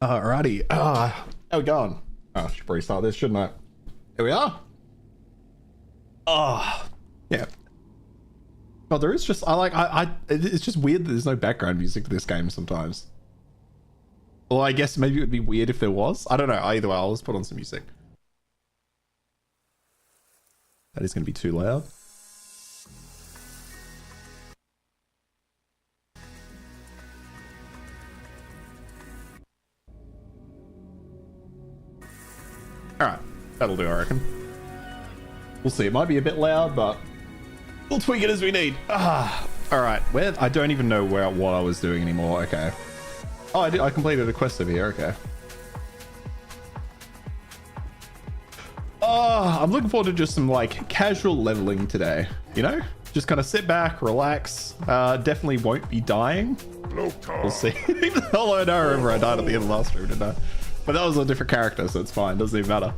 Alrighty. How we going? Oh, I should probably start this, shouldn't I? Here we are. Oh, yeah. Oh, there is just, it's just weird that there's no background music to this game sometimes. Well, I guess maybe it would be weird if there was. I don't know. Either way, I'll just put on some music. That is going to be too loud. Alright, that'll do, I reckon. We'll see. It might be a bit loud, but we'll tweak it as we need. Alright, where? I don't even know what I was doing anymore. Okay. Oh, I completed a quest over here. Okay. Oh, I'm looking forward to just some like casual leveling today. You know, just kind of sit back, relax. Definitely won't be dying. We'll see. Although no, I remember I died at the end of the last stream, didn't I? But that was a different character, so it's fine. Doesn't even matter.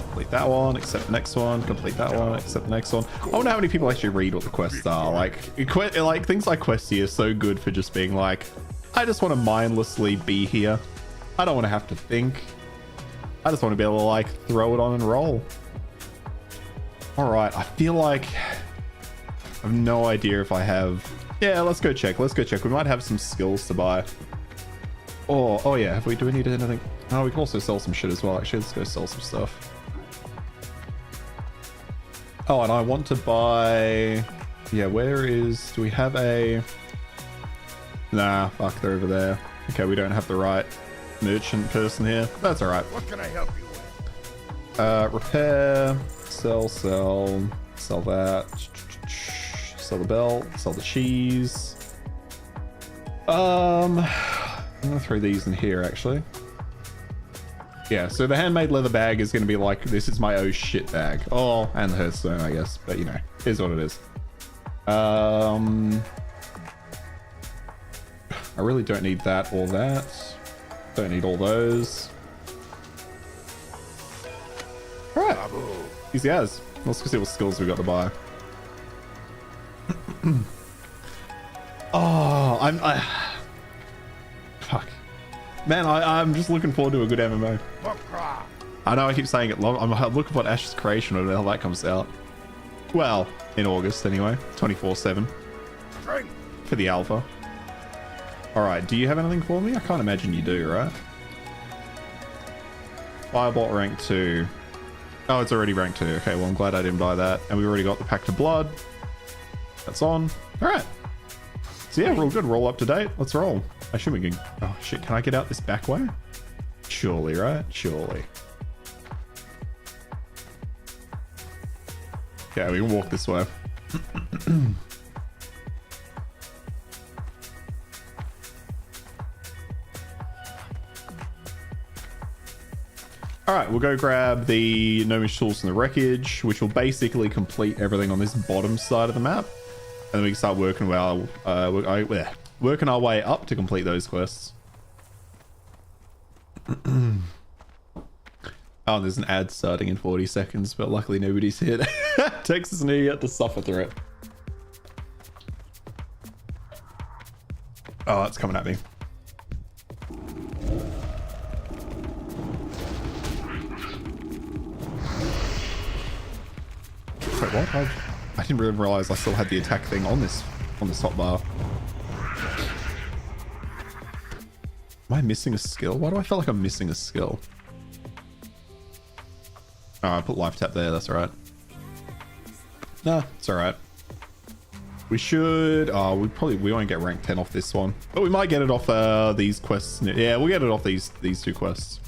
Complete that one, accept the next one. Complete that one, accept the next one. I wonder how many people actually read what the quests are. Like things like Questy are so good for just being like, I just want to mindlessly be here. I don't want to have to think. I just want to be able to like throw it on and roll. All right, I feel like I have no idea if I have. Yeah, let's go check. Let's go check. We might have some skills to buy. Oh yeah. Do we need anything? Oh, we can also sell some shit as well. Actually, let's go sell some stuff. Oh, and I want to buy. Yeah, do we have a? Nah, fuck, they're over there. Okay, we don't have the right merchant person here. That's all right. What can I help you with? Repair, sell that, sell the belt, sell the cheese. I'm gonna throw these in here actually. Yeah, so the handmade leather bag is gonna be like, this is my oh shit bag. Oh, and the hearthstone, I guess, but you know, here's what it is. I really don't need that or that. Don't need all those. All right, easy as. Let's go see what skills we've got to buy. Fuck. Man, I'm just looking forward to a good MMO. I know I keep saying it. I'm looking for Ash's Creation when the hell that comes out. Well, in August anyway. 24/7. For the alpha. Alright, do you have anything for me? I can't imagine you do, right? Firebolt rank 2. Oh, it's already rank 2. Okay, well, I'm glad I didn't buy that. And we already got the Pact of Blood. That's on. Alright. So yeah, we're all good. We're all up to date. Let's roll. I should be. Oh shit, can I get out this back way? Surely, right? Surely. Yeah, we can walk this way. All right, we'll go grab the gnomish tools from the wreckage, which will basically complete everything on this bottom side of the map. And then we can start working working our way up to complete those quests. Oh, there's an ad starting in 40 seconds, but luckily nobody's here. Texas and yet to suffer through it. Oh, it's coming at me. Wait, what? I didn't really realize I still had the attack thing on this hotbar. Am I missing a skill? Why do I feel like I'm missing a skill? Oh, I put life tap there. That's all right. Nah, it's all right. We should. Oh, we won't get rank 10 off this one, but we might get it off these quests. Yeah, we'll get it off these two quests.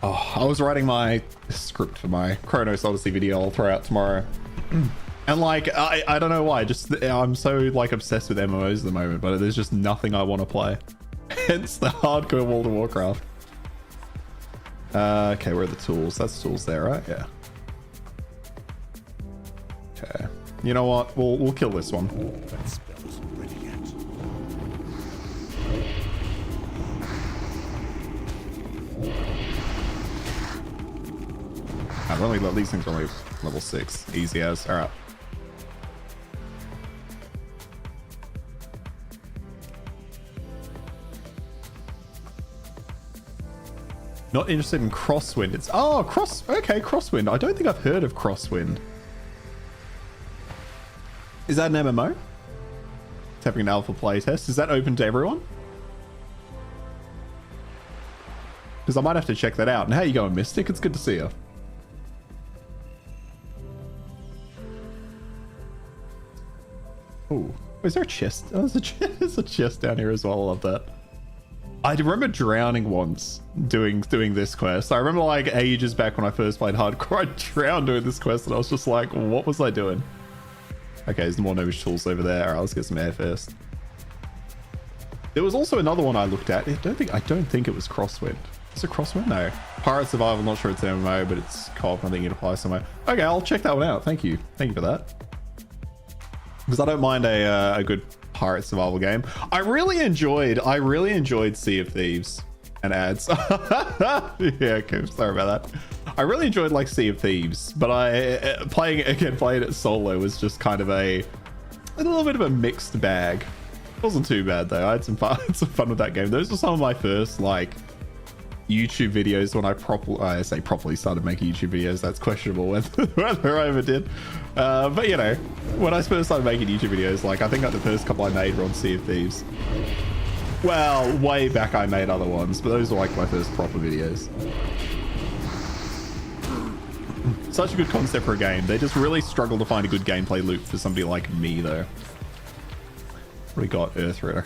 Oh, I was writing my script for my Chronos Odyssey video I'll throw out tomorrow. And like, I don't know why, I'm so like obsessed with MMOs at the moment, but there's just nothing I want to play. Hence the hardcore World of Warcraft. Okay, where are the tools? That's tools there, right? Yeah. Okay. You know what? We'll kill this one. That spell isn't ready yet. These things are only level 6. Easy as. All right. Not interested in Crosswind. It's okay, Crosswind. I don't think I've heard of Crosswind. Is that an MMO? It's having an alpha playtest. Is that open to everyone? Because I might have to check that out. And how you going, Mystic? It's good to see you. Oh, is there a chest? Oh, there's a chest down here as well. I love that. I remember drowning once doing this quest. I remember like ages back when I first played hardcore, I drowned doing this quest and I was just like, what was I doing? Okay, there's more gnomish tools over there. All right, let's get some air first. There was also another one I looked at. I don't think it was Crosswind. Is it Crosswind? No. Pirate Survival, not sure it's an MMO, but it's co-op. I think it applies somewhere. Okay, I'll check that one out. Thank you. Thank you for that. Because I don't mind a good pirate survival game. I really enjoyed Sea of Thieves and ads. Yeah, okay, sorry about that. I really enjoyed like Sea of Thieves, but playing it solo was just kind of a little bit of a mixed bag. It wasn't too bad though. I had some fun with that game. Those were some of my first like YouTube videos when I properly started making YouTube videos. That's questionable whether I ever did. But you know, when I first started making YouTube videos, like I think like the first couple I made were on Sea of Thieves. Well, way back I made other ones, but those were like my first proper videos. Such a good concept for a game. They just really struggle to find a good gameplay loop for somebody like me though. We got Earthroot. I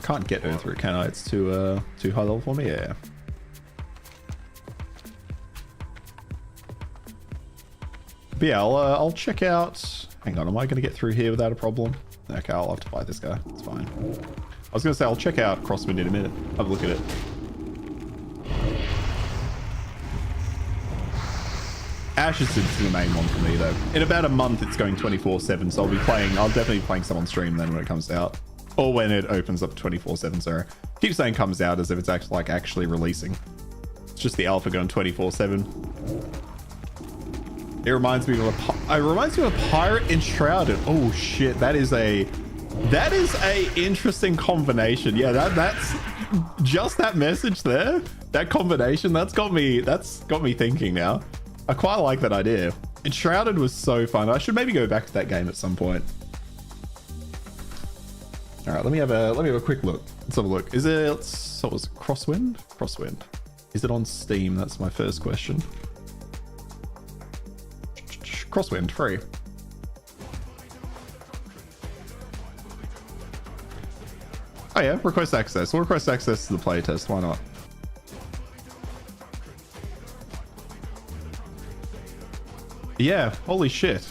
can't get Earthroot, can I? It's too high level for me. Yeah. But yeah, I'll check out. Hang on, am I going to get through here without a problem? Okay, I'll have to fight this guy. It's fine. I was going to say I'll check out Crosswind in a minute. Have a look at it. Ash is the main one for me though. In about a month, it's going 24/7, so I'll definitely be playing some on stream then when it comes out, or when it opens up 24/7. Sorry, keep saying comes out as if it's actually releasing. It's just the alpha going 24/7. It reminds me of a pirate enshrouded. Oh shit, that is a interesting combination. Yeah, that's just that message there. That combination, that's got me thinking now. I quite like that idea. Enshrouded was so fun. I should maybe go back to that game at some point. All right, let me have a quick look. Let's have a look. Is it, so it was Crosswind? Crosswind. Is it on Steam? That's my first question. Crosswind, free. Oh yeah, request access. We'll request access to the playtest. Why not? Yeah, holy shit.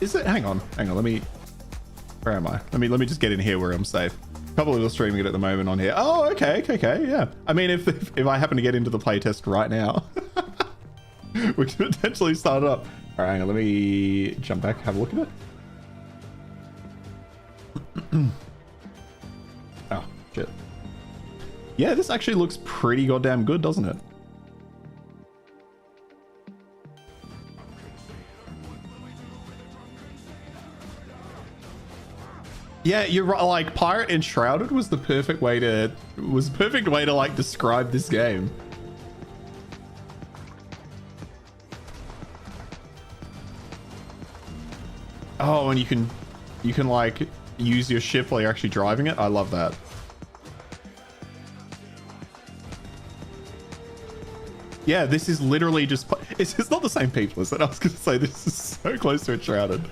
Is it? Hang on. Where am I? Let me just get in here where I'm safe. Probably streaming it at the moment on here. Oh, okay, yeah. I mean, if I happen to get into the playtest right now, we could potentially start it up. All right, hang on, let me jump back, have a look at it. Oh, shit. Yeah, this actually looks pretty goddamn good, doesn't it? Yeah, you're right. Like, Pirate Enshrouded was the perfect way to like describe this game. Oh, and you can like use your ship while you're actually driving it. I love that. Yeah, this is literally just. It's not the same people, is it? I was gonna say this is so close to Enshrouded.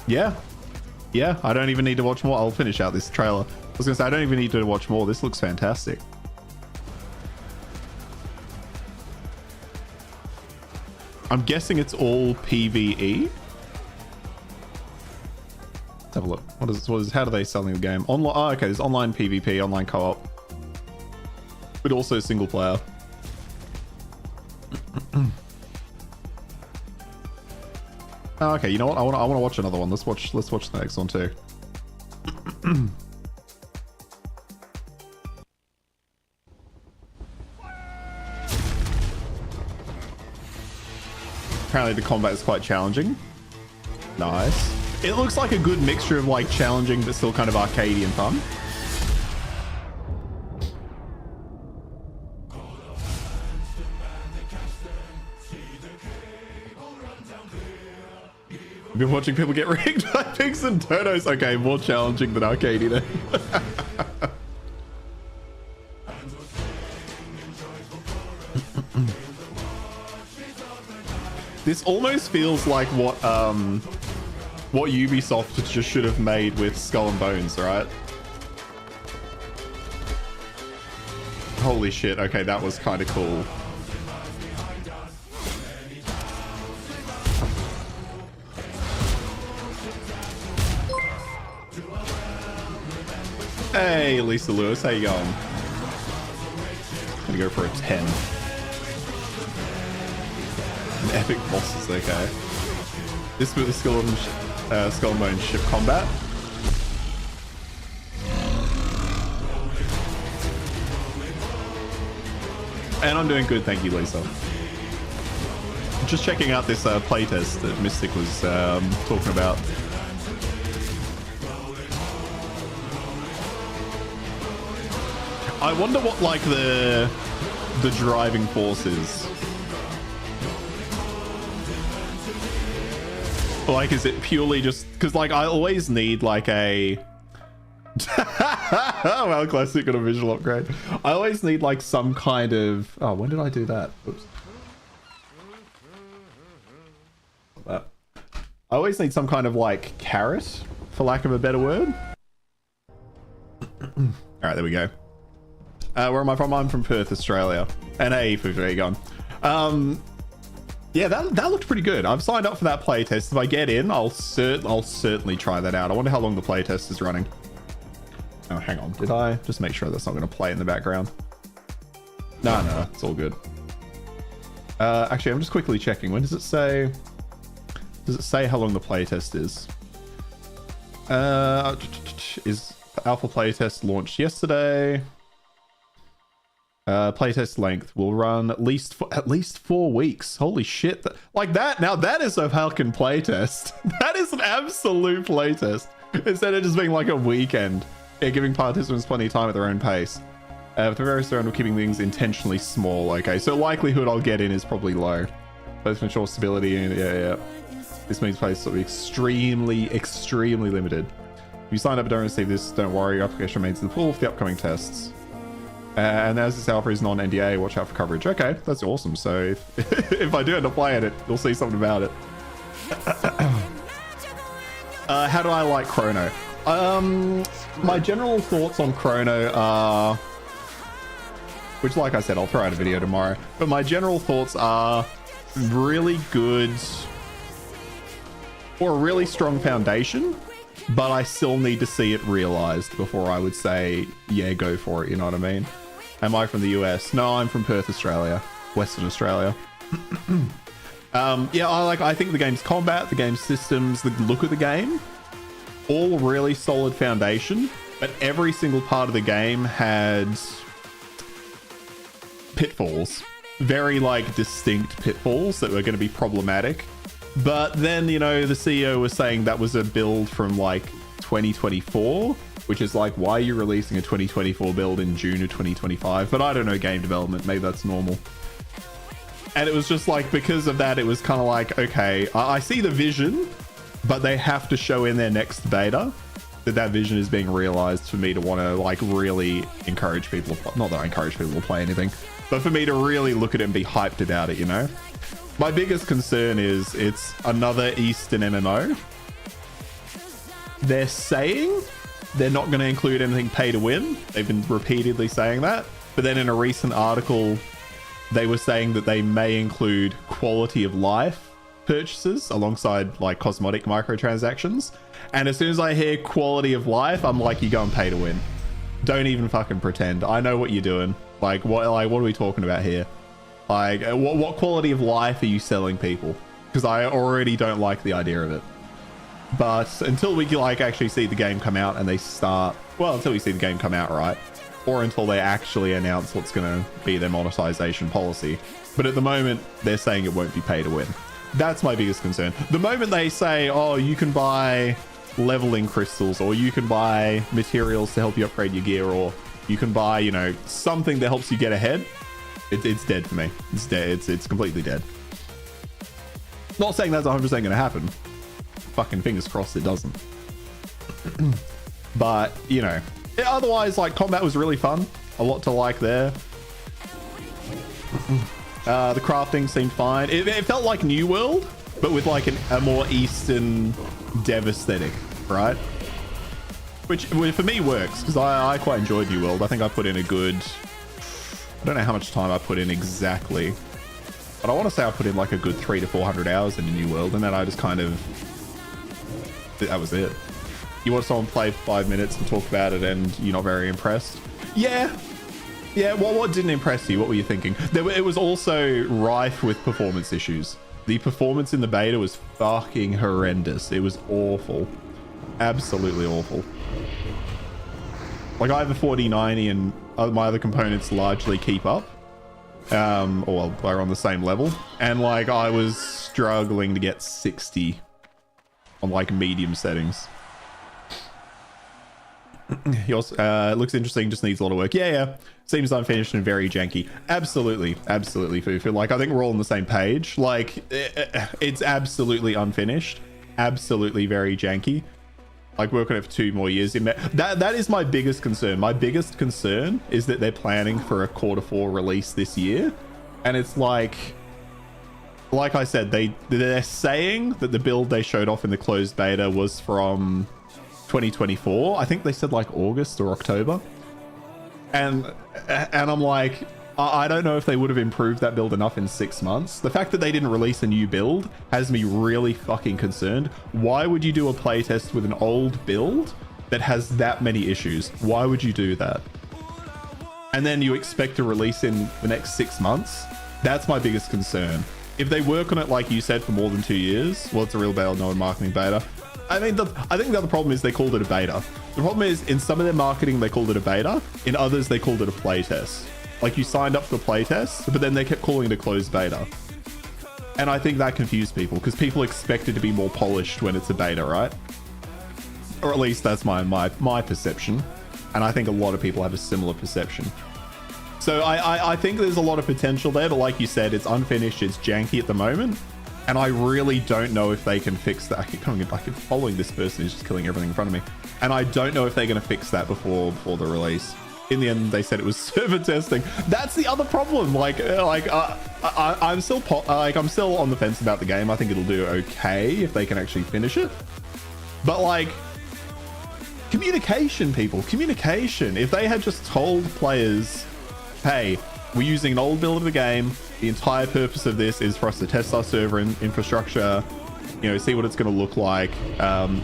Yeah, I don't even need to watch more. I'll finish out this trailer. I was gonna say, I don't even need to watch more. This looks fantastic. I'm guessing it's all PvE. Let's have a look. How do they selling the game? Online. Oh, okay, there's online PvP, online co-op, but also single player. Oh, okay, you know what? I want to watch another one. Let's watch the next one too. Apparently the combat is quite challenging. Nice. It looks like a good mixture of like challenging but still kind of arcadey and fun. I've been watching people get rigged by pigs and turtles. Okay, more challenging than arcadey then. This almost feels like what Ubisoft just should have made with Skull and Bones, right? Holy shit, okay, that was kind of cool. Hey, Lisa Lewis, how you going? Gonna go for a 10. An epic boss is okay. This with the Skull and Bones ship combat. And I'm doing good, thank you, Lisa. Just checking out this playtest that Mystic was talking about. I wonder what like the driving force is. Like, is it purely just because like I always need like a well, classic got a visual upgrade. I always need like some kind of when did I do that? Oops. That. I always need some kind of like carrot, for lack of a better word. All right, there we go. Where am I from? I'm from Perth, Australia. And hey, there you go. Yeah, that looked pretty good. I've signed up for that playtest. If I get in, I'll certainly try that out. I wonder how long the playtest is running. Oh, hang on. Did I just make sure that's not going to play in the background? No, it's all good. Actually, I'm just quickly checking. When does it say? Does it say how long the playtest is? Is the alpha playtest launched yesterday? Playtest length will run at least 4 weeks. Holy shit! Like that. Now that is a fucking playtest. That is an absolute playtest. Instead of just being like a weekend, giving participants plenty of time at their own pace. With the various round of keeping things intentionally small. Okay, so likelihood I'll get in is probably low. Both to ensure stability and yeah. This means plays will be extremely limited. If you sign up and don't receive this, don't worry. Your application remains in the pool for the upcoming tests. And as this alpha is non-NDA, watch out for coverage. Okay, that's awesome. So if I do end up playing it, you'll see something about it. How do I like Chrono? My general thoughts on Chrono are, which like I said, I'll throw out a video tomorrow, but my general thoughts are really good or a really strong foundation, but I still need to see it realized before I would say, yeah, go for it. You know what I mean? Am I from the US? No, I'm from Perth, Australia, Western Australia. Yeah, I think the game's combat, the game's systems, the look of the game, all really solid foundation, but every single part of the game had pitfalls, very like distinct pitfalls that were going to be problematic. But then, you know, the CEO was saying that was a build from like 2024, which is like, why are you releasing a 2024 build in June of 2025? But I don't know game development, maybe that's normal. And it was just like, because of that, it was kind of like, okay, I see the vision, but they have to show in their next beta that vision is being realized for me to want to like really encourage people. Not that I encourage people to play anything, but for me to really look at it and be hyped about it, you know? My biggest concern is it's another Eastern MMO. They're saying they're not going to include anything pay to win. They've been repeatedly saying that. But then in a recent article, they were saying that they may include quality of life purchases alongside like cosmetic microtransactions. And as soon as I hear quality of life, I'm like, you're going pay to win. Don't even fucking pretend. I know what you're doing. What are we talking about here? Like, what quality of life are you selling people? because I already don't like the idea of it. But until we like actually see the game come out and they start, well, until we see the game come out, right? Or until they actually announce what's going to be their monetization policy. But at the moment, they're saying it won't be pay to win. That's my biggest concern. The moment they say, oh, you can buy leveling crystals, or you can buy materials to help you upgrade your gear, or you can buy, you know, something that helps you get ahead, it's dead for me. It's dead. It's completely dead. Not saying that's 100% going to happen. Fucking fingers crossed it doesn't. But, you know, otherwise, like, combat was really fun. A lot to like there. The crafting seemed fine. It felt like New World, but with like a more Eastern dev aesthetic, right? Which for me works, because I quite enjoyed New World. I think I put in a good... I don't know how much time I put in exactly, but I want to say I put in like a good 300 to 400 hours into New World, and then I just kind of... That was it. You want someone play for 5 minutes and talk about it and you're not very impressed? Yeah. Yeah, what didn't impress you? What were you thinking? It was also rife with performance issues. The performance in the beta was fucking horrendous. It was awful. Absolutely awful. Like, I have a 4090 and my other components largely keep up. Or well, they're on the same level. And like, I was struggling to get 60 on like medium settings. It looks interesting, just needs a lot of work. Yeah. Seems unfinished and very janky. Absolutely, Fufu. Like, I think we're all on the same page. Like, it's absolutely unfinished. Absolutely very janky. Like, working it for 2 more years. That is my biggest concern. My biggest concern is that they're planning for a Q4 release this year. And it's like I said, they're saying that the build they showed off in the closed beta was from 2024. I think they said like August or October. And I'm like, I don't know if they would have improved that build enough in 6 months. The fact that they didn't release a new build has me really fucking concerned. Why would you do a playtest with an old build that has that many issues? Why would you do that? And then you expect to release in the next 6 months? That's my biggest concern. If they work on it, like you said, for more than 2 years, well, it's a real beta, not a marketing beta. I mean, I think the other problem is they called it a beta. The problem is, in some of their marketing, they called it a beta. In others, they called it a playtest. Like, you signed up for the playtest, but then they kept calling it a closed beta. And I think that confused people, because people expect it to be more polished when it's a beta, right? Or at least that's my perception. And I think a lot of people have a similar perception. So I think there's a lot of potential there, but like you said, it's unfinished, it's janky at the moment. And I really don't know if they can fix that. I keep following this person who's just killing everything in front of me. And I don't know if they're going to fix that before the release. In the end, they said it was server testing. That's the other problem. I'm still on the fence about the game. I think it'll do okay if they can actually finish it. But like, communication, people, communication. If they had just told players, hey, we're using an old build of the game. The entire purpose of this is for us to test our server and infrastructure, you know, see what it's going to look like.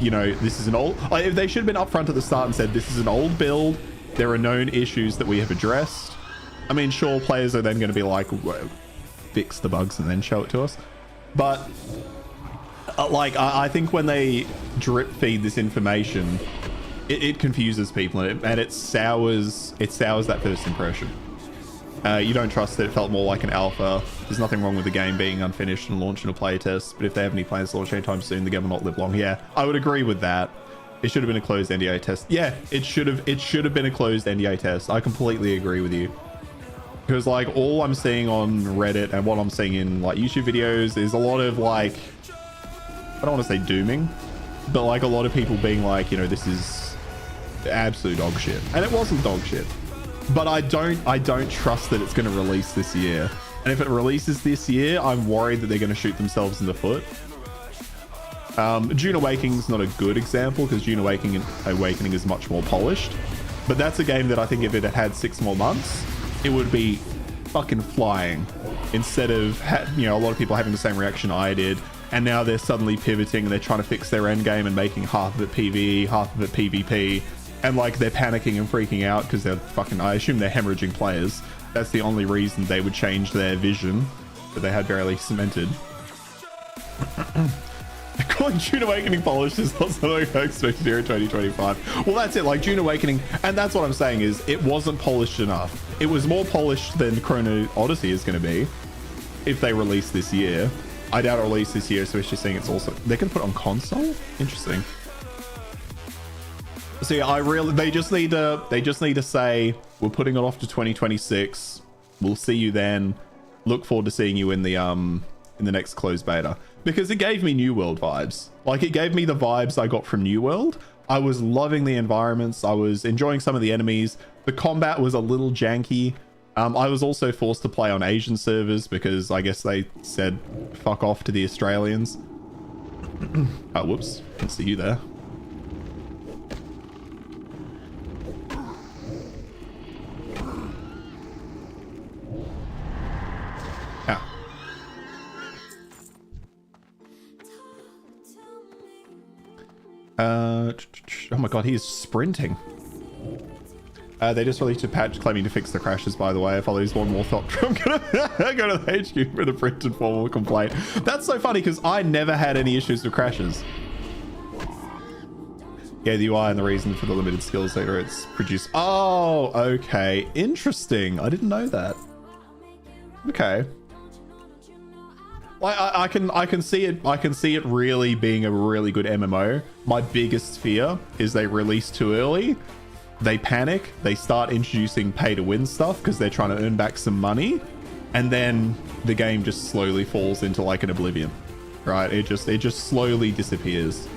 You know, this is an old... If they should have been upfront at the start and said, this is an old build. There are known issues that we have addressed. I mean, sure, players are then going to be like, fix the bugs and then show it to us. But, like, I think when they drip feed this information, it confuses people and it sours that first impression. You don't trust it. It felt more like an alpha. There's nothing wrong with the game being unfinished and launched in a playtest, but if they have any plans to launch anytime soon, the game will not live long. Yeah, I would agree with that. It should have been a closed NDA test. Yeah, it should have been a closed NDA test. I completely agree with you. Because like, all I'm seeing on Reddit and what I'm seeing in like YouTube videos is a lot of like, I don't want to say dooming, but like a lot of people being like, you know, this is absolute dog shit. And it wasn't dog shit. But I don't trust that it's going to release this year. And if it releases this year, I'm worried that they're going to shoot themselves in the foot. June Awakening is not a good example because June Awakening is much more polished. But that's a game that I think if it had 6 more months, it would be fucking flying. Instead of, you know, a lot of people having the same reaction I did. And now they're suddenly pivoting and they're trying to fix their end game and making half of it PvE, half of it PvP. And like, they're panicking and freaking out because they're fucking, I assume they're hemorrhaging players. That's the only reason they would change their vision that they had barely cemented. Calling June Awakening polished is not something I expected here in 2025. Well, that's it. Like June Awakening, and that's what I'm saying is it wasn't polished enough. It was more polished than Chrono Odyssey is going to be if they release this year. I doubt it'll release this year, especially seeing it's also they can put it on console. Interesting. So yeah, they just need to say we're putting it off to 2026. We'll see you then. Look forward to seeing you in the next closed beta, because it gave me New World vibes. Like it gave me the vibes I got from New World. I was loving the environments. I was enjoying some of the enemies. The combat was a little janky. I was also forced to play on Asian servers because I guess they said fuck off to the Australians. Oh, whoops. Can't see you there. Oh my god, he's sprinting. They just released a patch claiming to fix the crashes, by the way. If I lose one more thought, I'm gonna go to the HQ for the printed formal complaint. That's so funny because I never had any issues with crashes. Yeah, the UI and the reason for the limited skills later it's produced. Oh, okay. Interesting. I didn't know that. Okay. I can see it. I can see it really being a really good MMO. My biggest fear is they release too early. They panic. They start introducing pay to win stuff because they're trying to earn back some money, and then the game just slowly falls into like an oblivion, right? It just slowly disappears.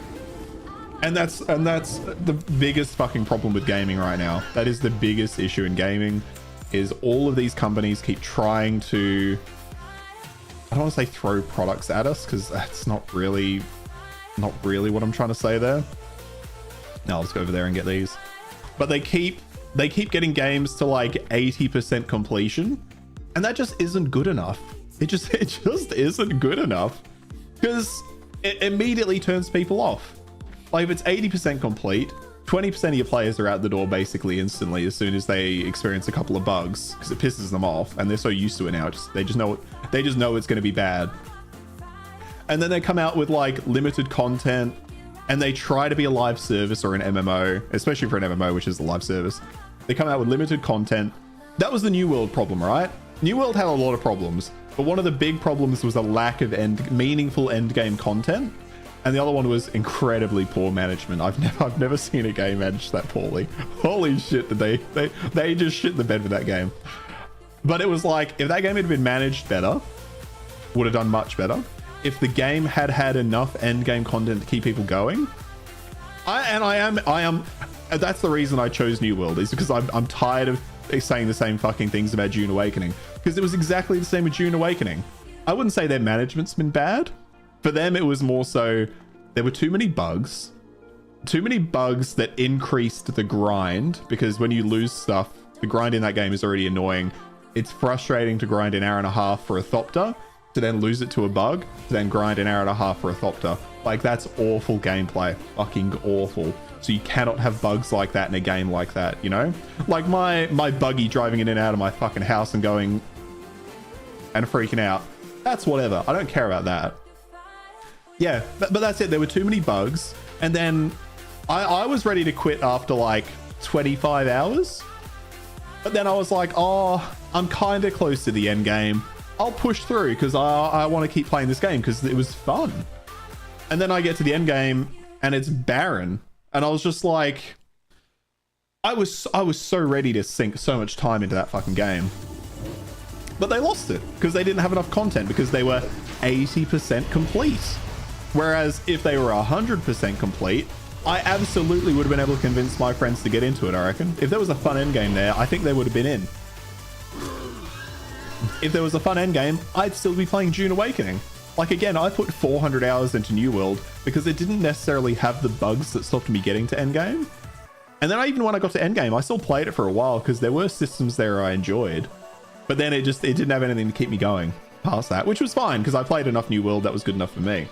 And that's the biggest fucking problem with gaming right now. That is the biggest issue in gaming, is all of these companies keep trying to, I don't want to say throw products at us because that's not really what I'm trying to say there. Now let's go over there and get these. But they keep getting games to like 80% completion, and that just isn't good enough. It just isn't good enough because it immediately turns people off. Like if it's 80% complete, 20% of your players are out the door basically instantly as soon as they experience a couple of bugs because it pisses them off, and they're so used to it now. They just know it's going to be bad. And then they come out with like limited content, and they try to be a live service or an MMO, especially for an MMO, which is a live service. They come out with limited content. That was the New World problem, right? New World had a lot of problems, but one of the big problems was a lack of meaningful end game content. And the other one was incredibly poor management. I've never seen a game managed that poorly. Holy shit, did they just shit the bed with that game. But it was like, if that game had been managed better, would have done much better. If the game had had enough end game content to keep people going. I am that's the reason I chose New World, is because I'm tired of saying the same fucking things about June Awakening, because it was exactly the same with June Awakening. I wouldn't say their management's been bad. For them, it was more so there were too many bugs that increased the grind, because when you lose stuff, the grind in that game is already annoying. It's frustrating to grind an hour and a half for a Thopter, to then lose it to a bug, to then grind an hour and a half for a Thopter. Like, that's awful gameplay. Fucking awful. So you cannot have bugs like that in a game like that, you know? Like my buggy driving in and out of my fucking house and going and freaking out. That's whatever. I don't care about that. Yeah, but that's it. There were too many bugs. And then I was ready to quit after like 25 hours. But then I was like, oh, I'm kind of close to the end game. I'll push through because I want to keep playing this game because it was fun. And then I get to the end game and it's barren. And I was just like, I was so ready to sink so much time into that fucking game. But they lost it because they didn't have enough content, because they were 80% complete. Whereas if they were 100% complete, I absolutely would have been able to convince my friends to get into it, I reckon. If there was a fun endgame there, I think they would have been in. If there was a fun endgame, I'd still be playing June Awakening. Like, again, I put 400 hours into New World because it didn't necessarily have the bugs that stopped me getting to endgame. And then even when I got to endgame, I still played it for a while because there were systems there I enjoyed. But then it didn't have anything to keep me going past that, which was fine because I played enough New World that was good enough for me.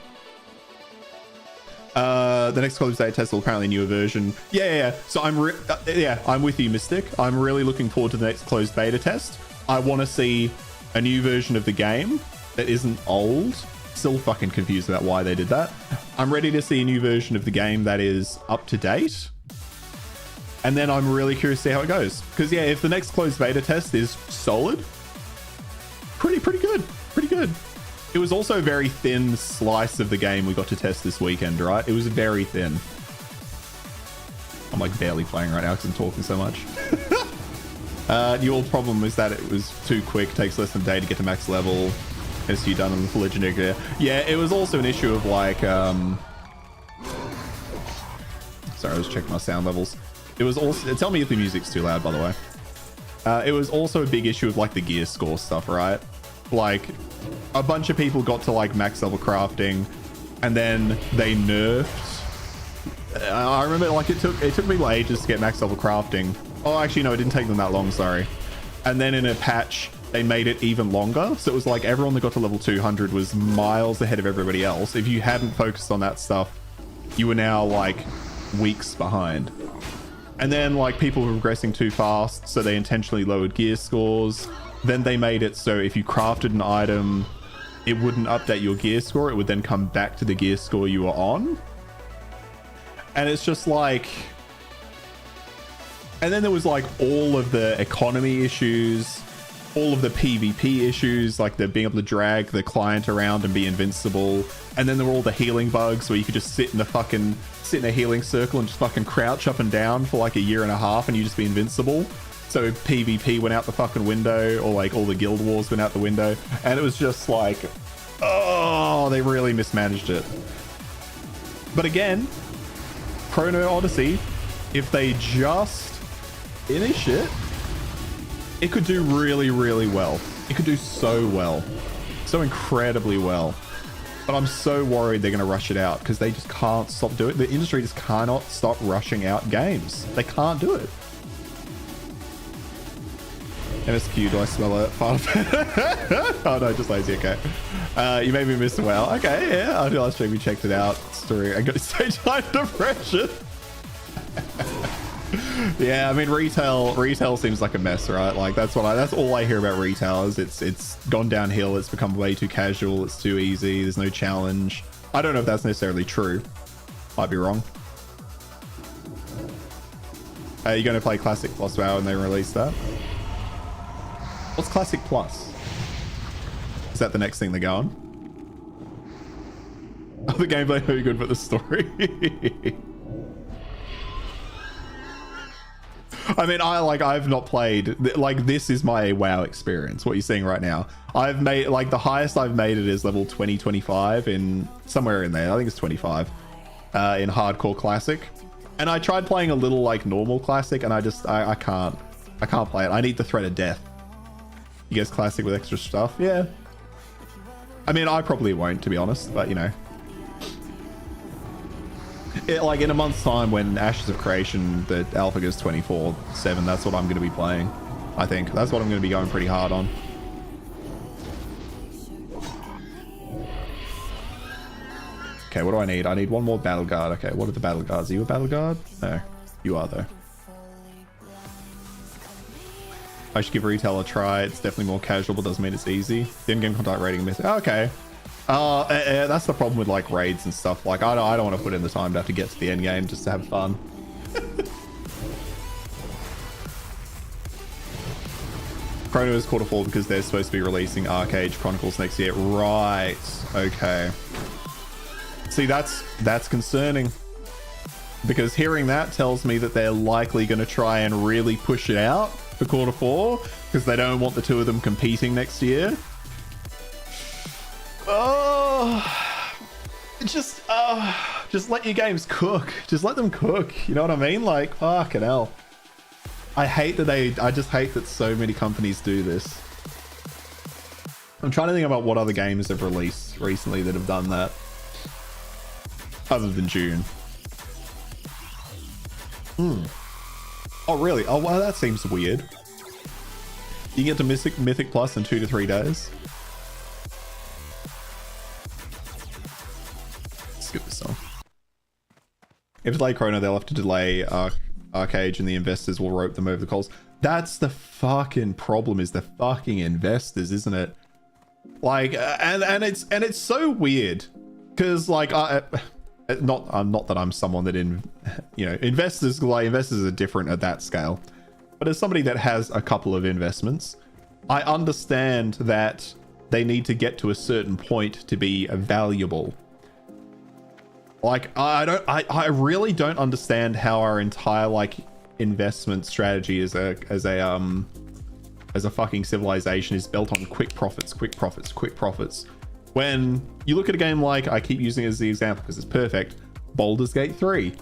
The next closed beta test will apparently a newer version. Yeah. So I'm with you, Mystic. I'm really looking forward to the next closed beta test. I want to see a new version of the game that isn't old, Still fucking confused about why they did that. I'm ready to see a new version of the game that is up to date. And then I'm really curious to see how it goes. Because yeah, if the next closed beta test is solid, pretty good. Pretty good. It was also a very thin slice of the game we got to test this weekend, right? It was very thin. I'm like barely playing right now because I'm talking so much. Your problem was that it was too quick, takes less than a day to get to max level. As you done on the legendary. Yeah, it was also an issue of like sorry, I was checking my sound levels. It was also, tell me if the music's too loud, by the way. It was also a big issue of like the gear score stuff, right? Like a bunch of people got to like max level crafting and then they nerfed. I remember like it took people ages to get max level crafting. Oh, actually, no, it didn't take them that long. Sorry. And then in a patch, they made it even longer. So it was like everyone that got to level 200 was miles ahead of everybody else. If you hadn't focused on that stuff, you were now like weeks behind. And then like people were progressing too fast, so they intentionally lowered gear scores. Then they made it so if you crafted an item, it wouldn't update your gear score. It would then come back to the gear score you were on. And it's just like... And then there was like all of the economy issues, all of the PvP issues, like the being able to drag the client around and be invincible. And then there were all the healing bugs where you could just sit in a healing circle and just fucking crouch up and down for like a year and a half and you just be invincible. So PvP went out the fucking window, or like all the guild wars went out the window. And it was just like, oh, they really mismanaged it. But again, Chrono Odyssey, if they just finish it, it could do really, really well. It could do so well. So incredibly well. But I'm so worried they're going to rush it out because they just can't stop doing it. The industry just cannot stop rushing out games. They can't do it. MSQ, do I smell it? Oh no, just lazy, okay. You made me miss a WoW. Okay, yeah, I last stream we checked it out. Story, I got stage 9 depression. Yeah, I mean retail seems like a mess, right? Like that's all I hear about retail is it's gone downhill, it's become way too casual, it's too easy, there's no challenge. I don't know if that's necessarily true. Might be wrong. Are you going to play Classic Plus WoW when they release that? What's Classic Plus? Is that the next thing they're going? Oh, the gameplay very good, but the story. I mean, I've not played, like, this is my WoW experience, what you're seeing right now. I've made, like, the highest I've made it is level 20, 25 in somewhere in there. I think it's 25 in hardcore classic. And I tried playing a little like normal classic and I can't play it. I need the threat of death. You guys classic with extra stuff? Yeah. I mean, I probably won't, to be honest, but you know. Like in a month's time when Ashes of Creation, the alpha goes 24/7, that's what I'm going to be playing. I think that's what I'm going to be going pretty hard on. Okay, what do I need? I need one more battle guard. Okay, what are the battle guards? Are you a battle guard? No, you are though. I should give retail a try. It's definitely more casual, but doesn't mean it's easy. The in-game contact rating myth. Okay. That's the problem with like raids and stuff. Like I don't want to put in the time to have to get to the end game just to have fun. Chrono is quarter 4 because they're supposed to be releasing Arcade Chronicles next year. Right. Okay. See, that's concerning. Because hearing that tells me that they're likely going to try and really push it out for quarter 4 because they don't want the two of them competing next year. Oh, just let your games cook. Just let them cook. You know what I mean? Like, fucking hell. I just hate that so many companies do this. I'm trying to think about what other games have released recently that have done that. Other than June. Oh, really? Oh, well, that seems weird. You can get to Mythic Plus in 2 to 3 days. Skip this song. If it's like Chrono, they'll have to delay Arcade and the investors will rope them over the coals. That's the fucking problem, is the fucking investors, isn't it? Like, and it's so weird because like not that I'm someone that investors are different at that scale, but as somebody that has a couple of investments, I understand that they need to get to a certain point to be valuable. Like I really don't understand how our entire like investment strategy as a fucking civilization is built on quick profits. When you look at a game like, I keep using it as the example because it's perfect, Baldur's Gate 3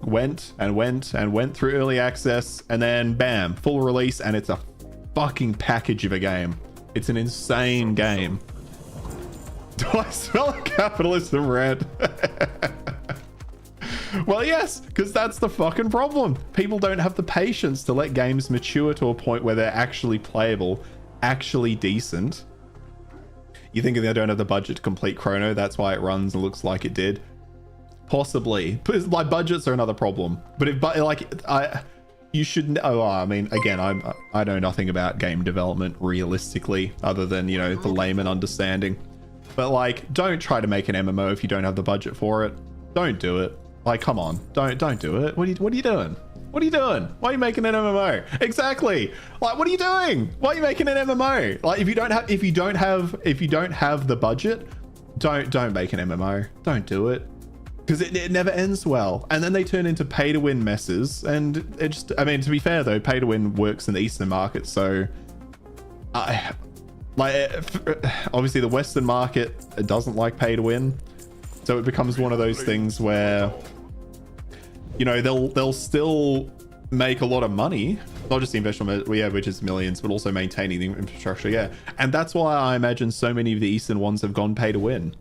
went through early access, and then bam, full release, and it's a fucking package of a game. It's an insane game. Do I smell a capitalism rant? Well, yes, because that's the fucking problem. People don't have the patience to let games mature to a point where they're actually playable, actually decent. You thinking they don't have the budget to complete Chrono, that's why it runs and looks like it did? Possibly. Like, budgets are another problem. But if, you should. Oh, I mean, again, I know nothing about game development realistically, other than the layman understanding. But like, don't try to make an MMO if you don't have the budget for it. Don't do it. Like, come on, don't do it. What are you doing? What are you doing? Why are you making an MMO? Exactly. Like, what are you doing? Why are you making an MMO? Like, if you don't have the budget, don't make an MMO. Don't do it. Because it never ends well. And then they turn into pay to win messes. And it just, I mean, to be fair though, pay to win works in the Eastern market. So obviously the Western market doesn't like pay to win. So it becomes one of those things where, they'll still make a lot of money, not just the investment we have, which is millions, but also maintaining the infrastructure. Yeah. And that's why I imagine so many of the Eastern ones have gone pay to win.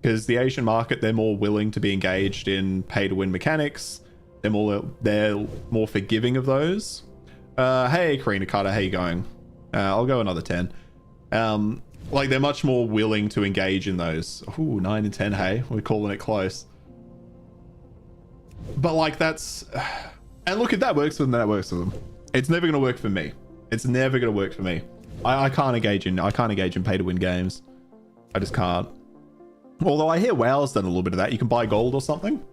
Because the Asian market, they're more willing to be engaged in pay-to-win mechanics. They're more forgiving of those. Hey, Karina Carter, how you going? I'll go another 10. Like, they're much more willing to engage in those. Ooh, 9 and 10, hey. We're calling it close. But, like, that's... And look, if that works for them, that works for them. It's never going to work for me. It's never going to work for me. I can't engage in pay-to-win games. I just can't. Although I hear WoW's done a little bit of that. You can buy gold or something.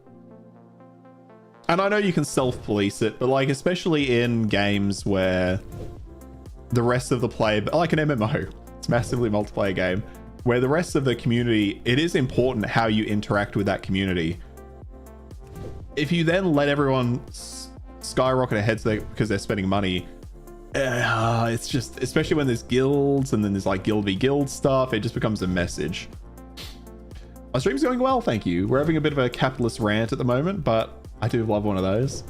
And I know you can self-police it, but like, especially in games where the rest of the play, like an MMO, it's a massively multiplayer game, where the rest of the community, it is important how you interact with that community. If you then let everyone skyrocket ahead because they're spending money, it's just, especially when there's guilds and then there's like guild v guild stuff, it just becomes a message. My stream's going well, thank you. We're having a bit of a capitalist rant at the moment, but I do love one of those.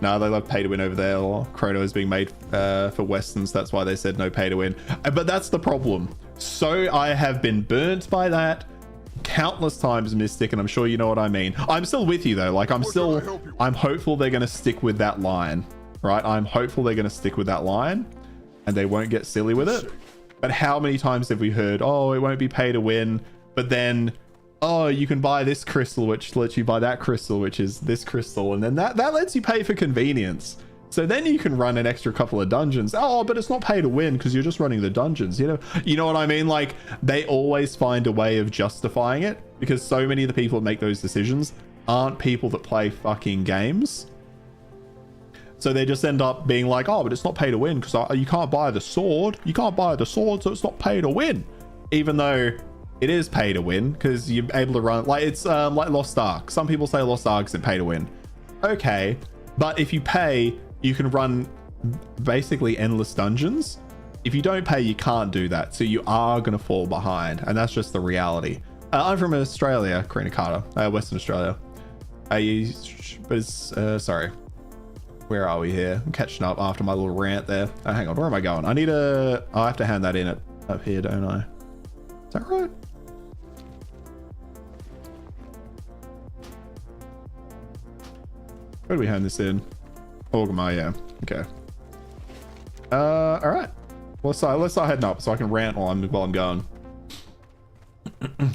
No, they love pay to win over there. Or Chrono is being made for Westerns. That's why they said no pay to win. But that's the problem. So I have been burnt by that countless times, Mystic, and I'm sure you know what I mean. I'm still with you though. Like, I'm hopeful they're going to stick with that line, right? I'm hopeful they're going to stick with that line and they won't get silly with it. But how many times have we heard, oh, it won't be pay to win, but then, oh, you can buy this crystal, which lets you buy that crystal, which is this crystal. And then that lets you pay for convenience. So then you can run an extra couple of dungeons. Oh, but it's not pay to win because you're just running the dungeons. You know what I mean? Like, they always find a way of justifying it because so many of the people that make those decisions aren't people that play fucking games. So they just end up being like, oh, but it's not pay to win because you can't buy the sword. You can't buy the sword, so it's not pay to win. Even though it is pay to win because you're able to run, like, it's like Lost Ark. Some people say Lost Ark isn't pay to win. Okay, but if you pay, you can run basically endless dungeons. If you don't pay, you can't do that. So you are going to fall behind. And that's just the reality. I'm from Australia, Karina Carter, Western Australia. Sorry. Where are we here? I'm catching up after my little rant there. Oh, hang on, where am I going? I have to hand that in up here, don't I? Is that right? Where do we hand this in? Orgrimmar, yeah. Okay. All right. Let's start heading up so I can rant while I'm going.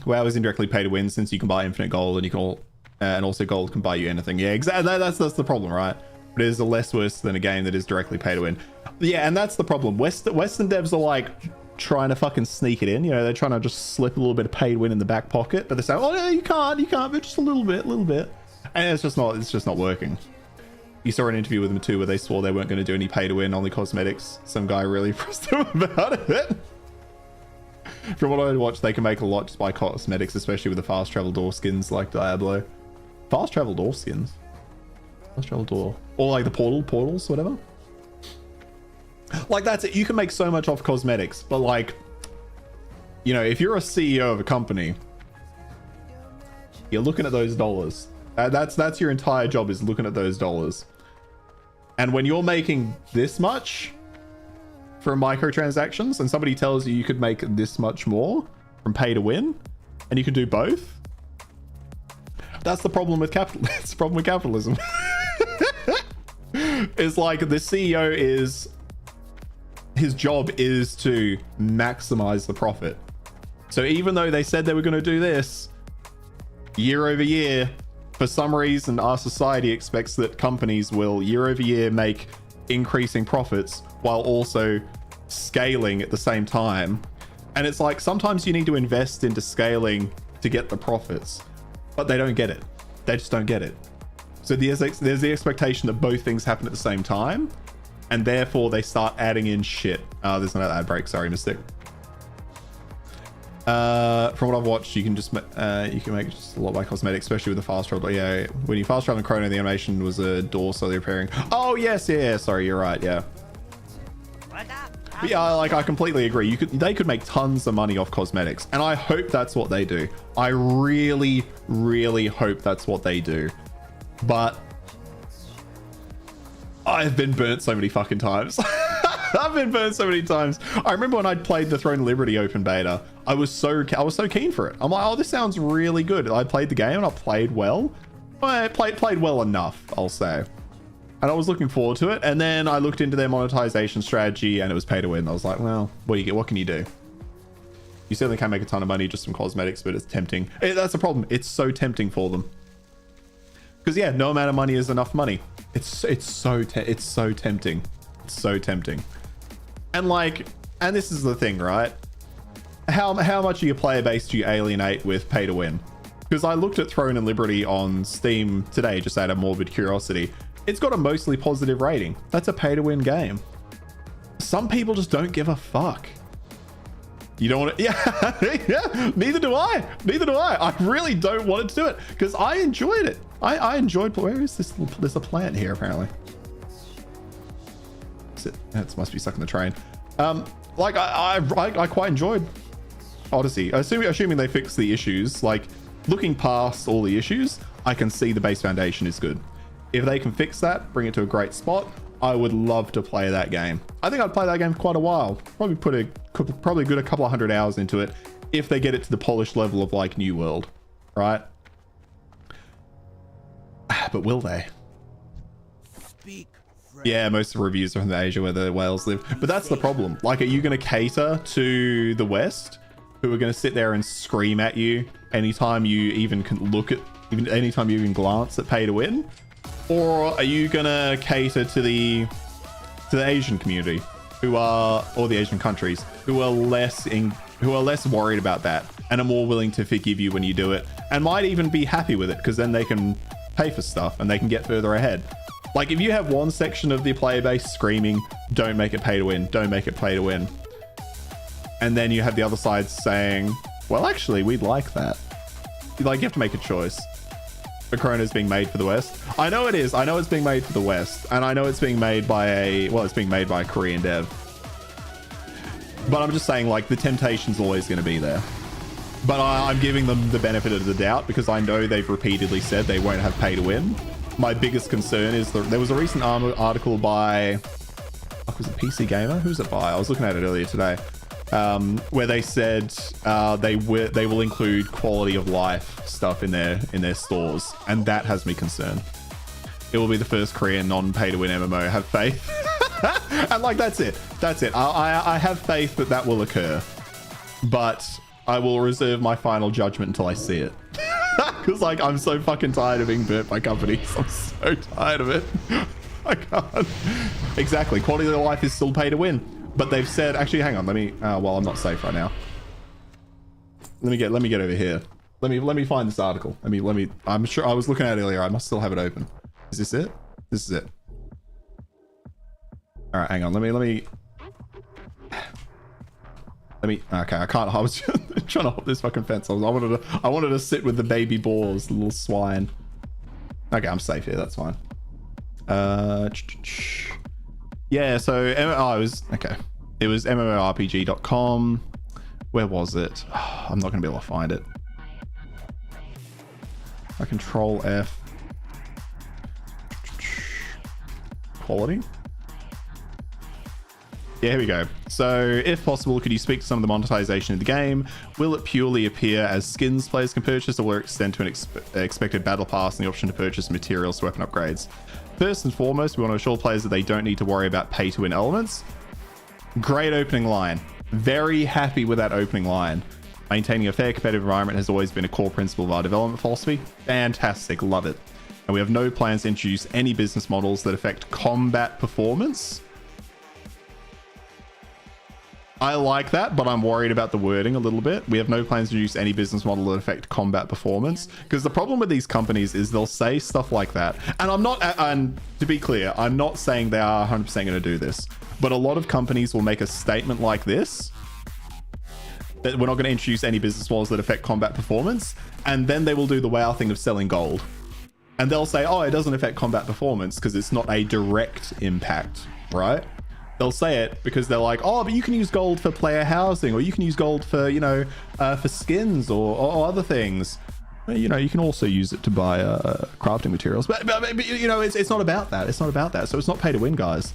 WoW is indirectly pay to win since you can buy infinite gold and you can and also gold can buy you anything. Yeah, exactly. That's the problem, right? But it is less worse than a game that is directly pay to win. Yeah, and that's the problem. Western devs are like, trying to fucking sneak it in. You know, they're trying to just slip a little bit of paid win in the back pocket, but they say, oh, no, you can't, but just a little bit. And it's just not working. You saw an interview with them too, where they swore they weren't going to do any pay to win, only cosmetics. Some guy really pressed them about it. From what I watched, they can make a lot just by cosmetics, especially with the fast travel door skins like Diablo. Fast travel door skins? Fast travel door. Or like the portals, whatever. Like, that's it. You can make so much off cosmetics, but like, you know, if you're a CEO of a company, you're looking at those dollars. That's your entire job, is looking at those dollars. And when you're making this much from microtransactions, and somebody tells you you could make this much more from pay to win, and you can do both, that's the problem with capital. It's the problem with capitalism. It's like the CEO is, his job is to maximize the profit. So even though they said they were going to do this year over year, for some reason our society expects that companies will year over year make increasing profits while also scaling at the same time. And it's like, sometimes you need to invest into scaling to get the profits, but they don't get it. They just don't get it. So there's the expectation that both things happen at the same time, and therefore they start adding in shit. There's no ad break, sorry, Mystic. From what I've watched, you can just you can make just a lot by cosmetics, especially with the fast travel. Yeah, when you fast travel in Chrono, the animation was a door slowly appearing. Oh yes, yeah, sorry, you're right, yeah. But yeah, like, I completely agree. They could make tons of money off cosmetics, and I hope that's what they do. I really, really hope that's what they do. But I've been burnt so many fucking times. I've been burnt so many times. I remember when I played the Throne of Liberty open beta, I was so keen for it. I'm like, oh, this sounds really good. I played the game and I played well. I played well enough, I'll say. And I was looking forward to it. And then I looked into their monetization strategy and it was pay to win. I was like, well, what can you do? You certainly can make a ton of money just from cosmetics, but it's tempting. That's the problem. It's so tempting for them. Because yeah, no amount of money is enough money. It's so tempting. It's so tempting. And like, and this is the thing, right? How much of your player base do you alienate with pay to win? Because I looked at Throne and Liberty on Steam today, just out of morbid curiosity. It's got a mostly positive rating. That's a pay to win game. Some people just don't give a fuck. You don't want to, yeah, neither do I. I really don't want it to do it because I enjoyed it. I enjoyed, where is this? There's a plant here apparently. That must be stuck in the train. Like I quite enjoyed Odyssey. Assuming they fix the issues, like looking past all the issues, I can see the base foundation is good. If they can fix that, bring it to a great spot, I would love to play that game. I think I'd play that game for quite a while. Probably put a couple of 100 hours into it if they get it to the polished level of like New World, right? But will they? Yeah, most of the reviews are from Asia where the whales live. But that's the problem. Like, are you going to cater to the West, who are going to sit there and scream at you anytime you even can look at, anytime you even glance at pay to win? Or are you going to cater to the Asian community, or the Asian countries, who are less worried about that and are more willing to forgive you when you do it, and might even be happy with it because then they can pay for stuff and they can get further ahead. Like, if you have one section of the player base screaming, don't make it pay to win, don't make it pay to win, and then you have the other side saying, well, actually, we'd like that. Like, you have to make a choice. The Corona is being made for the West. I know it is. I know it's being made for the West, and I know it's being made by it's being made by a Korean dev. But I'm just saying, like, the temptation's always going to be there. But I'm giving them the benefit of the doubt because I know they've repeatedly said they won't have pay to win. My biggest concern is that there was a recent article by, was it PC Gamer? Who's it by? I was looking at it earlier today, where they said they will include quality of life stuff in their stores, and that has me concerned. It will be the first Korean non-pay to win MMO. Have faith. And like, that's it. I have faith that will occur, but I will reserve my final judgment until I see it. Because like, I'm so fucking tired of being burnt by companies. I'm so tired of it. I can't. Exactly. Quality of life is still pay to win. But they've said, actually, hang on. Let me, well, I'm not safe right now. Let me get over here. Let me find this article. I'm sure I was looking at it earlier. I must still have it open. Is this it? This is it. All right, hang on. Let me, okay, I can't, I was trying to hop this fucking fence. I wanted to sit with the baby boars, the little swine. Okay, I'm safe here. That's fine. Yeah, so, it was MMORPG.com. Where was it? Oh, I'm not going to be able to find it. I control F. Quality? Yeah, here we go. So, if possible, could you speak to some of the monetization of the game? Will it purely appear as skins players can purchase, or will it extend to an expected battle pass and the option to purchase materials to weapon upgrades? First and foremost, we want to assure players that they don't need to worry about pay-to-win elements. Great opening line. Very happy with that opening line. Maintaining a fair competitive environment has always been a core principle of our development philosophy. Fantastic, love it. And we have no plans to introduce any business models that affect combat performance. I like that, but I'm worried about the wording a little bit. We have no plans to introduce any business model that affect combat performance. Because the problem with these companies is they'll say stuff like that. And I'm not, and to be clear, I'm not saying they are 100% going to do this. But a lot of companies will make a statement like this, that we're not going to introduce any business models that affect combat performance. And then they will do the WoW thing of selling gold. And they'll say, oh, it doesn't affect combat performance because it's not a direct impact, right? They'll say it because they're like, oh, but you can use gold for player housing, or you can use gold for, you know, for skins or other things. You know, you can also use it to buy crafting materials. But you know, it's not about that. It's not about that. So it's not pay to win, guys.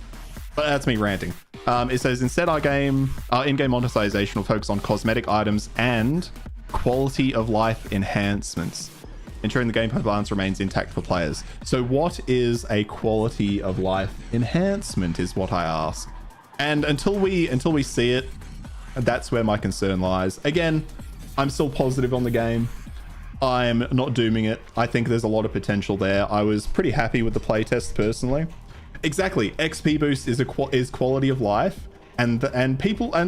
But that's me ranting. It says, instead, our in-game monetization will focus on cosmetic items and quality of life enhancements, ensuring the gameplay balance remains intact for players. So what is a quality of life enhancement is what I ask. And until we see it, that's where my concern lies. Again, I'm still positive on the game. I'm not dooming it. I think there's a lot of potential there. I was pretty happy with the playtest personally. Exactly, XP boost is quality of life, and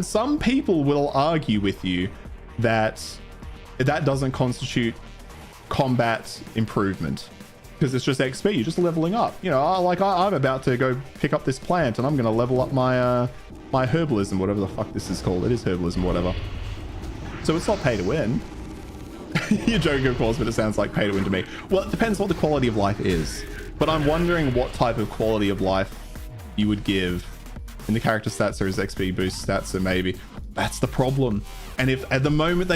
some people will argue with you that that doesn't constitute combat improvement because it's just XP. You're just leveling up. You know, I'm about to go pick up this plant and I'm going to level up my my herbalism, whatever the fuck this is called. It is herbalism, whatever. So it's not pay to win. You're joking, of course, but it sounds like pay to win to me. Well, it depends what the quality of life is. But I'm wondering what type of quality of life you would give. In the character stats, there is XP boost stats, so maybe that's the problem. And if at the moment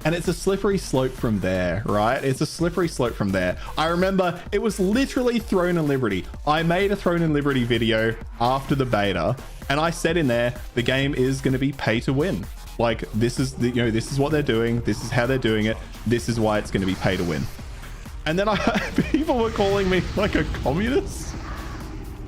and it's a slippery slope from there, right? It's a slippery slope from there. I remember it was literally Throne and Liberty. I made a Throne and Liberty video after the beta, and I said in there, the game is going to be pay to win. Like, this is this is what they're doing. This is how they're doing it. This is why it's going to be pay to win. And then people were calling me like a communist.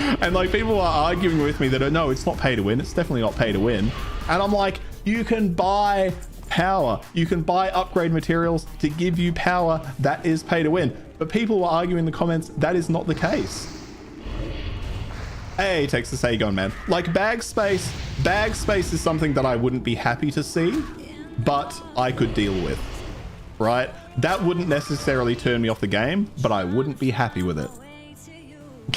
And like people were arguing with me that, no, it's not pay to win. It's definitely not pay to win. And I'm like, you can buy power. You can buy upgrade materials to give you power. That is pay to win. But people were arguing in the comments, that is not the case. Hey, Texas, how you going, man? Like bag space is something that I wouldn't be happy to see, but I could deal with, right? That wouldn't necessarily turn me off the game, but I wouldn't be happy with it.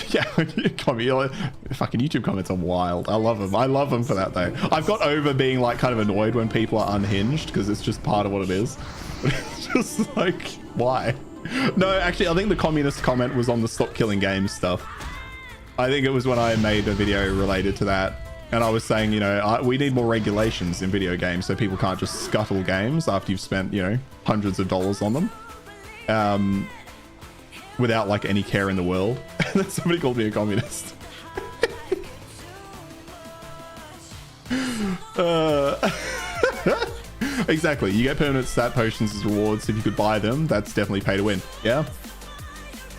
Yeah, fucking YouTube comments are wild. I love them. I love them for that though. I've got over being like kind of annoyed when people are unhinged because it's just part of what it is. But it's just like, why? No, actually, I think the communist comment was on the stop killing games stuff. I think it was when I made a video related to that. And I was saying, you know, we need more regulations in video games so people can't just scuttle games after you've spent, you know, hundreds of dollars on them. Without like any care in the world. And then somebody called me a communist. Exactly. You get permanent stat potions as rewards if you could buy them. That's definitely pay to win. Yeah.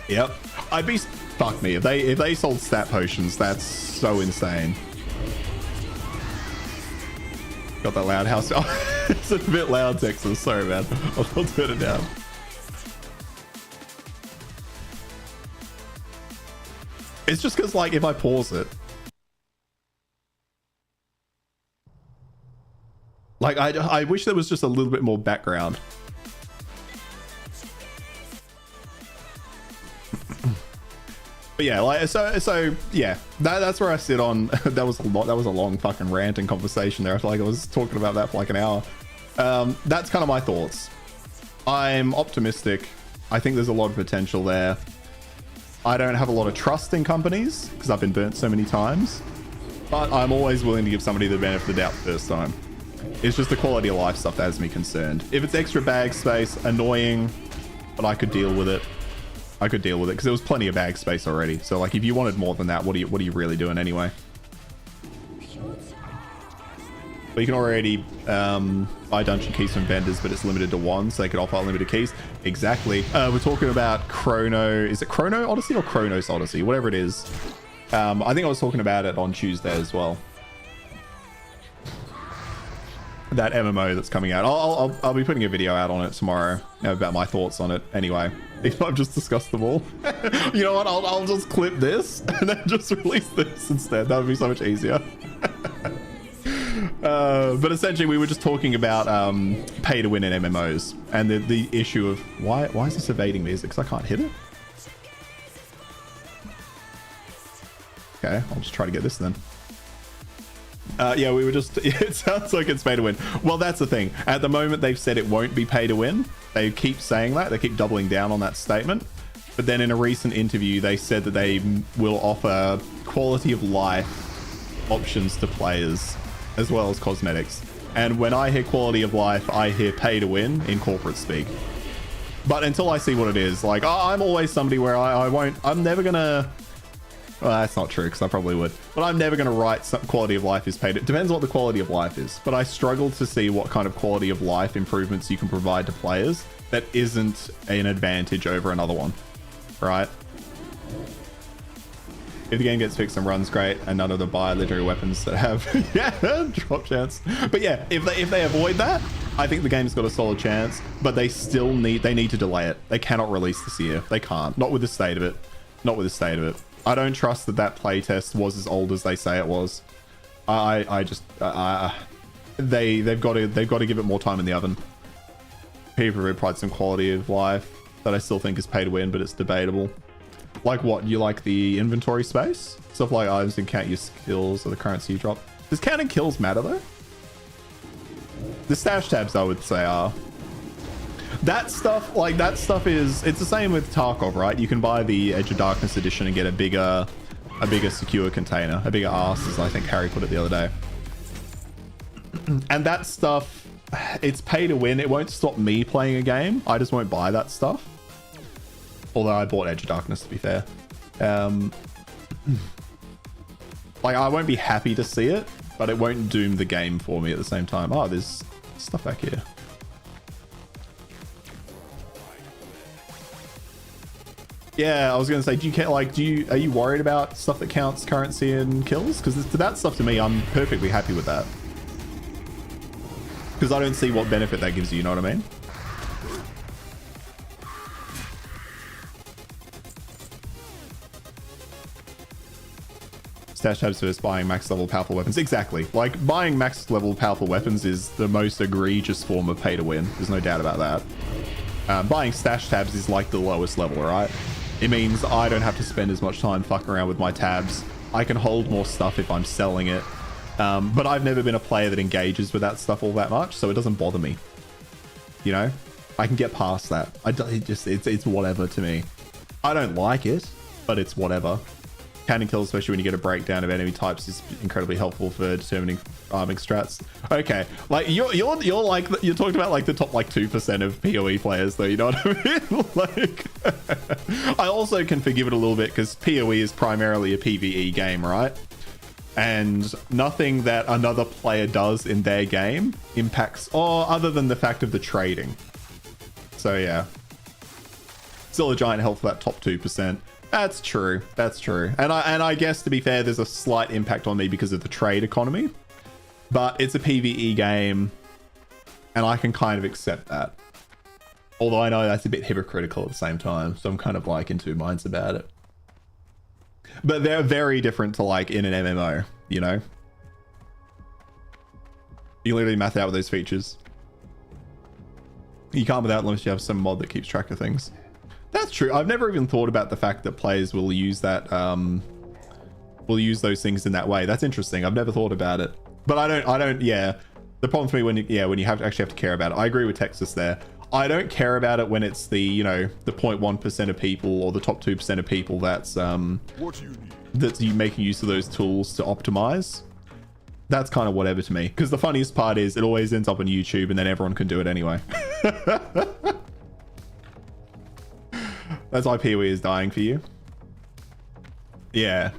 Yep. I'd be, fuck me, if they sold stat potions, that's so insane. Got that loud house. Oh, it's a bit loud, Texas. Sorry, man. I'll turn it down. It's just because, like, if I pause it, Like, I wish there was just a little bit more background. But yeah, like, so yeah, that's where I sit on. That was a long fucking rant and conversation there. I feel like I was talking about that for like an hour. That's kind of my thoughts. I'm optimistic. I think there's a lot of potential there. I don't have a lot of trust in companies because I've been burnt so many times, but I'm always willing to give somebody the benefit of the doubt the first time. It's just the quality of life stuff that has me concerned. If it's extra bag space, annoying, but I could deal with it. I could deal with it because there was plenty of bag space already. So like, if you wanted more than that, what are you really doing anyway? But you can already buy dungeon keys from vendors, but it's limited to one, so they could offer unlimited keys. Exactly. We're talking about Chrono. Is it Chrono Odyssey or Chronos Odyssey? Whatever it is. I think I was talking about it on Tuesday as well. That MMO that's coming out. I'll be putting a video out on it tomorrow about my thoughts on it. Anyway, if I've just discussed them all, you know what? I'll just clip this and then just release this instead. That would be so much easier. But essentially, we were just talking about pay to win in MMOs and the issue of why is this evading me? Is it because I can't hit it? Okay, I'll just try to get this then. Yeah, we were just, it sounds like it's pay to win. Well, that's the thing. At the moment, they've said it won't be pay to win. They keep saying that. They keep doubling down on that statement. But then in a recent interview, they said that they will offer quality of life options to players as well as cosmetics. And when I hear quality of life, I hear pay to win in corporate speak. But until I see what it is, like, I'm always somebody where I'm never gonna, well, that's not true because I probably would, but I'm never going to write some quality of life is paid. It depends what the quality of life is, but I struggle to see what kind of quality of life improvements you can provide to players that isn't an advantage over another one, right? If the game gets fixed and runs great and none of the buy legendary weapons that have drop chance. But yeah, if they avoid that, I think the game's got a solid chance, but they still need to delay it. They cannot release this year. They can't. Not with the state of it. Not with the state of it. I don't trust that playtest was as old as they say it was. They've got to give it more time in the oven. People provide some quality of life that I still think is pay to win, but it's debatable. Like what? You like the inventory space? Stuff like items and count your skills or the currency you drop. Does counting kills matter though? The stash tabs I would say are. That stuff is, it's the same with Tarkov, right? You can buy the Edge of Darkness edition and get a bigger secure container, a bigger arse, as I think Harry put it the other day. And that stuff, it's pay to win. It won't stop me playing a game. I just won't buy that stuff. Although I bought Edge of Darkness, to be fair. Like, I won't be happy to see it, but it won't doom the game for me at the same time. Oh, there's stuff back here. Yeah, I was gonna say, do you care? Like, are you worried about stuff that counts currency and kills? Because that stuff to me, I'm perfectly happy with that. Because I don't see what benefit that gives you. You know what I mean? Stash tabs versus buying max level powerful weapons. Exactly. Like, buying max level powerful weapons is the most egregious form of pay to win. There's no doubt about that. Buying stash tabs is like the lowest level, right? It means I don't have to spend as much time fucking around with my tabs. I can hold more stuff if I'm selling it. But I've never been a player that engages with that stuff all that much, so it doesn't bother me. You know? I can get past that. It's whatever to me. I don't like it, but it's whatever. Counting kills, especially when you get a breakdown of enemy types, is incredibly helpful for determining farming strats. Okay, like you're like, you're talking about like the top like 2% of PoE players though, you know what I mean? Like, I also can forgive it a little bit because PoE is primarily a PvE game, right? And nothing that another player does in their game impacts, or other than the fact of the trading. So yeah, still a giant help for that top 2%. That's true. That's true. And I guess, to be fair, there's a slight impact on me because of the trade economy. But it's a PvE game, and I can kind of accept that. Although I know that's a bit hypocritical at the same time, so I'm kind of like in two minds about it. But they're very different to like in an MMO, you know? You literally math out with those features. You can't without unless you have some mod that keeps track of things. That's true. I've never even thought about the fact that players will use that, will use those things in that way. That's interesting. I've never thought about it. But I don't, yeah. The problem for me when you actually have to care about it. I agree with Texas there. I don't care about it when it's the, you know, the 0.1% of people or the top 2% of people that's you making use of those tools to optimize. That's kind of whatever to me. Because the funniest part is it always ends up on YouTube and then everyone can do it anyway. That's why PoE is dying for you. Yeah.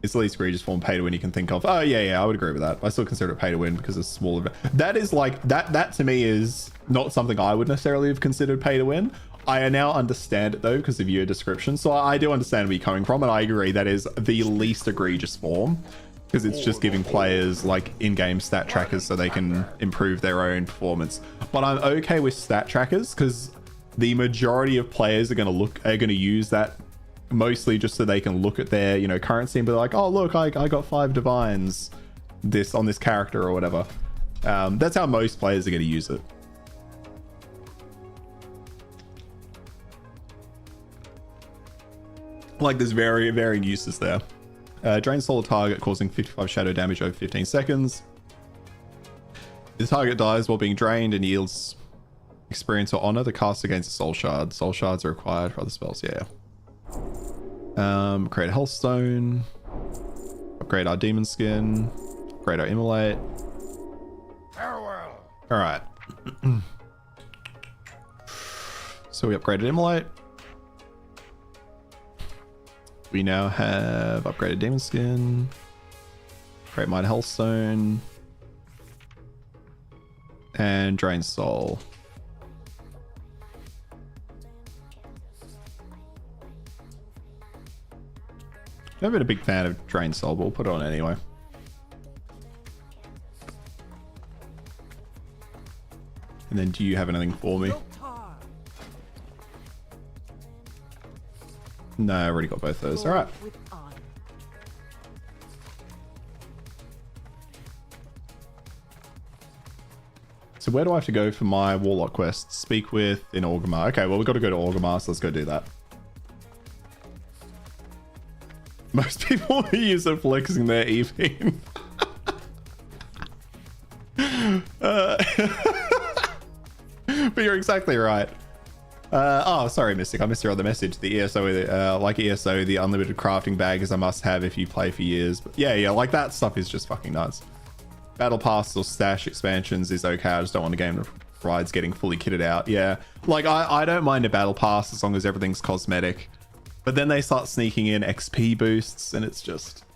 It's the least egregious form of pay to win you can think of. Oh yeah, I would agree with that. I still consider it pay to win because it's smaller. That is like, that to me is not something I would necessarily have considered pay to win. I now understand it though because of your description. So I do understand where you're coming from, and I agree that is the least egregious form because it's just giving players like in-game stat trackers so they can improve their own performance. But I'm okay with stat trackers because the majority of players are going to use that mostly just so they can look at their, you know, currency and be like, oh look, I got 5 divines on this character or whatever. That's how most players are going to use it. Like there's varying uses there. Drain soul target causing 55 shadow damage over 15 seconds. The target dies while being drained and yields experience or honor. The cast against a soul shard. Soul shards are required for other spells. Yeah. Create a health stone. Upgrade our demon skin. Upgrade our immolate. Farewell. All right. So we upgraded immolate. We now have upgraded demon skin. Create mine health stone. And drain soul. I've been a big fan of drain soul, but we'll put it on anyway. And then do you have anything for me? No, I already got both those. All right. So where do I have to go for my warlock quest? Speak with in Orgrimmar. Okay, well we've got to go to Orgrimmar, so let's go do that. Most people use it flexing their evening. But you're exactly right. Oh, sorry, Mystic. I missed your other message. The ESO, like ESO, the unlimited crafting bag is a must-have if you play for years. But yeah, like that stuff is just fucking nuts. Battle passes or stash expansions is okay. I just don't want a game that provides getting fully kitted out. Yeah, like I don't mind a battle pass as long as everything's cosmetic. But then they start sneaking in XP boosts, and it's just,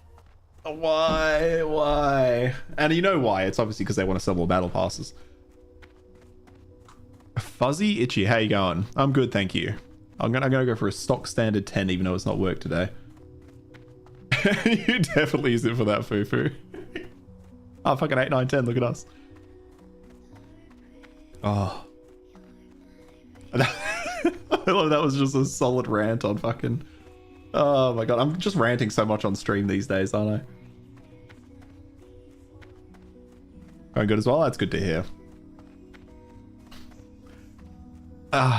why? And you know why? It's obviously because they want to sell more battle passes. Fuzzy Itchy, how you going? I'm good, thank you. I'm gonna go for a stock standard 10, even though it's not work today. You definitely use it for that foo-foo. Oh, fucking 8, 9, 10, look at us. Oh. I love that was just a solid rant on fucking... Oh my god, I'm just ranting so much on stream these days, aren't I? Going good as well? That's good to hear.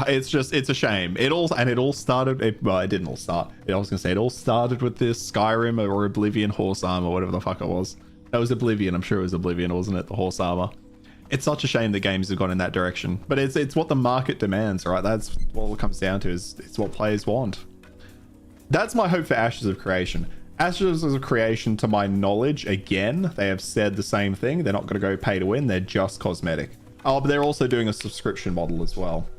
It's a shame. It all started... well, it didn't all start. I was gonna say, it all started with this Skyrim or Oblivion horse armor, whatever the fuck it was. That was Oblivion, I'm sure it was Oblivion, wasn't it? The horse armor. It's such a shame that games have gone in that direction, but it's what the market demands, right? That's what it comes down to, is it's what players want. That's my hope for Ashes of Creation. Ashes of Creation, to my knowledge, again, they have said the same thing. They're not going to go pay to win. They're just cosmetic. Oh, but they're also doing a subscription model as well.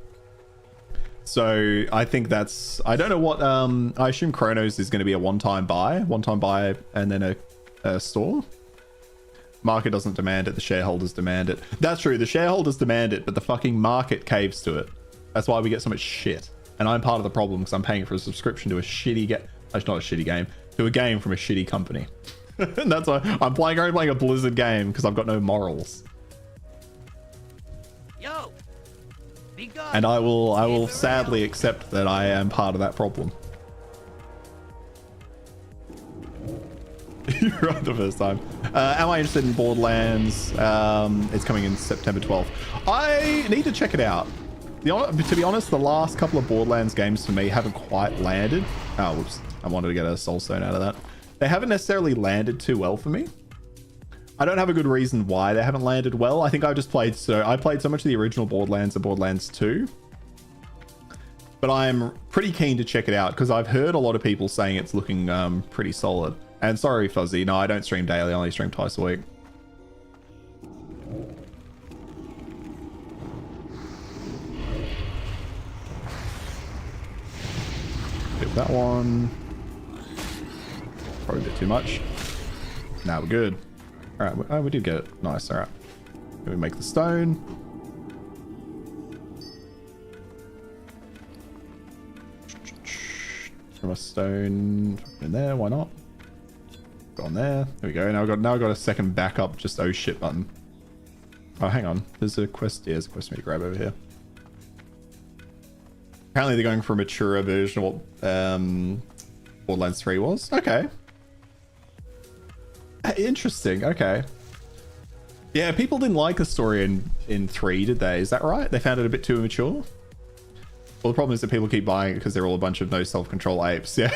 So I think that's, I don't know what, I assume Chronos is going to be a one-time buy and then a store. Market doesn't demand it, the shareholders demand it. That's true, the shareholders demand it, but the fucking market caves to it. That's why we get so much shit. And I'm part of the problem because I'm paying for a subscription to a shitty game. Actually, not a shitty game, to a game from a shitty company. And that's why I'm only playing a Blizzard game because I've got no morals. Yo, be gone. And I will sadly accept that I am part of that problem. You're right the first time. Am I interested in Borderlands? It's coming in September 12th. I need to check it out. To be honest, the last couple of Borderlands games for me haven't quite landed. Oh, whoops. I wanted to get a soul stone out of that. They haven't necessarily landed too well for me. I don't have a good reason why they haven't landed well. I think I played so much of the original Borderlands and Borderlands 2. But I'm pretty keen to check it out because I've heard a lot of people saying it's looking pretty solid. And sorry, Fuzzy. No, I don't stream daily. I only stream twice a week. Hit that one. Probably a bit too much. Now we're good. All right. Oh, we did get it. Nice. All right. Let me make the stone. From a stone in there. Why not? Go on there. There we go. Now I got a second backup. Just oh shit button. Oh, hang on. There's a quest. Yeah, there's a quest for me to grab over here. Apparently they're going for a maturer version of what Borderlands 3 was. Okay. Interesting. Okay. Yeah, people didn't like the story in 3, did they? Is that right? They found it a bit too immature? Well, the problem is that people keep buying it because they're all a bunch of no self-control apes. Yeah.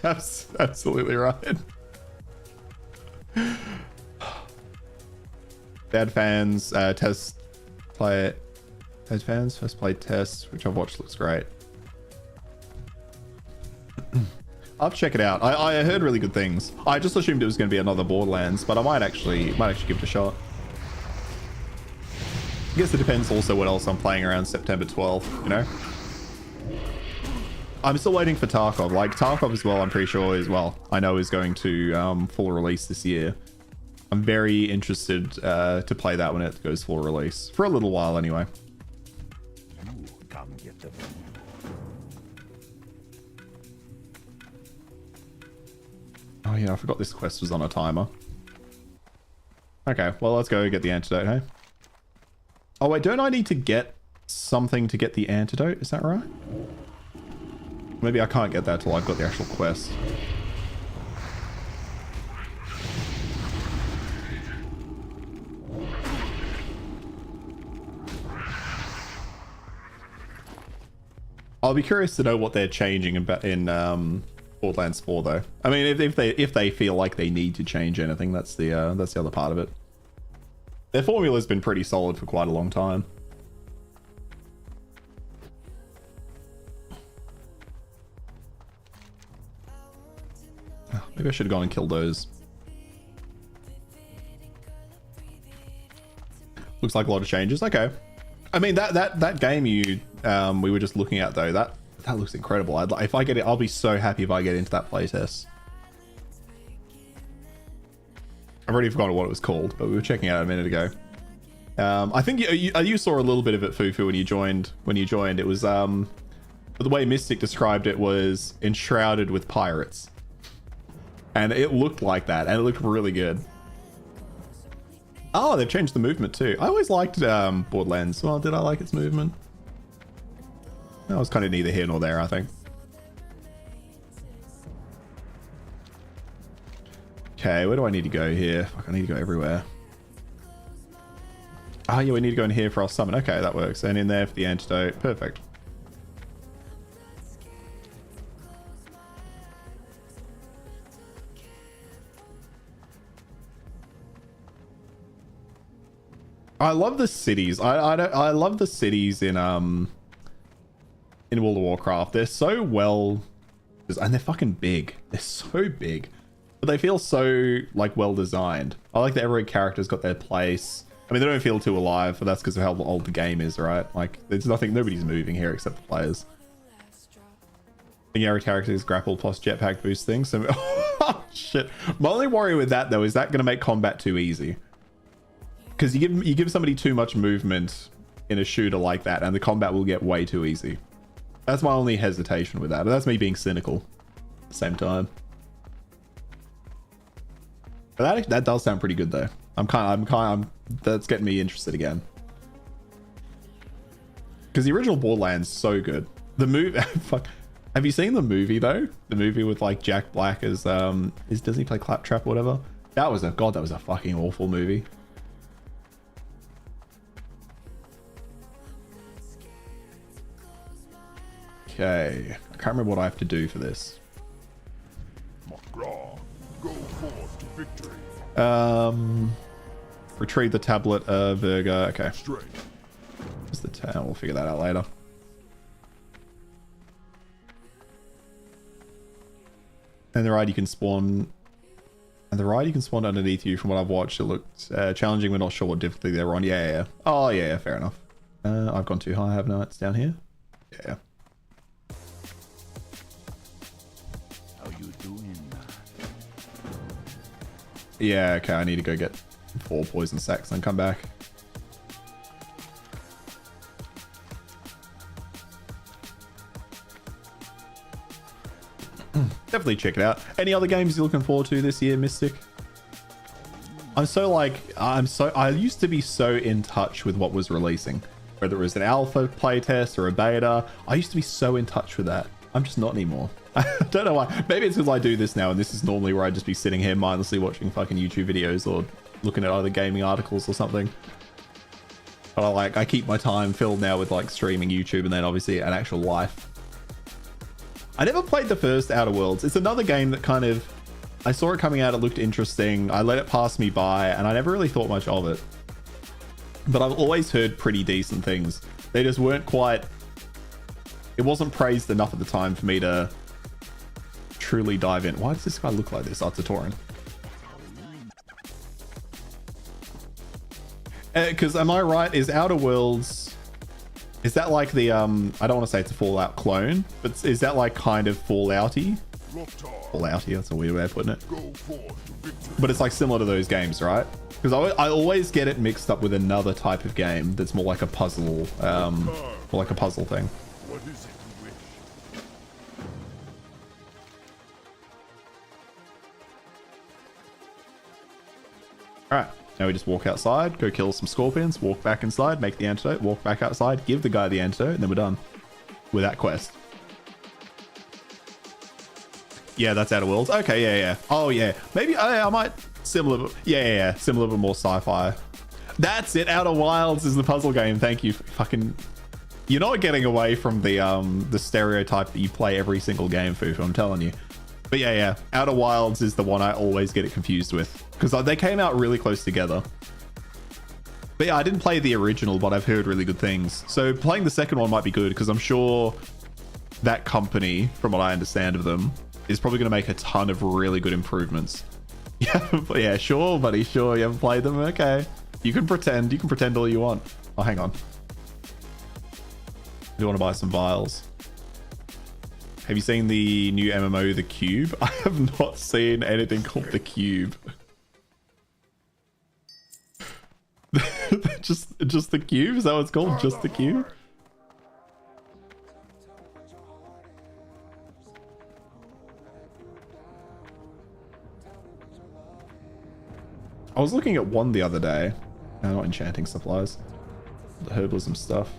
Absolutely right. Bad fans, test play it. Bad fans, first play test, which I've watched, looks great. I'll check it out. I heard really good things. I just assumed it was going to be another Borderlands, but I might actually give it a shot. I guess it depends also what else I'm playing around September 12th, you know? I'm still waiting for Tarkov. Like, Tarkov as well, I'm pretty sure as well. I know is going to full release this year. I'm very interested to play that when it goes full release. For a little while, anyway. Come get them. Oh, yeah, I forgot this quest was on a timer. Okay, well, let's go get the antidote, hey? Oh, wait, don't I need to get something to get the antidote? Is that right? Maybe I can't get that till I've got the actual quest. I'll be curious to know what they're changing in Borderlands 4, though. I mean, if they feel like they need to change anything, that's the other part of it. Their formula's been pretty solid for quite a long time. Maybe I should have gone and killed those. Looks like a lot of changes. Okay. I mean, that game we were just looking at, though, that looks incredible. If I get it, I'll be so happy if I get into that playtest. I've already forgotten what it was called, but we were checking it out a minute ago. I think you saw a little bit of it, Fufu, when you joined. It was the way Mystic described it was enshrouded with pirates, and it looked like that, and it looked really good. Oh, they've changed the movement too. I always liked Borderlands. Well, did I like its movement? That was kind of neither here nor there, I think. Okay, where do I need to go here? Fuck, I need to go everywhere. Oh, yeah, we need to go in here for our summon. Okay, that works. And in there for the antidote. Perfect. I love the cities. I love the cities in World of Warcraft. They're so well, and they're fucking big. They're so big, but they feel so like well designed. I like that every character's got their place. I mean, they don't feel too alive, but that's because of how old the game is, right? Like, there's nobody's moving here except the players. I think every character is grapple plus jetpack boost thing. So, oh shit. My only worry with that though is that going to make combat too easy. Because you give somebody too much movement in a shooter like that, and the combat will get way too easy. That's my only hesitation with that. But that's me being cynical at the same time. But that does sound pretty good though. That's getting me interested again. Because the original Borderlands so good. The move, fuck, Have you seen the movie though? The movie with like Jack Black as does he play Claptrap or whatever? That was a fucking awful movie. Okay, I can't remember what I have to do for this. McGraw, go forth to victory. Retrieve the tablet of Virga. Okay. Straight. What's the town? We'll figure that out later. And the ride you can spawn. And the ride you can spawn underneath you. From what I've watched, it looked challenging. We're not sure what difficulty they're on. Yeah. Oh yeah, fair enough. I've gone too high, haven't I? It's down here. Yeah. How you doing? Yeah. Okay. I need to go get 4 poison sacks and come back. Definitely check it out. Any other games you're looking forward to this year, Mystic? I used to be so in touch with what was releasing, whether it was an alpha playtest or a beta. I used to be so in touch with that. I'm just not anymore. I don't know why. Maybe it's because I do this now, and this is normally where I'd just be sitting here mindlessly watching fucking YouTube videos or looking at other gaming articles or something. But I keep my time filled now with like streaming YouTube and then obviously an actual life. I never played the first Outer Worlds. It's another game that kind of, I saw it coming out, it looked interesting. I let it pass me by and I never really thought much of it. But I've always heard pretty decent things. They just weren't quite, it wasn't praised enough at the time for me to truly dive in. Why does this guy look like this? Oh, it's a Tauren. Because am I right? Is Outer Worlds... Is that like the, I don't want to say it's a Fallout clone, but is that like kind of Fallouty? Fallouty, that's a weird way of putting it. But it's like similar to those games, right? Because I always get it mixed up with another type of game that's more like a puzzle, more like a puzzle thing. What is it you wish? Alright, now we just walk outside, go kill some scorpions, walk back inside, make the antidote, walk back outside, give the guy the antidote, and then we're done with that quest. Yeah, that's Outer Worlds. Okay, yeah. Oh, yeah. Maybe I might... Similar, yeah. Similar, but more sci-fi. That's it. Outer Wilds is the puzzle game. Thank you. Fucking... You're not getting away from the stereotype that you play every single game, Fufu, I'm telling you. But yeah. Outer Wilds is the one I always get it confused with. Because they came out really close together. But yeah, I didn't play the original, but I've heard really good things. So playing the second one might be good, because I'm sure that company, from what I understand of them, is probably going to make a ton of really good improvements. Yeah, sure, buddy, sure. You haven't played them? Okay. You can pretend. You can pretend all you want. Oh, hang on. I do want to buy some vials. Have you seen the new MMO, The Cube? I have not seen anything called The Cube. just The Cube? Is that what it's called? Just The Cube? I was looking at one the other day. No, not enchanting supplies. The herbalism stuff.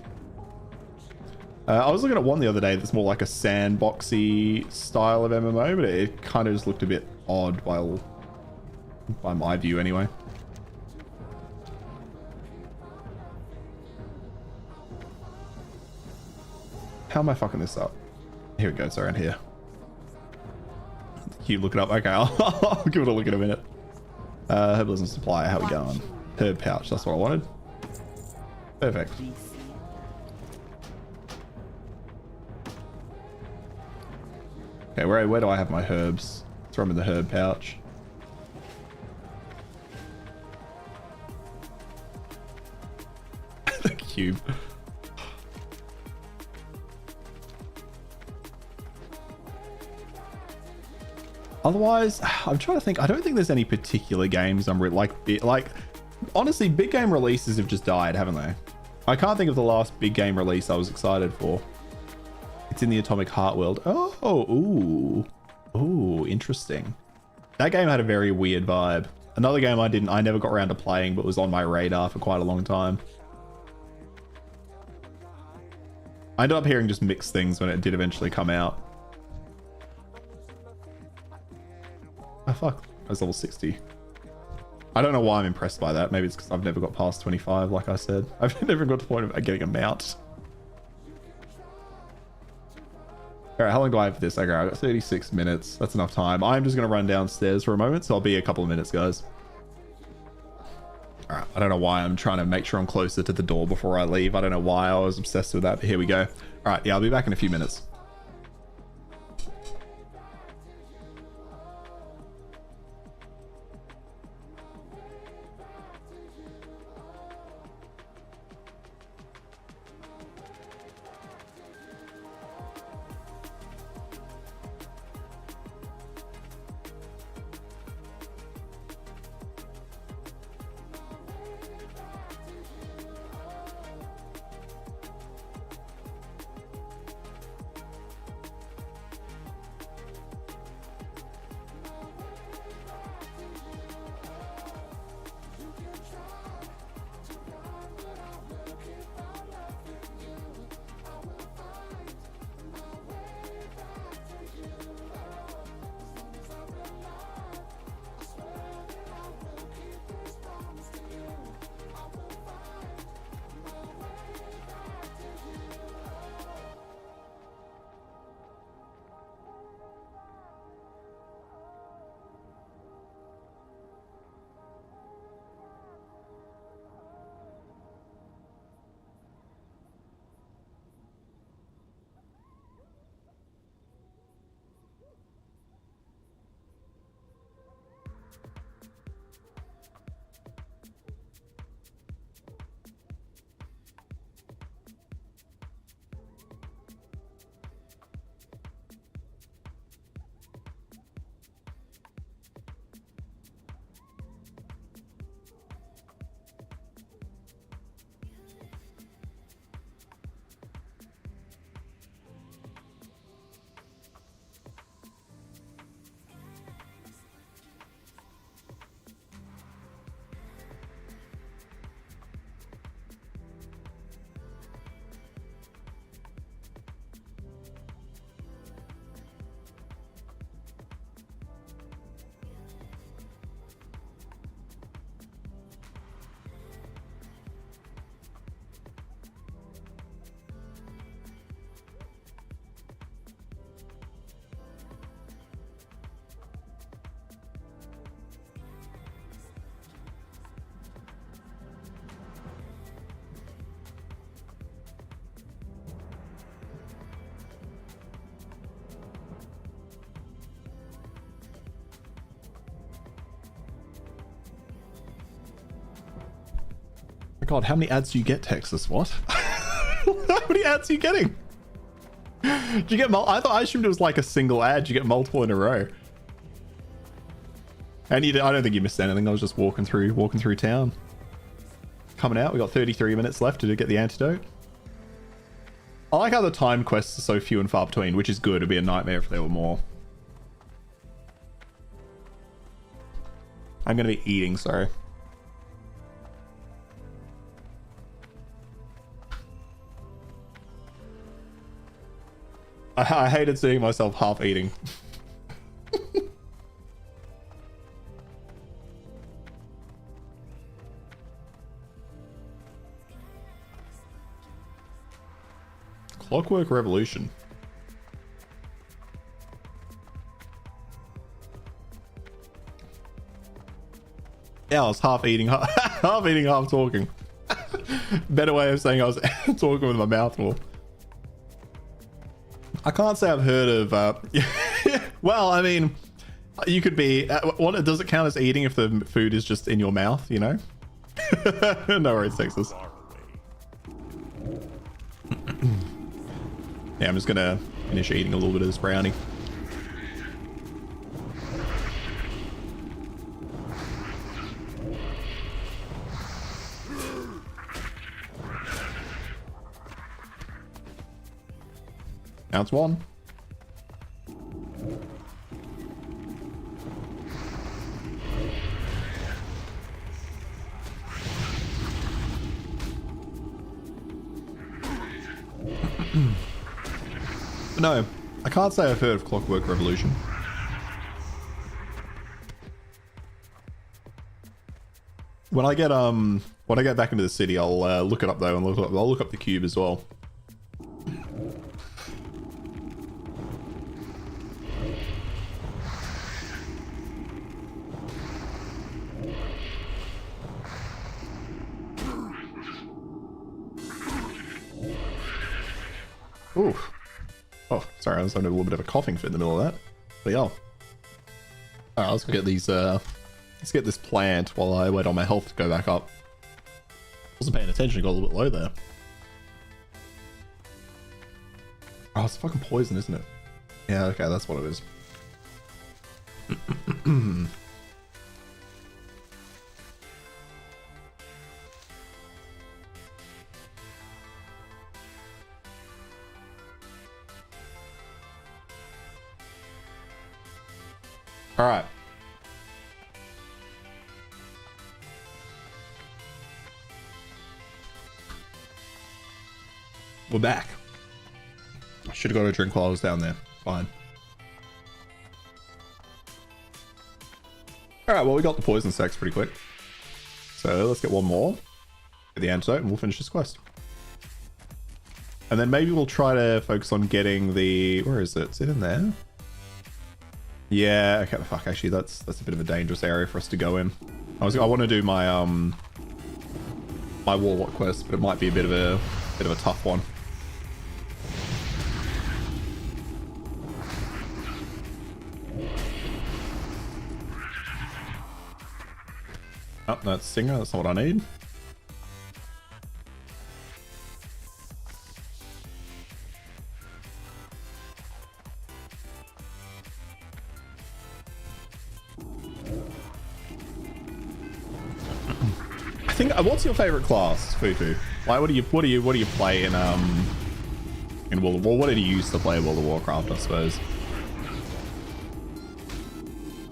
I was looking at one the other day that's more like a sandboxy style of MMO, but it kind of just looked a bit odd by my view anyway. How am I fucking this up? Here it goes, around here. You look it up. Okay, I'll give it a look in a minute. Herbalism supply, how we going? Herb pouch, that's what I wanted. Perfect. Okay, where do I have my herbs? Throw them in the herb pouch. The cube. Otherwise, I'm trying to think. I don't think there's any particular games I'm like honestly, big game releases have just died, haven't they? I can't think of the last big game release I was excited for. It's in the Atomic Heart world. Oh, ooh, interesting. That game had a very weird vibe. Another game I never got around to playing, but was on my radar for quite a long time. I ended up hearing just mixed things when it did eventually come out. Oh, fuck. I was level 60. I don't know why I'm impressed by that. Maybe it's because I've never got past 25, like I said. I've never got to the point of getting a mount. All right, how long do I have for this? Okay, I've got 36 minutes. That's enough time. I'm just going to run downstairs for a moment, so I'll be a couple of minutes, guys. All right, I don't know why I'm trying to make sure I'm closer to the door before I leave. I don't know why I was obsessed with that, but here we go. All right, yeah, I'll be back in a few minutes. God, how many ads do you get, Texas? What? How many ads are you getting? Do you get I assumed it was like a single ad. You get multiple in a row. And I don't think you missed anything. I was just walking through town. Coming out. We got 33 minutes left to get the antidote. I like how the time quests are so few and far between, which is good. It'd be a nightmare if there were more. I'm going to be eating, sorry. I hated seeing myself half eating. Clockwork Revolution. Yeah, I was half eating, half eating, half talking. Better way of saying I was talking with my mouth full. I can't say I've heard of, well, I mean, you could be, what does it count as eating if the food is just in your mouth, you know? No worries, Texas. Yeah, I'm just gonna finish eating a little bit of this brownie. That's one. No, I can't say I've heard of Clockwork Revolution. When I get back into the city, I'll look it up though, and I'll look up the cube as well. Ooh. Oh, sorry, I was having a little bit of a coughing fit in the middle of that. But yeah. Alright, let's get these, let's get this plant while I wait on my health to go back up. Wasn't paying attention, got a little bit low there. Oh, it's fucking poison, isn't it? Yeah, okay, that's what it is. All right. We're back. I should have got a drink while I was down there. Fine. All right, well, we got the poison stacks pretty quick. So let's get one more. Get the antidote and we'll finish this quest. And then maybe we'll try to focus on getting the... Where is it? Is it in there? Yeah, okay, fuck, actually, that's a bit of a dangerous area for us to go in. I want to do my, my warlock quest, but it might be a bit of a tough one. Oh, that's Singer, that's not what I need. I think, what's your favorite class, Fufu? Like, what do you play in World of War? What did you used to play World of Warcraft, I suppose?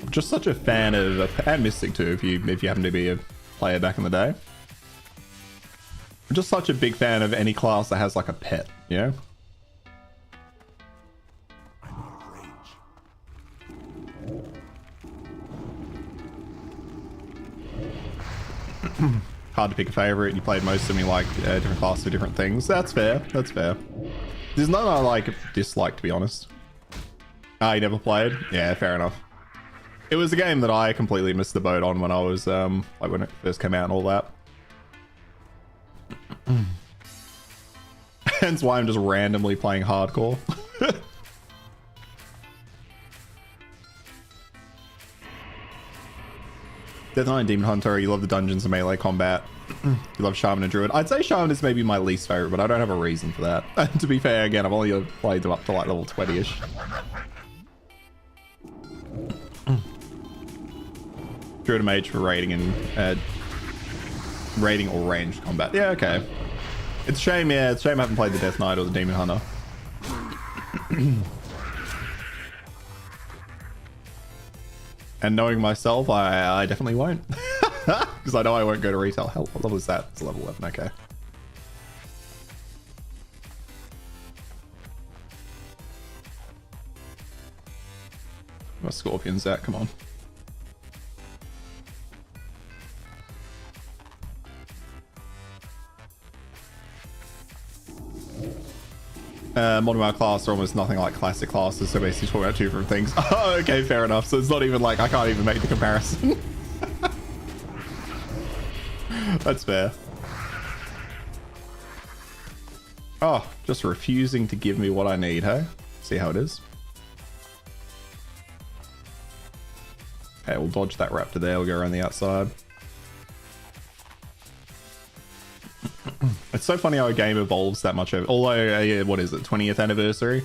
I'm just such a fan of, and Mystic too, if you happen to be a player back in the day. I'm just such a big fan of any class that has like a pet, you know? Hard to pick a favorite. You played most of them, you like different classes for different things. That's fair. That's fair. There's none I like dislike, to be honest. Ah, you never played? Yeah, fair enough. It was a game that I completely missed the boat on when I was like when it first came out and all that. Hence why I'm just randomly playing hardcore. Death Knight and Demon Hunter, you love the dungeons and melee combat. You love Shaman and Druid. I'd say Shaman is maybe my least favorite, but I don't have a reason for that. And to be fair, again, I've only played them up to like level 20-ish. Druid and Mage for raiding and raiding or ranged combat. Yeah, okay. It's a shame, yeah, it's a shame I haven't played the Death Knight or the Demon Hunter. And knowing myself, I definitely won't. Because I know I won't go to retail. Hell, what level is that? It's level 11, okay. My Scorpion's at, come on. Modern WoW class are almost nothing like classic classes, so basically talking about two different things. Oh, okay, fair enough. So it's not even like I can't even make the comparison. That's fair. Oh, just refusing to give me what I need, hey? See how it is. Okay, we'll dodge that raptor there. We'll go around the outside. It's so funny how a game evolves that much over. Although, what is it, 20th anniversary?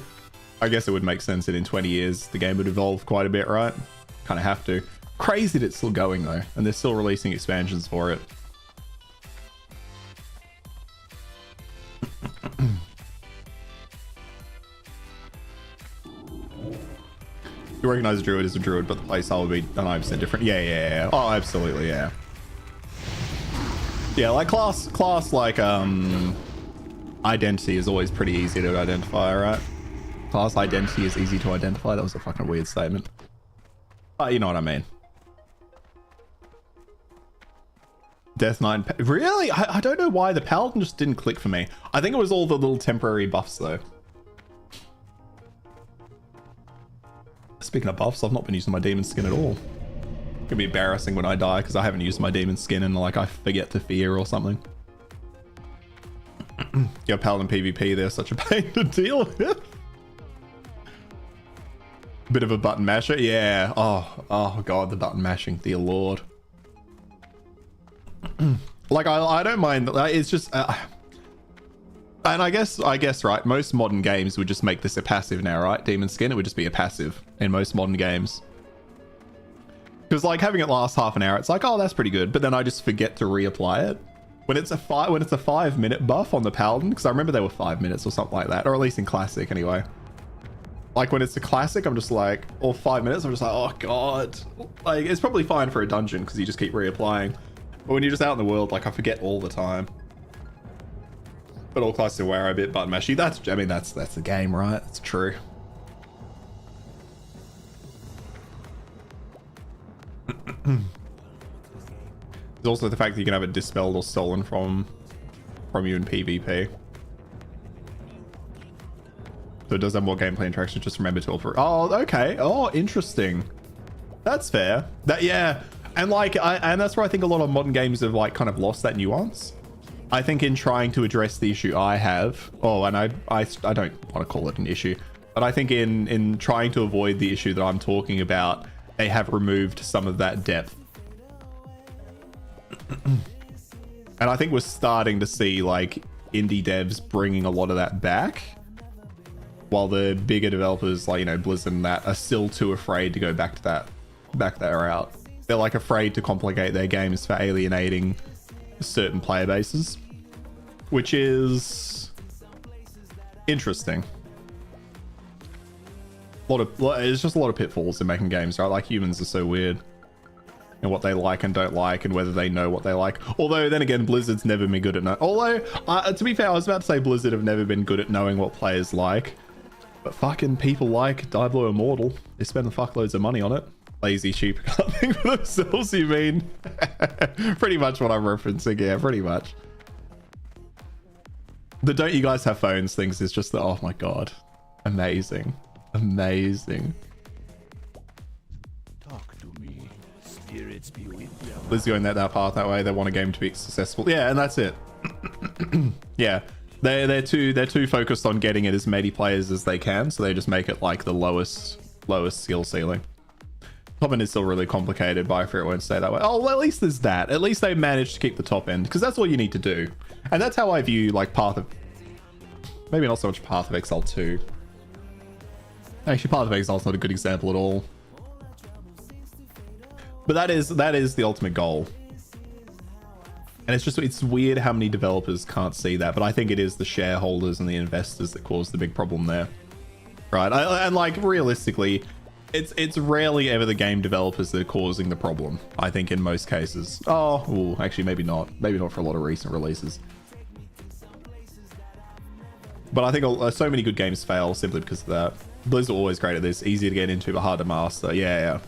I guess it would make sense that in 20 years the game would evolve quite a bit, right? Kind of have to. Crazy that it's still going though, and they're still releasing expansions for it. You recognize a druid as a druid, but the playstyle would be 9% different. Yeah. Oh, absolutely, yeah. Yeah, like class like identity is always pretty easy to identify, right? Class identity is easy to identify. That was a fucking weird statement. You know what I mean. Death Knight. Really? I don't know why the Paladin just didn't click for me. I think it was all the little temporary buffs though. Speaking of buffs, I've not been using my demon skin at all. It's gonna be embarrassing when I die because I haven't used my demon skin and like I forget to fear or something. Your Paladin PvP, they're such a pain to deal with. Bit of a button masher, yeah. Oh god, the button mashing, dear lord. Like I don't mind. It's just, and I guess right. Most modern games would just make this a passive now, right? Demon skin, it would just be a passive in most modern games. Because like having it last half an hour, it's like, oh, that's pretty good. But then I just forget to reapply it. When it's a 5-minute buff on the Paladin, because I remember they were 5 minutes or something like that, or at least in Classic anyway. Like when it's a Classic, I'm just like, or 5 minutes, I'm just like, oh god. Like it's probably fine for a dungeon because you just keep reapplying. But when you're just out in the world, like I forget all the time. But all classes are where a bit button mashy. That's the game, right? That's true. There's also the fact that you can have it dispelled or stolen from you in PvP. So it does have more gameplay interaction. Just remember to offer. Oh, okay. Oh, interesting. That's fair. Yeah. And like, and that's where I think a lot of modern games have like kind of lost that nuance. I think in trying to address the issue I have, and I don't want to call it an issue, but I think in trying to avoid the issue that I'm talking about, they have removed some of that depth. And I think we're starting to see like indie devs bringing a lot of that back, while the bigger developers like, you know, Blizzard and that are still too afraid to go back to that route. They're like afraid to complicate their games for alienating certain player bases, which is interesting. It's just a lot of pitfalls in making games, right? Like humans are so weird and what they like and don't like and whether they know what they like. Although then again, Blizzard's never been good at to be fair, I was about to say Blizzard have never been good at knowing what players like, but fucking people like Diablo Immortal. They spend fuckloads of money on it. Lazy sheep can't think for themselves, you mean? Pretty much what I'm referencing, yeah, pretty much. The don't you guys have phones things is just the, oh my god. Amazing. Amazing. Talk to me. Spirits be with you. Liz going that path that way. They want a game to be successful. Yeah, and that's it. Yeah. They're too focused on getting it as many players as they can, so they just make it like the lowest skill ceiling. Top end is still really complicated, but I fear it won't stay that way. Oh, well, at least there's that. At least they managed to keep the top end, because that's all you need to do. And that's how I view like Path of... Maybe not so much Path of Exile 2. Actually, Path of Exile is not a good example at all. But that is the ultimate goal. And it's weird how many developers can't see that, but I think it is the shareholders and the investors that cause the big problem there. Right? And like realistically... It's rarely ever the game developers that are causing the problem, I think, in most cases. Oh, actually, maybe not. Maybe not for a lot of recent releases. But I think so many good games fail simply because of that. Blizz are always great at this. Easy to get into, but hard to master. Yeah.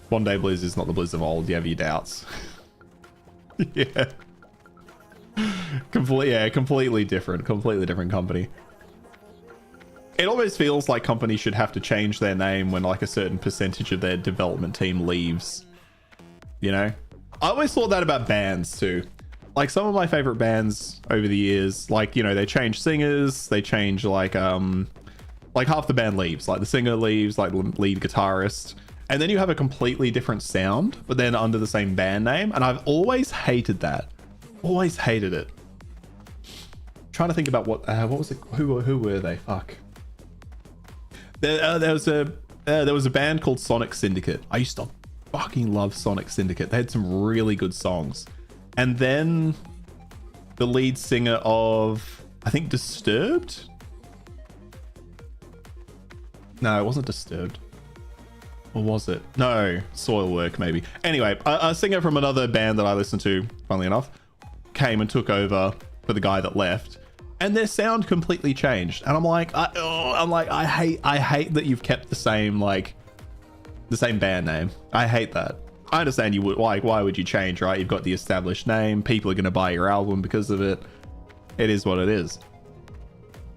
One day Blizz is not the Blizz of old. You have your doubts. Yeah. Completely different. Completely different company. It almost feels like companies should have to change their name when like a certain percentage of their development team leaves. You know? I always thought that about bands too. Like some of my favorite bands over the years, like, you know, they change singers, they change like half the band leaves. Like the singer leaves, like lead guitarist. And then you have a completely different sound, but then under the same band name. And I've always hated that. Always hated it. Trying to think about what was it? Who were they? Fuck. There was a band called Sonic Syndicate. I used to fucking love Sonic Syndicate. They had some really good songs. And then the lead singer of, I think, Disturbed? No, it wasn't Disturbed. Or was it? No, Soilwork maybe. Anyway, a singer from another band that I listened to, funnily enough, came and took over for the guy that left. And their sound completely changed, and I'm like, I hate that you've kept the same band name. I hate that. I understand you would, like, why would you change, right? You've got the established name. People are going to buy your album because of it. It is what it is.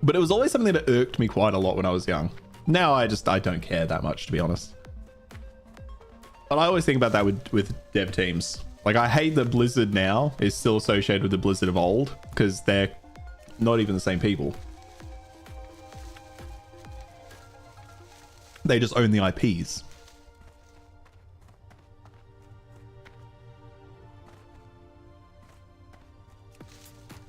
But it was always something that irked me quite a lot when I was young. Now I don't care that much, to be honest. But I always think about that with dev teams. Like, I hate that Blizzard now is still associated with the Blizzard of old because they're not even the same people. They just own the IPs.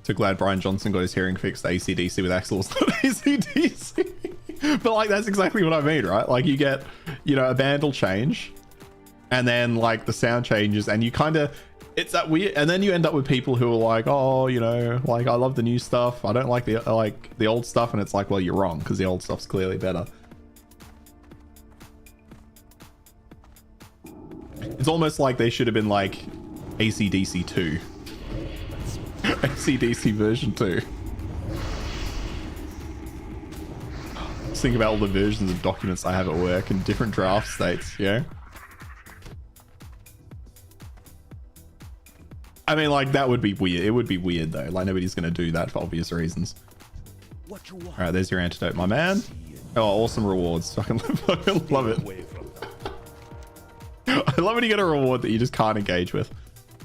So glad Brian Johnson got his hearing fixed. AC/DC with Axel's not AC/DC. But like, that's exactly what I mean, right? Like, you get, you know, a band will change and then like the sound changes and you kind of, it's that weird, and then you end up with people who are like, oh, you know, like, I love the new stuff, I don't like the old stuff. And it's like, well, you're wrong, because the old stuff's clearly better. It's almost like they should have been like AC/DC 2. AC/DC version 2. Just think about all the versions of documents I have at work in different draft states, you know? I mean, like, that would be weird. It would be weird, though. Like, nobody's going to do that for obvious reasons. All right, there's your antidote, my man. Oh, awesome rewards. Fucking love it. I love when you get a reward that you just can't engage with.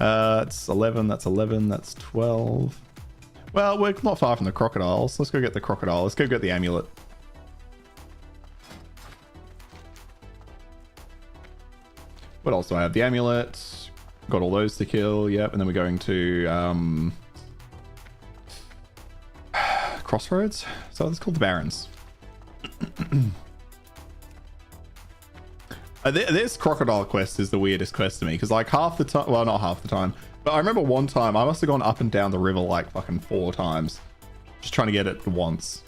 It's 11, that's 11, that's 12. Well, we're not far from the crocodiles. Let's go get the crocodile. Let's go get the amulet. What else do I have? The amulet. Got all those to kill. Yep. And then we're going to Crossroads. So it's called the Barrens. This crocodile quest is the weirdest quest to me, because like half the time, well, not half the time, but I remember one time I must have gone up and down the river like fucking 4 times just trying to get it once.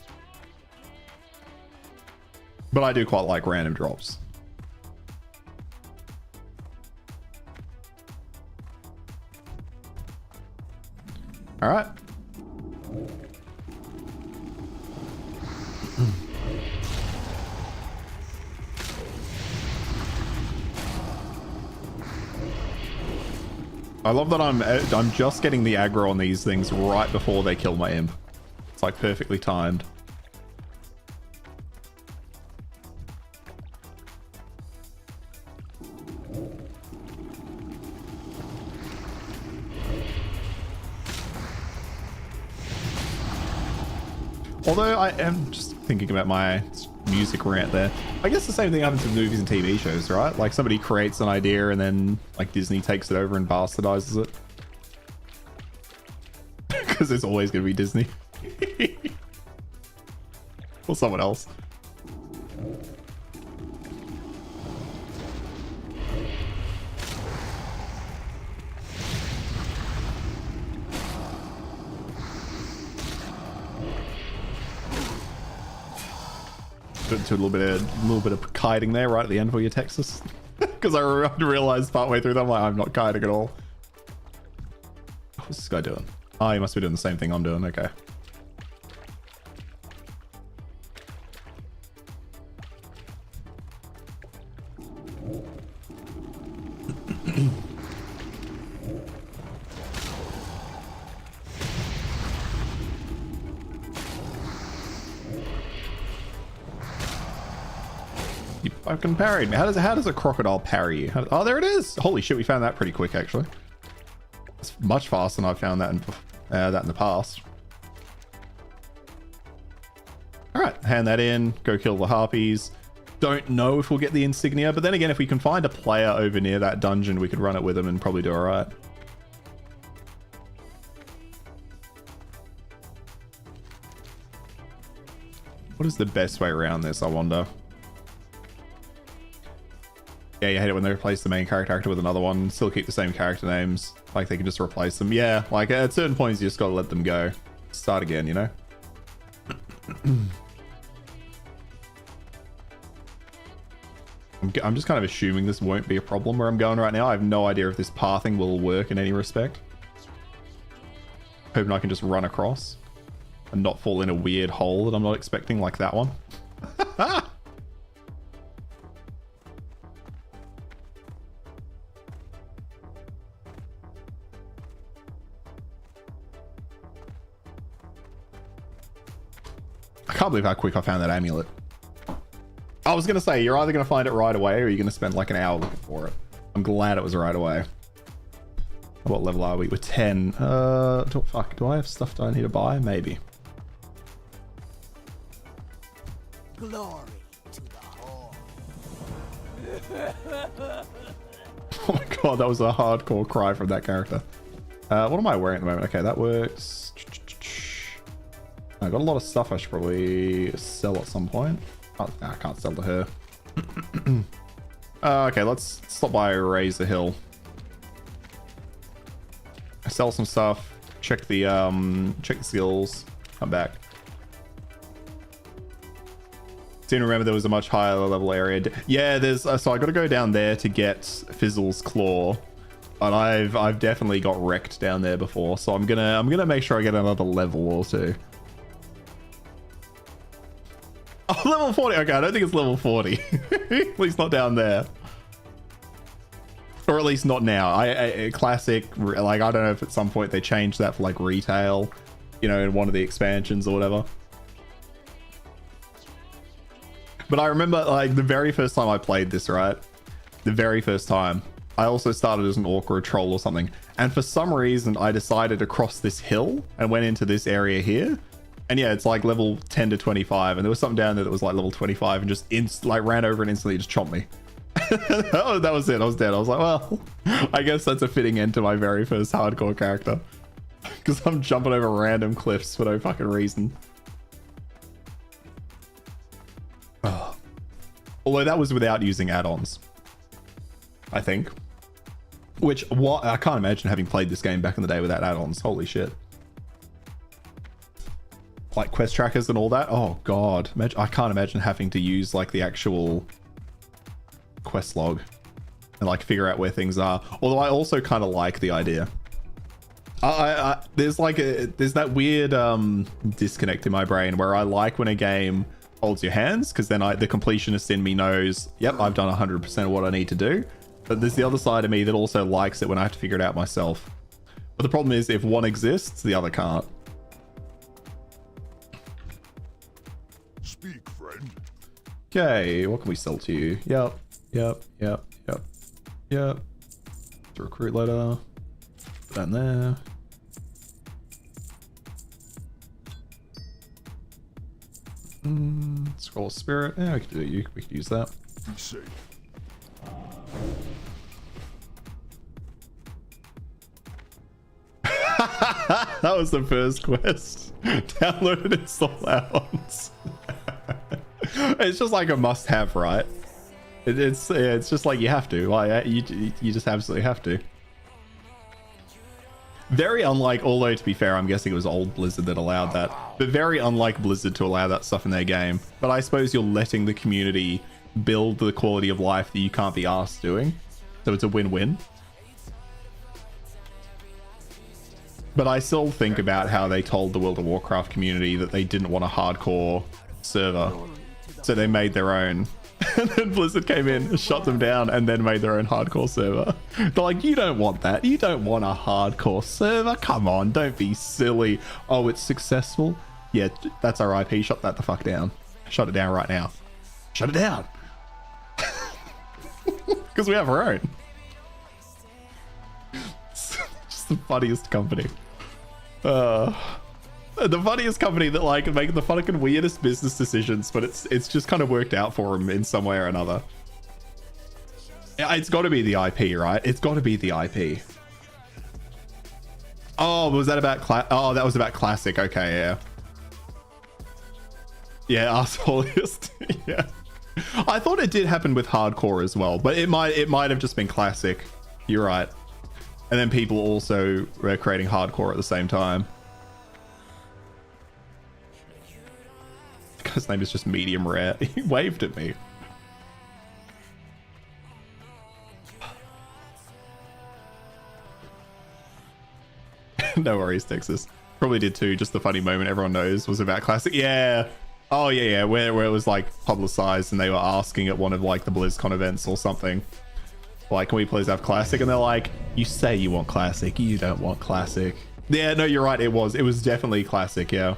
But I do quite like random drops. All right. I love that I'm just getting the aggro on these things right before they kill my imp. It's like perfectly timed. Although I am just thinking about my music rant there. I guess the same thing happens with movies and TV shows, right? Like somebody creates an idea and then like Disney takes it over and bastardizes it. Because it's always going to be Disney. Or someone else. To a little bit of kiting there right at the end for your Texas, because I realized partway through that I'm like, I'm not kiting at all. What's this guy doing? Oh, he must be doing the same thing I'm doing. Okay. You fucking parried me. How does a crocodile parry you? Oh, there it is. Holy shit, we found that pretty quick, actually. It's much faster than I've found that in the past. All right, hand that in. Go kill the harpies. Don't know if we'll get the insignia, but then again, if we can find a player over near that dungeon, we could run it with them and probably do all right. What is the best way around this, I wonder? Yeah, you hate it when they replace the main character with another one. Still keep the same character names. Like, they can just replace them. Yeah, like, at certain points, you just gotta let them go. Start again, you know? I'm just kind of assuming this won't be a problem where I'm going right now. I have no idea if this pathing will work in any respect. Hoping I can just run across and not fall in a weird hole that I'm not expecting, like that one. I can't believe how quick I found that amulet. I was going to say, you're either going to find it right away or you're going to spend like an hour looking for it. I'm glad it was right away. What level are we? We're 10. Fuck, do I have stuff that I need to buy? Maybe. Glory to the whole. Oh my god, that was a hardcore cry from that character. What am I wearing at the moment? Okay, that works. I got a lot of stuff I should probably sell at some point. Oh, I can't sell to her. Okay, let's stop by Razor Hill. Sell some stuff. Check the skills. Come back. Didn't remember there was a much higher level area. Yeah, there's so I got to go down there to get Fizzle's claw, and I've definitely got wrecked down there before. So I'm gonna make sure I get another level or two. Oh, level 40. Okay, I don't think it's level 40. At least not down there. Or at least not now. I classic, like, I don't know if at some point they changed that for like retail, you know, in one of the expansions or whatever. But I remember like the very first time I played this, right? The very first time, I also started as an orc or a troll or something. And for some reason, I decided to cross this hill and went into this area here. And yeah, it's like level 10 to 25. And there was something down there that was like level 25 and just ran over and instantly just chomped me. Oh, that was it. I was dead. I was like, well, I guess that's a fitting end to my very first hardcore character. Because I'm jumping over random cliffs for no fucking reason. Oh. Although that was without using add-ons, I think. Which, what, I can't imagine having played this game back in the day without add-ons. Holy shit. Like quest trackers and all that. Oh god, I can't imagine having to use like the actual quest log and like figure out where things are. Although I also kind of like the idea. There's like there's that weird disconnect in my brain where I like when a game holds your hands, because then the completionist in me knows, yep, I've done 100% of what I need to do. But there's the other side of me that also likes it when I have to figure it out myself. But the problem is, if one exists, the other can't. Speak, friend. Okay, what can we sell to you? Yep. The recruit letter. Put that in there. Scroll of spirit. Yeah, we could do it. We could use that. Be safe. That was the first quest. Download and install add-ons. It's just like a must-have, right? It's just like you have to. Like you just absolutely have to. Very unlike, although to be fair, I'm guessing it was old Blizzard that allowed that. But very unlike Blizzard to allow that stuff in their game. But I suppose you're letting the community build the quality of life that you can't be asked doing. So it's a win-win. But I still think about how they told the World of Warcraft community that they didn't want a hardcore server. So they made their own. And then Blizzard came in, shut them down, and then made their own hardcore server. They're like, you don't want that. You don't want a hardcore server. Come on, don't be silly. Oh, it's successful? Yeah, that's our IP. Shut that the fuck down. Shut it down right now. Shut it down. Because we have our own. It's just the funniest company. The funniest company that like make the fucking weirdest business decisions, but it's just kind of worked out for them in some way or another. It's got to be the IP, right? It's got to be the IP. Oh, was that about oh, that was about classic. Okay, yeah. Yeah, arseholeist. Yeah. I thought it did happen with hardcore as well, but it might have just been classic. You're right. And then people also were creating hardcore at the same time. His name is just medium rare. He waved at me. No worries, Texas. Probably did too. Just the funny moment everyone knows was about classic. Yeah. Oh yeah. Where it was like publicized and they were asking at one of like the BlizzCon events or something. Like, can we please have classic? And they're like, you say you want classic, you don't want classic. Yeah, no, you're right. It was definitely classic. Yeah.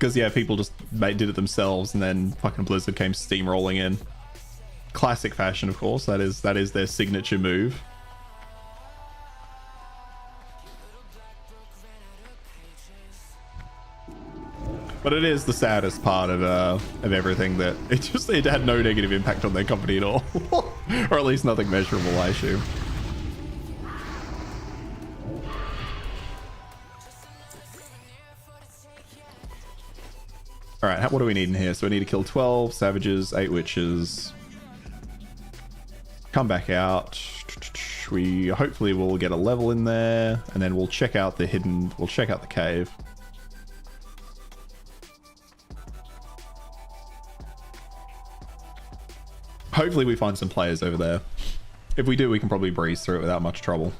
because, yeah, people just did it themselves, and then fucking Blizzard came steamrolling in. Classic fashion, of course. That is their signature move. But it is the saddest part of everything that it had no negative impact on their company at all. Or at least nothing measurable, I assume. Alright, what do we need in here? So we need to kill 12 savages, 8 witches. Come back out. We hopefully will get a level in there, and then we'll check out the cave. Hopefully we find some players over there. If we do, we can probably breeze through it without much trouble.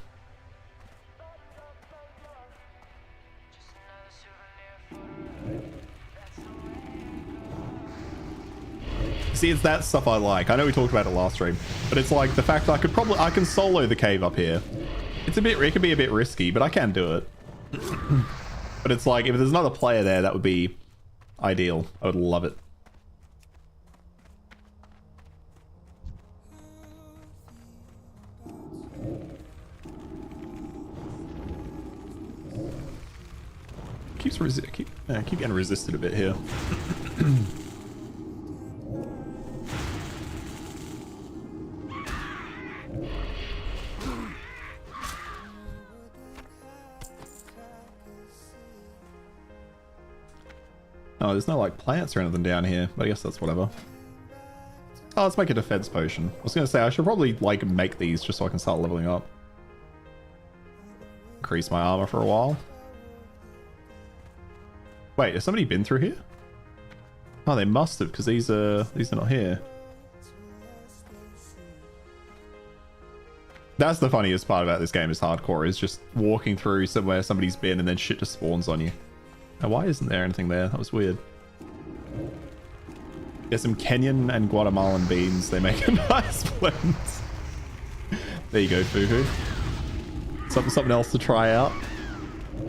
See, it's that stuff I like. I know we talked about it last stream, but it's like the fact that I can solo the cave up here. It can be a bit risky, but I can do it. But it's like, if there's another player there, that would be ideal. I would love it. Keep getting resisted a bit here. Oh, there's no like plants or anything down here, but I guess that's whatever. Oh, let's make a defense potion. I was gonna say I should probably like make these just so I can start leveling up. Increase my armor for a while. Wait, has somebody been through here? Oh, they must have, because these are not here. That's the funniest part about this game is hardcore, is just walking through somewhere somebody's been and then shit just spawns on you. Now, why isn't there anything there? That was weird. There's some Kenyan and Guatemalan beans. They make a nice blend. There you go, Fuhu. Something else to try out.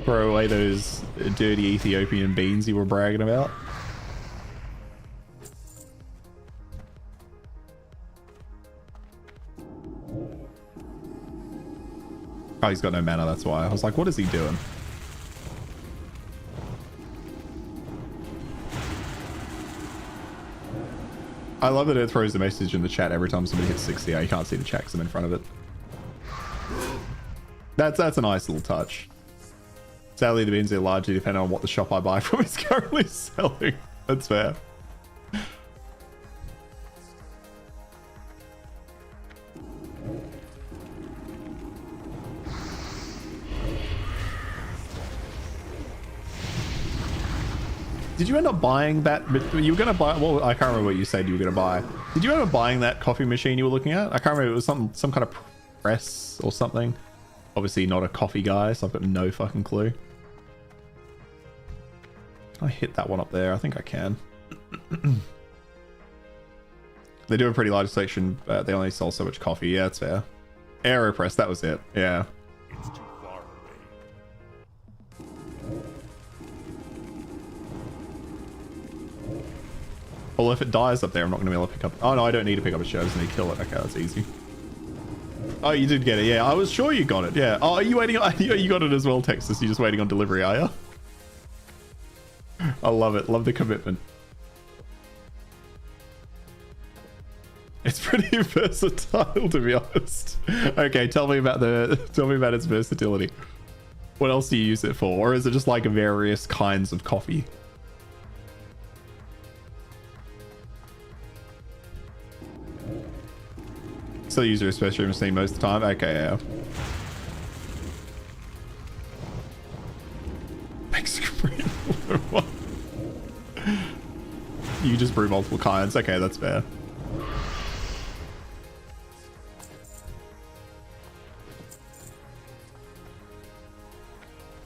Throw away those dirty Ethiopian beans you were bragging about. Oh, he's got no mana, that's why. I was like, what is he doing? I love that it throws a message in the chat every time somebody hits 60. You can't see the chat because I'm in front of it. That's a nice little touch. Sadly, the beans are largely dependent on what the shop I buy from is currently selling. That's fair. Did you end up buying that? You were going to buy... Well, I can't remember what you said you were going to buy. Did you end up buying that coffee machine you were looking at? I can't remember. It was some kind of press or something. Obviously not a coffee guy, so I've got no fucking clue. Can I hit that one up there? I think I can. They do a pretty large section, but they only sell so much coffee. Yeah, that's fair. AeroPress, that was it. Yeah. It's too far away. Well, if it dies up there, I'm not going to be able to pick up... Oh, no, I don't need to pick up a shell. I just need to kill it. Okay, that's easy. Oh, you did get it. Yeah, I was sure you got it. Yeah. Oh, are you waiting on... You got it as well, Texas. You're just waiting on delivery, are you? I love it. Love the commitment. It's pretty versatile, to be honest. Okay, tell me about its versatility. What else do you use it for? Or is it just like various kinds of coffee? Still use your especially machine most of the time. Okay, yeah. Thanks, what? You just brew multiple kinds. Okay, that's fair.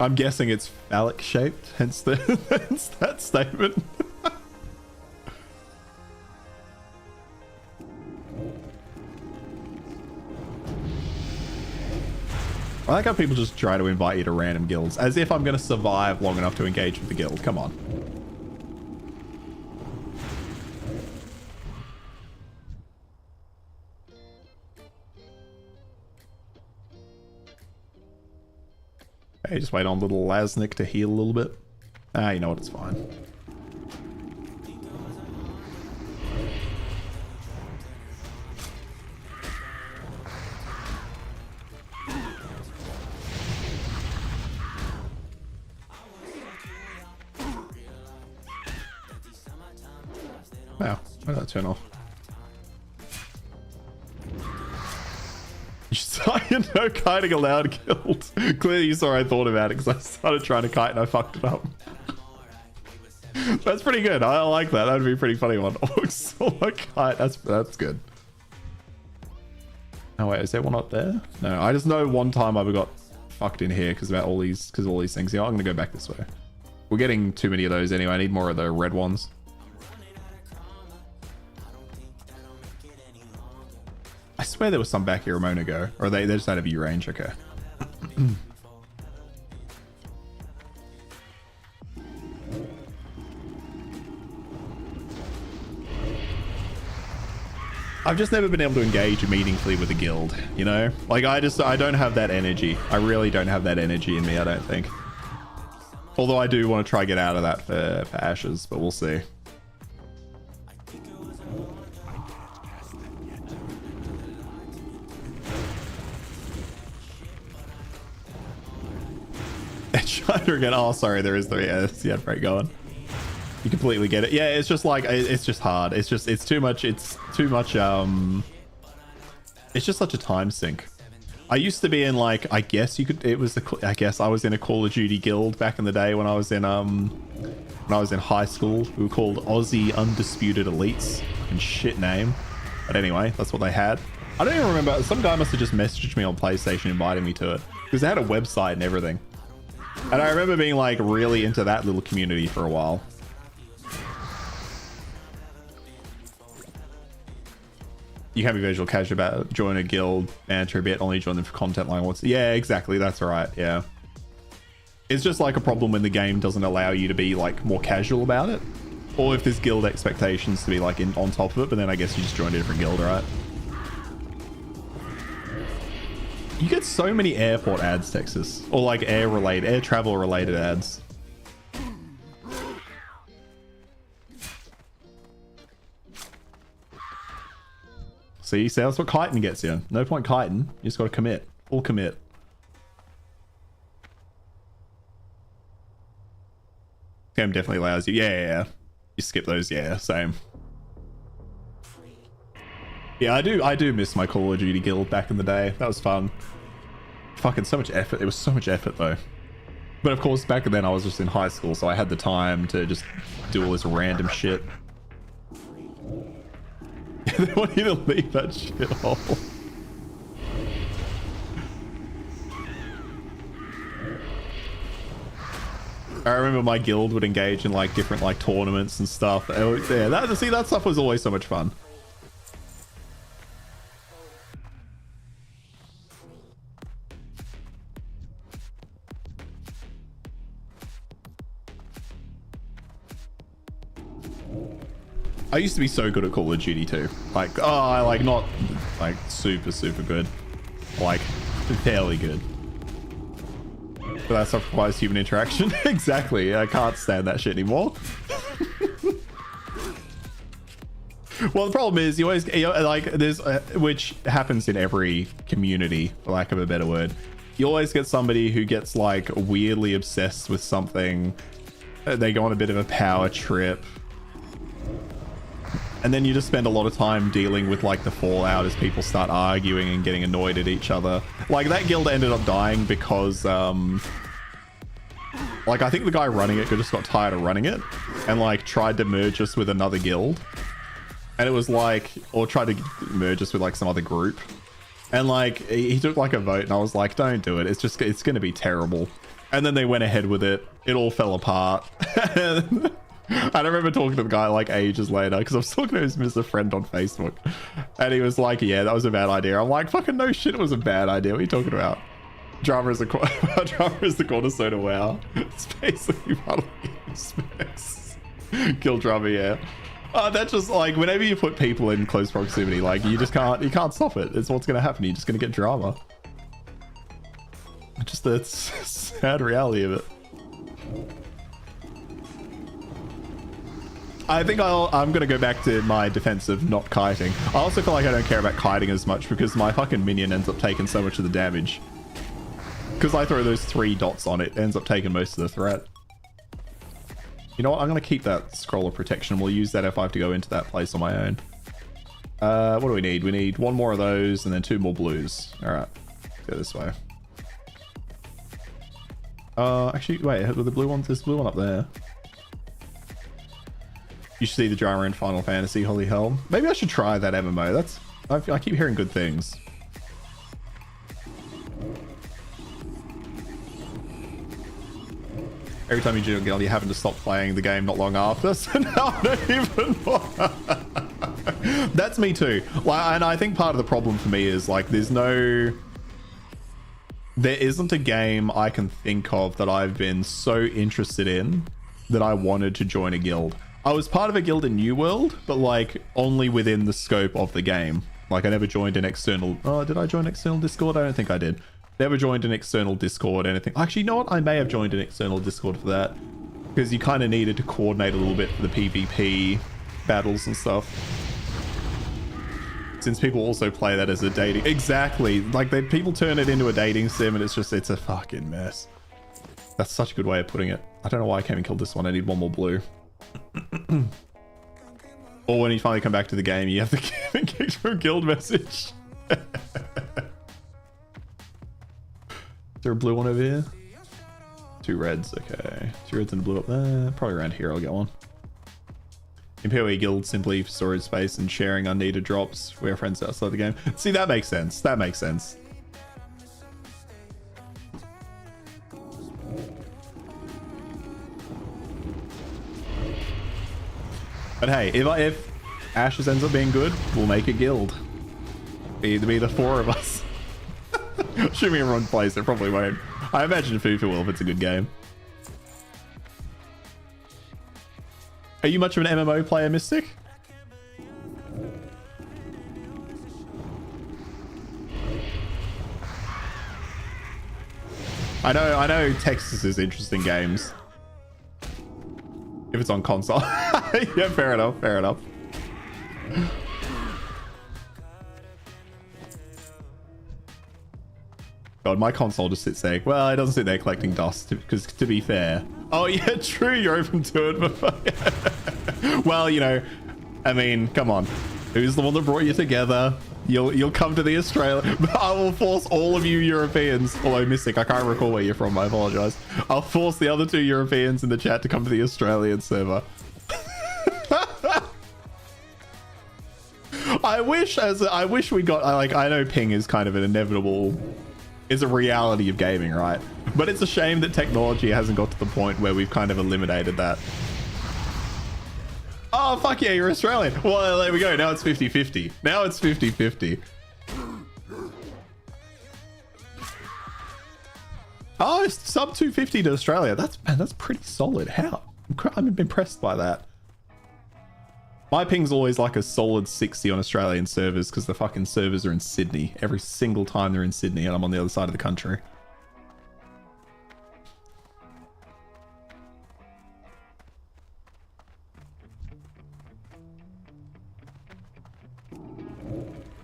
I'm guessing it's phallic shaped, hence that statement. I like how people just try to invite you to random guilds, as if I'm going to survive long enough to engage with the guild. Come on. Okay, just wait on little Lasnik to heal a little bit. Ah, you know what? It's fine. Wow, why did that turn off? You saw you know kiting allowed killed. Clearly you saw I thought about it because I started trying to kite and I fucked it up. That's pretty good. I like that. That would be a pretty funny one. Oh, solo kite. That's good. Oh wait, is there one up there? No, I just know one time I got fucked in here because all these things. Yeah, I'm gonna go back this way. We're getting too many of those anyway. I need more of the red ones. I swear there was some back here a moment ago. Or they just out of view range. Okay. I've just never been able to engage meaningfully with a guild, you know? Like, I don't have that energy. I really don't have that energy in me, I don't think. Although I do want to try get out of that for Ashes, but we'll see. China again. Oh, sorry, there is the outbreak going. You completely get it. Yeah, it's just like it's just hard. It's too much. It's just such a time sink. I used to be in like I guess I was in a Call of Duty guild back in the day when I was in high school. We were called Aussie Undisputed Elites. Fucking shit name. But anyway, that's what they had. I don't even remember. Some guy must have just messaged me on PlayStation inviting me to it because they had a website and everything. And I remember being like really into that little community for a while. You can be visual casual about join a guild, banter a bit, only join them for content line. Yeah, exactly. That's right. Yeah. It's just like a problem when the game doesn't allow you to be like more casual about it. Or if there's guild expectations to be like on top of it, but then I guess you just joined a different guild, right? You get so many airport ads, Texas, or like air travel related ads. See, that's what kiting gets you. No point kiting. You just got to commit. Full commit. Game definitely allows you. Yeah. You skip those. Yeah, same. Yeah, I do miss my Call of Duty guild back in the day. That was fun. Fucking so much effort. It was so much effort though. But of course, back then I was just in high school, so I had the time to just do all this random shit. They want you to leave that shit hole. I remember my guild would engage in like different like tournaments and stuff. Yeah, that stuff was always so much fun. I used to be so good at Call of Duty too. Like, I like not like super good, like fairly good. But that stuff requires human interaction. Exactly. I can't stand that shit anymore. Well, the problem is you always like there's which happens in every community, for lack of a better word. You always get somebody who gets like weirdly obsessed with something. They go on a bit of a power trip. And then you just spend a lot of time dealing with like the fallout as people start arguing and getting annoyed at each other. Like that guild ended up dying because like I think the guy running it just got tired of running it and like tried to merge us with another guild. And it was like, or tried to merge us with like some other group. And like he took like a vote and I was like, don't do it. It's going to be terrible. And then they went ahead with it. It all fell apart. I remember talking to the guy like ages later because I was talking to his Mr. Friend on Facebook and he was like, yeah, that was a bad idea. I'm like, fucking no shit, it was a bad idea. What are you talking about? Drama is the cornerstone of WoW. It's basically one of the specs. Kill drama, yeah. That's just like whenever you put people in close proximity, like you can't stop it. It's what's going to happen. You're just going to get drama. just the sad reality of it. I think I'm going to go back to my defense of not kiting. I also feel like I don't care about kiting as much because my fucking minion ends up taking so much of the damage. Because I throw those 3 dots on it, it ends up taking most of the threat. You know what? I'm going to keep that scroll of protection. We'll use that F5 to go into that place on my own. What do we need? We need 1 more of those and then 2 more blues. All right, go this way. Actually, wait, the blue one, there's a blue one up there. You should see the gyro in Final Fantasy, holy hell. Maybe I should try that MMO. I keep hearing good things. Every time you do a guild, you happen to stop playing the game not long after, so now I don't even That's me too. Like, and I think part of the problem for me is like there isn't a game I can think of that I've been so interested in that I wanted to join a guild. I was part of a guild in New World, but like only within the scope of the game. Like I never joined an external... Oh, did I join external Discord? I don't think I did. Never joined an external Discord, anything. Actually, you know what? I may have joined an external Discord for that. Because you kind of needed to coordinate a little bit for the PvP battles and stuff. Since people also play that as a dating... Exactly. Like people turn it into a dating sim and it's a fucking mess. That's such a good way of putting it. I don't know why I came and killed this one. I need 1 more blue. Or when you finally come back to the game, you have to get kicked from a guild message. Is there a blue one over here? 2 reds, okay. 2 reds and a blue up there. Probably around here I'll get one. In PoE guild, simply for storage space and sharing unneeded drops. We are friends outside the game. See, that makes sense. That makes sense. But hey, if Ashes ends up being good, we'll make a guild. Be the 4 of us. Assuming everyone plays it, probably won't. I imagine Fufu will if it's a good game. Are you much of an MMO player, Mystic? I know Texas is interesting games. If it's on console. Yeah, fair enough, fair enough. God, my console just sits there. Well, it doesn't sit there collecting dust, because to be fair. Oh yeah, true, you're open to it. But well, you know, I mean, come on. Who's the one that brought you together? You'll come to the Australia. I will force all of you Europeans, although Mystic, I can't recall where you're from, I apologize. I'll force the other 2 Europeans in the chat to come to the Australian server. I wish we got, like, I know ping is kind of an inevitable, is a reality of gaming, right? But it's a shame that technology hasn't got to the point where we've kind of eliminated that. Oh, fuck yeah, you're Australian. Well, there we go. Now it's 50-50. Now it's 50-50. Oh, it's sub 250 to Australia. That's pretty solid. How? I'm impressed by that. My ping's always like a solid 60 on Australian servers because the fucking servers are in Sydney. Every single time they're in Sydney and I'm on the other side of the country.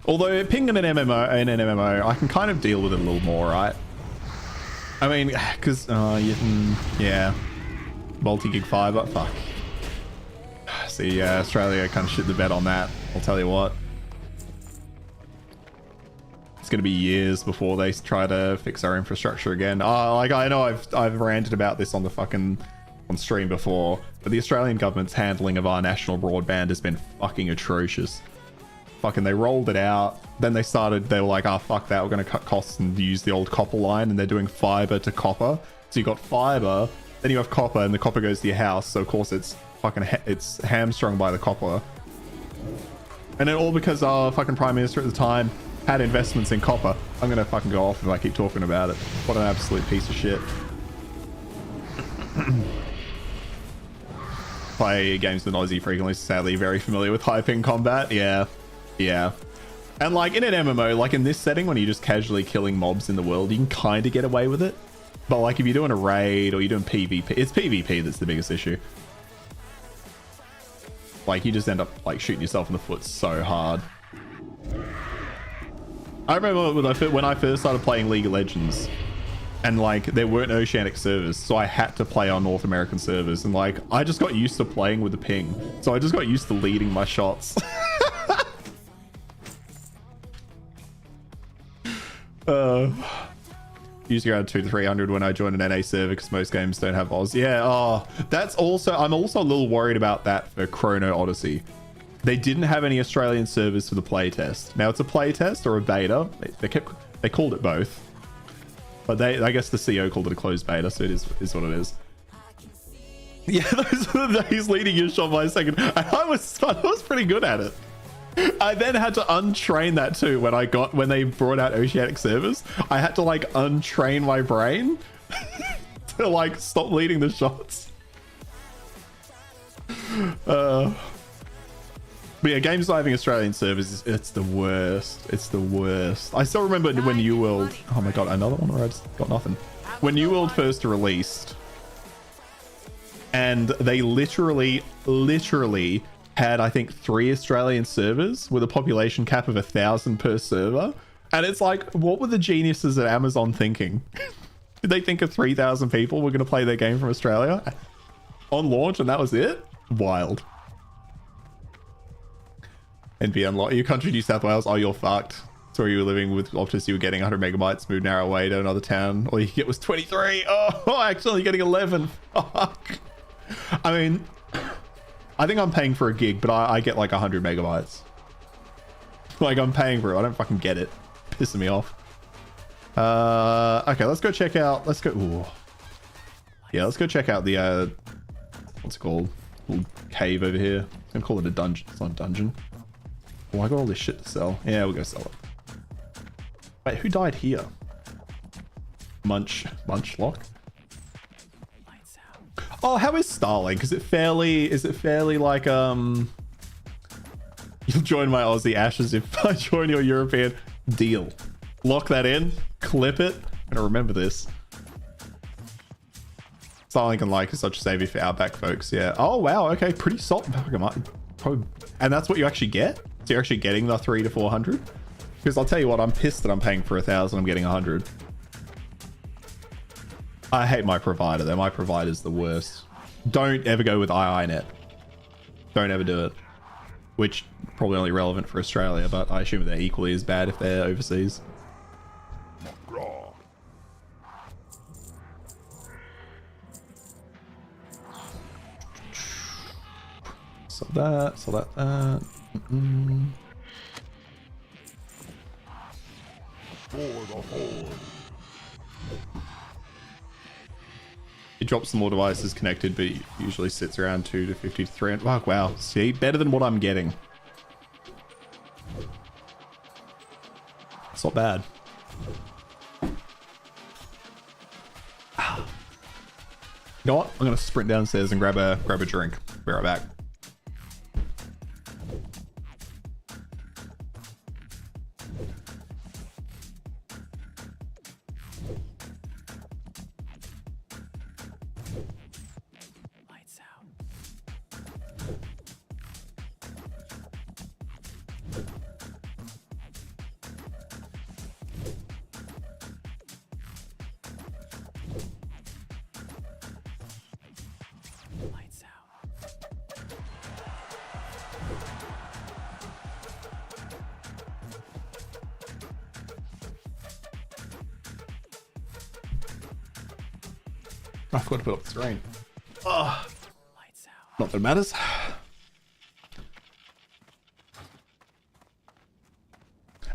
Although ping in an MMO, I can kind of deal with it a little more, right? I mean, because, yeah. Multi-gig fiber, fuck. See, Australia kind of shit the bed on that. I'll tell you what. It's going to be years before they try to fix our infrastructure again. Like, I know I've ranted about this on stream before, but the Australian government's handling of our national broadband has been fucking atrocious. Fucking, they rolled it out, then they were like, oh fuck that, we're going to cut costs and use the old copper line, and they're doing fiber to copper. So you got fiber, then you have copper, and the copper goes to your house, so of course it's fucking it's hamstrung by the copper. And then all because our fucking prime minister at the time had investments in copper. I'm gonna fucking go off if I keep talking about it. What an absolute piece of shit. Play games with Aussie frequently, sadly very familiar with high ping combat. Yeah. And like in an MMO, like in this setting, when you're just casually killing mobs in the world, you can kind of get away with it. But like if you're doing a raid or you're doing PvP, it's PvP that's the biggest issue. Like you just end up like shooting yourself in the foot so hard. I remember when I first started playing League of Legends, and like there weren't oceanic servers, so I had to play on North American servers, and like I just got used to playing with the ping, so I just got used to leading my shots. Usually around 200 to 300 when I joined an NA server because most games don't have Oz. Yeah, oh, that's also, I'm also a little worried about that for Chrono Odyssey. They didn't have any Australian servers for the playtest. Now it's a playtest or a beta. They called it both, but I guess the CEO called it a closed beta, so it is what it is. Yeah, those are the days leading your shot by a second. I was pretty good at it. I then had to untrain that too when they brought out oceanic servers. I had to like untrain my brain to like stop leading the shots. But yeah, games not having Australian servers, it's the worst. It's the worst. I still remember when New World, oh my god, another one where I just got nothing. When New World first released, and they literally had, I think, 3 Australian servers with a population cap of 1,000 per server. And it's like, what were the geniuses at Amazon thinking? Did they think of 3,000 people were going to play their game from Australia on launch and that was it? Wild. NV unlock your country, New South Wales. Oh, you're fucked. So you were living with Optus, you were getting 100 megabytes, moved narrow away to another town. All you could get was 23. Oh, actually getting 11. Fuck. I mean, I think I'm paying for a gig, but I get like 100 megabytes. Like I'm paying for it. I don't fucking get it. Pissing me off. Okay, let's go check out. Let's go. Ooh. Yeah, let's go check out the what's it called? Little cave over here. I'm gonna call it a dungeon. It's not a dungeon. Oh, I got all this shit to sell. Yeah, we'll go sell it. Wait, who died here? Munchlock. Oh, how is Starlink? Is it fairly like you'll join my Aussie Ashes if I join your European deal. Lock that in, clip it. I'm gonna remember this. Starlink and like is such a savior for Outback folks. Yeah. Oh wow. Okay, pretty solid. And that's what you actually get. So you're actually getting the 300 to 400. Because I'll tell you what, I'm pissed that I'm paying for 1,000. I'm getting 100. I hate my provider though. My provider's the worst. Don't ever go with IINet. Don't ever do it. Which probably only relevant for Australia, but I assume they're equally as bad if they're overseas. So that. For the horde. It drops some more devices connected, but usually sits around 250 to 300. Oh, wow. See, better than what I'm getting. It's not bad. You know what? I'm gonna sprint downstairs and grab a drink. Be right back. I forgot to put up the screen. Oh, not that it matters.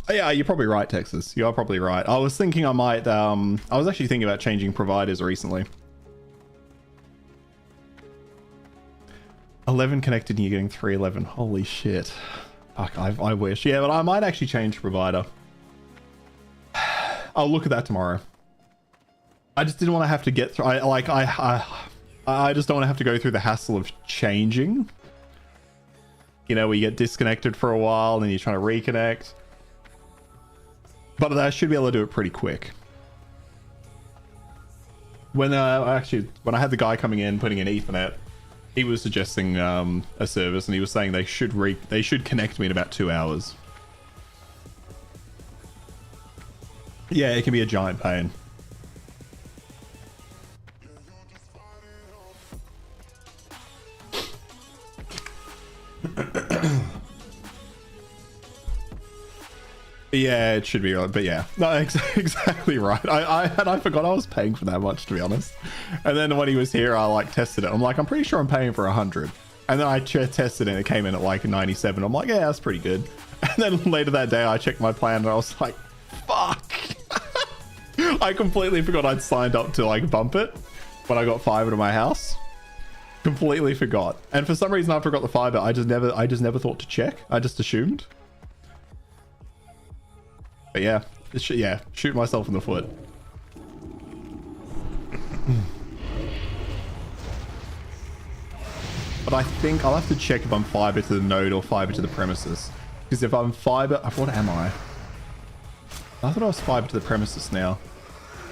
Oh, yeah, you're probably right, Texas. You are probably right. I was thinking I might, I was actually thinking about changing providers recently. 11 connected and you're getting 311. Holy shit. Fuck, I wish. Yeah, but I might actually change provider. I'll look at that tomorrow. I just didn't want to have to get through. I just don't want to have to go through the hassle of changing. You know, where you get disconnected for a while and then you're trying to reconnect. But I should be able to do it pretty quick. When I had the guy coming in putting in Ethernet, he was suggesting a service, and he was saying they should connect me in about 2 hours. Yeah, it can be a giant pain. Yeah, it should be right, but yeah, no, exactly right. I forgot I was paying for that much, to be honest. And then when he was here, I like tested it. I'm like, I'm pretty sure I'm paying for 100. And then I tested it and it came in at like 97. I'm like, yeah, that's pretty good. And then later that day, I checked my plan and I was like, fuck. I completely forgot I'd signed up to like bump it when I got fiber to my house. Completely forgot. And for some reason, I forgot the fiber. I just never thought to check. I just assumed. But yeah, shoot myself in the foot. But I think I'll have to check if I'm fiber to the node or fiber to the premises. Because if I'm fiber, what am I? I thought I was fiber to the premises now.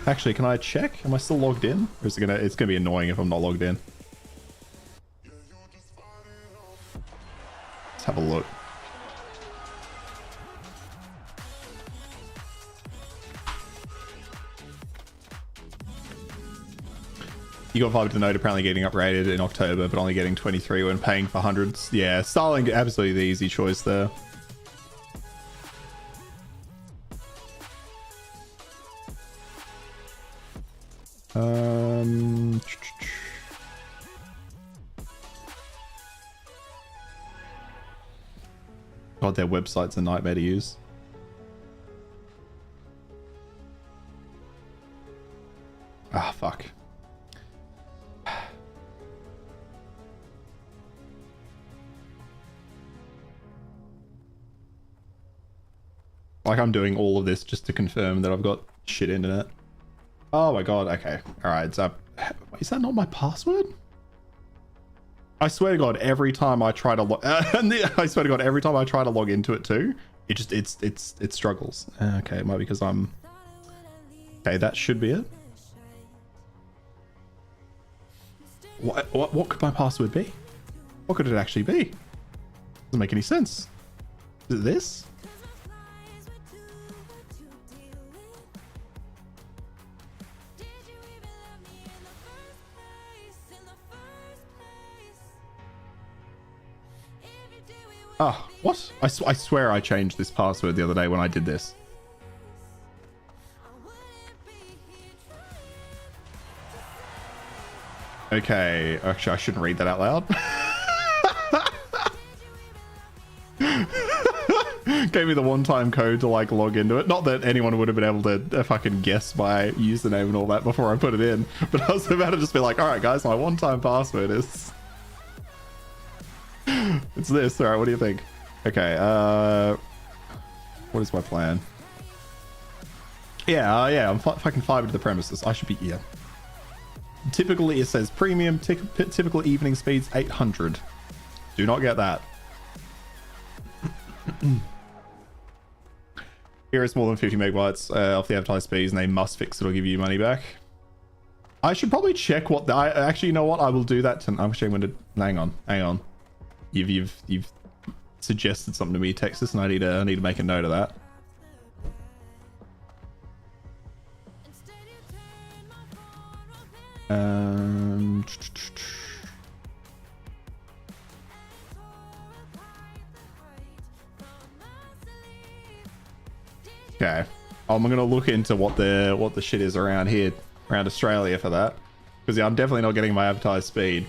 Actually, can I check? Am I still logged in? Or is it's gonna be annoying if I'm not logged in. Let's have a look. You got fiber to the node, apparently getting upgraded in October, but only getting 23 when paying for hundreds. Yeah, Starlink, absolutely the easy choice there. God, their website's a nightmare to use. Ah, fuck. Like, I'm doing all of this just to confirm that I've got shit internet. Oh my god, okay. Alright, so... Is that not my password? I swear to god, every time I try to log... I swear to god, every time I try to log into it too, it struggles. Okay, it might be because I'm... Okay, that should be it. What could my password be? What could it actually be? Doesn't make any sense. Is it this? Ah, what? I swear I changed this password the other day when I did this. Okay, actually I shouldn't read that out loud. Gave me the one-time code to like log into it. Not that anyone would have been able to fucking guess my username and all that before I put it in. But I was about to just be like, alright guys, my one-time password is... It's this. Alright, what do you think? Okay, what is my plan? Yeah, I'm fucking fiber to the premises. I should be here. Typically, it says premium, typical evening speeds 800. Do not get that. Here it's more than 50 megabytes off the advertised speeds, and they must fix it or give you money back. I should probably check what actually, you know what? I will do that. I'm actually going to hang on. You've suggested something to me, Texas, and I need to make a note of that. Okay. I'm gonna look into what the shit is around here, around Australia for that, because yeah, I'm definitely not getting my advertised speed.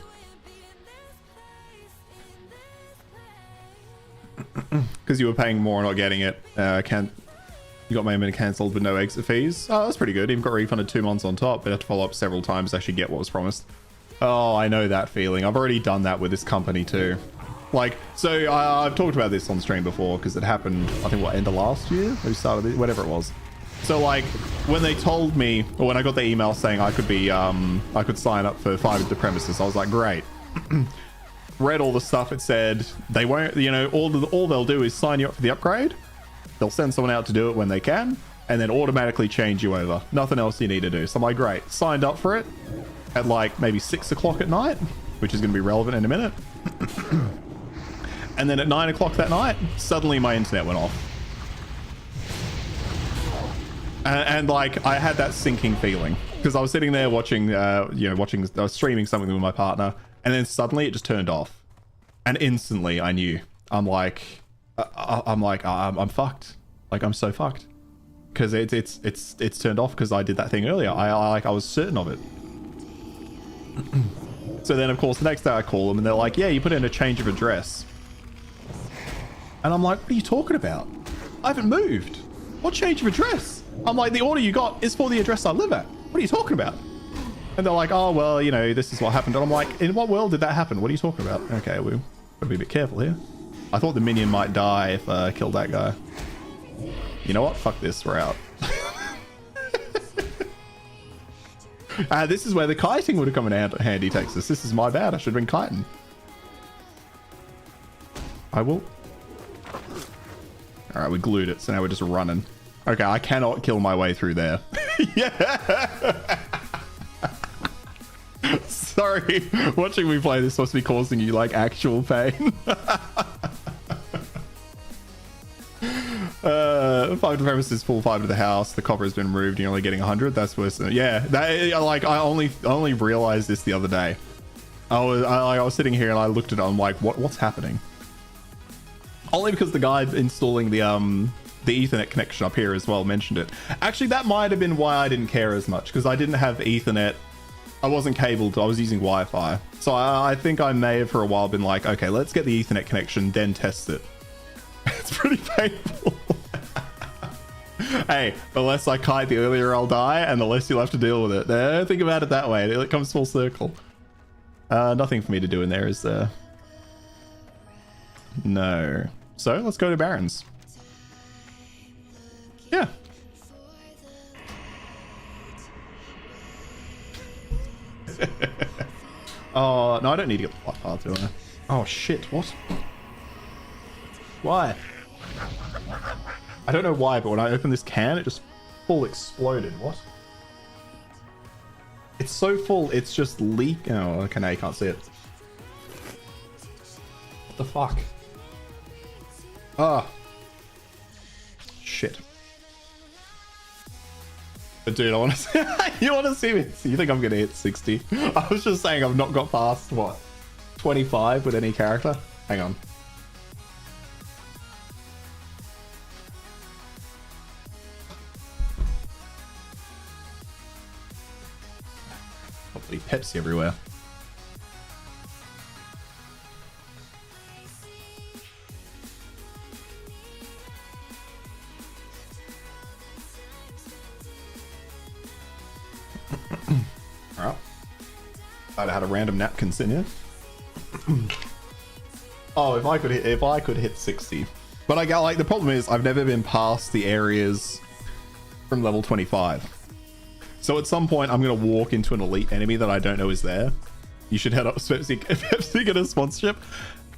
Because you were paying more and not getting it. You got my amendment cancelled with no exit fees. Oh, that's pretty good. Even got refunded 2 months on top, but I have to follow up several times to actually get what was promised. Oh, I know that feeling. I've already done that with this company too. Like, so I've talked about this on stream before because it happened, I think, what, end of last year? We started it, whatever it was. So like, when they told me, or when I got the email saying I could be, I could sign up for fiber to the premises, I was like, great. Read all the stuff. It said they won't, you know, all they'll do is sign you up for the upgrade. They'll send someone out to do it when they can, and then automatically change you over. Nothing else you need to do. So I'm like, great. Signed up for it at like maybe 6 o'clock at night, which is going to be relevant in a minute. And then at 9 o'clock that night, suddenly my internet went off. And like, I had that sinking feeling because I was sitting there watching, I was streaming something with my partner, and then suddenly it just turned off. And instantly I knew. I'm fucked. Like, I'm so fucked. Because it's turned off because I did that thing earlier. I was certain of it. So then, of course, the next day I call them and they're like, yeah, you put in a change of address. And I'm like, what are you talking about? I haven't moved. What change of address? I'm like, the order you got is for the address I live at. What are you talking about? And they're like, oh, well, you know, this is what happened. And I'm like, in what world did that happen? What are you talking about? Okay, we've got to be a bit careful here. I thought the minion might die if I killed that guy. You know what? Fuck this. We're out. This is where the kiting would have come in handy, Texas. This is my bad. I should have been kiting. I will. All right, we glued it. So now we're just running. Okay, I cannot kill my way through there. Yeah. Sorry. Watching me play this must be causing you like actual pain. 5 to the premises, full 5 to the house. The copper has been removed. You're only getting 100. That's worse than, yeah. That, like, I only realized this the other day. I was sitting here and I looked at it. I'm like, what's happening? Only because the guy installing the Ethernet connection up here as well mentioned it. Actually, that might have been why I didn't care as much, because I didn't have Ethernet. I wasn't cabled. I was using Wi-Fi. So I think I may have for a while been like, okay, let's get the Ethernet connection, then test it. It's pretty painful. Hey, the less I kite, the earlier I'll die, and the less you'll have to deal with it. Think about it that way. It comes full circle. Nothing for me to do in there, is there? No. So, let's go to Barons. Yeah. Oh, no, I don't need to get the plot path, do I? Oh, shit, what? Why? I don't know why, but when I open this can, it just full exploded. What? It's so full, it's just leak. Oh, okay, now you can't see it. What the fuck? Ah. Shit. But dude, I want to see, you want to see me? You think I'm going to hit 60? I was just saying I've not got past, what, 25 with any character? Hang on. Hopefully Pepsi everywhere. Alright. I'd have had a random napkin sitting here. Oh, if I could hit 60. But I got, like, the problem is I've never been past the areas from level 25. So at some point I'm gonna walk into an elite enemy that I don't know is there. You should head up Pepsi get a sponsorship.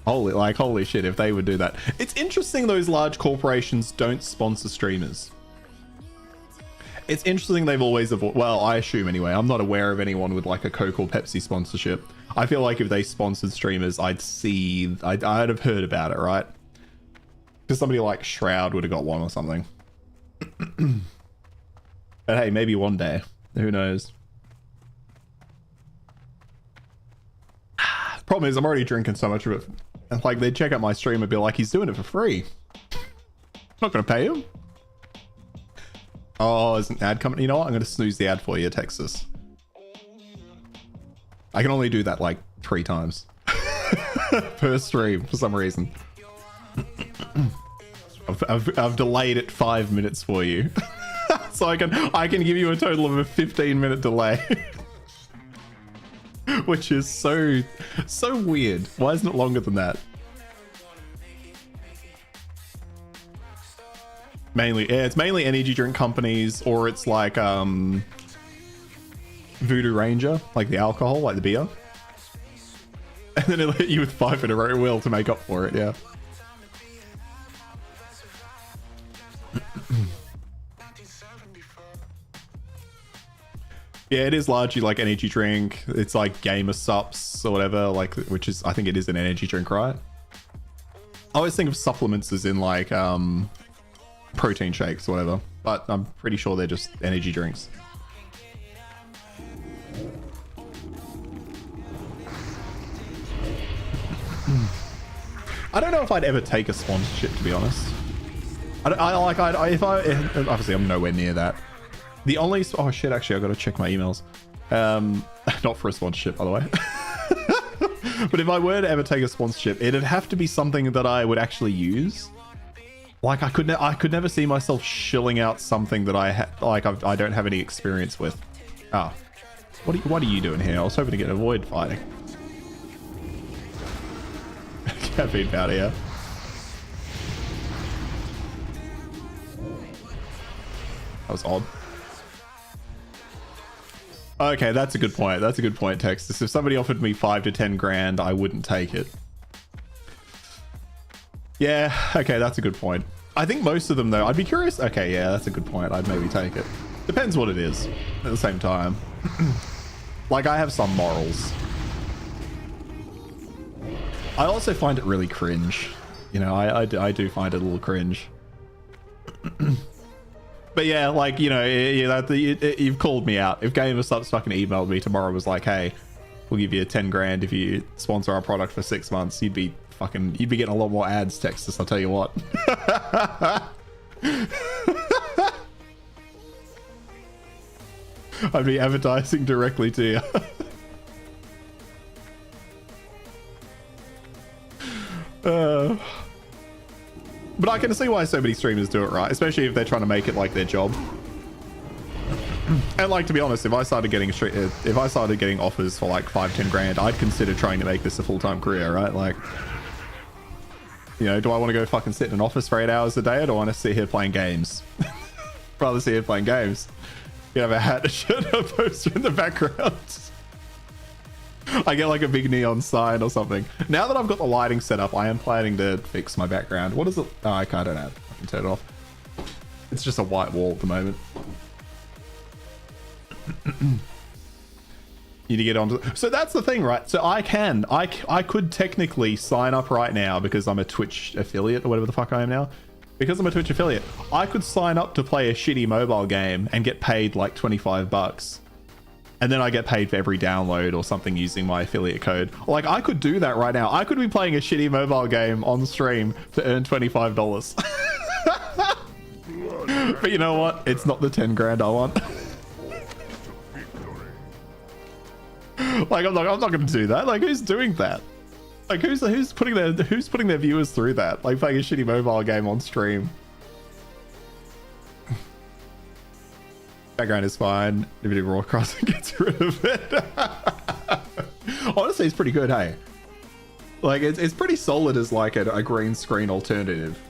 Holy shit, if they would do that. It's interesting those large corporations don't sponsor streamers. It's interesting they've always avoided, well, I assume anyway, I'm not aware of anyone with like a Coke or Pepsi sponsorship. I feel like if they sponsored streamers, I'd have heard about it, right? Because somebody like Shroud would have got one or something. But hey, maybe one day. Who knows? Problem is, I'm already drinking so much of it. And like, they'd check out my stream and be like, he's doing it for free. Not gonna pay him. Oh, there's an ad coming. You know what? I'm going to snooze the ad for you, Texas. I can only do that like 3 times per stream for some reason. I've delayed it 5 minutes for you. So I can give you a total of a 15-minute delay. Which is so weird. Why isn't it longer than that? Mainly, yeah, it's mainly energy drink companies, or it's like Voodoo Ranger, like the alcohol, like the beer. And then it'll hit you with 5 in a row will to make up for it, yeah. Yeah, it is largely like energy drink. It's like gamer sups or whatever, like, which is, I think it is an energy drink, right? I always think of supplements as in like protein shakes or whatever, but I'm pretty sure they're just energy drinks. I don't know if I'd ever take a sponsorship, to be honest. Obviously I'm nowhere near that. The only, oh shit, actually I gotta check my emails. Not for a sponsorship, by the way. But if I were to ever take a sponsorship, it'd have to be something that I would actually use. Like I could never see myself shilling out something that I don't have any experience with. Ah, what are you doing here? I was hoping to get avoid fighting. Caffeine powder, yeah. That was odd. Okay, that's a good point. That's a good point, Texas. If somebody offered me 5 to 10 grand, I wouldn't take it. Yeah, okay, that's a good point. I think most of them, though, I'd be curious. Okay, yeah, that's a good point. I'd maybe take it. Depends what it is at the same time. Like, I have some morals. I also find it really cringe. You know, I do find it a little cringe. But yeah, like, you know, you've called me out. If GamerSup's fucking emailed me tomorrow and was like, hey, we'll give you 10 grand if you sponsor our product for 6 months, you'd be getting a lot more ads, Texas, I'll tell you what. I'd be advertising directly to you. But I can see why so many streamers do it, right? Especially if they're trying to make it like their job. And like, to be honest, if I started getting offers for like 5-10 grand, I'd consider trying to make this a full-time career, right? Like, you know, do I want to go fucking sit in an office for 8 hours a day, or do I want to sit here playing games? Rather sit here playing games. You have a hat, a shirt, a poster in the background. I get like a big neon sign or something. Now that I've got the lighting set up, I am planning to fix my background. What is it? Oh, I don't know. I can turn it off. It's just a white wall at the moment. You need to get onto. So that's the thing, right? So I could technically sign up right now because I'm a Twitch affiliate or whatever the fuck I am now. Because I'm a Twitch affiliate, I could sign up to play a shitty mobile game and get paid like 25 bucks. And then I get paid for every download or something using my affiliate code. Like, I could do that right now. I could be playing a shitty mobile game on stream to earn $25. But you know what? It's not the 10 grand I want. Like, I'm not going to do that. Like, who's doing that? Like, who's putting their viewers through that? Like, playing a shitty mobile game on stream. Background is fine. If you do raw crossing, gets rid of it. Honestly, it's pretty good, hey. Like, it's pretty solid as like a green screen alternative.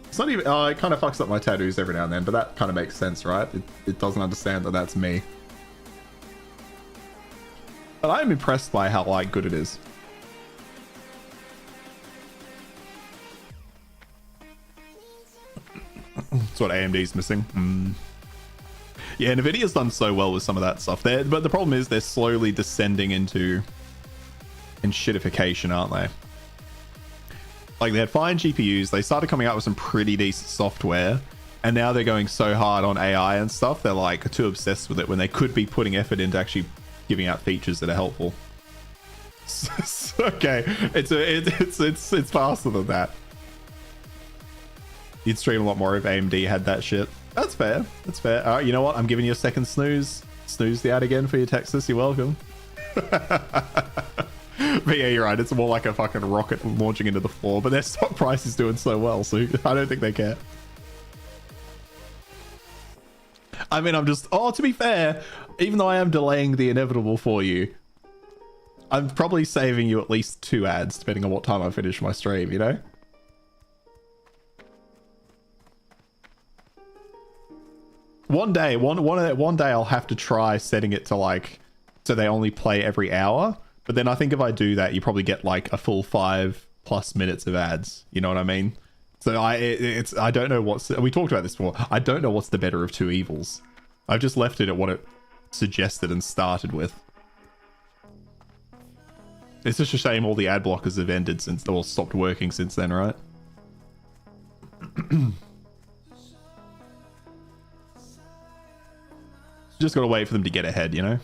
It's not even. It kind of fucks up my tattoos every now and then, but that kind of makes sense, right? It doesn't understand that that's me. But I am impressed by how like good it is. That's what AMD's missing. Yeah, NVIDIA's done so well with some of that stuff there, but the problem is they're slowly descending into shitification, aren't they? Like, they had fine GPUs, they started coming out with some pretty decent software, and now they're going so hard on AI and stuff, they're like too obsessed with it when they could be putting effort into actually giving out features that are helpful. Okay, it's faster than that. You'd stream a lot more if AMD had that shit. That's fair. That's fair. All right, you know what? I'm giving you a second snooze. Snooze the ad again for your Texas. You're welcome. But yeah, you're right. It's more like a fucking rocket launching into the floor. But their stock price is doing so well, so I don't think they care. I mean, I'm just... Oh, to be fair, even though I am delaying the inevitable for you, I'm probably saving you at least 2 ads, depending on what time I finish my stream, you know? One day I'll have to try setting it to like, so they only play every hour. But then I think if I do that, you probably get like a full 5+ minutes of ads. You know what I mean? So I don't know we talked about this before. I don't know what's the better of two evils. I've just left it at what it suggested and started with. It's just a shame all the ad blockers have ended since, or stopped working since then, right? Just gotta wait for them to get ahead, you know?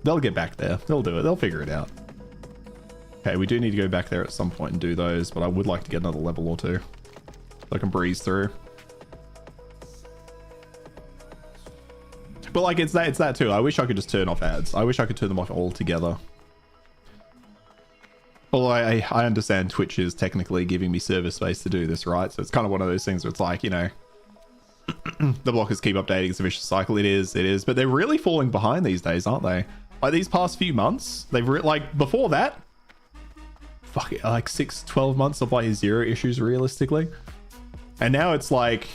They'll get back there. They'll do it. They'll figure it out. Okay, we do need to go back there at some point and do those, but I would like to get another level or two so I can breeze through. But like, it's that too. I wish I could just turn off ads. I wish I could turn them off altogether. Although I understand Twitch is technically giving me service space to do this, right? So it's kind of one of those things where it's like, you know, the blockers keep updating. It's a vicious cycle. It is. But they're really falling behind these days, aren't they? Like these past few months, they've like before that, fuck it, like 6-12 months of like 0 issues realistically. And now it's like,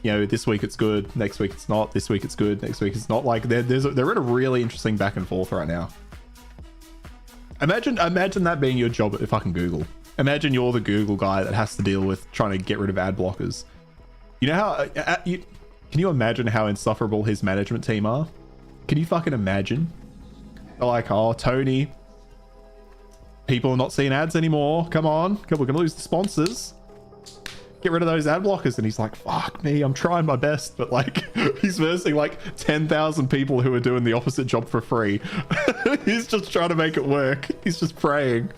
you know, this week it's good, next week it's not, this week it's good, next week it's not. Like they're in a really interesting back and forth right now. Imagine that being your job at fucking Google. Imagine you're the Google guy that has to deal with trying to get rid of ad blockers. You know how can you imagine how insufferable his management team are? Can you fucking imagine? They're like, oh, Tony, people are not seeing ads anymore. Come on, we're gonna lose the sponsors. Get rid of those ad blockers. And he's like, fuck me, I'm trying my best. But like, he's versing like 10,000 people who are doing the opposite job for free. He's just trying to make it work. He's just praying.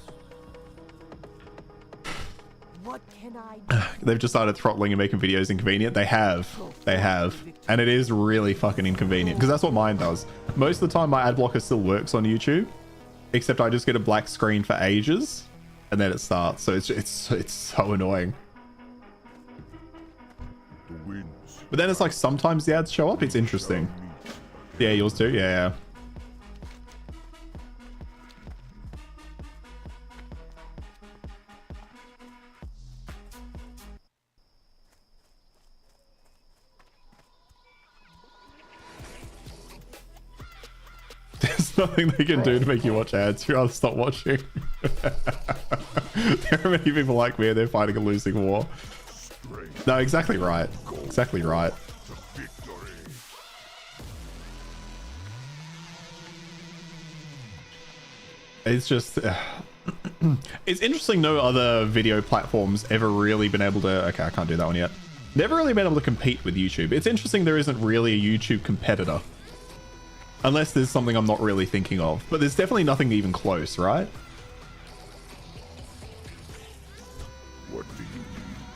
What can I do? They've just started throttling and making videos inconvenient. They have. And it is really fucking inconvenient because that's what mine does. Most of the time my ad blocker still works on YouTube, except I just get a black screen for ages and then it starts. So it's so annoying. But then it's like sometimes the ads show up. It's interesting. Yeah, yours too. Yeah. There's nothing they can do to make you watch ads. You'd rather stop watching. There are many people like me and they're fighting a losing war. No, exactly right. Exactly right. It's just... it's interesting no other video platforms ever really been able to... Okay, I can't do that one yet. Never really been able to compete with YouTube. It's interesting there isn't really a YouTube competitor. Unless there's something I'm not really thinking of. But there's definitely nothing even close, right? What do you need?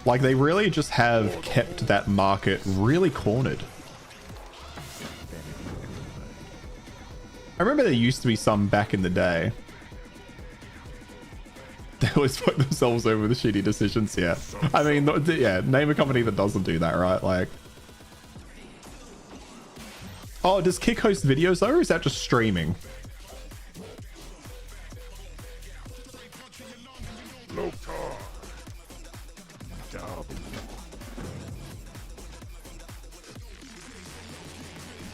Like, they really just have kept that market really cornered. I remember there used to be some back in the day. They always fuck themselves over the shitty decisions, yeah. I mean, yeah, name a company that doesn't do that, right? Like... Oh, does Kick host videos though, or is that just streaming?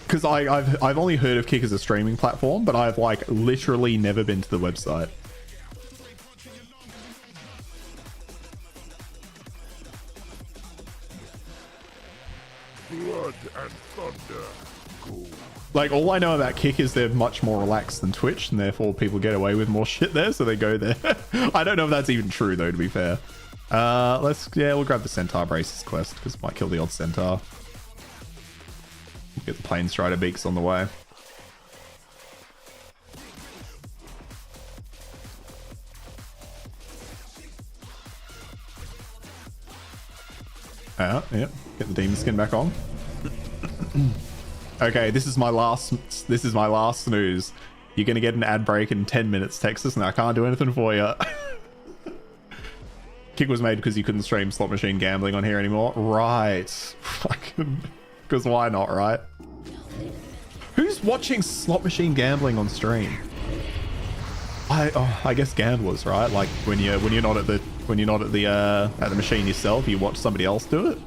Because I've only heard of Kick as a streaming platform, but I've like literally never been to the website. Blood and thunder. Go. Like, all I know about Kick is they're much more relaxed than Twitch, and therefore people get away with more shit there, so they go there. I don't know if that's even true, though, to be fair. We'll grab the Centaur Braces quest, because it might kill the odd Centaur. We'll get the Planestrider Beaks on the way. Yep. Get the demon skin back on. Okay, this is my last snooze. You're gonna get an ad break in 10 minutes, Texas, and I can't do anything for you. Kick was made because you couldn't stream slot machine gambling on here anymore. Right. Fucking, because why not, right? Who's watching slot machine gambling on stream? I guess gamblers, right? Like when you're not at the machine yourself, you watch somebody else do it.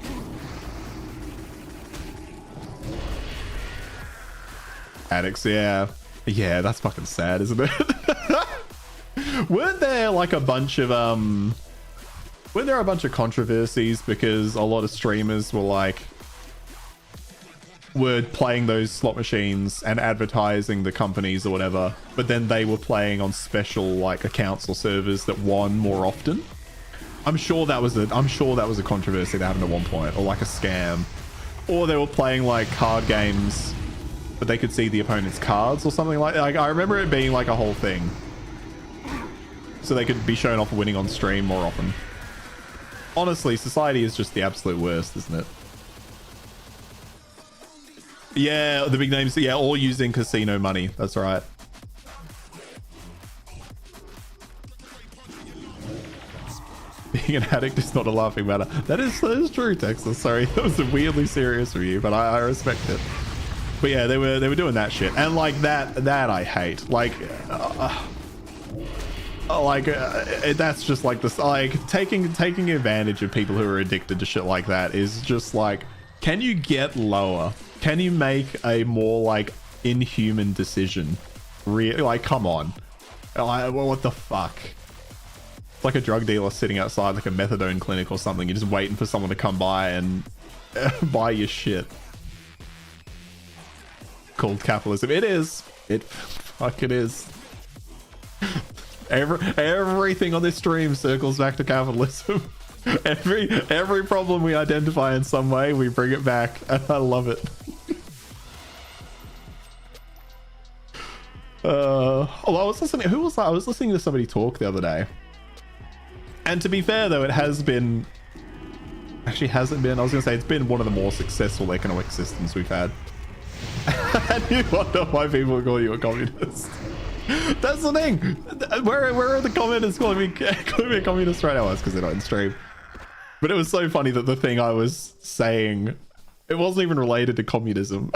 Addicts, yeah, that's fucking sad, isn't it? Weren't there like a bunch of controversies because a lot of streamers were like, were playing those slot machines and advertising the companies or whatever, but then they were playing on special like accounts or servers that won more often. I'm sure that was a controversy that happened at one point, or like a scam. Or they were playing like card games, but they could see the opponent's cards or something like that. Like, I remember it being like a whole thing. So they could be shown off winning on stream more often. Honestly, society is just the absolute worst, isn't it? Yeah, the big names, yeah, all using casino money. That's right. Being an addict is not a laughing matter. That is true, Texas. Sorry, that was weirdly serious of you, but I respect it. But yeah, they were doing that shit, and like that I hate. Like, that's just like this. Like taking advantage of people who are addicted to shit like that is just like, can you get lower? Can you make a more like inhuman decision? Really, like, come on. Like, what the fuck? Like a drug dealer sitting outside like a methadone clinic or something. You're just waiting for someone to come by and buy your shit. Called capitalism. It is. It fucking is. Everything on this stream circles back to capitalism. Every problem we identify in some way, we bring it back, and I love it. Although I was listening, who was that? I was listening to somebody talk the other day. And to be fair, though, it has been... Actually, hasn't been. I was going to say, it's been one of the more successful economic systems we've had. And you wonder why people call you a communist. That's the thing. Where are the communists calling me a communist right now? That's because they're not in stream. But it was so funny that the thing I was saying, it wasn't even related to communism.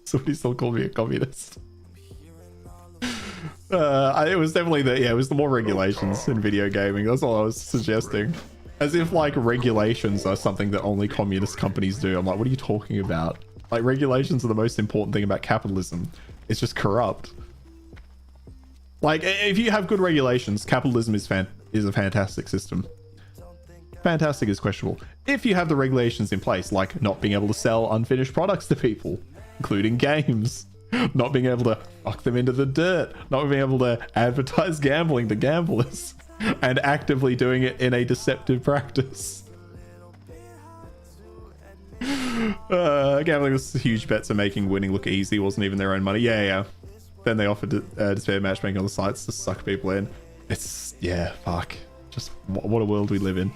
Somebody still called me a communist. It was definitely it was the more regulations in video gaming. That's all I was suggesting. As if like regulations are something that only communist companies do. I'm like, what are you talking about? Like, regulations are the most important thing about capitalism. It's just corrupt. Like, if you have good regulations, capitalism is a fantastic system. Fantastic is questionable. If you have the regulations in place, like not being able to sell unfinished products to people, including games, not being able to fuck them into the dirt, not being able to advertise gambling to gamblers, and actively doing it in a deceptive practice. Gambling was huge bets are making winning look easy. Wasn't even their own money. Yeah. Then they offered despair matchmaking on the sites to suck people in. It's, yeah, fuck. Just what a world we live in.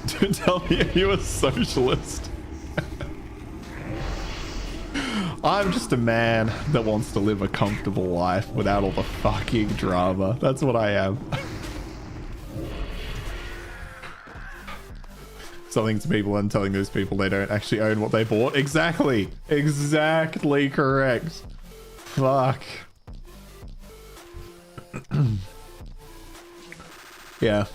Don't tell me you're a socialist. I'm just a man that wants to live a comfortable life without all the fucking drama. That's what I am. Selling to people and telling those people they don't actually own what they bought. Exactly correct. Fuck. Yeah.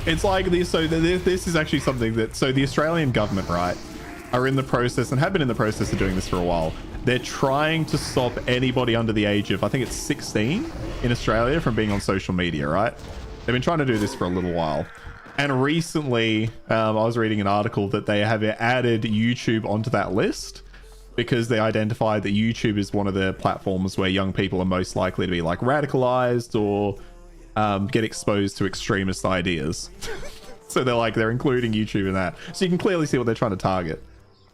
It's like this. So this is actually something that, so the Australian government, right, are in the process and have been in the process of doing this for a while. They're trying to stop anybody under the age of, I think it's 16 in Australia, from being on social media, right? They've been trying to do this for a little while. And recently, I was reading an article that they have added YouTube onto that list because they identified that YouTube is one of the platforms where young people are most likely to be like radicalized or get exposed to extremist ideas. So they're including YouTube in that. So you can clearly see what they're trying to target.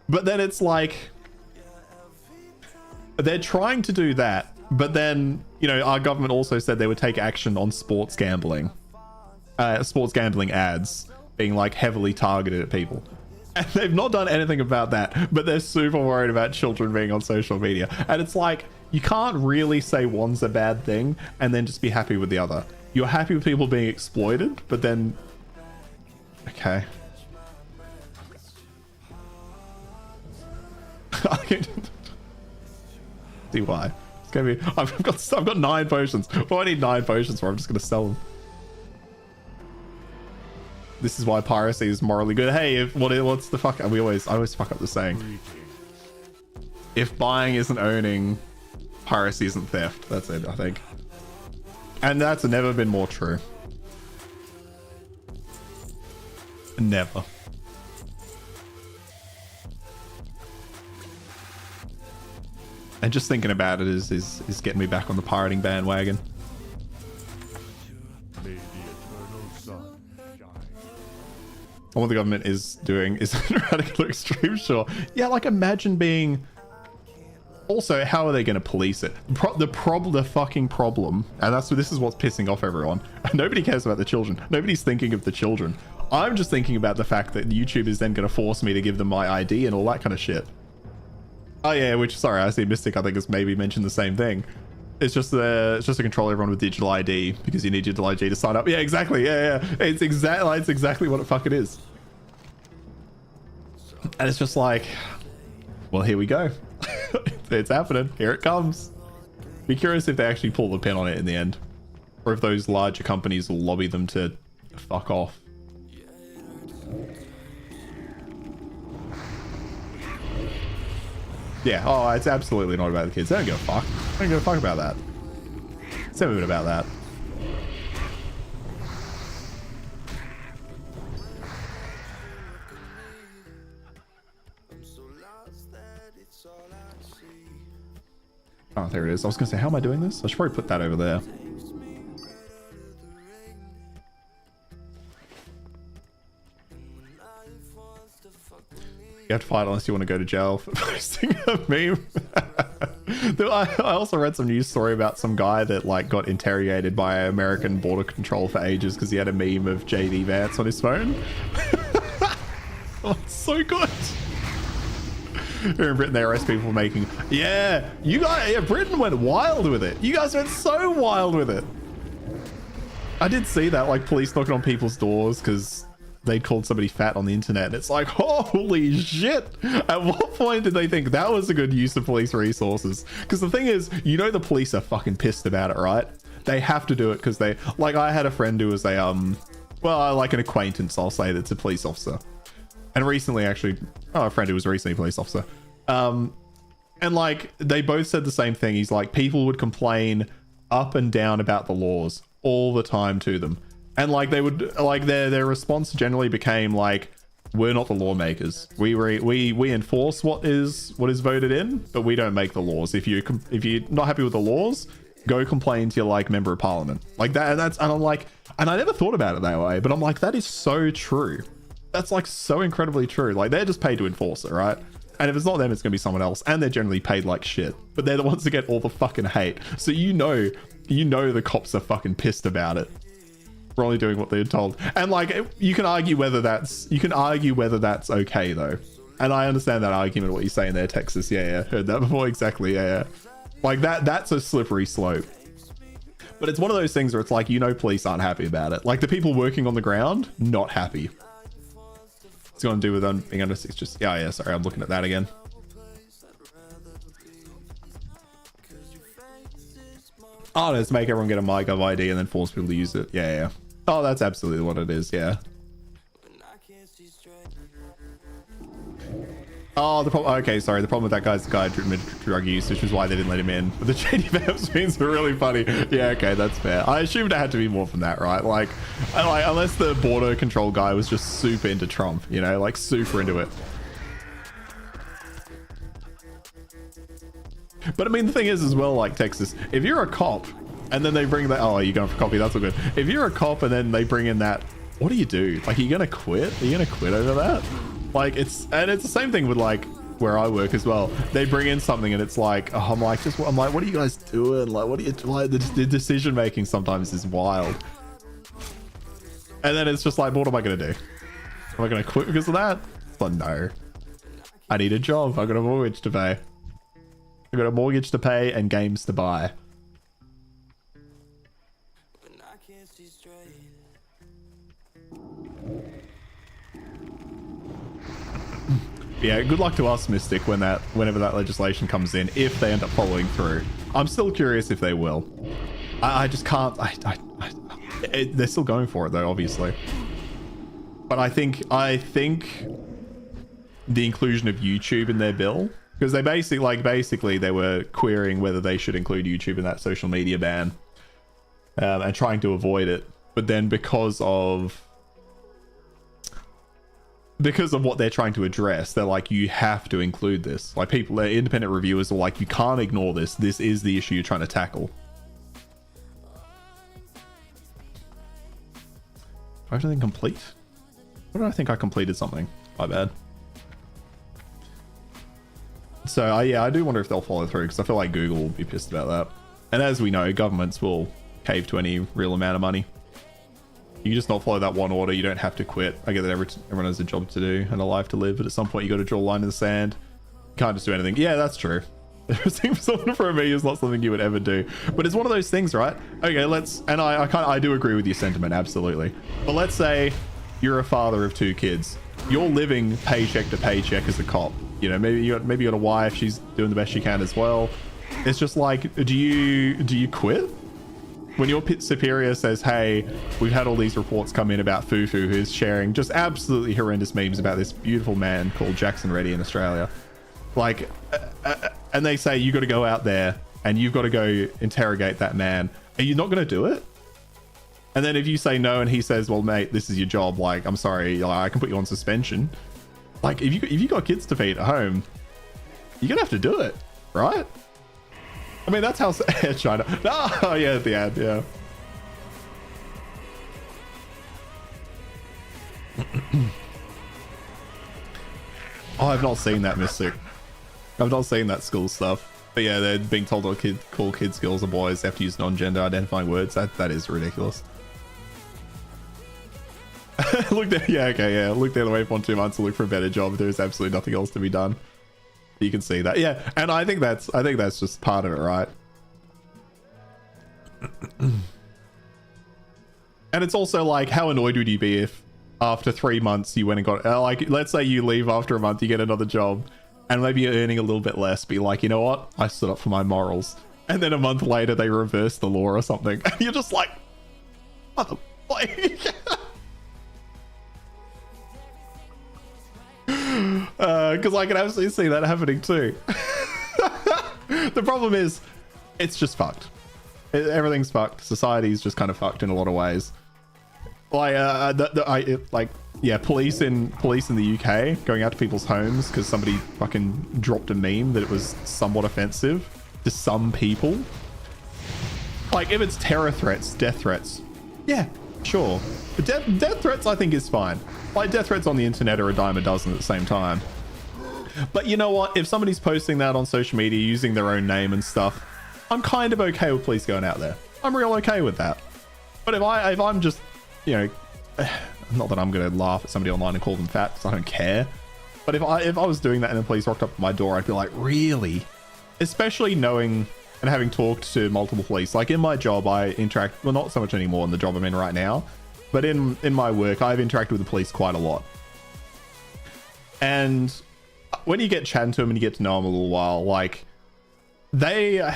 But then it's like, they're trying to do that, but then, you know, our government also said they would take action on sports gambling ads being like heavily targeted at people. And they've not done anything about that, but they're super worried about children being on social media. And it's like, you can't really say one's a bad thing and then just be happy with the other. You're happy with people being exploited, but then, okay. See why? It's gonna be. I've got 9 potions. What do I need 9 potions for? I'm just gonna sell them. This is why piracy is morally good. Hey, what's the fuck? I always fuck up the saying. If buying isn't owning, piracy isn't theft. That's it, I think. And that's never been more true. Never. And just thinking about it is getting me back on the pirating bandwagon. May the eternal sun shine. And what the government is doing is a radical extreme, sure. Yeah, like imagine being... Also, how are they going to police it? The fucking problem, and this is what's pissing off everyone. Nobody cares about the children. Nobody's thinking of the children. I'm just thinking about the fact that YouTube is then going to force me to give them my ID and all that kind of shit. Oh yeah, which, sorry, I see Mystic, I think, has maybe mentioned the same thing. It's just to control everyone with digital ID because you need digital ID to sign up. Yeah, exactly. Yeah. It's exactly what it fucking is. And it's just like, well, here we go. It's happening. Here it comes. Be curious if they actually pull the pin on it in the end, or if those larger companies will lobby them to fuck off. Yeah. Oh, it's absolutely not about the kids. They don't give a fuck. They don't give a fuck about that. It's never been about that. Oh, there it is. I was gonna say, how am I doing this? I should probably put that over there. You have to fight unless you want to go to jail for posting a meme. I also read some news story about some guy that like got interrogated by American border control for ages because he had a meme of JD Vance on his phone. Oh, it's so good. Here in Britain, they arrest people for making... Yeah, you guys... Yeah, Britain went wild with it. You guys went so wild with it. I did see that, like, police knocking on people's doors because they called somebody fat on the internet. It's like, holy shit. At what point did they think that was a good use of police resources? Because the thing is, you know the police are fucking pissed about it, right? They have to do it because they... Like, I had a friend who was a, well, like an acquaintance, I'll say, that's a police officer. And recently, actually, a friend who was recently a police officer. And like, they both said the same thing. He's like, people would complain up and down about the laws all the time to them. And like, they would, like, their response generally became like, we're not the lawmakers. We enforce what is voted in, but we don't make the laws. If you're not happy with the laws, go complain to your like member of parliament. Like that, and I'm like, and I never thought about it that way, but I'm like, that is so true. That's like so incredibly true. Like they're just paid to enforce it, right? And if it's not them, it's gonna be someone else. And they're generally paid like shit, but they're the ones that get all the fucking hate. So you know the cops are fucking pissed about it. We're only doing what they're told. And like, you can argue whether that's okay though. And I understand that argument, what you're saying there, Texas. Yeah, heard that before. Exactly. Yeah. Like that's a slippery slope. But it's one of those things where it's like, police aren't happy about it. Like the people working on the ground, not happy. It's going to do with being under 6. Just yeah. Sorry, I'm looking at that again. Oh, let's make everyone get a MyGov ID and then force people to use it. Yeah. Oh, that's absolutely what it is. Yeah. Oh, the problem. Okay, sorry. The problem with that guy's the guy drug use, which is why they didn't let him in. But the JD Vamps memes were really funny. Yeah, okay, that's fair. I assumed it had to be more from that, right? Like, unless the border control guy was just super into Trump, like super into it. But I mean, the thing is as well, like Texas, if you're a cop and then they bring that, oh, you're going for copy, that's all good. If you're a cop and then they bring in that, what do you do? Like, are you going to quit? Are you going to quit over that? Like, it's the same thing with like where I work as well. They bring in something and it's like, oh, I'm like, what are you guys doing? Like, what are you like? The decision making sometimes is wild. And then it's just like, what am I going to do? Am I going to quit because of that? But no, I need a job. I've got a mortgage to pay. I've got a mortgage to pay and games to buy. Yeah, good luck to us, Mystic, whenever that legislation comes in, if they end up following through. I'm still curious if they will. I just can't. They're still going for it though, obviously. But I think the inclusion of YouTube in their bill because they basically they were querying whether they should include YouTube in that social media ban, and trying to avoid it. But then because of what they're trying to address, they're like, you have to include this. Like, people, independent reviewers are like, you can't ignore this. This is the issue you're trying to tackle. Do I have anything complete? What did I think I completed something? My bad. So yeah, I do wonder if they'll follow through, because I feel like Google will be pissed about that. And as we know, governments will cave to any real amount of money. You just not follow that one order. You don't have to quit. I get that everyone has a job to do and a life to live, but at some point you got to draw a line in the sand. You can't just do anything. Yeah, that's true. Everything for someone for me is not something you would ever do, but it's one of those things, right? Okay, and I do agree with your sentiment, absolutely. But let's say you're a father of 2 kids. You're living paycheck to paycheck as a cop. You know, maybe you got a wife. She's doing the best she can as well. It's just like, do you quit when your pit superior says, hey, we've had all these reports come in about Fufu, who's sharing just absolutely horrendous memes about this beautiful man called Jackson Reddy in Australia, like, and they say you got to go out there and you've got to go interrogate that man. Are you not going to do it? And then if you say no and he says, well, mate, this is your job, like, I'm sorry, I can put you on suspension. Like, if you got kids to feed at home, you're gonna have to do it, right? I mean, that's how China. Oh yeah, at the end, yeah. Oh, I've not seen that, Mystic. I've not seen that school stuff. But yeah, they're being told to call kids girls or boys. They have to use non-gender identifying words. That is ridiculous. Look there, yeah, okay, yeah. Look the other way for 2 months to look for a better job. There's absolutely nothing else to be done. You can see that, yeah. And I think that's just part of it, right? And it's also like, how annoyed would you be if after 3 months you went and got like, let's say you leave after a month, you get another job, and maybe you're earning a little bit less. Be like, you know what? I stood up for my morals. And then a month later, they reverse the law or something, and you're just like, what the fuck? Because I can absolutely see that happening too. The problem is, it's just fucked. Everything's fucked. Society's just kind of fucked in a lot of ways. Like, yeah, police in the UK going out to people's homes because somebody fucking dropped a meme that it was somewhat offensive to some people. Like, if it's terror threats, death threats, yeah, sure. But death threats, I think, is fine. Like, death threats on the internet are a dime a dozen at the same time. But you know what? If somebody's posting that on social media using their own name and stuff, I'm kind of okay with police going out there. I'm real okay with that. But if I'm just, you know, not that I'm going to laugh at somebody online and call them fat, because I don't care. But if I was doing that and the police rocked up at my door, I'd be like, really? Especially knowing and having talked to multiple police. Like, in my job, I interact, well, not so much anymore in the job I'm in right now, but in my work, I've interacted with the police quite a lot. And when you get chatting to them and you get to know them a little while, like, they're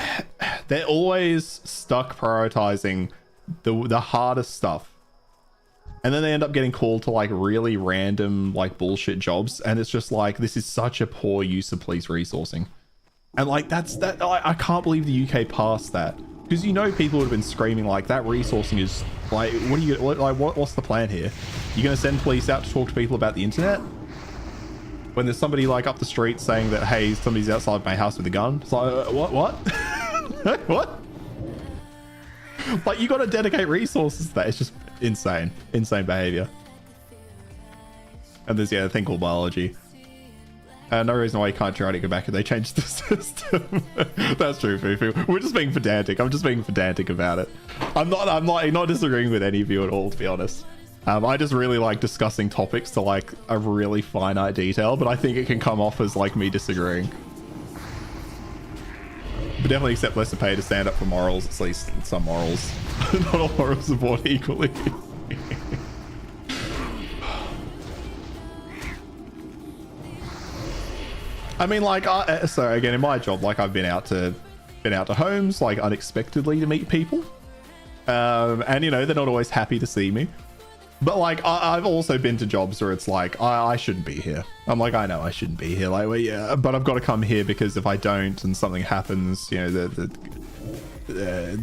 always stuck prioritizing the hardest stuff. And then they end up getting called to like really random like bullshit jobs, and it's just like, this is such a poor use of police resourcing. And like, I can't believe the UK passed that, because you know people would have been screaming like, that resourcing is like, what's the plan here? You're gonna send police out to talk to people about the internet when there's somebody like up the street saying that, hey, somebody's outside my house with a gun? It's like, what? What? Like, you got to dedicate resources to that. It's just insane behavior. And there's, yeah, a thing called biology. No reason why you can't try to go back if they change the system. That's true, Fufu. We're just being pedantic. I'm just being pedantic about it. I'm not disagreeing with any of you at all, to be honest. I just really like discussing topics to like a really finite detail, but I think it can come off as like me disagreeing. But definitely accept lesser pay to stand up for morals, at least some morals. Not all morals are bought equally. I mean, like, so again, in my job, like, I've been out to homes, like, unexpectedly to meet people. And, you know, they're not always happy to see me. But like, I've also been to jobs where it's like, I shouldn't be here. I'm like, I know I shouldn't be here. Like, well, yeah, but I've got to come here because if I don't and something happens, you know, the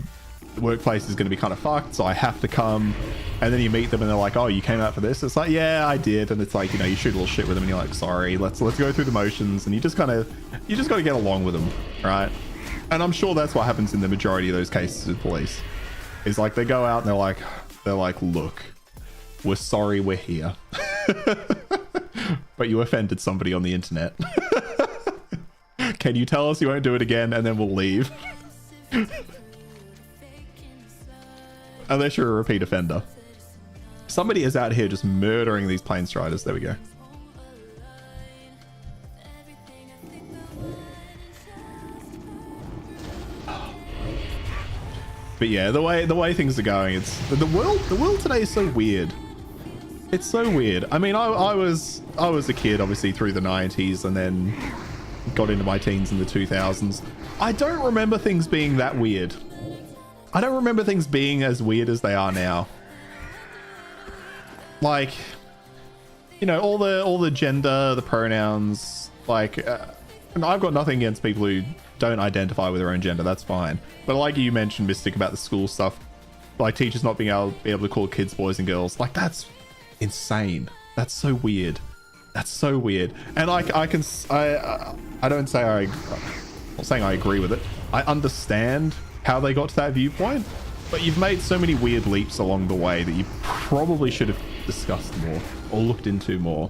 workplace is going to be kind of fucked. So I have to come. And then you meet them and they're like, oh, you came out for this? It's like, yeah, I did. And it's like, you know, you shoot a little shit with them and you're like, sorry, let's go through the motions. And you just got to get along with them, right? And I'm sure that's what happens in the majority of those cases with police. Is like they go out and they're like, look, we're sorry we're here. But you offended somebody on the internet. Can you tell us you won't do it again and then we'll leave? Unless you're a repeat offender. Somebody is out here just murdering these plane striders. There we go. But yeah, the way things are going, it's the world today is so weird. It's so weird. I mean, I was a kid obviously through the 90s and then got into my teens in the 2000s. I don't remember things being that weird. I don't remember things being as weird as they are now. Like, you know, all the gender, the pronouns, like, and I've got nothing against people who don't identify with their own gender. That's fine. But like you mentioned, Mystic, about the school stuff, like teachers not being able to call kids boys and girls, like that's insane. That's so weird. That's so weird. And I don't say I'm not saying I agree with it. I understand how they got to that viewpoint, but you've made so many weird leaps along the way that you probably should have discussed more or looked into more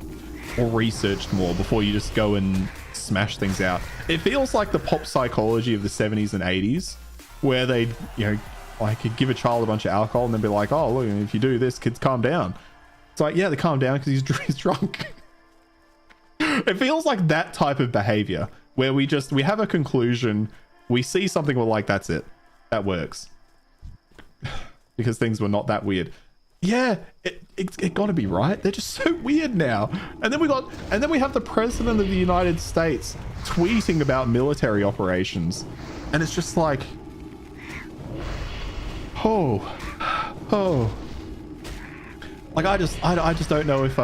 or researched more before you just go and smash things out. It feels like the pop psychology of the 70s and 80s where they, you know, like give a child a bunch of alcohol and then be like, oh, look, if you do this, kids calm down. It's like, yeah, they calm down because he's drunk. It feels like that type of behavior where we have a conclusion, we see something, we're like, that's it. That works. Because things were not that weird. Yeah, it got to be right. They're just so weird now. And then we have the president of the United States tweeting about military operations, and it's just like, oh, like I just don't know if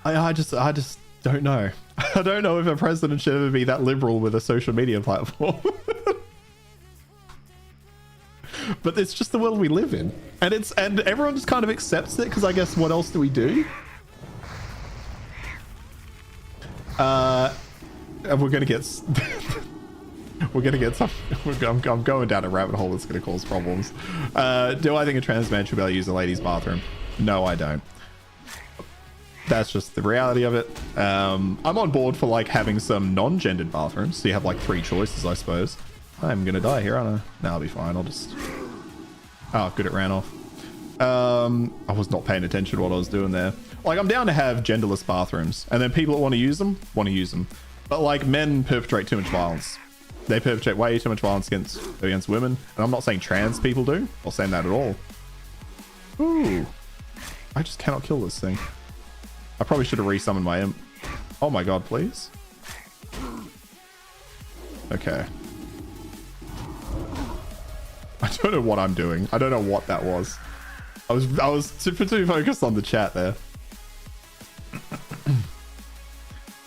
I just don't know. I don't know if a president should ever be that liberal with a social media platform. But it's just the world we live in, and everyone just kind of accepts it because I guess what else do we do? And we're gonna get some. I'm going down a rabbit hole that's gonna cause problems. Do I think a trans man should be able to use a ladies' bathroom? No, I don't. That's just the reality of it. I'm on board for like having some non-gendered bathrooms, so you have like 3 choices, I suppose. I'm gonna die here, aren't I? No, I'll be fine. I'll just... Oh, good, it ran off. I was not paying attention to what I was doing there. Like, I'm down to have genderless bathrooms, and then people that want to use them. But like, men perpetrate too much violence. They perpetrate way too much violence against women, and I'm not saying trans people do. I'm not saying that at all. Ooh. I just cannot kill this thing. I probably should have resummoned my imp. Oh my god, please. Okay. I don't know what I'm doing. I don't know what that was. I was too focused on the chat there.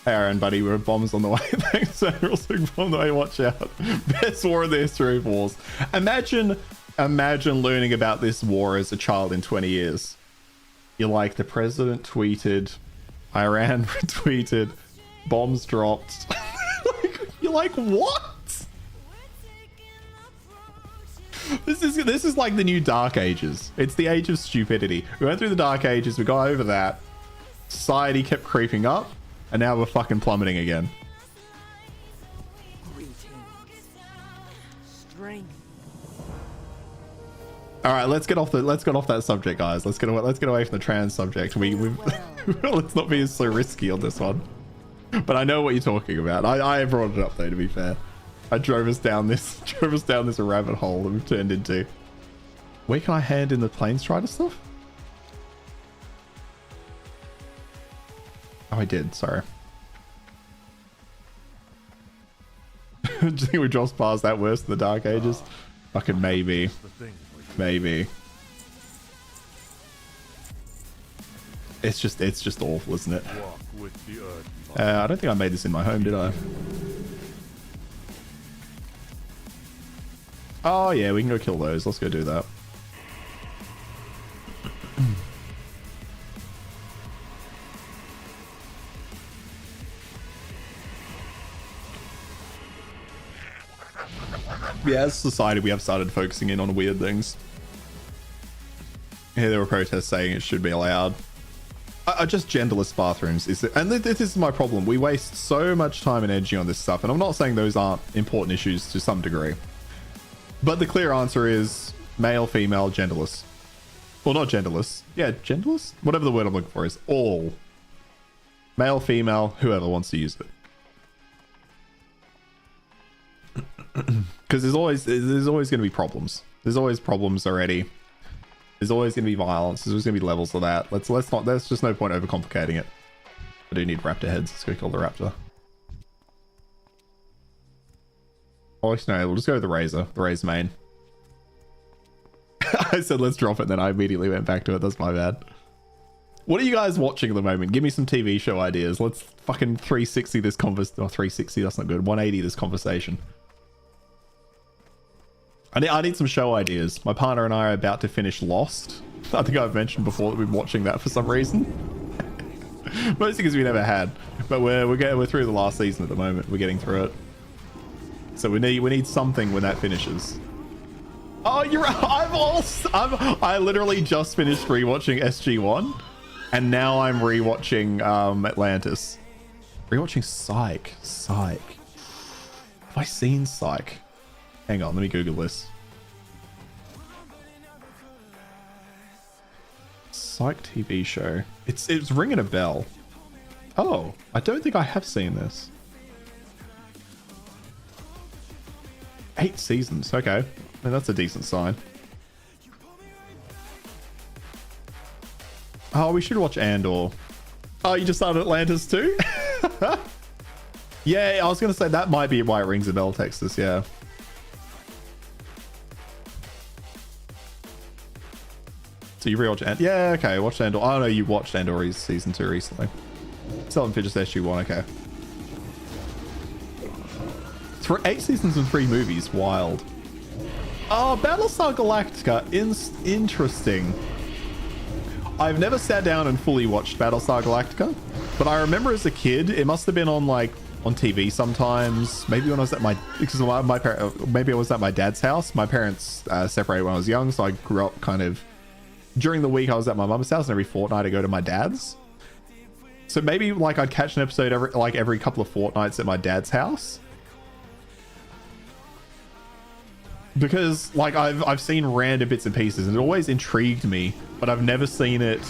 Hey Aaron, buddy, we're bombs on the way. Thanks, we're also on the way. Watch out. Best war in the history of wars. Imagine learning about this war as a child in 20 years. You're like, the president tweeted, Iran retweeted, bombs dropped. You're like, what? This is like the new Dark Ages. It's the age of stupidity. We went through the Dark Ages, we got over that. Society kept creeping up, and now we're fucking plummeting again. All right, let's get off that subject, guys. Let's get away from the trans subject. Let's not be so risky on this one. But I know what you're talking about. I brought it up though, to be fair. I drove us down this rabbit hole that we've turned into. Where can I hand in the plane strider stuff? Oh, I did. Sorry. Do you think we dropped past that worse than the Dark Ages? Fucking maybe. Maybe. It's just awful, isn't it? Walk with the earth. I don't think I made this in my home, did I? Oh yeah, we can go kill those. Let's go do that. Yeah, as a society, we have started focusing in on weird things. Here there were protests saying it should be allowed. Just genderless bathrooms is it, and this is my problem. We waste so much time and energy on this stuff, and I'm not saying those aren't important issues to some degree, but the clear answer is male, female, genderless. Well, not genderless. Yeah, genderless. Whatever the word I'm looking for is. All male, female, whoever wants to use it. Because there's always going to be problems. There's always problems already. There's always going to be violence. There's always going to be levels of that. Let's not. There's just no point overcomplicating it. I do need raptor heads. Let's go kill the raptor. Oh, no, we'll just go with the razor. The razor main. I said let's drop it, and then I immediately went back to it. That's my bad. What are you guys watching at the moment? Give me some TV show ideas. Let's fucking 360 this conversation. Oh, 360. That's not good. 180 this conversation. I need some show ideas. My partner and I are about to finish Lost. I think I've mentioned before that we've been watching that for some reason. Mostly because we never had. But we're through the last season at the moment. We're getting through it. So we need something when that finishes. Oh, you're right. I literally just finished rewatching SG1, and now I'm rewatching Atlantis. Rewatching Psych. Have I seen Psych? Hang on, let me Google this. Psych TV show. It's ringing a bell. Oh, I don't think I have seen this. 8 seasons. Okay, I mean, that's a decent sign. Oh, we should watch Andor. Oh, you just started Atlantis too? Yeah, I was gonna say that might be why it rings a bell, Texas. Yeah. So you rewatched Andor? Yeah, okay. Watched Andor. Oh no, you watched Andor season 2 recently. Still haven't finished SG1. Okay. It's for 8 seasons and 3 movies. Wild. Oh, Battlestar Galactica. Interesting. I've never sat down and fully watched Battlestar Galactica, but I remember as a kid, it must have been on on TV sometimes. Maybe when I was at maybe I was at my dad's house. My parents separated when I was young, so I grew up kind of during the week. I was at my mum's house, and every fortnight I go to my dad's. So maybe I'd catch an episode every couple of fortnights at my dad's house. Because I've seen random bits and pieces, and it always intrigued me, but I've never seen it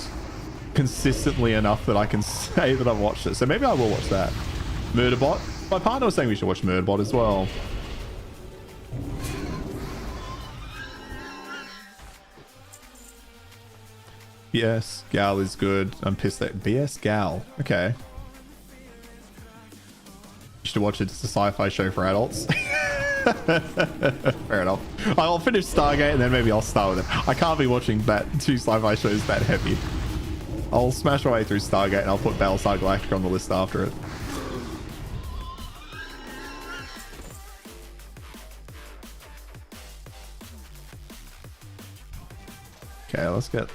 consistently enough that I can say that I've watched it. So maybe I will watch that. Murderbot. My partner was saying we should watch Murderbot as well. BS Gal is good. I'm pissed that BS Gal. Okay. You should watch it. It's a sci-fi show for adults. Fair enough. I'll finish Stargate and then maybe I'll start with it. I can't be watching 2 sci-fi shows that heavy. I'll smash my way through Stargate and I'll put Battlestar Galactica on the list after it. Okay, let's get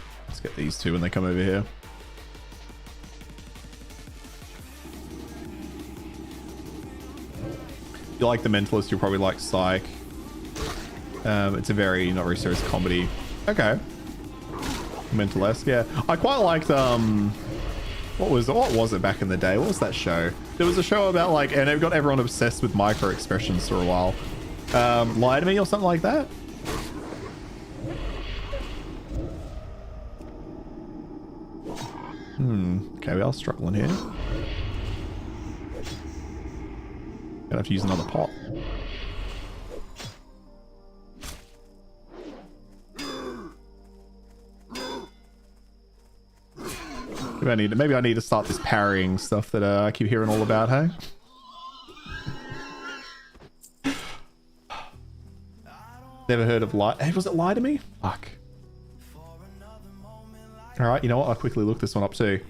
these 2 when they come over here. If you like The Mentalist, you'll probably like Psych. It's a not very serious comedy. Okay. Mentalist, yeah. I quite liked what was it back in the day? What was that show? There was a show about and it got everyone obsessed with micro expressions for a while. Lie to Me or something like that. Okay, we are struggling here. Gonna have to use another pot. Maybe I need to start this parrying stuff that I keep hearing all about, hey? Never heard of Lie... Hey, was it Lie to Me? Fuck. All right, you know what? I'll quickly look this one up too.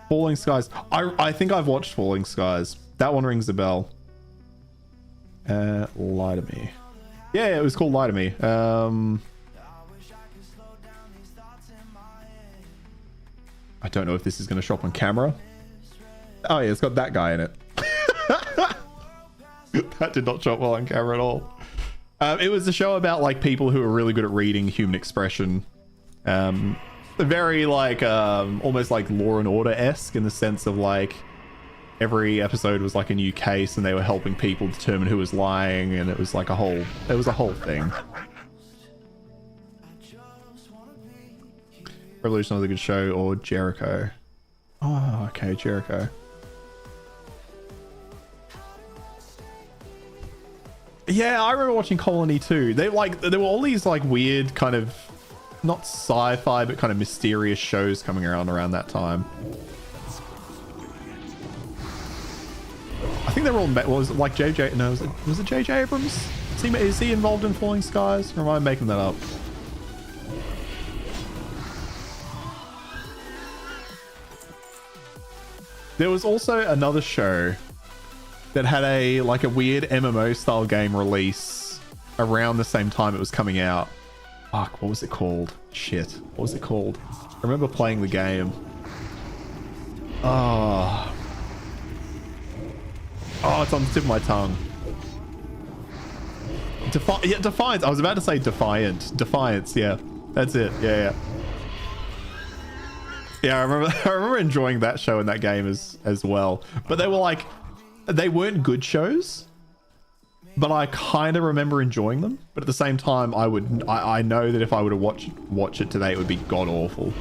Falling Skies. I think I've watched Falling Skies. That one rings a bell. Lie to Me. Yeah, it was called Lie to Me. I don't know if this is going to show up on camera. Oh yeah, it's got that guy in it. That did not show up well on camera at all. It was a show about like people who are really good at reading human expression. Very like almost like Law and Order-esque in the sense of like every episode was like a new case and they were helping people determine who was lying, and it was like it was a whole thing. Revolution was a good show, or Jericho. Oh, okay, Jericho. Yeah, I remember watching Colony too. There were all these like weird kind of not sci-fi but kind of mysterious shows coming around that time. I think they're all was it like JJ? No, was it JJ Abrams? Is he involved in Falling Skies? Or am I making that up? There was also another show that had a weird MMO style game release around the same time it was coming out. Fuck, what was it called? Shit, what was it called? I remember playing the game. Oh, it's on the tip of my tongue. Defiance. I was about to say Defiant. Defiance, yeah. That's it. Yeah. Yeah, I remember enjoying that show and that game as well. But they weren't good shows, but I kind of remember enjoying them. But at the same time, I know that if I were to watch it today, it would be god awful.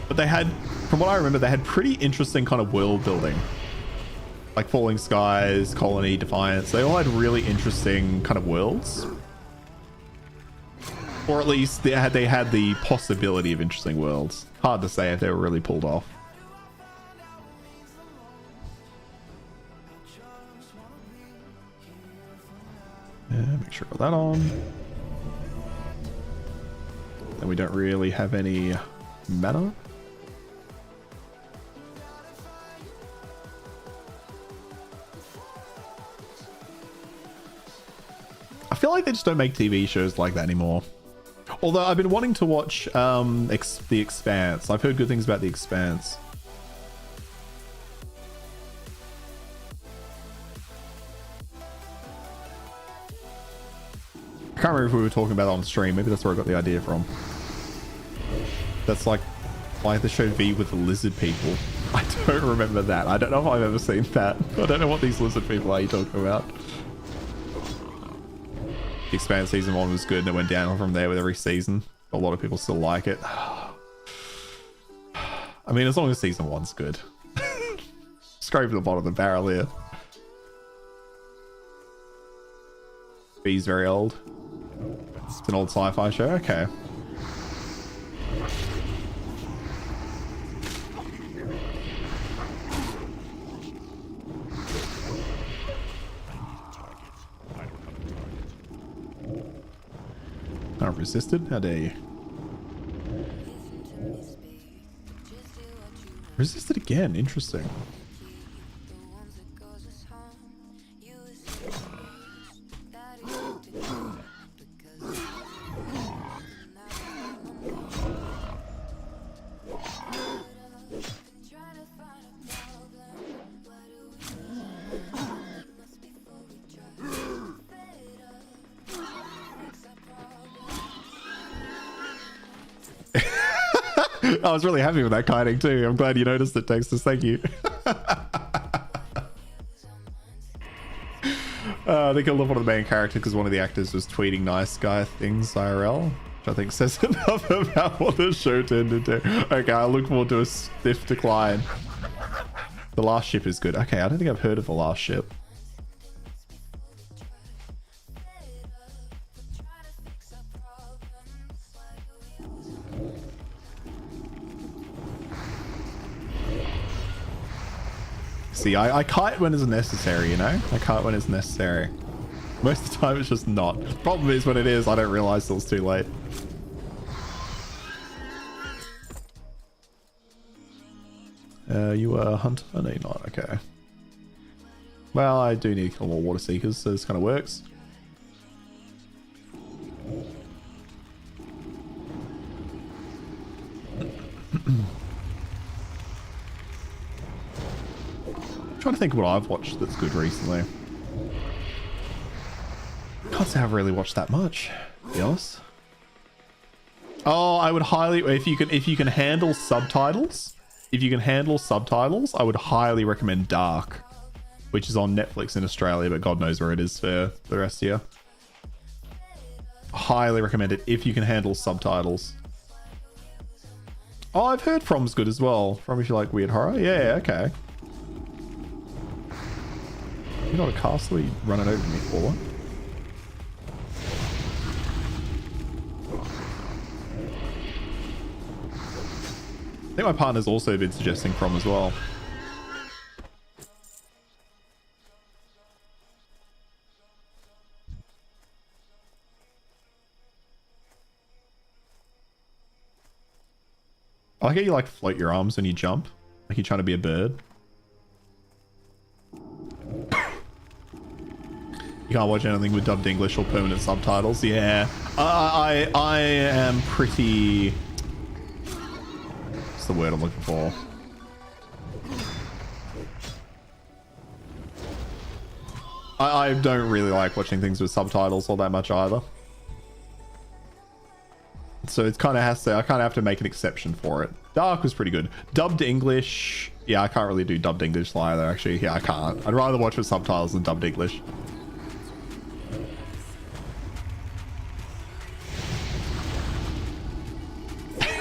But they had, from what I remember, they had pretty interesting kind of world building. Like Falling Skies, Colony, Defiance. They all had really interesting kind of worlds. Or at least they had the possibility of interesting worlds. Hard to say if they were really pulled off. Yeah, make sure I got that on. And we don't really have any mana. I feel like they just don't make TV shows like that anymore. Although I've been wanting to watch The Expanse. I've heard good things about The Expanse. I can't remember if we were talking about it on stream. Maybe that's where I got the idea from. That's like the show V with the lizard people. I don't remember that. I don't know if I've ever seen that. I don't know what these lizard people are you talking about. The Expanse season 1 was good and it went down from there with every season. A lot of people still like it. I mean, as long as season 1's good. Scrape the bottom of the barrel here. B's very old. It's an old sci-fi show. Okay. I resisted? How dare you? Resisted again. Interesting. I was really happy with that kiting too. I'm glad you noticed it, Texas. Thank you. I think I love one of the main characters because one of the actors was tweeting nice guy things IRL, which I think says enough about what the show turned into. Okay, I look forward to a stiff decline. The Last Ship is good. Okay, I don't think I've heard of The Last Ship. See, I kite when it's necessary, you know? I kite when it's necessary. Most of the time it's just not. The problem is when it is, I don't realize till it's too late. You a hunter? No, you're not. Okay. Well, I do need to kill more water seekers, so this kind of works. I'm trying to think of what I've watched that's good recently. Can't say I've really watched that much, to be honest. Oh, I would highly, if you can handle subtitles, I would highly recommend Dark, which is on Netflix in Australia, but God knows where it is for the rest of you. Highly recommend it if you can handle subtitles. Oh, I've heard From's good as well. From if you like weird horror. Yeah, okay. You got a castle, you run it over me for what? I think my partner's also been suggesting From as well. I like how you like float your arms when you jump, like you're trying to be a bird. You can't watch anything with dubbed English or permanent subtitles. Yeah, I am pretty. What's the word I'm looking for? I don't really like watching things with subtitles all that much either. So it's kind of has to. I kind of have to make an exception for it. Dark was pretty good. Dubbed English. Yeah, I can't really do dubbed English either. Actually, yeah, I can't. I'd rather watch with subtitles than dubbed English.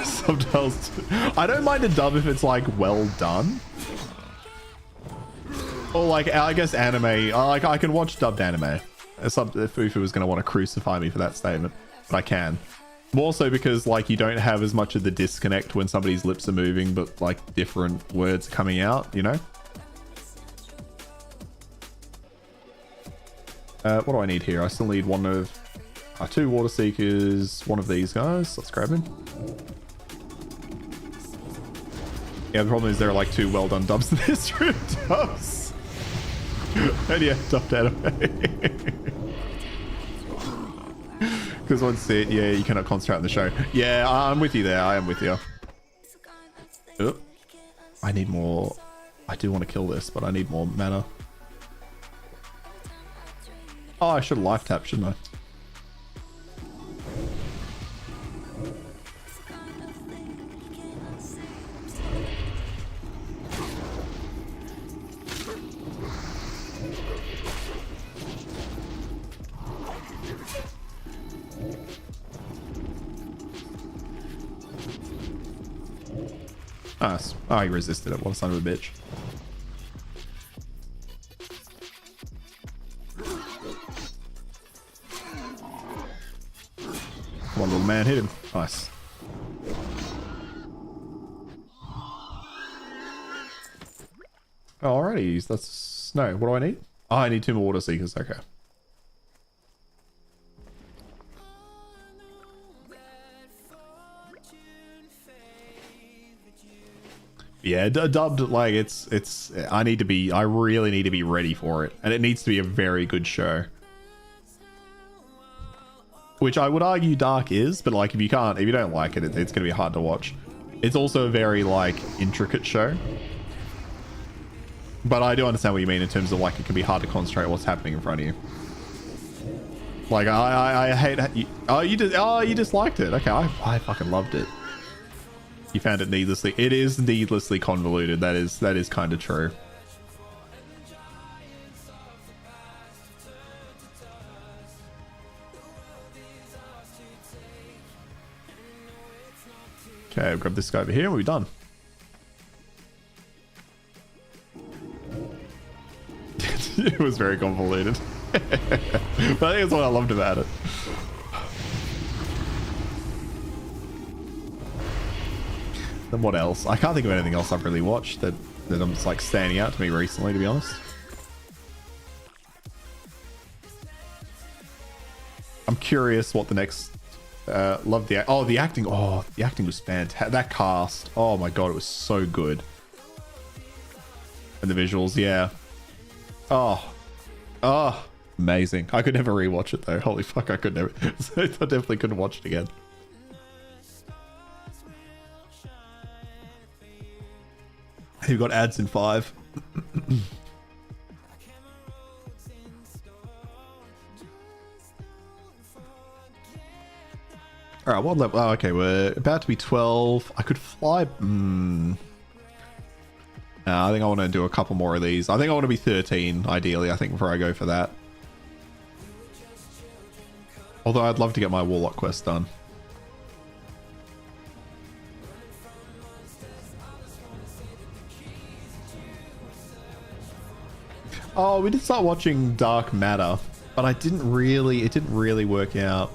Subtitles. I don't mind a dub if it's like well done. Or like, I guess anime. I can watch dubbed anime. If it was going to want to crucify me for that statement, but I can. More so because like you don't have as much of the disconnect when somebody's lips are moving, but like different words are coming out, you know? What do I need here? I still need one of 2 water seekers, one of these guys. Let's grab him. Yeah, the problem is there are like 2 well done dubs in this room. Dubs. And yeah, dubbed anime. Because once it, yeah, you cannot concentrate on the show. Yeah, I'm with you there. I am with you. Oh, I need more. I do want to kill this, but I need more mana. Oh, I should have life tapped, shouldn't I? Nice. Oh, he resisted it. What a son of a bitch. Come on, little man. Hit him. Nice. Alrighty. That's... No, what do I need? Oh, I need 2 more water seekers. Okay. Yeah, dubbed, like it's I really need to be ready for it, and it needs to be a very good show, which I would argue Dark is, but like if you don't like it, it's gonna be hard to watch. It's also a very like intricate show, but I do understand what you mean in terms of like it can be hard to concentrate on what's happening in front of you. Like I hate you disliked it. Okay, I fucking loved it. You found it needlessly. It is needlessly convoluted. That is kind of true. Okay, I'll grab this guy over here and we're done. It was very convoluted. But I think that's what I loved about it. Then what else? I can't think of anything else I've really watched that I'm just like standing out to me recently, to be honest. I'm curious what the next love the acting. Oh, the acting was fantastic. That cast, oh my god, it was so good. And the visuals, yeah. Oh. Oh. Amazing. I could never rewatch it though. Holy fuck, I could never. I definitely couldn't watch it again. You've got ads in 5. All right, what level? Oh, okay, we're about to be 12. I could fly. I think I want to do a couple more of these. I think I want to be 13, ideally, I think, before I go for that. Although I'd love to get my Warlock quest done. Oh, we did start watching Dark Matter, but it didn't really work out.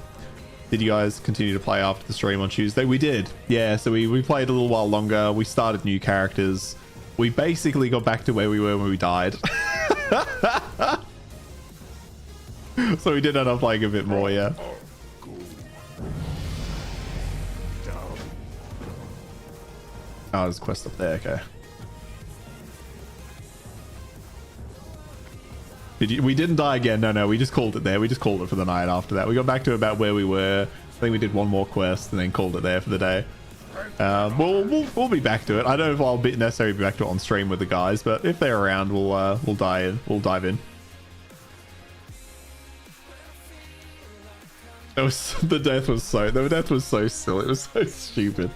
Did you guys continue to play after the stream on Tuesday? We did. Yeah, so we played a little while longer. We started new characters. We basically got back to where we were when we died. So we did end up playing a bit more, yeah. Oh, there's a quest up there, okay. We didn't die again. No, we just called it there. We just called it for the night after that. We got back to about where we were. I think we did one more quest and then called it there for the day. We'll be back to it. I don't know if I'll necessarily be back to it on stream with the guys, but if they're around, we'll dive in. The death was so silly. It was so stupid.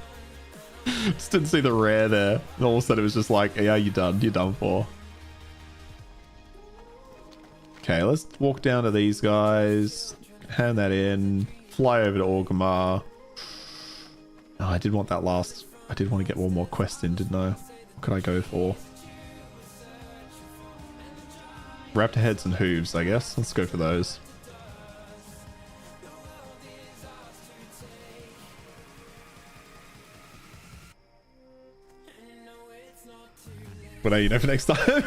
Just didn't see the rare there. And all of a sudden it was just like, yeah, you're done. You're done for. Okay, let's walk down to these guys. Hand that in. Fly over to Orgrimmar. Oh, I did want that last... I did want to get one more quest in, didn't I? What could I go for? Raptor heads and hooves, I guess. Let's go for those. But now you know for next time.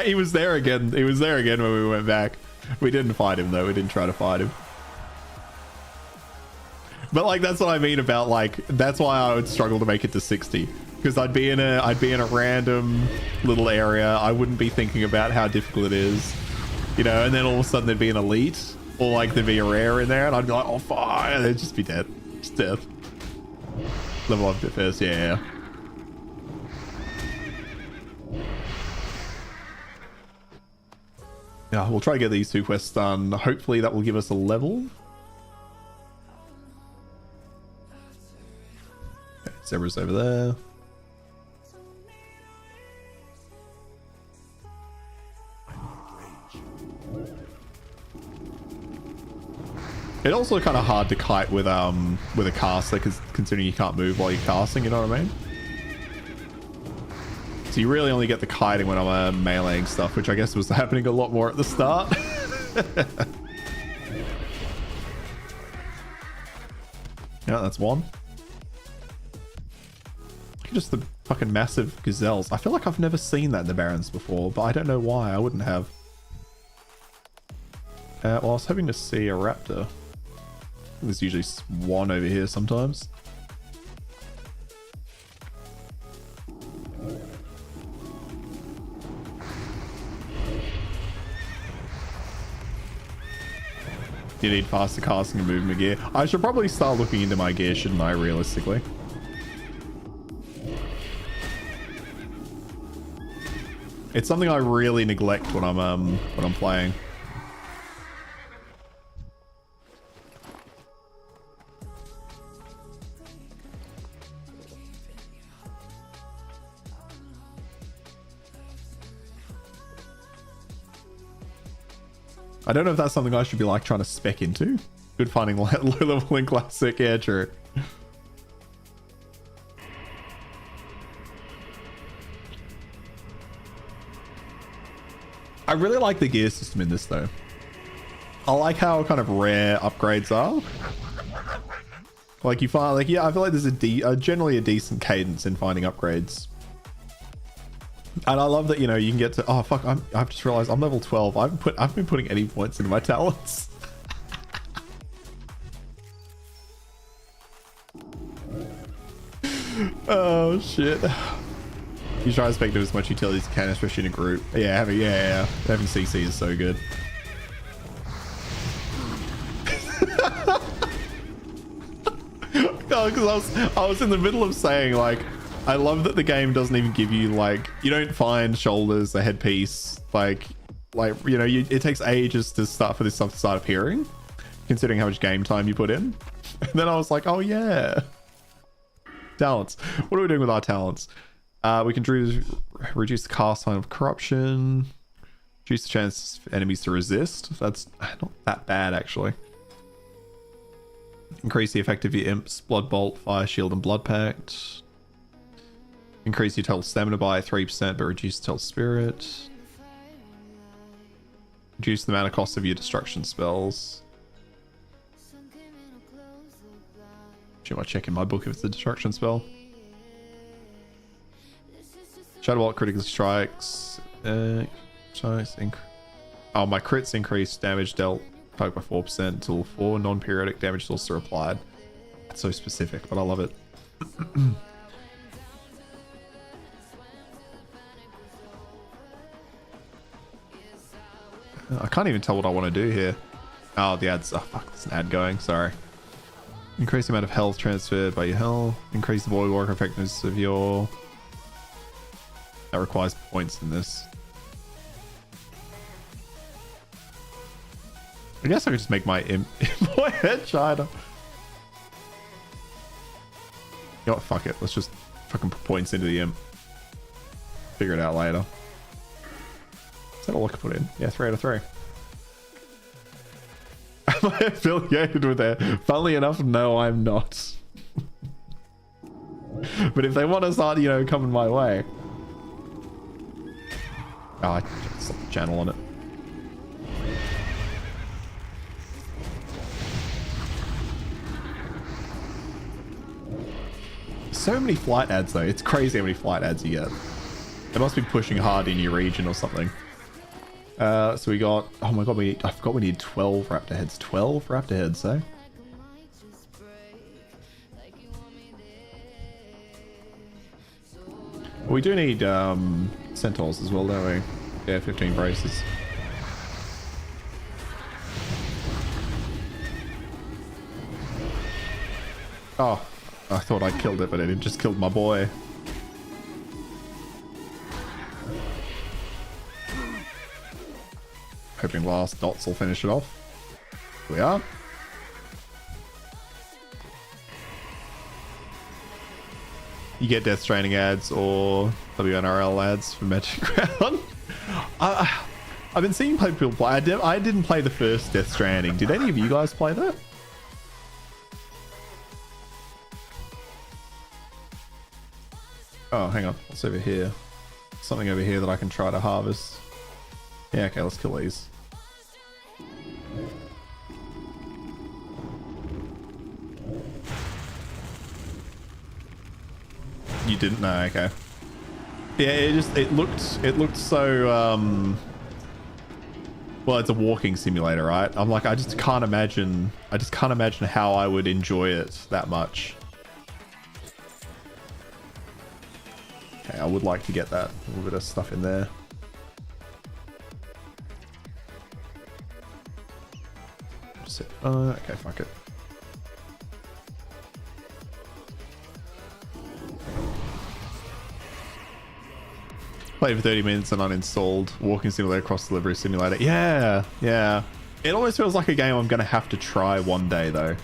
He was there again. He was there again when we went back. We didn't fight him though. We didn't try to fight him. But like that's what I mean about like that's why I would struggle to make it to 60 because I'd be in a random little area. I wouldn't be thinking about how difficult it is, you know. And then all of a sudden there'd be an elite or like there'd be a rare in there, and I'd be like, oh fire! And they'd just be dead. Just death. Level up a bit first, yeah. Yeah, we'll try to get these 2 quests done. Hopefully that will give us a level. Okay, Zebra's over there. It's also kind of hard to kite with a caster, because considering you can't move while you're casting, you know what I mean? So you really only get the kiting when I'm meleeing stuff, which I guess was happening a lot more at the start. Yeah, that's one. Just the fucking massive gazelles. I feel like I've never seen that in the Barrens before, but I don't know why. I wouldn't have. Well, I was hoping to see a raptor. There's usually one over here sometimes. You need faster casting and movement gear. I should probably start looking into my gear, shouldn't I, realistically? It's something I really neglect when I'm playing. I don't know if that's something I should be like trying to spec into. Good finding low level in classic. Yeah, true. I really like the gear system in this though. I like how kind of rare upgrades are. Like you find, like, yeah, I feel like there's generally a decent cadence in finding upgrades. And I love that, you know, you can get to, oh fuck, I've just realized I'm level 12. I've been putting any points into my talents. Oh shit. You try to spec as much utility as you can, especially in a group. Yeah, having CC is so good. No, because I was in the middle of saying, like, I love that the game doesn't even give you, like, you don't find shoulders, a headpiece, like you know, it takes ages to start for this stuff to start appearing, considering how much game time you put in. And then I was like, oh yeah, talents. What are we doing with our talents? We can reduce the cast time of corruption, reduce the chance for enemies to resist. That's not that bad, actually. Increase the effect of your imps, blood bolt, fire shield, and blood pact. Increase your total stamina by 3%, but reduce total spirit. Reduce the mana cost of your destruction spells. Actually, I might check in my book if it's a destruction spell. Shadow Bolt critically strikes. Oh, my crits increase damage dealt by 4% until 4 non-periodic damage sources are applied. That's so specific, but I love it. I can't even tell what I want to do here. Oh, the ads. Oh, fuck, there's an ad going. Sorry. Increase the amount of health transferred by your health. Increase the void walker effectiveness of your... That requires points in this. I guess I could just make my my head China. You know what? Fuck it. Let's just fucking put points into the imp. Figure it out later. Is that all I can put in? Yeah, 3 out of 3. Am I affiliated with that? Funnily enough, no, I'm not. But if they want to start, you know, coming my way. Oh, I stopped the channel on it. So many flight ads though. It's crazy how many flight ads you get. They must be pushing hard in your region or something. So we got, oh my god, I forgot we need 12 raptor heads. 12 raptor heads, eh? We do need centaurs as well, don't we? Yeah, 15 braces. Oh, I thought I killed it, but it just killed my boy. Hoping last dots will finish it off. Here we are. You get Death Stranding ads or WNRL ads for Magic Round. I've been seeing people play. I didn't play the first Death Stranding. Did any of you guys play that? Oh, hang on. What's over here? Something over here that I can try to harvest. Yeah, okay, let's kill these. You didn't know, okay. Yeah, it looked so well, it's a walking simulator, right? I'm like, I just can't imagine how I would enjoy it that much. Okay, I would like to get that. A little bit of stuff in there. Okay, fuck it. Played for 30 minutes and uninstalled. Walking simulator, cross delivery simulator. Yeah, yeah. It almost feels like a game I'm gonna have to try one day though.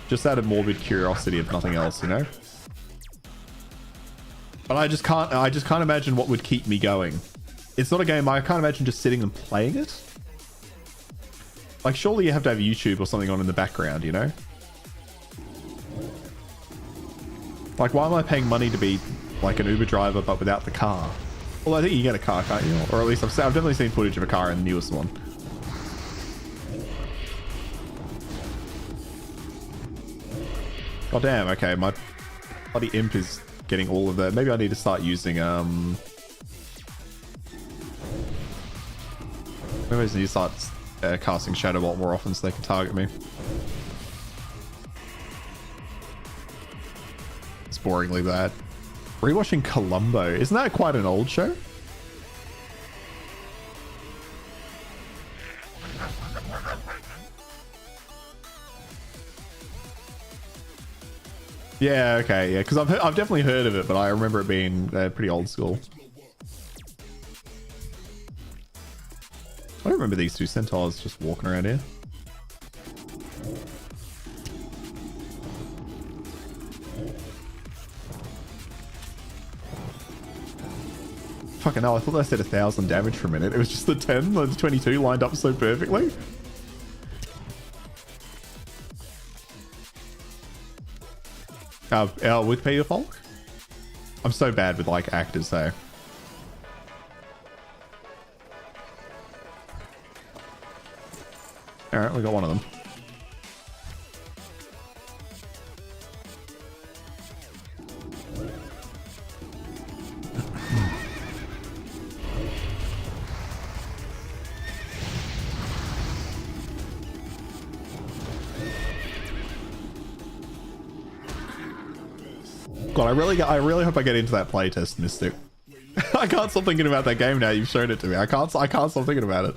Just out of morbid curiosity, if nothing else, you know? But I just can't imagine what would keep me going. It's not a game I can't imagine just sitting and playing it. Like, surely you have to have YouTube or something on in the background, you know? Like, why am I paying money to be like an Uber driver but without the car? Well, I think you get a car, can't you? Or at least I've definitely seen footage of a car in the newest one. God damn, okay, my bloody imp is getting all of that. Maybe I need to start using, maybe I just need to start casting Shadow Bolt more often so they can target me. It's boringly bad. Rewatching Columbo. Isn't that quite an old show? Yeah, okay, yeah, because I've definitely heard of it, but I remember it being pretty old school. I remember these two centaurs just walking around here. Fucking hell, I thought I said 1,000 damage for a minute. It was just the 10, the 22 lined up so perfectly. With Peter Falk? I'm so bad with like actors though. Alright, we got one of them. God, I really hope I get into that playtest, Mystic. I can't stop thinking about that game now. You've shown it to me. I can't stop thinking about it.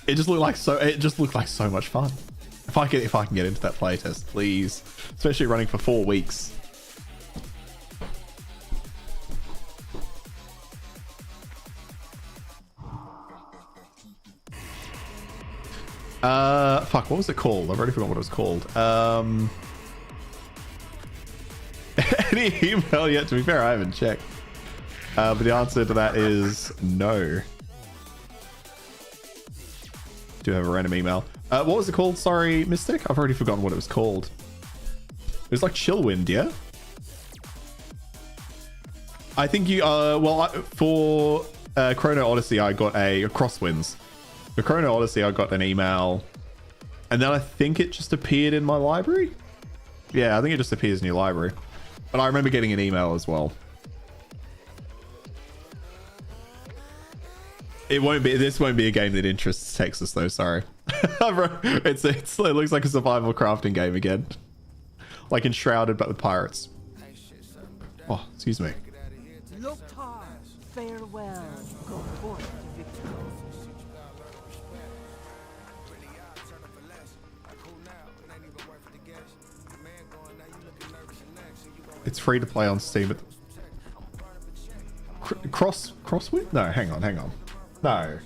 It just looked like so much fun. If I can get into that playtest, please. Especially running for 4 weeks. Fuck, what was it called? I've already forgotten what it was called. Any email yet? To be fair, I haven't checked. But the answer to that is no. Do have a random email. What was it called? Sorry, Mystic. I've already forgotten what it was called. It was like Chillwind, yeah? I think you, for Chrono Odyssey, I got a Crosswinds. For Chrono Odyssey, I got an email. And then I think it just appeared in my library. Yeah, I think it just appears in your library. But I remember getting an email as well. This won't be a game that interests Texas though, sorry. It looks like a survival crafting game again. Like Enshrouded, but with pirates. Oh, excuse me. Look hard. Farewell. Go forth to victory. It's free to play on Steam. Crosswind? No, hang on. No,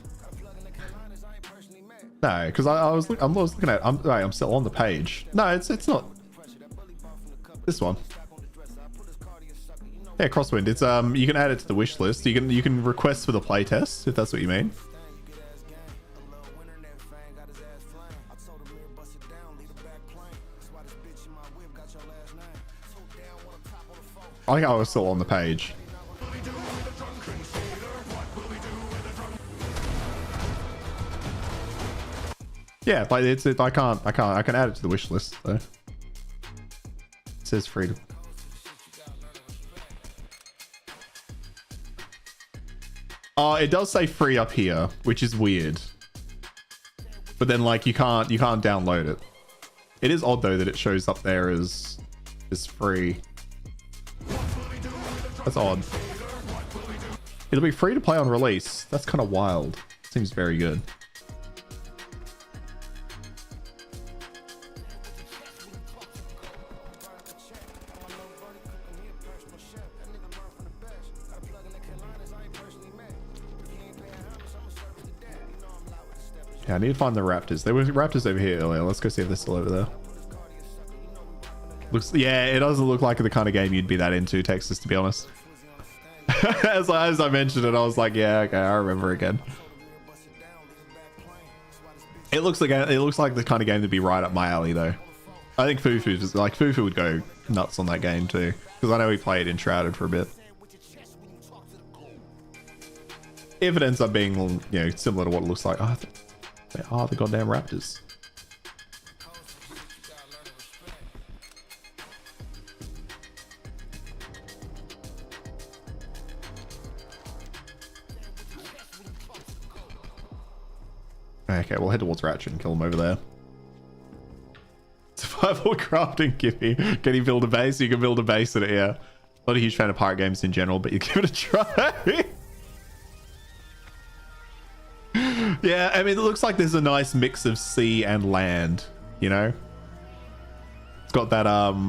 because I was looking at. I'm still on the page. No, it's not. This one. Yeah, Crosswind. It's you can add it to the wish list. You can request for the playtest if that's what you mean. I think I was still on the page. Yeah, but I can add it to the wish list though. It says free to. It does say free up here, which is weird. But then like you can't download it. It is odd though that it shows up there as free. That's odd. It'll be free to play on release. That's kind of wild. Seems very good. Yeah, I need to find the raptors. There were raptors over here earlier. Let's go see if they're still over there. Yeah, it doesn't look like the kind of game you'd be that into, Texas, to be honest. as I mentioned it, I was like, yeah, okay, I remember again. It looks like the kind of game that'd be right up my alley, though. I think Fufu would go nuts on that game too, because I know he played Enshrouded for a bit. If it ends up being, similar to what it looks like, they are the goddamn raptors. Okay, we'll head towards Ratchet and kill him over there. Survival crafting gimme. Can you build a base? You can build a base in it, yeah. Not a huge fan of pirate games in general, but you give it a try. Yeah, I mean, it looks like there's a nice mix of sea and land, you know? It's got that,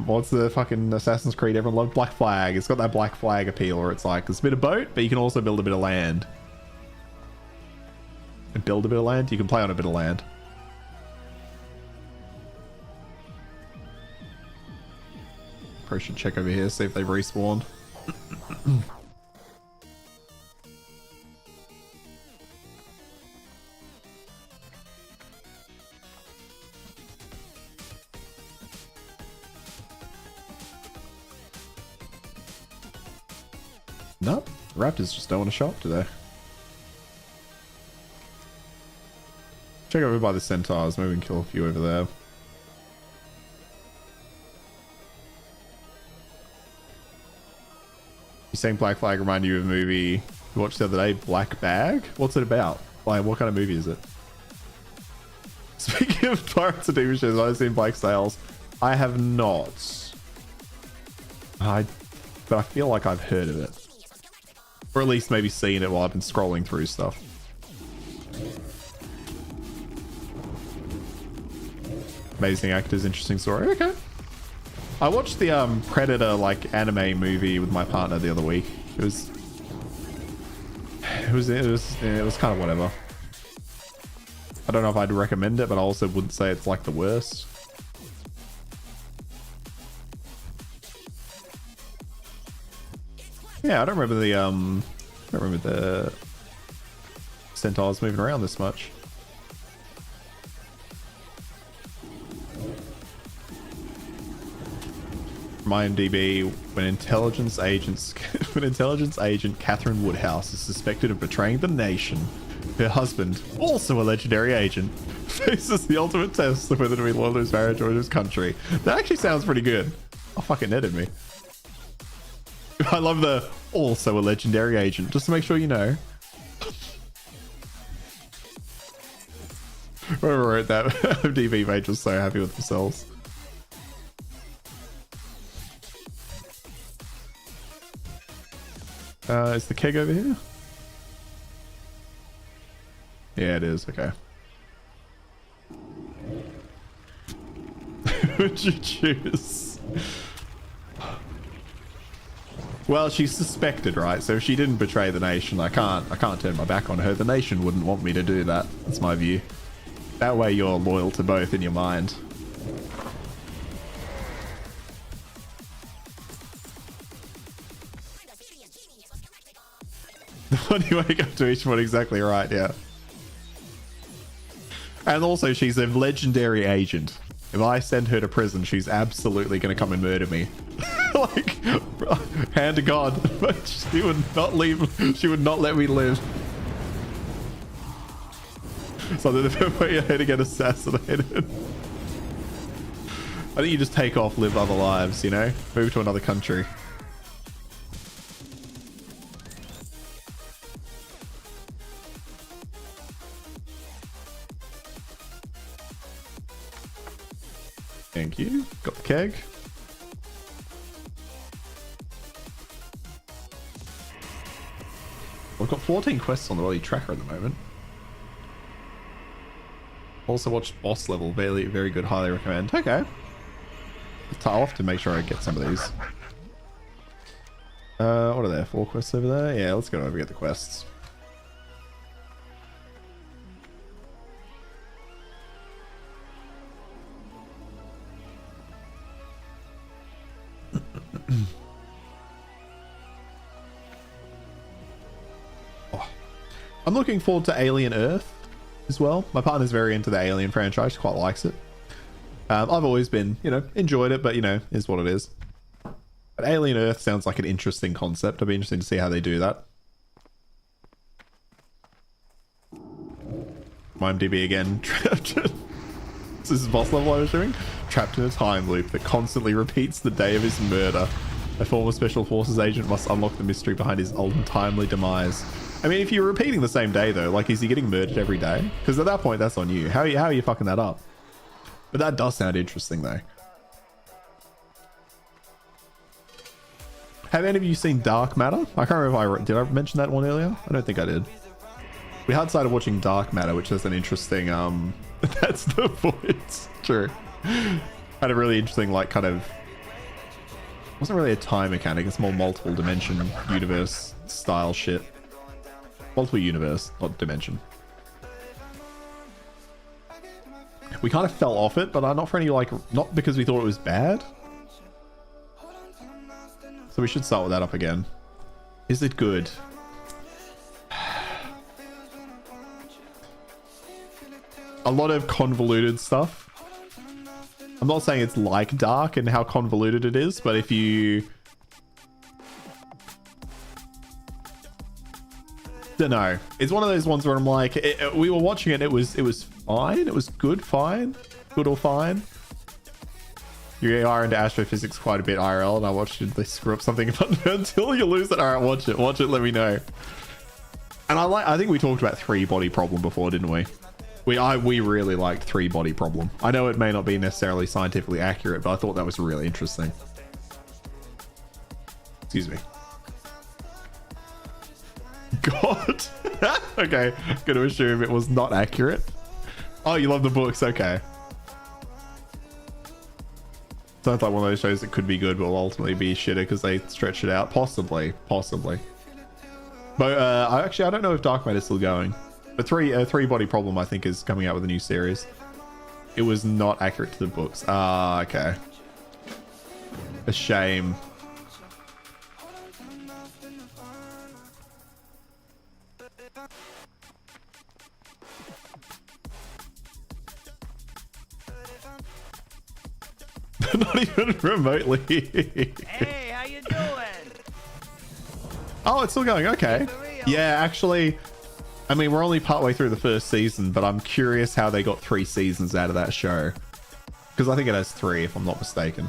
what's the fucking Assassin's Creed everyone loved? Black Flag. It's got that Black Flag appeal where it's like, there's a bit of boat, but you can also build a bit of land. And build a bit of land? You can play on a bit of land. Probably should check over here, see if they've respawned. Nope, Raptors just don't want to show up today. Check over by the centaurs, maybe we can kill a few over there. You saying Black Flag remind you of a movie you watched the other day, Black Bag? What's it about? Like, what kind of movie is it? Speaking of pirates and TV shows, I've seen Black Sails. I have not. But I feel like I've heard of it. Or at least maybe seen it while I've been scrolling through stuff. Amazing actors, interesting story. Okay. I watched the Predator like anime movie with my partner the other week. It was kind of whatever. I don't know if I'd recommend it, but I also wouldn't say it's like the worst. Yeah, I don't remember the centaurs moving around this much. From IMDb, when intelligence agent Catherine Woodhouse is suspected of betraying the nation, her husband, also a legendary agent, faces the ultimate test of whether to be loyal to his marriage or to his country. That actually sounds pretty good. Oh, fucking netted me. I love the also a legendary agent, just to make sure you know. Whoever wrote that IMDb page was so happy with themselves. Is the keg over here? Yeah, it is. Okay. Who would you choose? Well, she's suspected, right? So if she didn't betray the nation, I can't turn my back on her. The nation wouldn't want me to do that. That's my view. That way you're loyal to both in your mind. When you wake up to each one, exactly right, yeah. And also, she's a legendary agent. If I send her to prison, she's absolutely going to come and murder me. Like, hand to God. But she would not leave. She would not let me live. So that if ever you're going to get assassinated. I think you just take off, live other lives, you know? Move to another country. Thank you. Got the keg. We've got 14 quests on the Welly tracker at the moment. Also watched Boss Level. Very, very good. Highly recommend. Okay. I'll have to make sure I get some of these. What are there? 4 quests over there? Yeah, let's go over and get the quests. I'm looking forward to Alien Earth as well. My partner's very into the Alien franchise. She quite likes it. I've always been, you know, enjoyed it, but, you know, is what it is. But Alien Earth sounds like an interesting concept. I'd be interested to see how they do that. My IMDb again. This is boss level, I'm assuming. Trapped in a time loop that constantly repeats the day of his murder. A former Special Forces agent must unlock the mystery behind his untimely demise. I mean, if you're repeating the same day, though, like, is he getting murdered every day? Because at that point, that's on you. How are you fucking that up? But that does sound interesting, though. Have any of you seen Dark Matter? I can't remember if did I mention that one earlier? I don't think I did. We had started watching Dark Matter, which is an interesting that's the voice. True. Had a really interesting, like, kind of, wasn't really a time mechanic, it's more multiple dimension universe style shit. Multiple universe, not dimension. We kind of fell off it, but not for any, like, not because we thought it was bad. So we should start with that up again. Is it good? A lot of convoluted stuff. I'm not saying it's like Dark and how convoluted it is, but if you... don't know. It's one of those ones where I'm like, we were watching it, it was fine. It was good, fine. Good or fine. You are into astrophysics quite a bit, IRL, and I watched it, they screw up something until you lose it. All right, watch it, let me know. And I think we talked about 3-body problem before, didn't we? We really liked 3-body problem. I know it may not be necessarily scientifically accurate, but I thought that was really interesting. Excuse me. God. Okay, gonna assume it was not accurate. Oh, you love the books, okay. Sounds like one of those shows that could be good, but will ultimately be shitter because they stretch it out. Possibly. But I don't know if Dark Matter is still going. But 3-body problem, I think, is coming out with a new series. It was not accurate to the books. Ah, okay. A shame. Not even remotely. Hey, how you doing? Oh, it's still going. Okay. Yeah, actually, I mean, we're only partway through the first season, but I'm curious how they got 3 seasons out of that show. Because I think it has 3, if I'm not mistaken.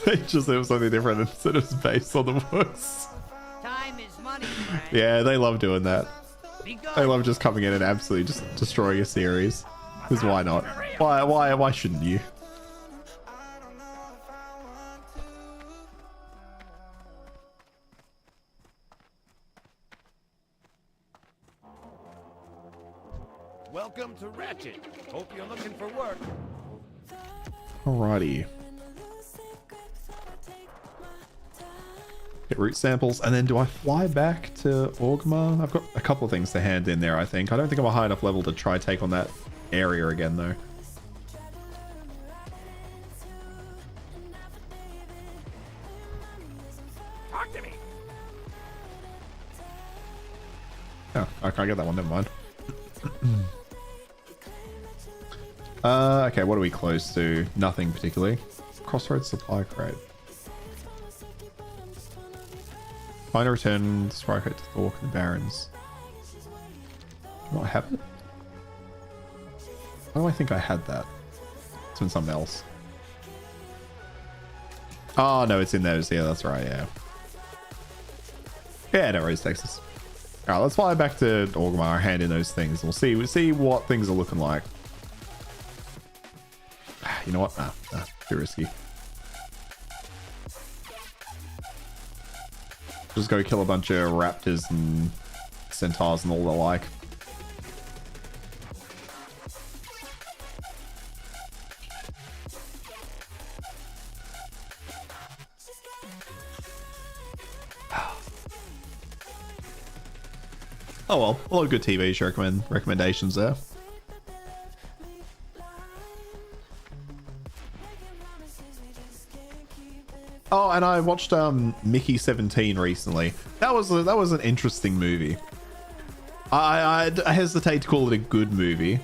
It was something different instead of based on the books. Time is money, friend. Yeah, they love doing that. Be good. They love just coming in and absolutely just destroying a series. Because why not? Why shouldn't you? Welcome to Ratchet. Hope you're looking for work. Alrighty. Get root samples, and then do I fly back to Orgma? I've got a couple of things to hand in there, I think. I don't think I'm a high enough level to try take on that area again, though. Talk to me. Oh, I can't get that one, never mind. Okay, what are we close to? Nothing particularly. Crossroads supply crate. Find a return supply crate to Thork and the Barrens. Do I have it? Why do I think I had that? It's in something else. Oh, no, it's in those. Yeah, that's right, yeah. Yeah, no worries, Texas. Alright, let's fly back to Orgrimmar, hand in those things. We'll see what things are looking like. You know what? Nah, too risky. Just go kill a bunch of raptors and centaurs and all the like. Oh well, a lot of good TV show recommendations there. Oh, and I watched Mickey 17 recently. That was an interesting movie. I hesitate to call it a good movie,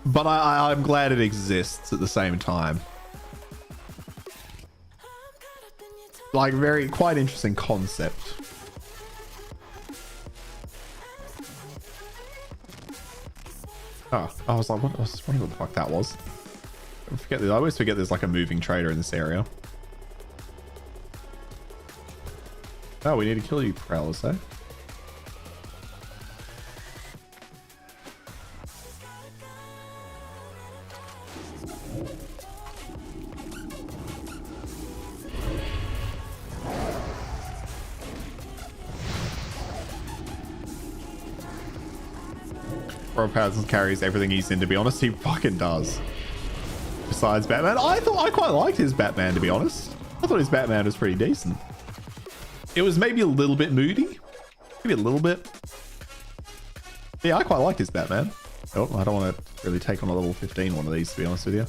but I'm glad it exists at the same time. Like, quite interesting concept. Oh, I was like, I was just wondering what the fuck that was. I always forget there's like a moving trader in this area. Oh, we need to kill you, Prowlers, eh? Robert Pattinson carries everything he's in, to be honest. He fucking does. Besides Batman, I quite liked his Batman, to be honest. I thought his Batman was pretty decent. It was maybe a little bit moody. Maybe a little bit. Yeah, I quite liked his Batman. Oh, I don't want to really take on a level 15 one of these, to be honest with you.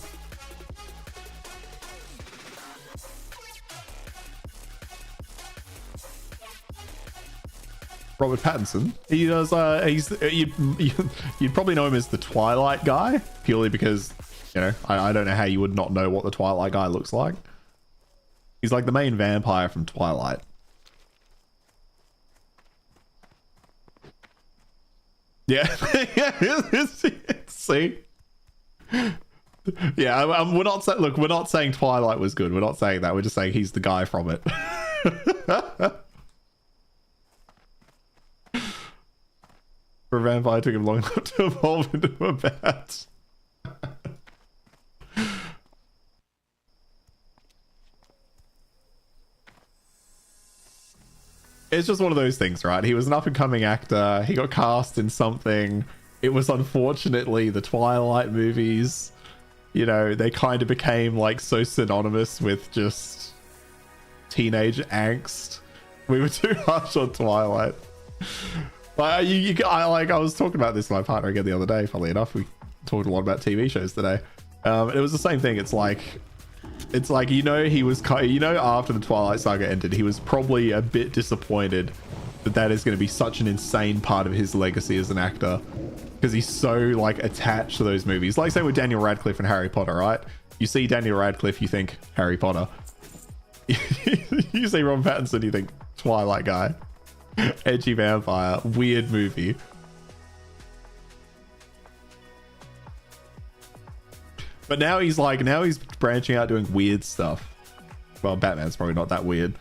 Robert Pattinson. He does. You'd probably know him as the Twilight guy, purely because, you know, I don't know how you would not know what the Twilight guy looks like. He's like the main vampire from Twilight. Yeah. See. Yeah, we're not saying. Look, we're not saying Twilight was good. We're not saying that. We're just saying he's the guy from it. For a vampire, took him long enough to evolve into a bat. It's just one of those things, right? He was an up-and-coming actor. He got cast in something. It was unfortunately the Twilight movies. You know, they kind of became like so synonymous with just teenage angst. We were too harsh on Twilight. But I was talking about this with my partner again the other day. Funnily enough, we talked a lot about TV shows today. It was the same thing. It's like, you know, he was, you know, after the Twilight saga ended, he was probably a bit disappointed that is going to be such an insane part of his legacy as an actor, because he's so like attached to those movies. Like say with Daniel Radcliffe and Harry Potter, right? You see Daniel Radcliffe, you think Harry Potter. You see Robert Pattinson, you think Twilight guy. Edgy vampire, weird movie. But now he's branching out doing weird stuff. Well, Batman's probably not that weird.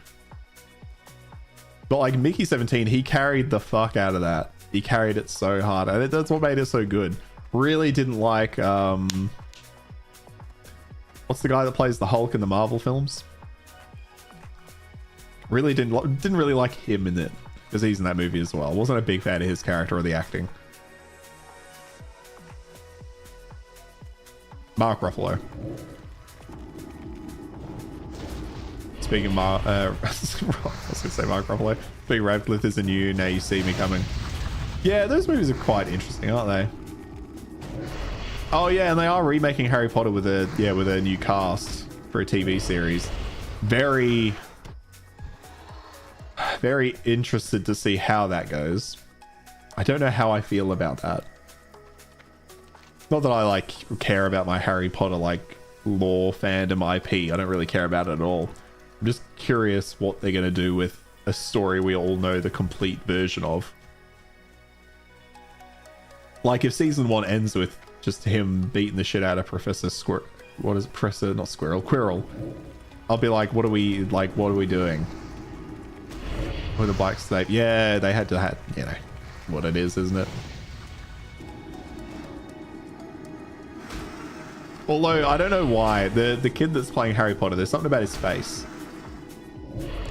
But like Mickey 17, he carried the fuck out of that. He carried it so hard. And that's what made it so good. Really didn't like, what's the guy that plays the Hulk in the Marvel films? Really didn't really like him in it, because he's in that movie as well. Wasn't a big fan of his character or the acting. Mark Ruffalo. Speaking of I was gonna say Mark Ruffalo. Big Radcliffe is a new Now You See Me Coming. Yeah, those movies are quite interesting, aren't they? Oh yeah, and they are remaking Harry Potter with a new cast for a TV series. Very interested to see how that goes. I don't know how I feel about that. Not that I like care about my Harry Potter like lore fandom IP. I don't really care about it at all. I'm just curious what they're going to do with a story we all know the complete version of. Like if season 1 ends with just him beating the shit out of Professor Quirrell. I'll be like, what are we doing? With a black snake? Yeah, they had to have, you know, what it is, isn't it? Although, I don't know why. The kid that's playing Harry Potter, there's something about his face.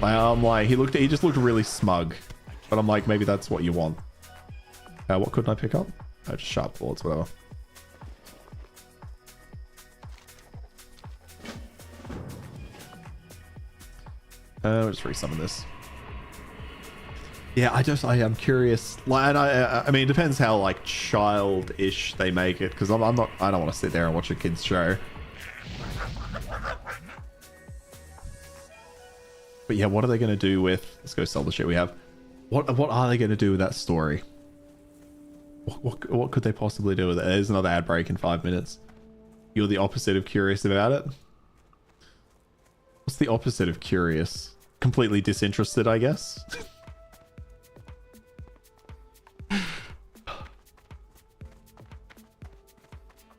I'm like, he just looked really smug. But I'm like, maybe that's what you want. What couldn't I pick up? Oh, just sharp bullets, whatever. I'll just resummon this. Yeah, I'm curious. Like, and I mean, it depends how like childish they make it, because I don't want to sit there and watch a kid's show. But yeah, what are they going to do with? Let's go sell the shit we have. What are they going to do with that story? What could they possibly do with it? There's another ad break in 5 minutes. You're the opposite of curious about it. What's the opposite of curious? Completely disinterested, I guess.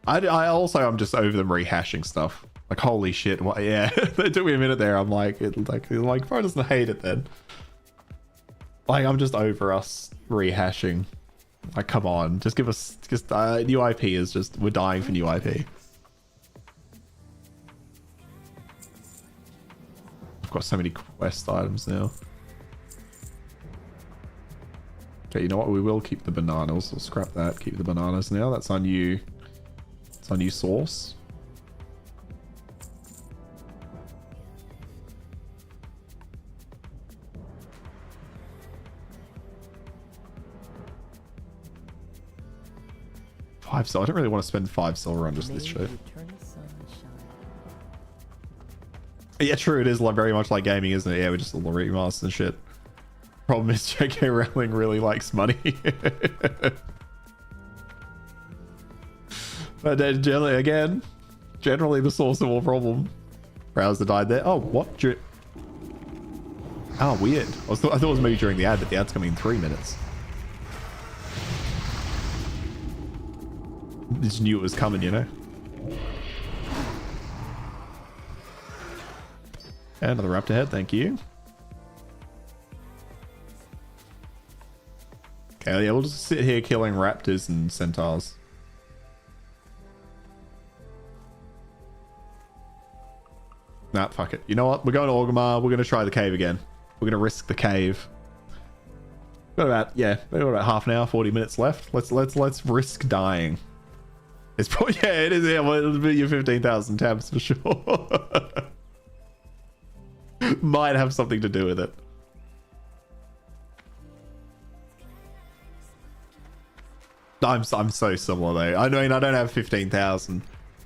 I'm just over them rehashing stuff. Like, holy shit. What? Yeah, it took me a minute there. I'm like, bro doesn't hate it then. Like, I'm just over us rehashing. Like, come on, just give us, new IP is just, we're dying for new IP. I've got so many quest items now. Okay, you know what? We will keep the bananas. We'll scrap that. Keep the bananas now. That's our new... It's our new sauce. $5 silver. I don't really want to spend $5 silver on just this shit. Yeah, true. It is like very much like gaming, isn't it? Yeah, we just all the remasters and shit. Problem is, J.K. Rowling really likes money. But then generally the source of all problem. Browser died there. Oh, what? Oh, weird. I thought it was maybe during the ad, but the ad's coming in 3 minutes. Just knew it was coming, you know? And another raptor head, thank you. Okay, yeah, we'll just sit here killing raptors and centaurs. Nah, fuck it. You know what? We're going to Orgrimmar. We're going to try the cave again. We're going to risk the cave. Got about half an hour, 40 minutes left. Let's risk dying. It's probably, yeah, it is. Yeah, well, it'll be your 15,000 tabs for sure. Might have something to do with it. I'm so similar though. I mean, I don't have 15,000,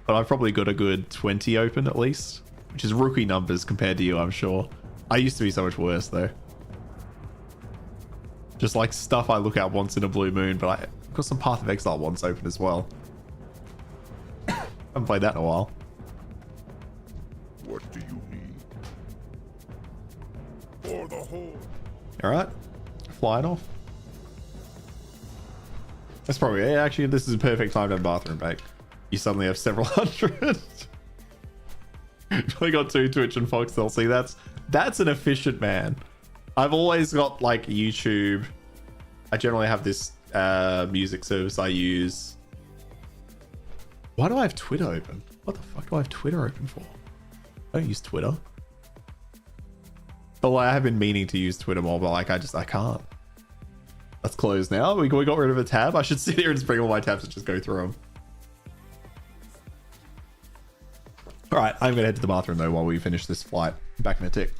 but I've probably got a good 20 open at least, which is rookie numbers compared to you, I'm sure. I used to be so much worse though. Just like stuff I look at once in a blue moon, but I've got some Path of Exile ones open as well. Haven't played that in a while. What do you need? For the whole. Alright. Flying off. That's probably it. Actually, this is a perfect time to have a bathroom break. You suddenly have several hundred. You've only got 2 Twitch and Foxtel. See, that's an efficient man. I've always got like YouTube. I generally have this music service I use. Why do I have Twitter open? What the fuck do I have Twitter open for? I don't use Twitter. But like, I have been meaning to use Twitter more, but like I can't. That's closed now. We got rid of a tab. I should sit here and just bring all my tabs and just go through them. All right, I'm gonna head to the bathroom though while we finish this flight. Back in a tick.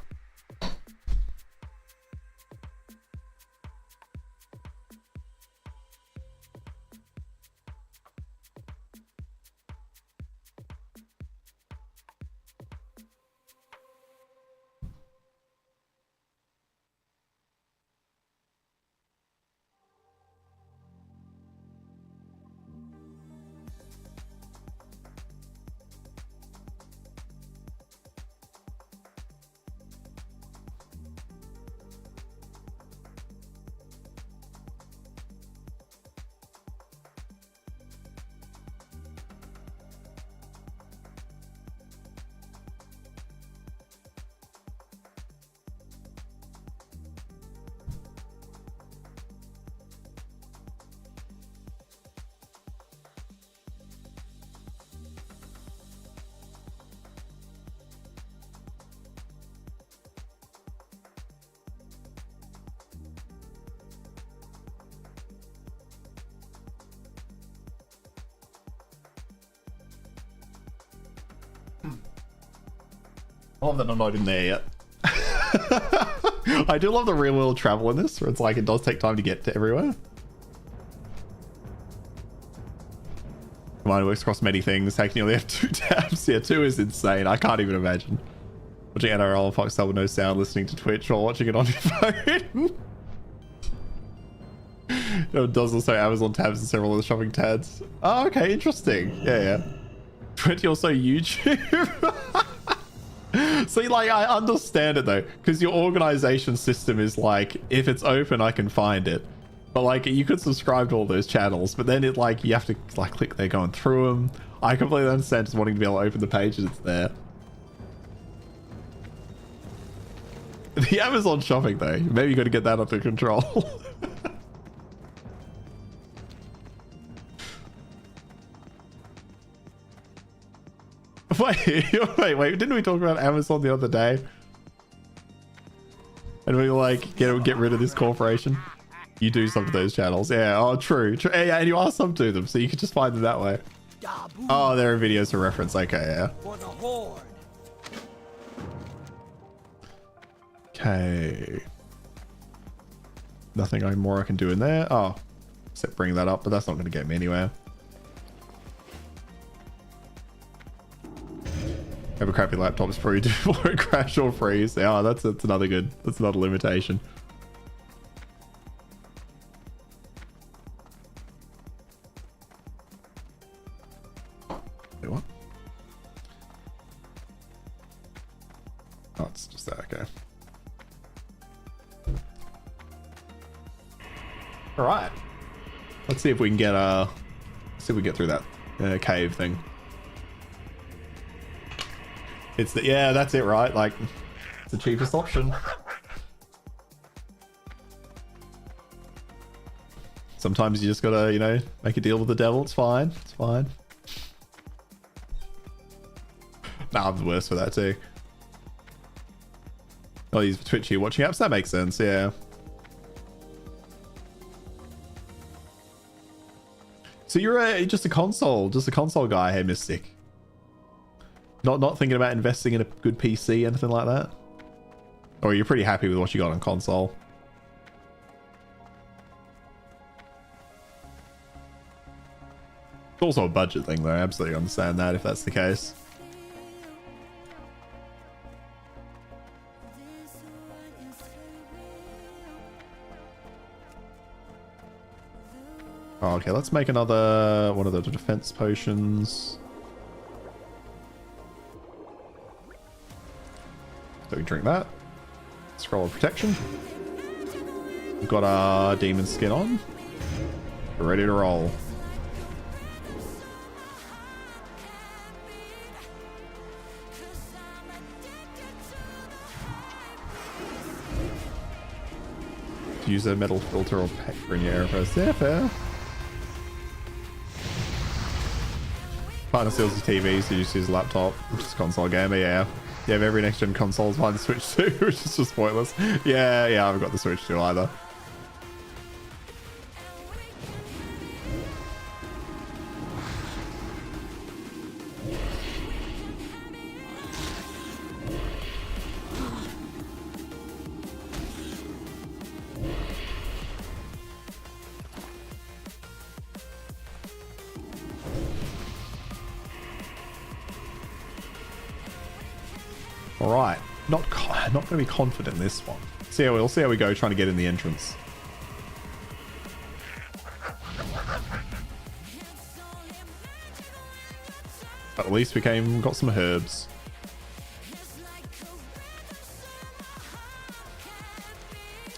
I love that I'm not in there yet. I do love the real world travel in this, where it's like it does take time to get to everywhere. Mine works across many things. Heck, you only have 2 tabs. Yeah, 2 is insane. I can't even imagine. Watching NRL and Foxtel with no sound, listening to Twitch, or watching it on your phone. It does also Amazon tabs and several other shopping tabs. Oh, okay, interesting. Yeah. 20 also YouTube. See, like, I understand it though, because your organization system is like, if it's open, I can find it. But like, you could subscribe to all those channels, but then it like, you have to like click there going through them. I completely understand just wanting to be able to open the pages it's there. The Amazon shopping though, maybe you got to get that under control. Wait, didn't we talk about Amazon the other day? And we were like, get rid of this corporation? You do sub to those channels. Yeah, oh, true. Yeah, and you are sub to them, so you can just find them that way. Oh, there are videos to reference. Okay, yeah. For the Horde. Okay. Nothing more I can do in there. Oh, except bring that up, but that's not going to get me anywhere. Have a crappy laptop is probably do won't crash or freeze. Yeah, that's another good. That's another limitation. Wait, what? Oh, it's just that. Okay. All right. Let's see if we can get see if we get through that cave thing. It's the, yeah, that's it, right? Like, it's the cheapest option. Sometimes you just gotta, you know, make a deal with the devil. It's fine. It's fine. Nah, I'm the worst for that too. Oh, he's Twitch here watching apps. That makes sense. Yeah. So you're just a console guy, hey Mystic. Not thinking about investing in a good PC, anything like that? Or you're pretty happy with what you got on console? It's also a budget thing though, I absolutely understand that if that's the case. Oh, okay, let's make another one of the defense potions. So we drink that. Scroll of protection. We've got our demon skin on. We're ready to roll. Use a metal filter or paper in your airpost. Yeah, fair. Partner steals your TV, so you just use a laptop, which is console gamer, yeah. You have every next-gen console behind the Switch too, which is just pointless. Yeah, I haven't got the Switch too either. Alright, not going to be confident in this one. We'll see how we go trying to get in the entrance. But at least we got some herbs.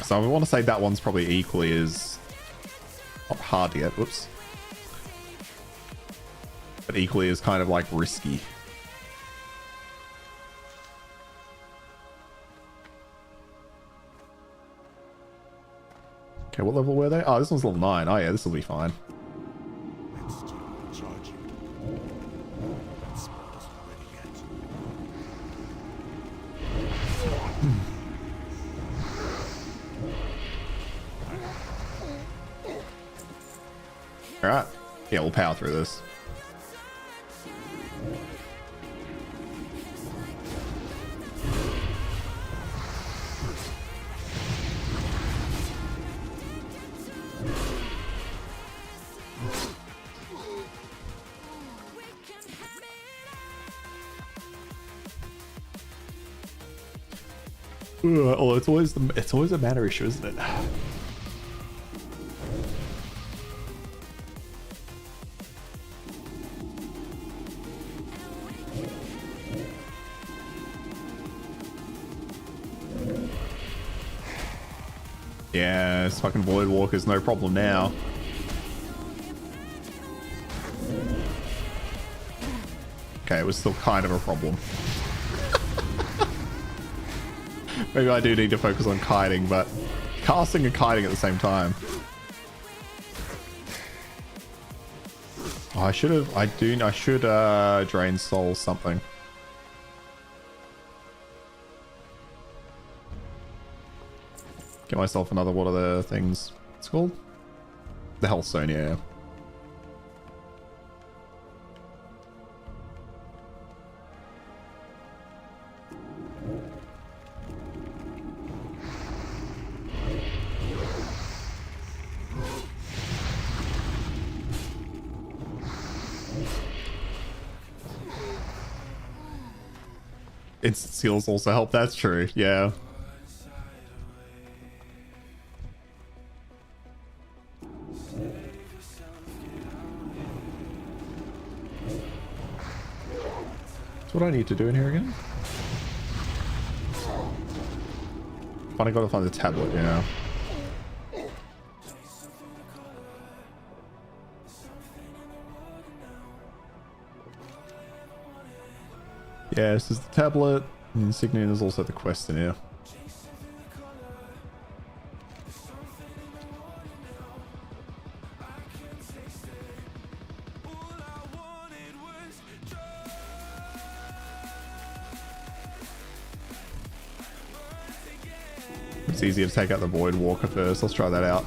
So I want to say that one's probably equally as not hard to get, whoops. But equally as kind of like risky. Okay, what level were they? Oh, this one's level 9. Oh yeah, this will be fine. Alright. Yeah, we'll power through this. Oh, it's always a mana issue, isn't it? Yeah, it's fucking Void Walker's no problem now. Okay, it was still kind of a problem. Maybe I do need to focus on kiting, but casting and kiting at the same time. Oh, I should drain soul something. Get myself another one of the things. It's called the Health Zone, yeah. Instant seals also help. That's true. Yeah. That's what I need to do in here again. Finally got to find the tablet. Yeah. Yeah, this is the tablet. The insignia is also the quest in here. It's easier to take out the Void Walker first. Let's try that out.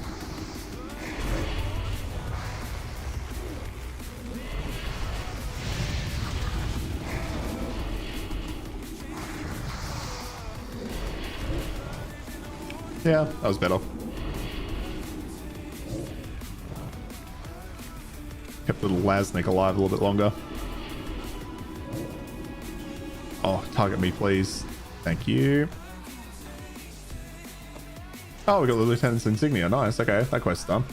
Yeah, that was better. Kept little Lasnik alive a little bit longer. Oh, target me, please. Thank you. Oh, we got the Lieutenant's Insignia. Nice. Okay, that quest's done.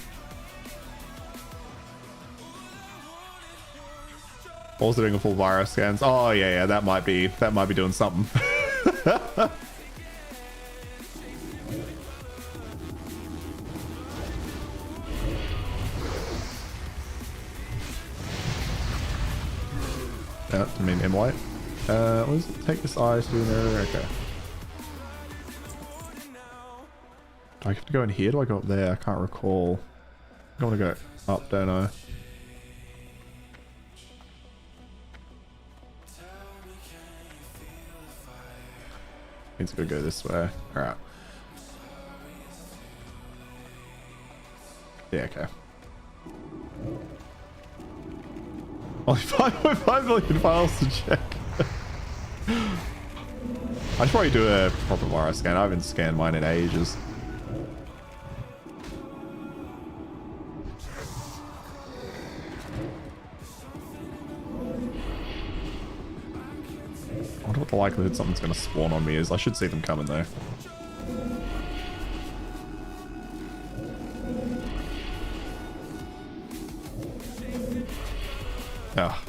Also doing a full virus scans. Oh, yeah, that might be doing something. I mean, M-Light. Let's take this eye sooner. Okay. Do I have to go in here? Do I go up there? I can't recall. I want to go up, don't I? Means to go this way. Alright. Yeah, okay. Only 5.5 million files to check. I should probably do a proper virus scan. I haven't scanned mine in ages. I wonder what the likelihood something's going to spawn on me is. I should see them coming though. Ah.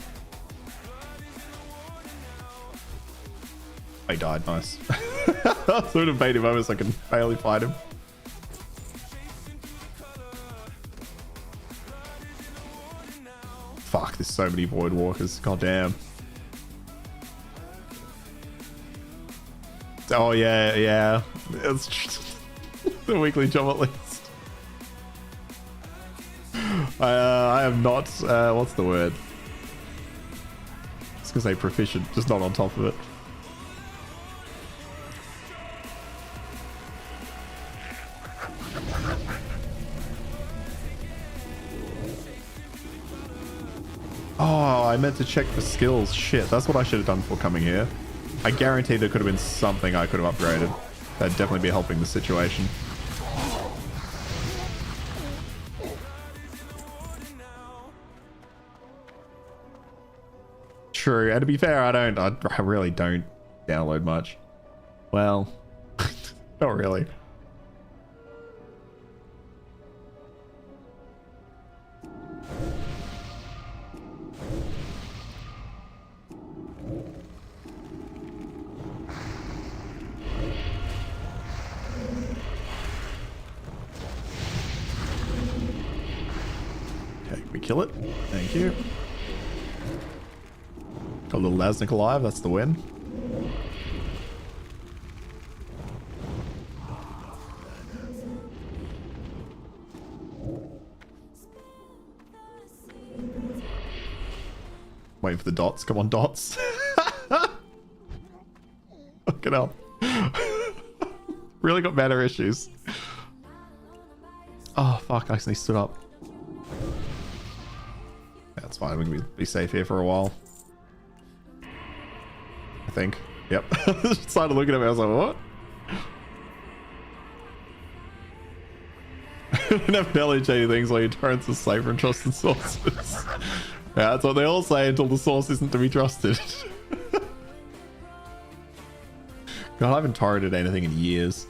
He died, nice. I sort of bait him over so I can barely fight him. Fuck, there's so many Void Walkers. God damn. Oh yeah. It's the weekly job at least. I am not, what's the word? It's gonna say proficient, just not on top of it. Oh, I meant to check for skills. Shit, that's what I should have done before coming here. I guarantee there could have been something I could have upgraded. That'd definitely be helping the situation. True, and to be fair, I really don't download much. Well, not really. Okay, we kill it. Thank you. Got a little Lasnik alive, that's the win. Waiting for the dots. Come on, dots. Fucking hell. Really got mana issues. Oh, fuck. I accidentally stood up. That's fine. We can be safe here for a while. I think. Yep. Started looking at me. I was like, what? Never knowledge anything while your torrents are safe from trusted sources. Yeah, that's what they all say until the source isn't to be trusted. God, I haven't torrented anything in years.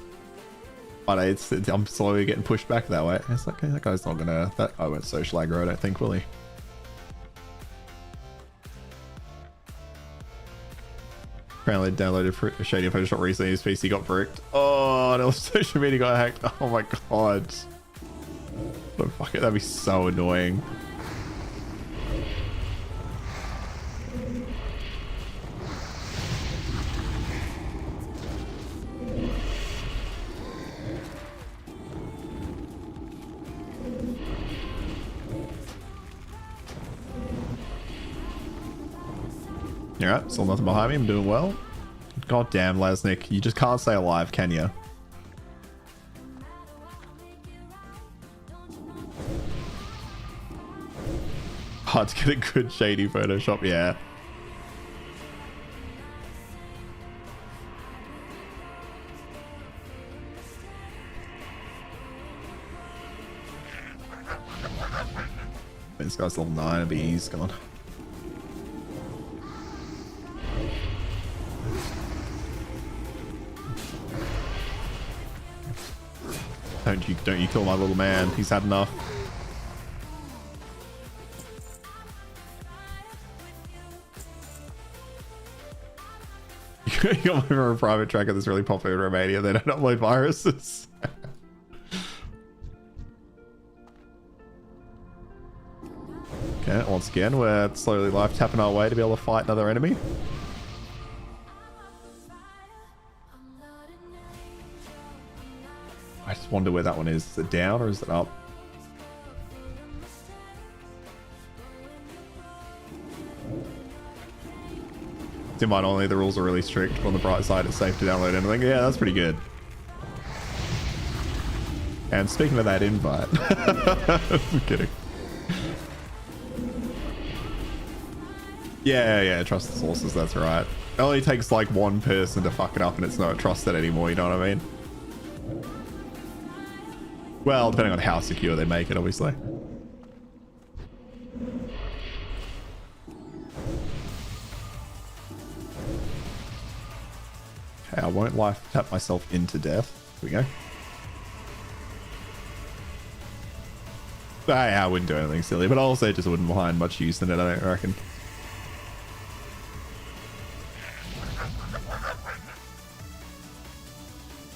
But I'm slowly getting pushed back that way. It's like, okay, that guy's not gonna... That guy won't social aggro, I don't think, will he? Apparently downloaded Shady Photoshop recently. His PC got bricked. Oh, and his social media got hacked. Oh my god. Oh, fuck it, that'd be so annoying. Alright, still nothing behind me. I'm doing well. God damn, Lasnik. You just can't stay alive, can you? Hard to get a good shady Photoshop, yeah. This guy's level 9, but he's gone. Don't you kill my little man. He's had enough. You got my a private tracker that's really popular in Romania. They don't upload viruses. Okay, once again, we're slowly life tapping our way to be able to fight another enemy. I just wonder where that one is. Is it down or is it up? In mind only, the rules are really strict. On the bright side, it's safe to download anything. Yeah, that's pretty good. And speaking of that invite, I'm kidding. Yeah, trust the sources, that's right. It only takes like one person to fuck it up and it's not trusted anymore, you know what I mean? Well, depending on how secure they make it, obviously. Okay, I won't life tap myself into death. Here we go. I wouldn't do anything silly, but also just wouldn't find much use in it, I don't reckon.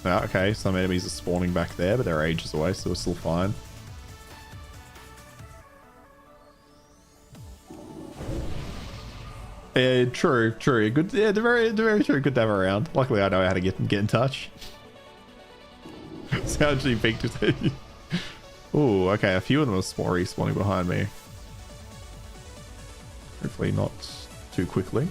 Okay, some enemies are spawning back there, but they're ages away, so we're still fine. True. Good, yeah, very true. Good to have around. Luckily, I know how to get in touch. Sounds actually big to say. Ooh, okay, a few of them are respawning behind me. Hopefully not too quickly.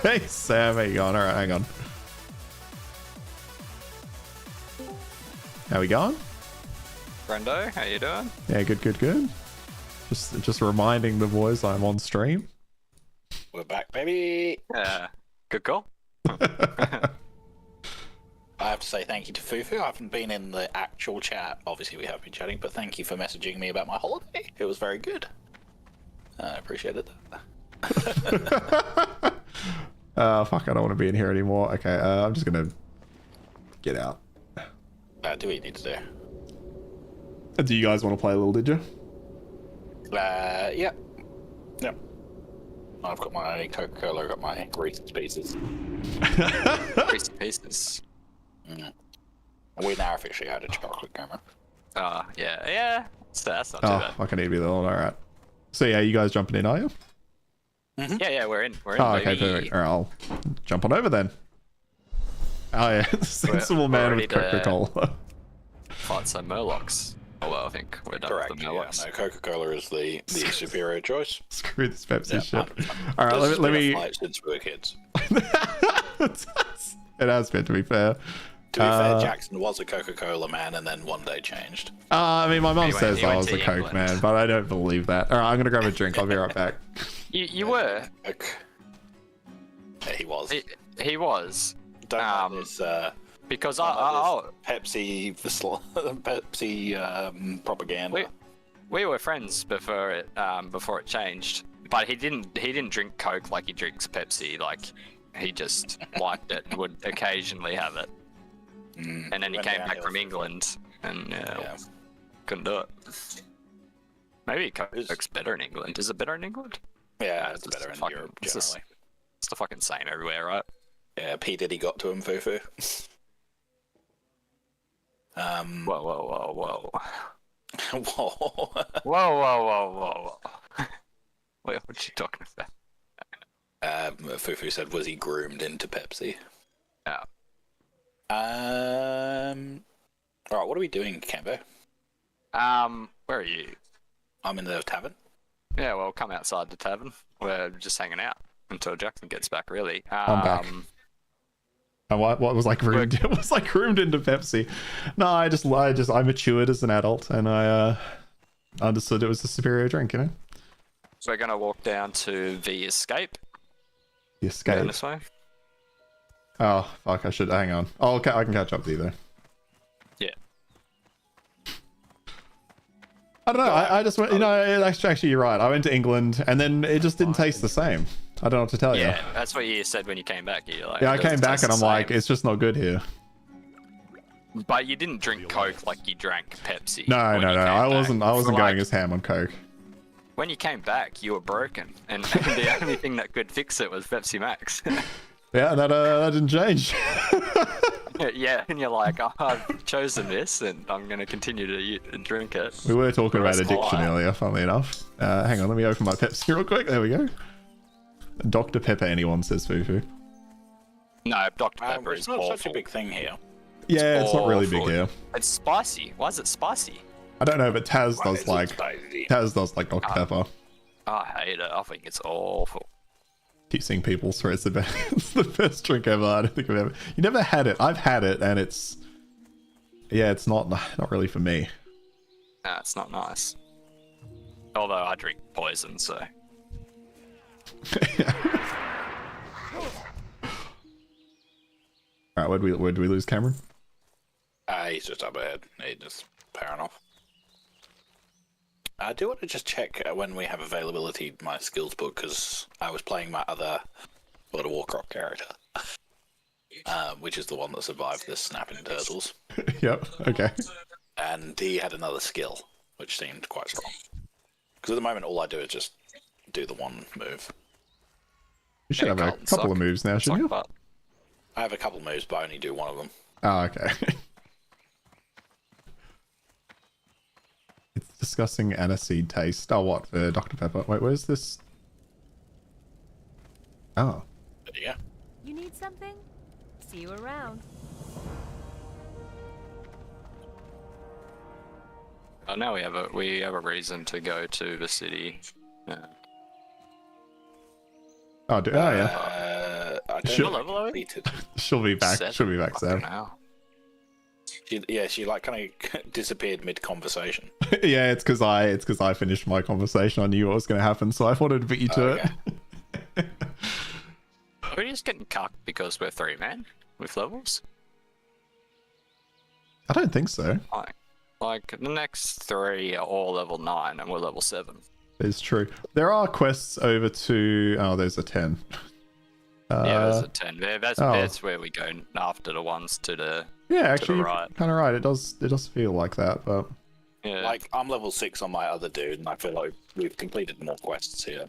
Hey Sam, how you going? Alright, hang on. How we going? Brendo, how you doing? Yeah, good. Just reminding the boys I'm on stream. We're back, baby. Yeah, good call. I have to say thank you to Fufu. I haven't been in the actual chat. Obviously, we have been chatting, but thank you for messaging me about my holiday. It was very good. I appreciated that. Fuck, I don't want to be in here anymore. Okay, I'm just gonna get out. Do what you need to do. Do you guys want to play a little, did you? Yeah. I've got my Coca-Cola, I've got my Reese's Pieces. Reese's Pieces. We now officially had a chocolate gamer. Yeah. So that's not too bad. Fuck, I need to be the one. Alright. So yeah, you guys jumping in, are you? Yeah, we're in. Oh, okay, perfect. Alright, I'll jump on over then. Oh yeah, sensible man with Coca-Cola. fight some Murlocs. Oh well, I think we're done Correct. with the Yeah, Murlocs. no, Coca-Cola is the superior choice. Screw this Pepsi Yeah, shit. 100%. All right, This has let been a me. fight since we were kids. It has been, to be fair. To be fair, Jackson was a Coca-Cola man and then one day changed. I mean, my mum Anyway, says he I went was to a Coke England. man, but I don't believe that. All right, I'm gonna grab a drink. I'll be right back. You were. Yeah, he was. He was. Don't have this Because Pepsi propaganda. we were friends before it changed. But he didn't drink Coke like he drinks Pepsi. Like he just liked it and would occasionally have it. And then he Went came back downhill. from England and Yeah. couldn't do it. Maybe Coke's better in England. Is it better in England? Yeah, it's Just better in fucking- Europe it's just- generally. It's the fucking same everywhere, right? Yeah, P Diddy got to him, Fufu. Whoa, whoa, whoa, whoa. Whoa. Whoa, whoa, whoa, whoa. Wait, what you talking about? Fufu said, was he groomed into Pepsi? Yeah. Alright, what are we doing, Cambo? Where are you? I'm in the tavern. Yeah, well, come outside the tavern. We're just hanging out until Jackson gets back, really. I'm back. And what was like groomed? It was like groomed into Pepsi. No, I matured as an adult, and I understood it was a superior drink. You know, So we're gonna walk down to the escape. the Down escape. this way. Oh fuck! I should hang on. Oh, okay, I can catch up to you though. Yeah. I don't know. I just went. You know, actually, you're right. I went to England, and then it just didn't taste the same. I don't know what to tell you. Yeah, that's what you said when you came back. You're like, Yeah, I "It doesn't came back taste and the I'm like, same." it's just not good here. But you didn't drink Coke like you drank Pepsi. No, when no, you no. came I back. wasn't So, going like, as ham on Coke. When you came back, you were broken, and the only thing that could fix it was Pepsi Max. Yeah, that didn't change. Yeah, and you're like, oh, I've chosen this, and I'm gonna continue to drink it. We were talking about That's addiction fine. earlier, funnily enough. Hang on, let me open my Pepsi real quick. There we go. Dr. Pepper, anyone, says Fufu. No, Dr Pepper it's is not awful. such a big thing here. Yeah, it's not really big awful. here. It's spicy. Why is it spicy? I don't know, but Taz does It's like spicy. Dr. Pepper. I hate it. I think it's awful. Keep seeing people swear it's the best. It's the best drink ever. I don't think I've ever. You never had it. I've had it, and it's. Yeah, it's not really for me. Nah, it's not nice. Although I drink poison, so. All right, where'd we lose Cameron? He's just up ahead. He's just powering off. I do want to just check when we have availability my skills book, because I was playing my other World of Warcraft character, which is the one that survived the snapping turtles, Yep. Okay. and he had another skill, which seemed quite strong. Because at the moment, all I do is just do the one move. You should Yeah, have a Carlton couple of suck. moves now, shouldn't you? Suck butt. I have a couple moves, but I only do one of them. Oh, okay. It's discussing aniseed taste. Oh, what? For Dr. Pepper. Wait, where's this? Oh. There you go. You need something? See you around. Oh, now we have a reason to go to the city. Oh, yeah. I don't Sure. know if I completed. She'll be back. She'll be back, Sam. She like kind of disappeared mid-conversation. Yeah, it's because I finished my conversation. I knew what was going to happen, so I thought I'd beat you to Okay. it. We're just getting cucked because we're 3-man with levels. I don't think so. Like the next 3 are all level 9 and we're level 7. It's true. There are quests over to. Oh, there's a 10. Yeah, there's a 10 there. oh. That's where we go after the ones to the. Yeah, actually, you're right. kind of right. It does feel like that, but Yeah. Like, I'm level 6 on my other dude, and I feel like we've completed more quests here.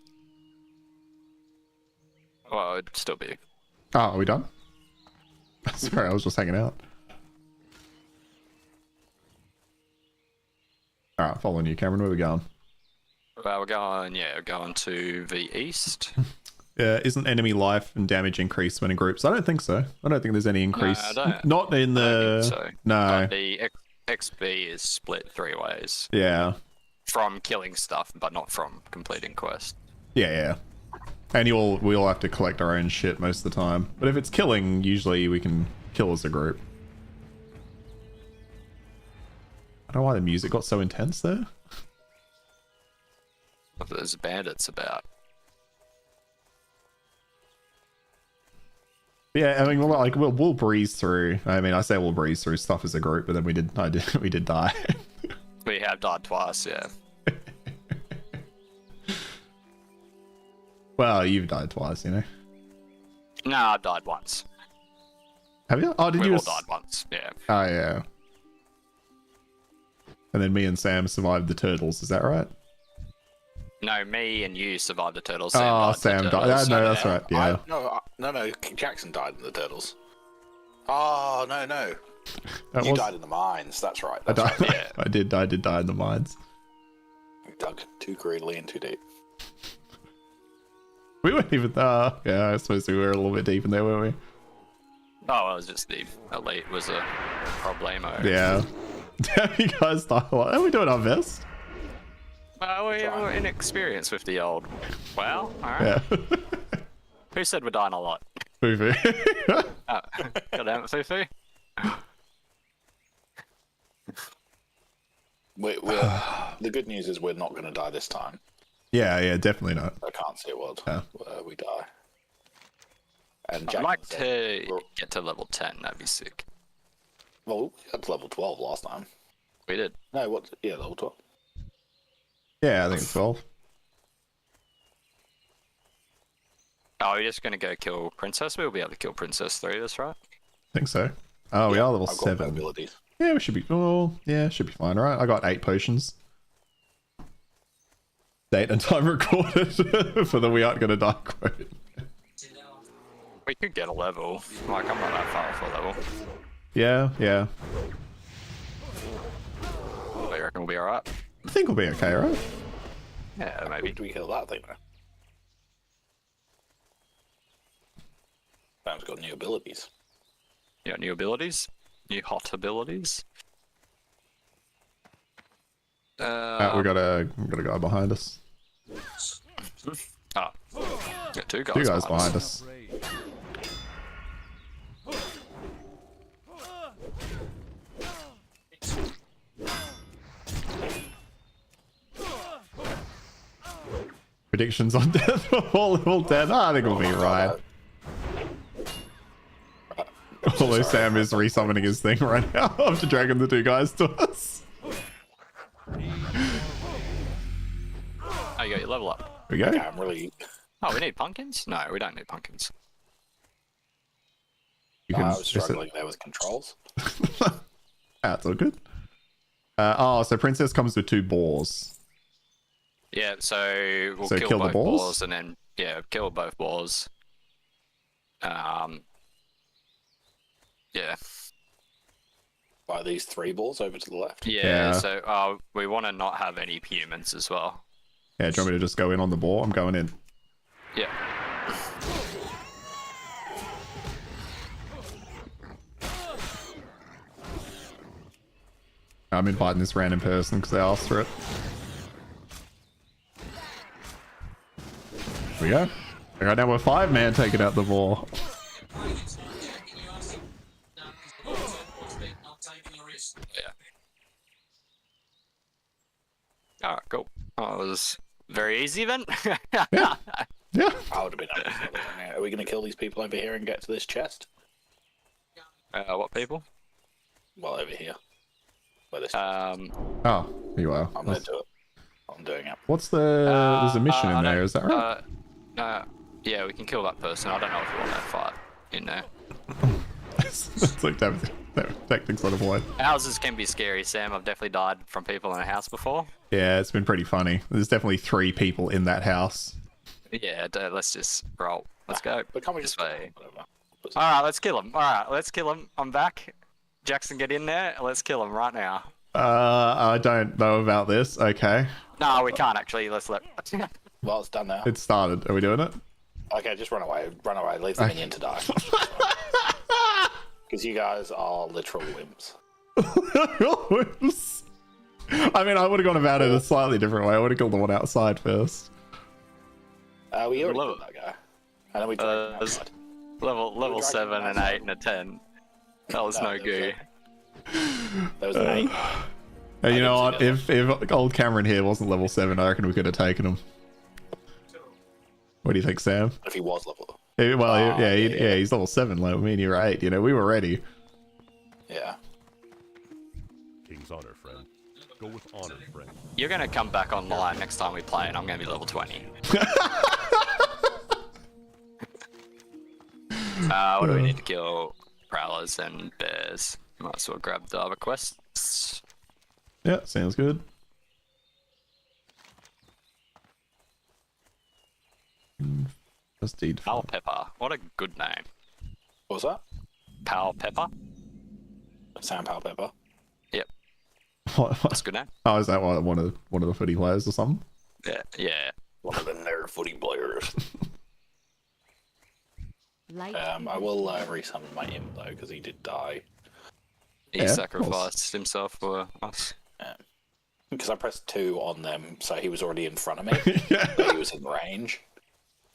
Well, it'd still be. oh, are we done? Sorry, I was just hanging out. All right, following you, Cameron. Where are we going? Well, we're going to the east. Isn't enemy life and damage increased when in groups? I don't think so. I don't think there's any increase. I don't- Not in I the. don't think so. No. But XP is split 3 ways. Yeah. From killing stuff, but not from completing quests. Yeah. And we all have to collect our own shit most of the time. But if it's killing, usually we can kill as a group. I don't know why the music got so intense there. If there's bandits about. Yeah, I mean, we'll breeze through. I mean, I say we'll breeze through stuff as a group, but then we did die. We have died twice, yeah. Well, you've died twice, you know. No, I died once. Have you? Oh, did We you? all died once, yeah. Oh, yeah. And then me and Sam survived the turtles. Is that right? No, me and you survived the turtles. Sam died. turtles. No, that's right. Yeah. No. Jackson died in the turtles. Oh no. That You was- died in the mines. That's right. I That's died. right. Yeah. I did die in the mines. We dug too greedily and too deep. We weren't even. Yeah, I suppose we were a little bit deep in there, weren't Oh, it was just the elite was a problemo. we? Yeah. You guys died a lot. Are we doing our best? Well, we were inexperienced with the old. Well, alright. Yeah. Who said we're dying a lot? Foo-foo. Oh, goddamn it, Fufu. The good news is we're not going to die this time. Yeah, definitely not. I can't see a world Yeah. where we die. And I'd like Jackson to said, get to level 10, that'd be sick. well, we got to level 12 last time. We did. No, what? Yeah, level 12. Yeah, I think it's 12. Oh, we're just gonna go kill Princess? We'll be able to kill Princess 3, that's right? I think so. Oh, we are level I've got 7. abilities. Yeah, we should be. Oh, yeah, should be fine, right? I got 8 potions. Date and time recorded for the "we aren't gonna die" quote. We could get a level. Like, I'm not that far off a level. Yeah. But you reckon we'll be alright? I think we'll be okay, right? Yeah, maybe. Do we kill that thing though? Sam's got new abilities. Yeah, new abilities? New hot abilities? we got a guy behind us. Oh. Got 2 guys. 2 guys behind us. Predictions on death for level 10. I think we'll be right. Although Sam is resummoning his thing right now after dragging the 2 guys to us. Oh, you got your level up. There we go. Yeah, I'm really. Oh, we need pumpkins? No, we don't need pumpkins. You I was is it- struggling there with controls. That's all good. So Princess comes with 2 boars. Yeah, so we'll So kill kill the both boars? boars and then, yeah, kill both boars. Yeah. By these 3 balls over to the left. Yeah, Yeah. so we want to not have any humans as well. Yeah, do you want me to just go in on the boar? I'm going in. Yeah. I'm inviting this random person because they asked for it. Here we go. Right now we're 5-man taking out the boar. Yeah. Alright, cool. Oh, it was very easy then. Yeah. I would have been able to kill them. Are we going to kill these people over here and get to this chest? What people? Well, over here. Where this Oh, here you are. I'm going to do it. I'm doing it. What's the... there's a mission in there, is that right? Yeah, we can kill that person. I don't know if we want that fight in there. It's like tactics on a boy. Houses can be scary, Sam. I've definitely died from people in a house before. Yeah, it's been pretty funny. There's definitely 3 people in that house. Yeah, let's just roll. Let's go. But can't we This just way. whatever. Alright, let's kill him. Alright, let's kill him. I'm back. Jackson, get in there. Let's kill him right now. I don't know about this. Okay. No, we can't actually. Let's let. Well, it's done now. It started. Are we doing it? Okay, just run away. Run away. Leave the minion to die. Because you guys are literal wimps. Whoops. I mean, I would have gone about it a slightly different way. I would have killed the one outside first. We already Level- killed that guy. And then we dragged him outside. Level 7 and 8 and a 10. That was no goo. There was an 8. Hey, you know didn't what? see that If old Cameron here wasn't level 7, I reckon we could have taken him. What do you think, Sam? If he was level. Well, yeah. he's level 7. Like me and you were 8. You know, we were ready. Yeah. King's honor, friend. Go with honor, friend. You're gonna come back online next time we play, and I'm gonna be level 20. What do we need to kill? Prowlers and bears. Might as well grab the other quests. Yeah, sounds good. Just need Pal Pepper. What a good name. What was that? Pal Pepper? Sam Powell Pepper. Yep, What? that's a good name. Oh, is that one of the footy players or something? Yeah. One of the nerd footy players. Light I will resummon my imp though, because he did die. He Yeah, of sacrificed himself for us. Because I pressed 2 on them, so he was already in front of me. But he was in range.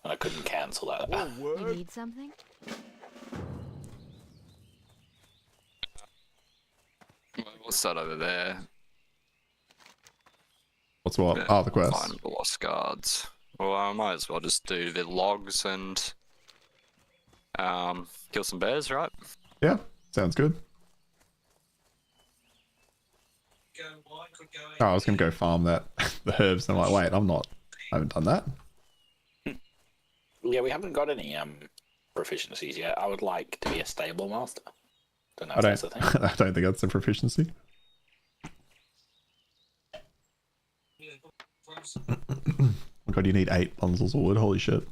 And I couldn't cancel that. You need something? What's that over there? What's what? Oh, the quest. Find the lost guards. Well, I might as well just do the logs and kill some bears, right? Yeah, sounds good. Oh, I was gonna go farm that the herbs. And I'm like, wait, I haven't done that. Yeah, we haven't got any proficiencies yet. I would like to be a stable master. Don't know I if don't. that's a thing. I don't think that's a proficiency. Oh god, you need 8 bundles of wood. Holy shit.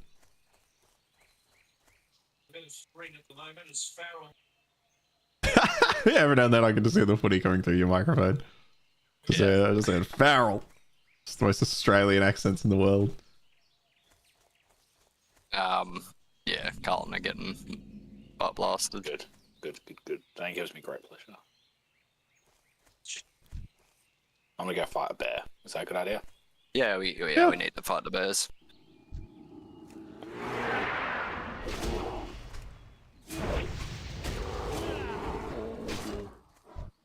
Yeah, every now and then I can just hear the footy coming through your microphone. I just said Farrell. It's the most Australian accents in the world. Yeah, Carlton are getting butt blasted. Good. That gives me great pleasure. I'm gonna go fight a bear. Is that a good idea? Yeah, we need to fight the bears.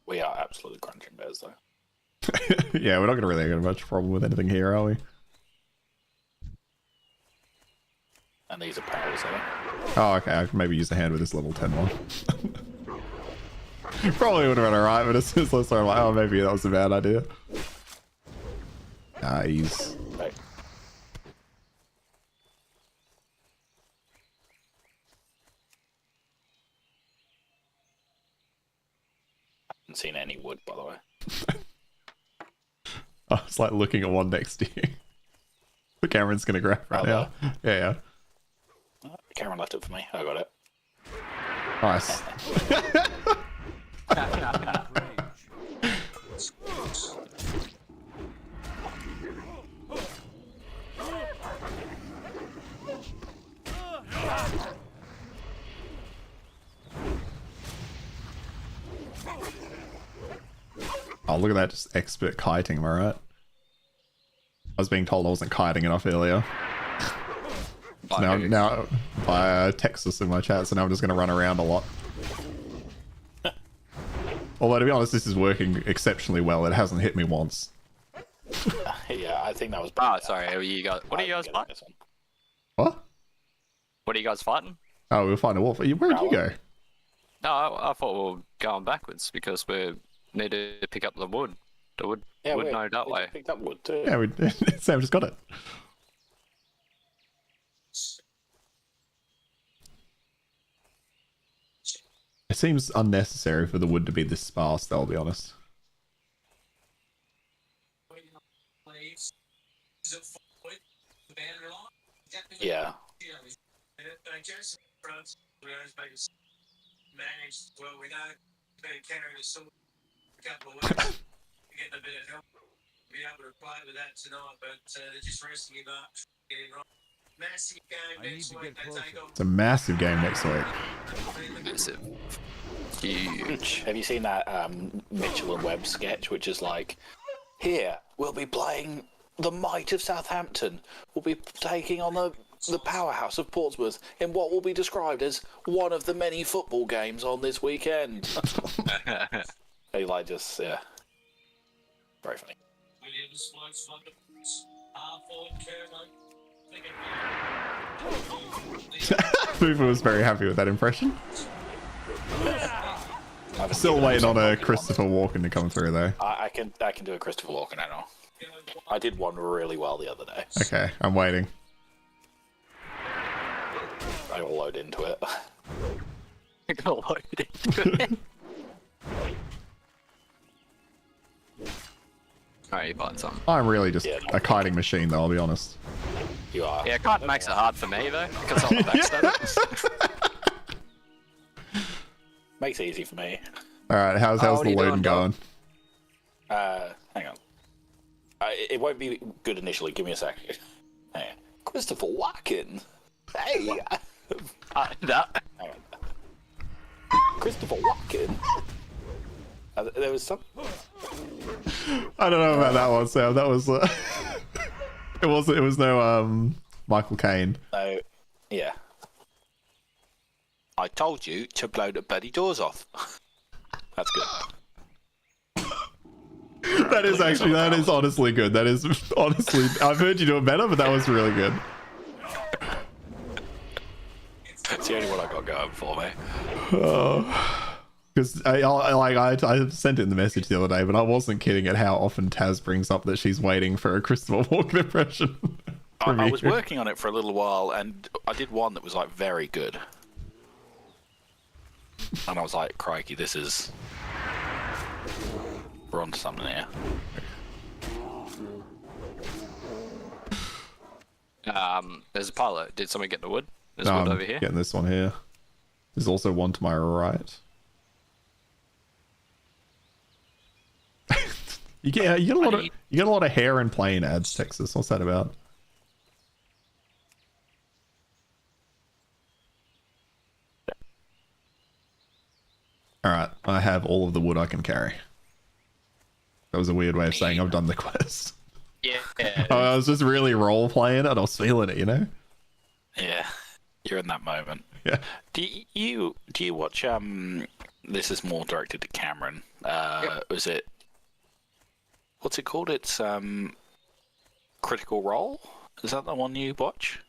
We are absolutely crunching bears though. Yeah, we're not gonna really have much problem with anything here, are we? And these are powers, are they? Oh, okay. I can maybe use a hand with this level 10 one. Probably would have been alright, but as soon as I started, I'm like, oh, maybe that was a bad idea. Nice. Right. I haven't seen any wood, by the way. I was like looking at one next to you. The Cameron's gonna grab right now. Yeah. Cameron left it for me. I got it. Nice. Oh, look at that, just expert kiting, am I right? I was being told I wasn't kiting enough earlier. Now by Texas in my chat, so now I'm just going to run around a lot. Although, to be honest, this is working exceptionally well. It hasn't hit me once. Yeah, I think that was. Oh, sorry. What are you guys fighting? What? What are you guys fighting? Oh, we'll find a wolf. Where'd you go? No, I thought we were going backwards because we need to pick up the wood. The wood node that way. Picked up wood too. Yeah, Sam just got it. It seems unnecessary for the wood to be this sparse, though, I'll be honest. Yeah. It's a massive game next week. Massive. Huge. Have you seen that Mitchell and Webb sketch, which is like, here, we'll be playing the might of Southampton. We'll be taking on the powerhouse of Portsmouth in what will be described as one of the many football games on this weekend. He like just, yeah. Very funny. Fufu was very happy with that impression. Still waiting on a Christopher Walken to come through though. I can do a Christopher Walken, I know. I did one really well the other day. Okay, I'm waiting. I will load into it. You're gonna load into it. Alright, you bought some. I'm really just Yeah, a kiting machine though, I'll be honest. You are. Yeah, kite makes it hard for me though, because I'm the backstabber. Makes it easy for me. Alright, how's what the are you loading doing, dog? going? Hang on. It won't be good initially. Give me a second. Hang on. Christopher Walken. Hey. That. Hang on. Christopher Walken. There was some. I don't know about that one, Sam. That was it was no Michael Caine. No. Yeah. I told you to blow the bloody doors off. That's good. That is honestly good. That is honestly, I've heard you do it better, but that was really good. It's the only one I got going for me. Because I sent it in the message the other day, but I wasn't kidding at how often Taz brings up that she's waiting for a Christopher Walken impression. I was working on it for a little while, and I did one that was like very good. And I was like, crikey, this is... We're on to something here. There's a pilot. Did someone get the wood? There's No, wood I'm over here. getting this one here. There's also one to my right. you get a lot of hair and plane ads, Texas. What's that about? All right, I have all of the wood I can carry. That was a weird way of saying I've done the quest. Yeah. I was just really role playing it. I was feeling it, you know. Yeah, you're in that moment. Yeah. Do you watch? This is more directed to Cameron. Was it? What's it called? It's Critical Role. Is that the one you watch?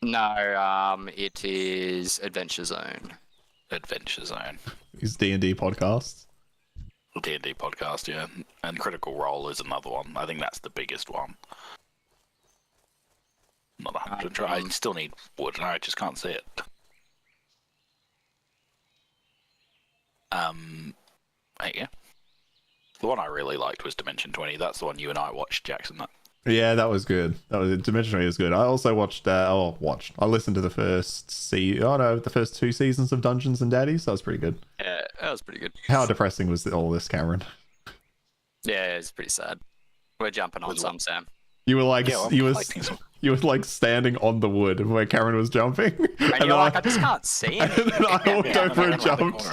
No, it is Adventure Zone. Adventure Zone. His D&D podcast. D&D podcast, yeah. And Critical Role is another one. I think that's the biggest one. Not 100. I still need wood, and I just can't see it. There you go. The one I really liked was Dimension 20. That's the one you and I watched, Jackson. Yeah, that was good. That was Dimension 20 was good. I also watched. I listened to the first the first 2 seasons of Dungeons and Daddies. That was pretty good. Yeah, that was pretty good. How depressing was all this, Cameron? Yeah, it's pretty sad. We're jumping on some, Sam. You were like, Yeah, I'm you were like standing on the wood where Cameron was jumping, And you're like, I just can't see and anything. then I walked over and jumped,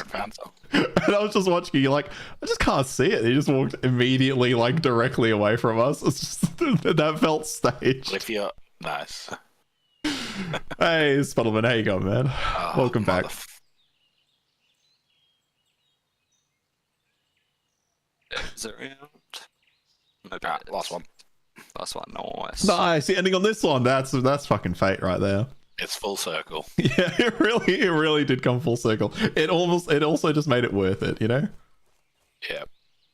and I was just watching you. You're like, I just can't see it. You just walked immediately, like directly away from us. It's just that felt staged. If you're nice. Hey, Spuddleman, how you going, man? Welcome back. Is it around? Alright, last one. Last one, nice. Nice. The ending on this one. That's fucking fate right there. It's full circle. Yeah, it really did come full circle. It also just made it worth it, you know? Yeah.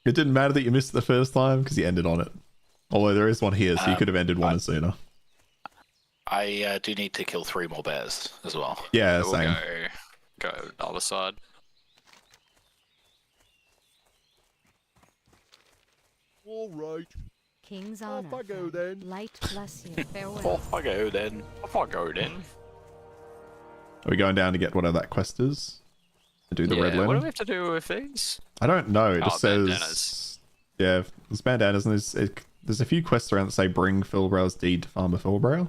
It didn't matter that you missed it the first time because you ended on it. Although there is one here, so you could have ended one sooner. I do need to kill 3 more bears as well. Yeah, We'll same. go the other side. All right. King's Off honor. I go then. Light bless you. Farewell. Off I go then. Off I go then. Are we going down to get whatever that quest is? To do the red Yeah, what do we linen? have to do with these? I don't know. It just says... bandanas. Yeah, there's bandanas, and there's a few quests around that say bring Philbrow's deed to Farmer Philbrow.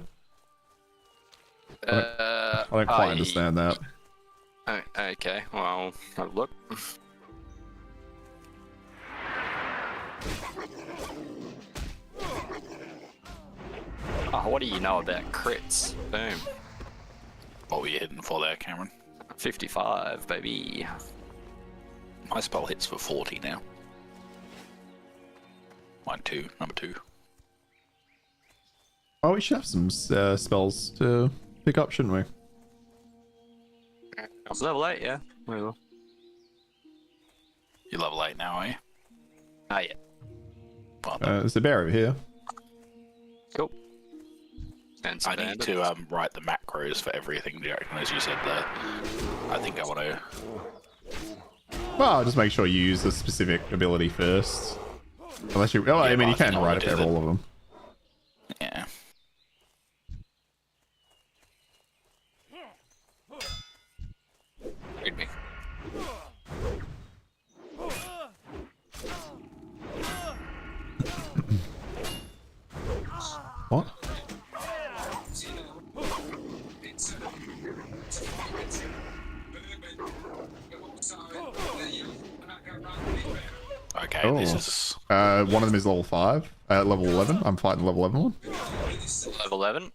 I don't quite understand that. Oh, okay, well, have a look. Oh, what do you know about crits? Boom. What were you hitting for there, Cameron? 55, baby. My spell hits for 40 now. Mine too, number 2. Oh, we should have some spells to pick up, shouldn't we? I'm level 8, yeah. We will. You're level 8 now, are you? Ah, yeah. Well, There's a bear over here. Cool. And some I need bandits. to write the macros for everything, as you said there. I think I want to... Well, just make sure you use the specific ability first. Unless you... Oh, I mean, you can write it for all of them. Yeah. Read me. What? Okay, Oh. this is... One of them is level 5. Level 11. I'm fighting the level 11 one. Level 11.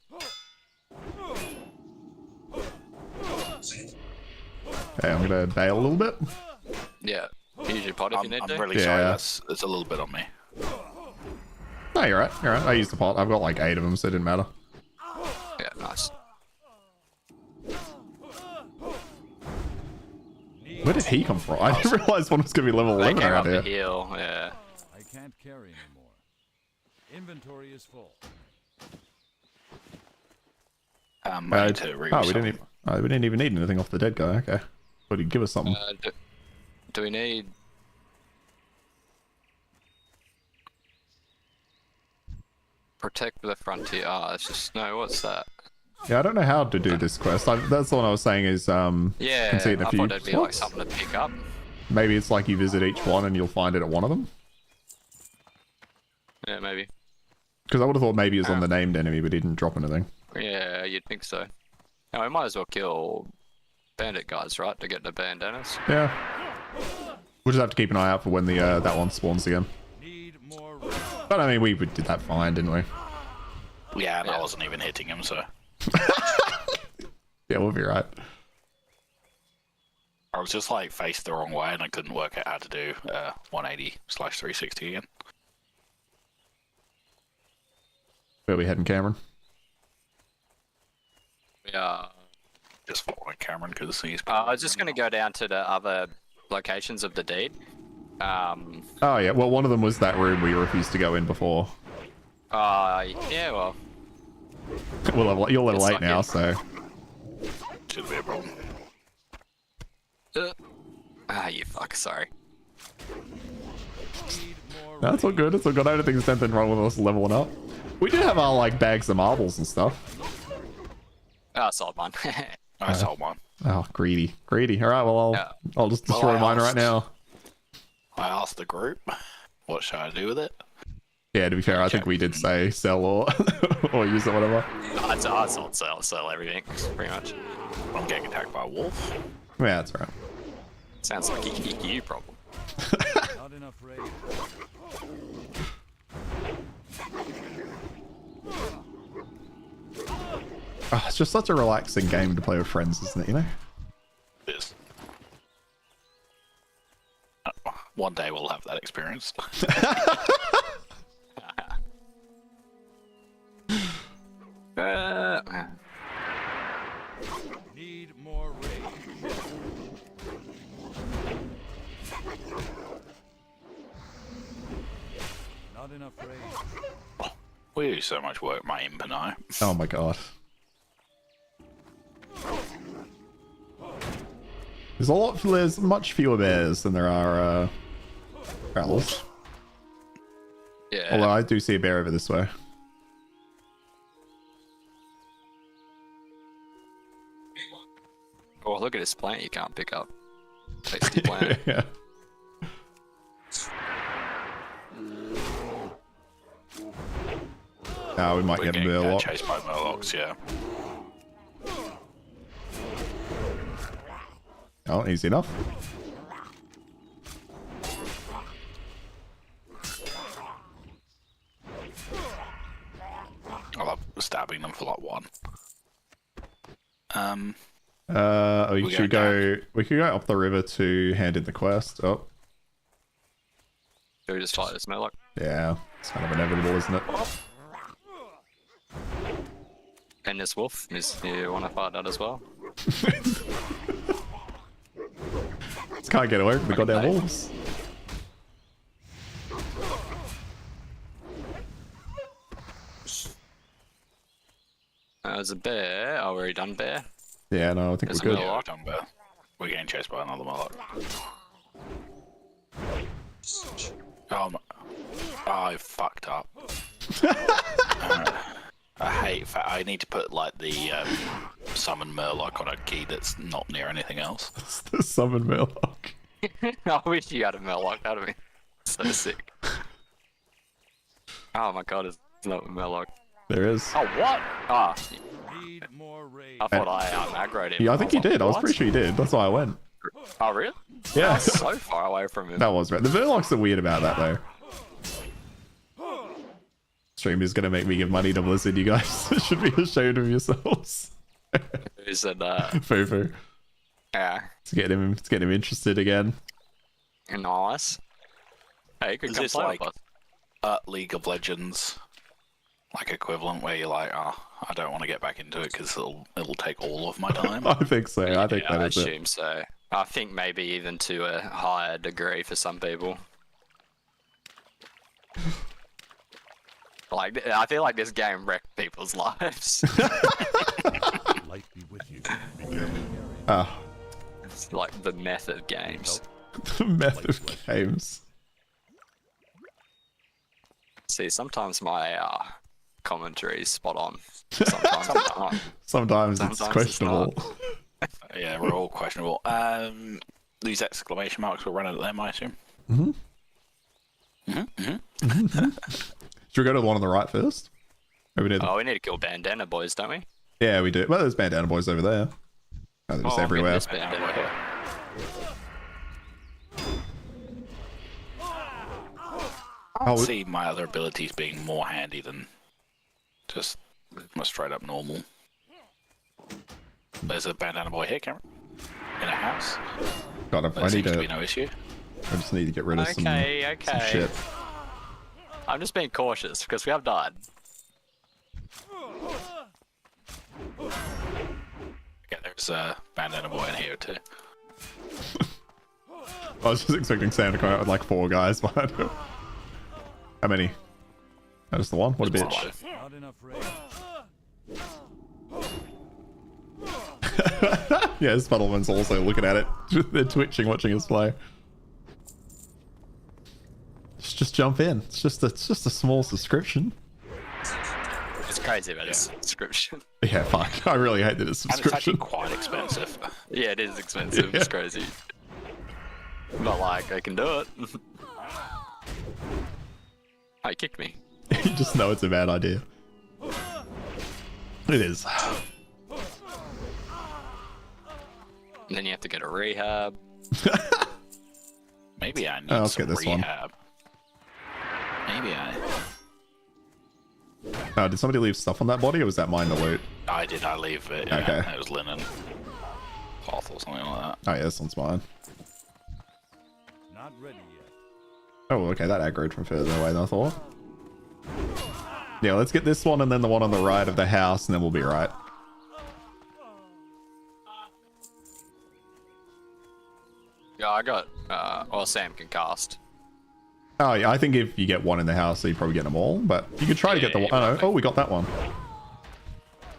Okay, I'm gonna bail a little bit. Yeah. Use your pot if you need I'm to. really sorry, Yeah. that's a little bit on me. No, you're right. You're right. I used the pot. I've got like 8 of them, so it didn't matter. Yeah, nice. Where did he come from? I didn't realize one was gonna be level They 11 came around up the here. hill, yeah. I can't carry anymore. Inventory is full. I need to read Oh, we didn't even need anything off the dead guy. Okay. But he'd give us something. Do we need... Protect the frontier. Ah, it's just... No, what's that? Yeah, I don't know how to do this quest. That's the one I was saying is Yeah, can see it in a I few thought it'd be like spots. something to pick up. Maybe it's like you visit each one and you'll find it at one of them. Yeah, maybe. Because I would have thought maybe it was on the named enemy, but he didn't drop anything. Yeah, you'd think so. Now, we might as well kill bandit guys, right, to get the bandanas. Yeah. We'll just have to keep an eye out for when the that one spawns again. Need more room. But I mean, we did that fine, didn't we? Yeah, and Yeah. I wasn't even hitting him, so... Yeah, we'll be right. I was just like faced the wrong way and I couldn't work out how to do 180/360 again. Where we heading, Cameron? Yeah. Just following Cameron because he's... I was just going to go down to the other locations of the deed. Oh yeah, well one of them was that room we refused to go in before. Yeah, well, You're level It's 8 now, lucky. so... Shouldn't be a problem. you fuck, sorry. Need more No, it's all good, it's all good. I don't think there's anything wrong with us leveling up. We do have our, like, bags of marbles and stuff. Ah, sold mine. I sold one. Oh, greedy. Greedy. Alright, well, Yeah. I'll just Well, destroy I mine right asked. now. I asked the group, what should I do with it? Yeah, to be fair, I think we did say sell or or use it, whatever. I'd sold, sell everything, pretty much. I'm getting attacked by a wolf. Yeah, that's right. Sounds like a you problem. Not enough raid. Oh, it's just such a relaxing game to play with friends, isn't it, you know? It is. One day we'll have that experience. Need more raid. Not enough raid. We do so much work, my imp and I. Oh my god. There's much fewer bears than there are owls. Yeah. Although I do see a bear over this way. Oh, look at this plant you can't pick up. Tasty plant. Yeah. Oh, we might We're get a getting murloc. chased by murlocs, yeah. Oh, easy enough. I love stabbing them for like 1. We should go. We could go up the river to hand in the quest. Oh, Do we just fight this Murloc? yeah, it's kind of inevitable, isn't it? And this wolf, you want to fight that as well? Just can't get away from the goddamn wolves. There's a bear. Oh, we're already done bear. Yeah, no, I think There's we're a good. Yeah, we've done better. We're getting chased by another Murloc. Oh, I fucked up. I need to put like the summon Murloc on a key that's not near anything else. It's the summon Murloc. I wish you had a Murloc. That'd be so sick. Oh my god, it's not a Murloc. There is. Oh, what? Ah, Need more rage. I thought I aggroed him. Yeah, I think you was like, did. I was what? pretty sure you did. That's why I went. Oh, really? Yeah. So far away from him. That was right. The Murlocs are weird about that, though. Stream is going to make me give money to Blizzard, you guys. Should be ashamed of yourselves. Who said Fufu. yeah, Let's get him interested again. nice. Hey, you could Is come this play like with us. League of Legends like equivalent where you're like, oh, I don't want to get back into it because it'll take all of my time? I think so. I think Yeah, I that is it. assume so. I think maybe even to a higher degree for some people. Like, I feel like this game wrecked people's lives. Light be with you. Ah, It's like the meth of games. the meth of games. See, sometimes my commentary is spot on. Sometimes it's not. Sometimes it's Sometimes questionable. Yeah, we're all questionable. These exclamation marks were running at them, I assume. Should we go to the one on the right first? Maybe near the... Oh, we need to kill bandana boys, don't we? Yeah, we do. Well, there's bandana boys over there. Oh, they're just I'm in everywhere. this bandana boy. I Oh, see my other abilities being more handy than just my straight up normal. There's a bandana boy here, Cameron. In a house. God, There I need seems to be to. no issue. I just need to get rid of some Okay. shit. I'm just being cautious because we have died. Yeah, there's a bandana boy in here too. I was just expecting Sam to come out with like 4 guys behind him. How many? Oh, just the one? What a bitch. Not enough rage. Yeah, Spuddleman's also looking at it. They're twitching watching us play. Just jump in. It's just a small subscription. It's crazy about this subscription. Yeah, fuck. I really hate that it's And it's actually subscription. quite expensive. Yeah, it is expensive. It's crazy. But like, I can do it. Oh, you kicked me. You just know it's a bad idea. It is. And then you have to go to rehab. Maybe I need let's some get this one. rehab. Maybe Did somebody leave stuff on that body, or was that mine to loot? I did. I leave it. Yeah, Okay. It was linen, cloth, or something like that. Oh yeah, this one's mine. Not ready yet. Oh, okay, that aggroed from further away than I thought. Yeah, let's get this one and then the one on the right of the house, and then we'll be right. Yeah, I got. Or Sam can cast. Oh yeah, I think if you get one in the house, so you probably get them all. But you could try to get the one. Oh, no. Oh, we got that one.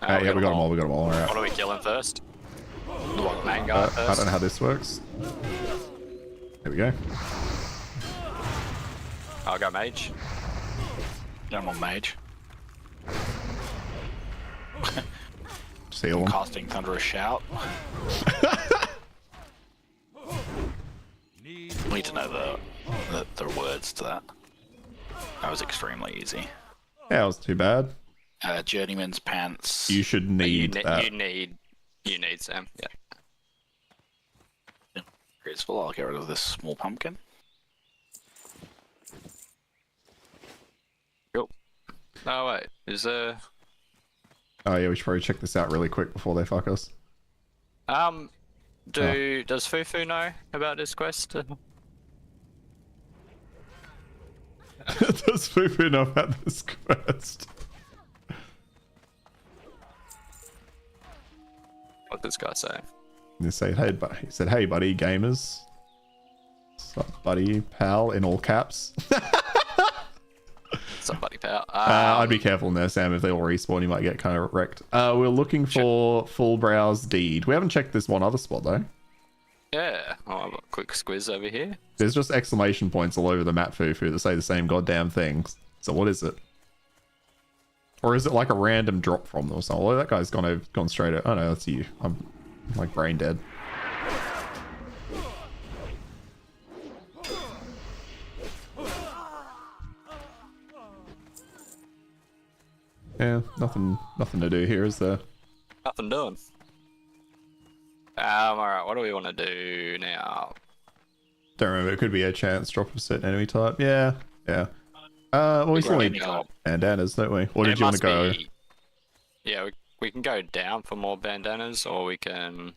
Yeah, we got them all. We got them all. All What right. are we killing first? The one main guy first. I don't know how this works. There we go. I'll go mage. I'm on mage. Seal them. Casting Thunderous Shout. Need to know the words to that. That was extremely easy. Yeah, it was too bad. Journeyman's Pants. You should need that. You need Sam. Yeah. Graceful, I'll get rid of this small pumpkin. No, wait. Is there... Oh yeah, we should probably check this out really quick before they fuck us. Does Fufu know about this quest? Does Fufu know about this quest? What this guy say? He said, "Hey, he said, hey, buddy, gamers. What's up, buddy, pal?" In all caps. Somebody pal. I'd be careful in there, Sam. If they all respawn, you might get kind of wrecked. We're looking for Full Brow's Deed. We haven't checked this one other spot though. Yeah. Oh, I've got a quick squiz over here. There's just exclamation points all over the map, Fufu, that say the same goddamn thing. So what is it? Or is it like a random drop from them or something? Oh, that guy's gone straight out. Oh no, that's you. I'm like brain dead. Yeah, nothing to do here, is there? Nothing doing. Alright, what do we want to do now? Don't remember, it could be a chance drop of a certain enemy type. Yeah. Well, we still need bandanas, don't we? Or did you want to go? Yeah, we can go down for more bandanas, or we can...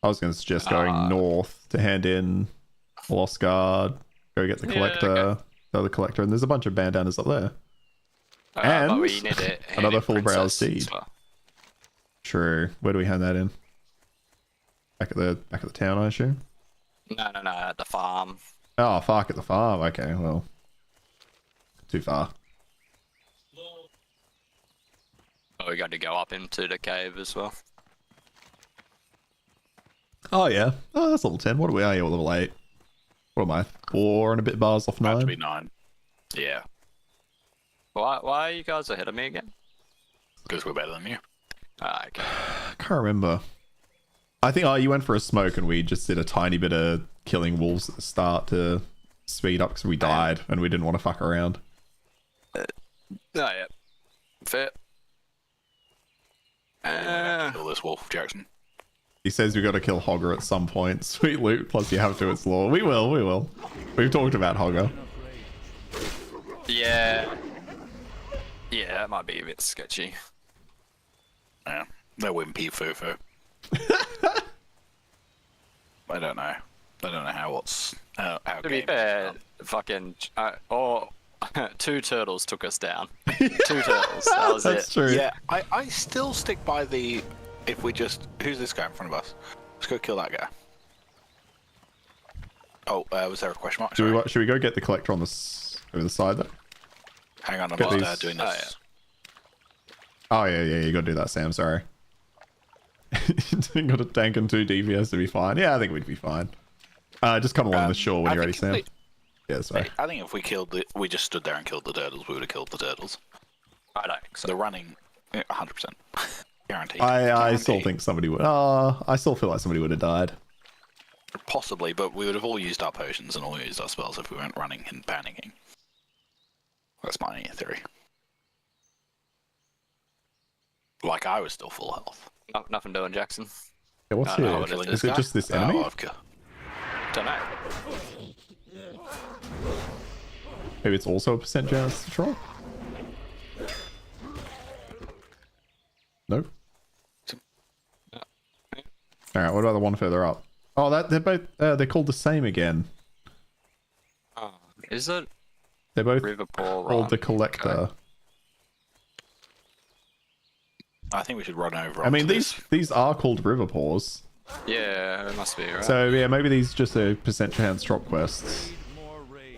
I was going to suggest going north to hand in Lost Guard, go get the collector, the other collector, and there's a bunch of bandanas up there. And but we need to another Full Brow's Deed. Deed. True. Where do we hand that in? Back at the town, I assume? No, at the farm. Oh, fuck, at the farm. Okay, well. Too far. Oh, we got to go up into the cave as well. Oh, yeah. Oh, that's level 10. What are we? Are you level 8? What am I? 4 and a bit bars off 9? About to be 9. Yeah. Why are you guys ahead of me again? Because we're better than you. Ah, okay. I can't remember. I think you went for a smoke and we just did a tiny bit of killing wolves at the start to speed up because we died and we didn't want to fuck around. Oh, yeah. Fair. Kill this wolf, Jackson. He says we got to kill Hogger at some point. Sweet loot, plus you have to, it's law. We will. We've talked about Hogger. Yeah. Yeah, that might be a bit sketchy. Yeah, they're wimpy foo-foo. I don't know how To be fair, fucking... two turtles took us down. 2 turtles, that was That's it. true. Yeah, I still stick by the... If we just... Who's this guy in front of us? Let's go kill that guy. Oh, was there a question mark? Sorry. Should we go get the collector on over the side though? Hang on, I'm Get just these- doing this. Oh yeah, you gotta do that, Sam, sorry. Got a tank and 2 DPS to be fine. Yeah, I think we'd be fine. Just come along the shore when you're ready, Sam. Yeah, sorry. I think if we just stood there and killed the turtles, we would have killed the turtles. I don't think so. They're running 100%. Guaranteed. I still think somebody would. I still feel like somebody would have died. Possibly, but we would have all used our potions and all used our spells if we weren't running and panicking. That's my theory. Like I was still full health. Nothing doing, Jackson. Yeah, what's I don't know here? what it Is it just this enemy? Oh, I've killed. Don't know. Maybe it's also a % chance to drop? Nope. Alright, what about the one further up? Oh, they're both, they're called the same again. Oh, is it They're both River called Run? the Collector. Okay. I think we should run over. I mean, onto these are called River Paws. Yeah, it must be, right? So, yeah, maybe these just are % chance drop quests. More rage.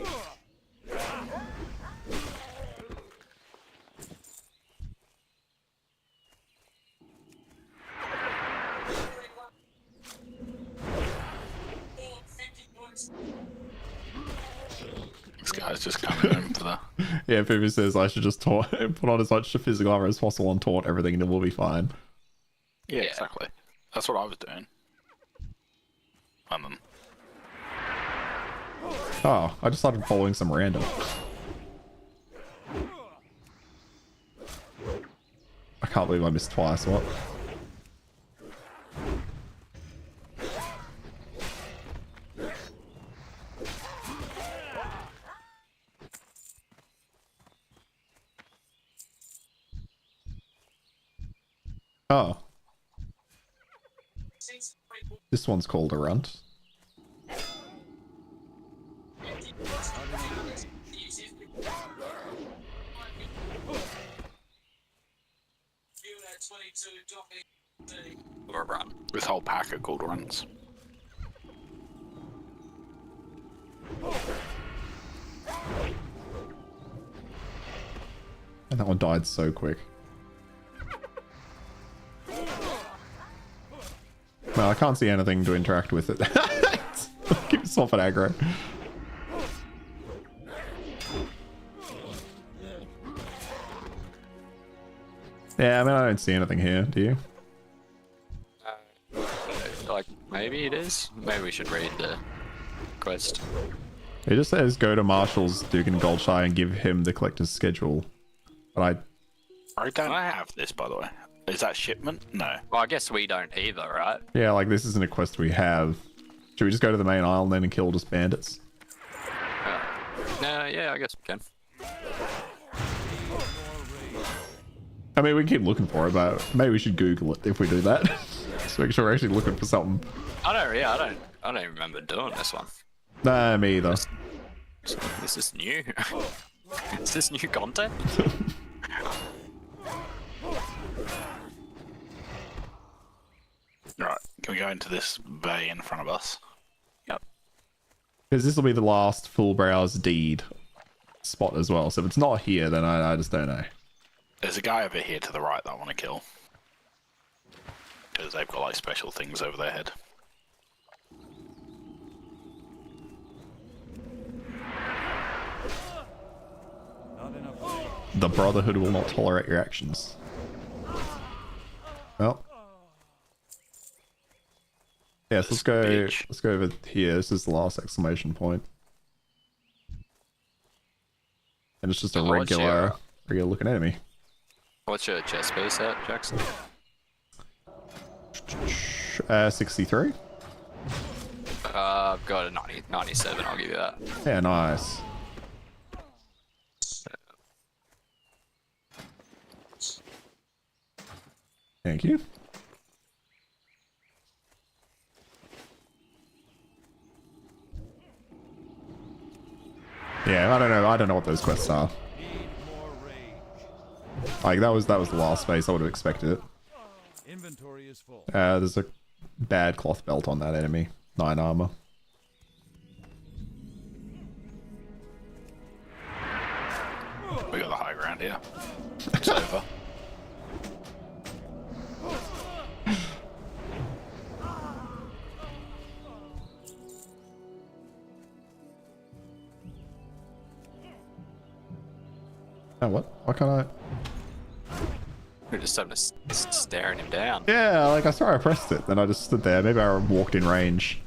This guy's just coming in for the. Yeah, Phoebe says I should just put on as much physical armor as possible and taunt everything and it will be fine. Yeah, exactly. That's what I was doing. And then Oh, I just started following some random. I can't believe I missed twice, what? Oh. This one's called a runt. Or a run. This whole pack are called runs. And that one died so quick. Well, I can't see anything to interact with it. Keep yourself at aggro. Yeah, I mean, I don't see anything here, do you? Like, maybe it is. Maybe we should read the quest. It just says go to Marshall's Duke and Goldshire and give him the collector's schedule. But I don't have this, by the way. Is that shipment? No. Well, I guess we don't either, right? yeah, like this isn't a quest we have. Should we just go to the main island then and kill just bandits? No, yeah, I guess we can. I mean, we can keep looking for it, but maybe we should Google it if we do that. Just make sure we're actually looking for something. I don't even remember doing this one. Nah, me either. This is new. Is this new content? Right, can we go into this bay in front of us? Yep. Because this will be the last full browse deed spot as well. So if it's not here, then I just don't know. There's a guy over here to the right that I want to kill. Because they've got like special things over their head. Not enough rage. The Brotherhood will not tolerate your actions. Well. Yes, let's go. Bitch. Let's go over here. This is the last exclamation point. And it's just a Oh, what's regular your- looking enemy. What's your chest base at, Jackson? 63. I've got a 97. I'll give you that. Yeah, nice. Thank you. Yeah, I don't know what those quests are. Need more rage. Like that was the last space I would have expected it. Inventory is full. There's a bad cloth belt on that enemy. 9 armor. We got the high ground here. It's over. Oh, what? Why can't I? We're just having to staring him down. Yeah, like I saw I pressed it, then I just stood there. Maybe I walked in range.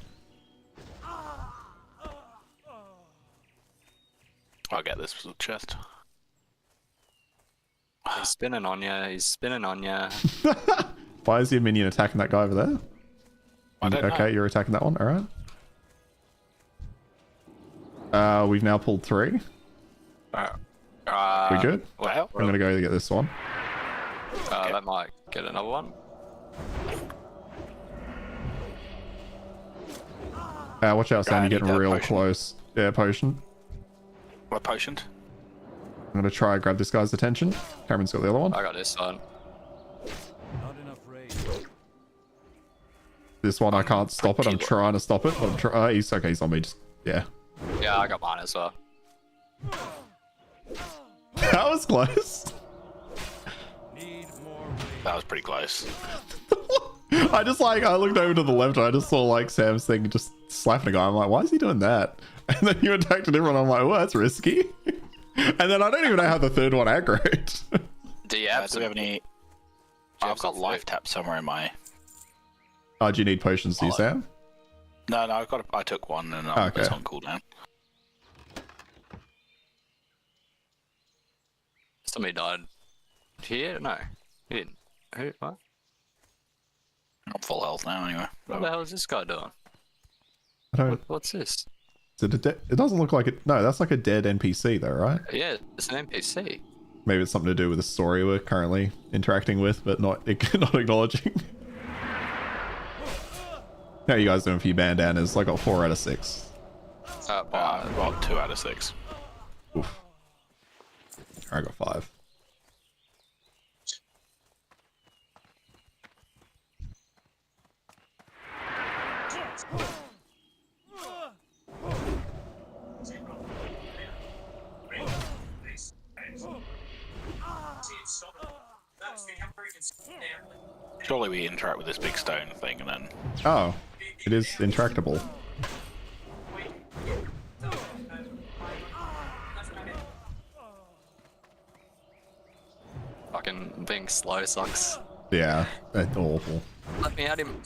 I'll get this chest. He's spinning on you. He's spinning on you. Why is your minion attacking that guy over there? I don't Okay, know. you're attacking that one. All right. We've now pulled 3. We good? Well, I'm gonna go get this one. That might get another one. Watch out, Sam. I You're need getting that real potion. close. Yeah, potion. what potioned? I'm gonna try and grab this guy's attention. Cameron's got the other one. I got this one. Not enough rage. This one I can't stop it. I'm trying to stop it. But he's okay. He's on me. Just yeah. Yeah, I got mine as well. That was close. Need more rage. That was pretty close. I just I looked over to the left and I just saw like Sam's thing just slapping a guy. I'm like, why is he doing that? And then you attacked a different one. I'm like, well, that's risky. And then I don't even know how the third one aggroed. Do you Do have we some? have any? have I've got some life food? tap somewhere in my. Oh, do you need potions, do you, Sam? No, I took one and Okay. it's on cooldown. Somebody died here? No, he didn't. Who? What? I'm full health now anyway. What the hell is this guy doing? I don't. What's this? Is it, it doesn't look like it. No, that's like a dead NPC though, right? Yeah, it's an NPC. Maybe it's something to do with the story we're currently interacting with, but not not acknowledging. How are you guys doing for your bandanas? I got 4 out of 6. Well, 2 out of 6. Oof. I got 5. Surely we interact with this big stone thing and then... Oh, it is interactable. Fucking being slow sucks. Yeah, that's awful. Let me at him.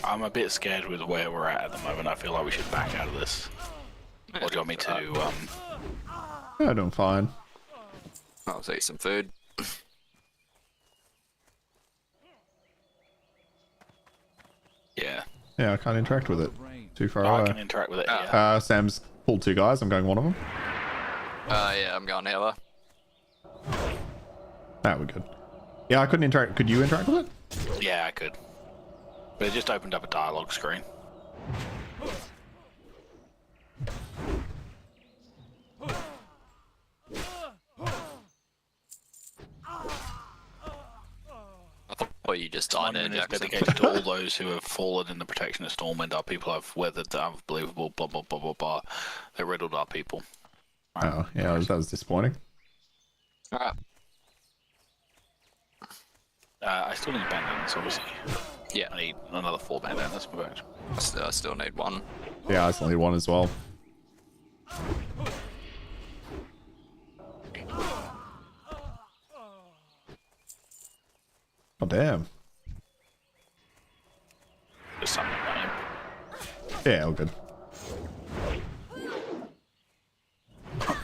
I'm a bit scared with where we're at the moment. I feel like we should back out of this. Or do you want me to, I'm doing fine. I'll eat some food. Yeah. Yeah, I can't interact with it. Too far I away. can interact with it, yeah. Sam's pulled 2 guys. I'm going one of them. Yeah, I'm going Heather. We're good. Yeah, I couldn't interact. Could you interact with it? Yeah, I could. But it just opened up a dialogue screen. I thought you just died there, Monument is Jackson. dedicated to all those who have fallen in the protection of Stormwind. Our people have weathered the unbelievable blah blah blah blah blah. They riddled our people. Oh, yeah, that was disappointing. Alright. I still need bandanas, obviously. Yeah. I need another 4 bandanas. I still need 1. Yeah, I still need 1 as well. Oh, damn. Just something about him. Yeah, all good.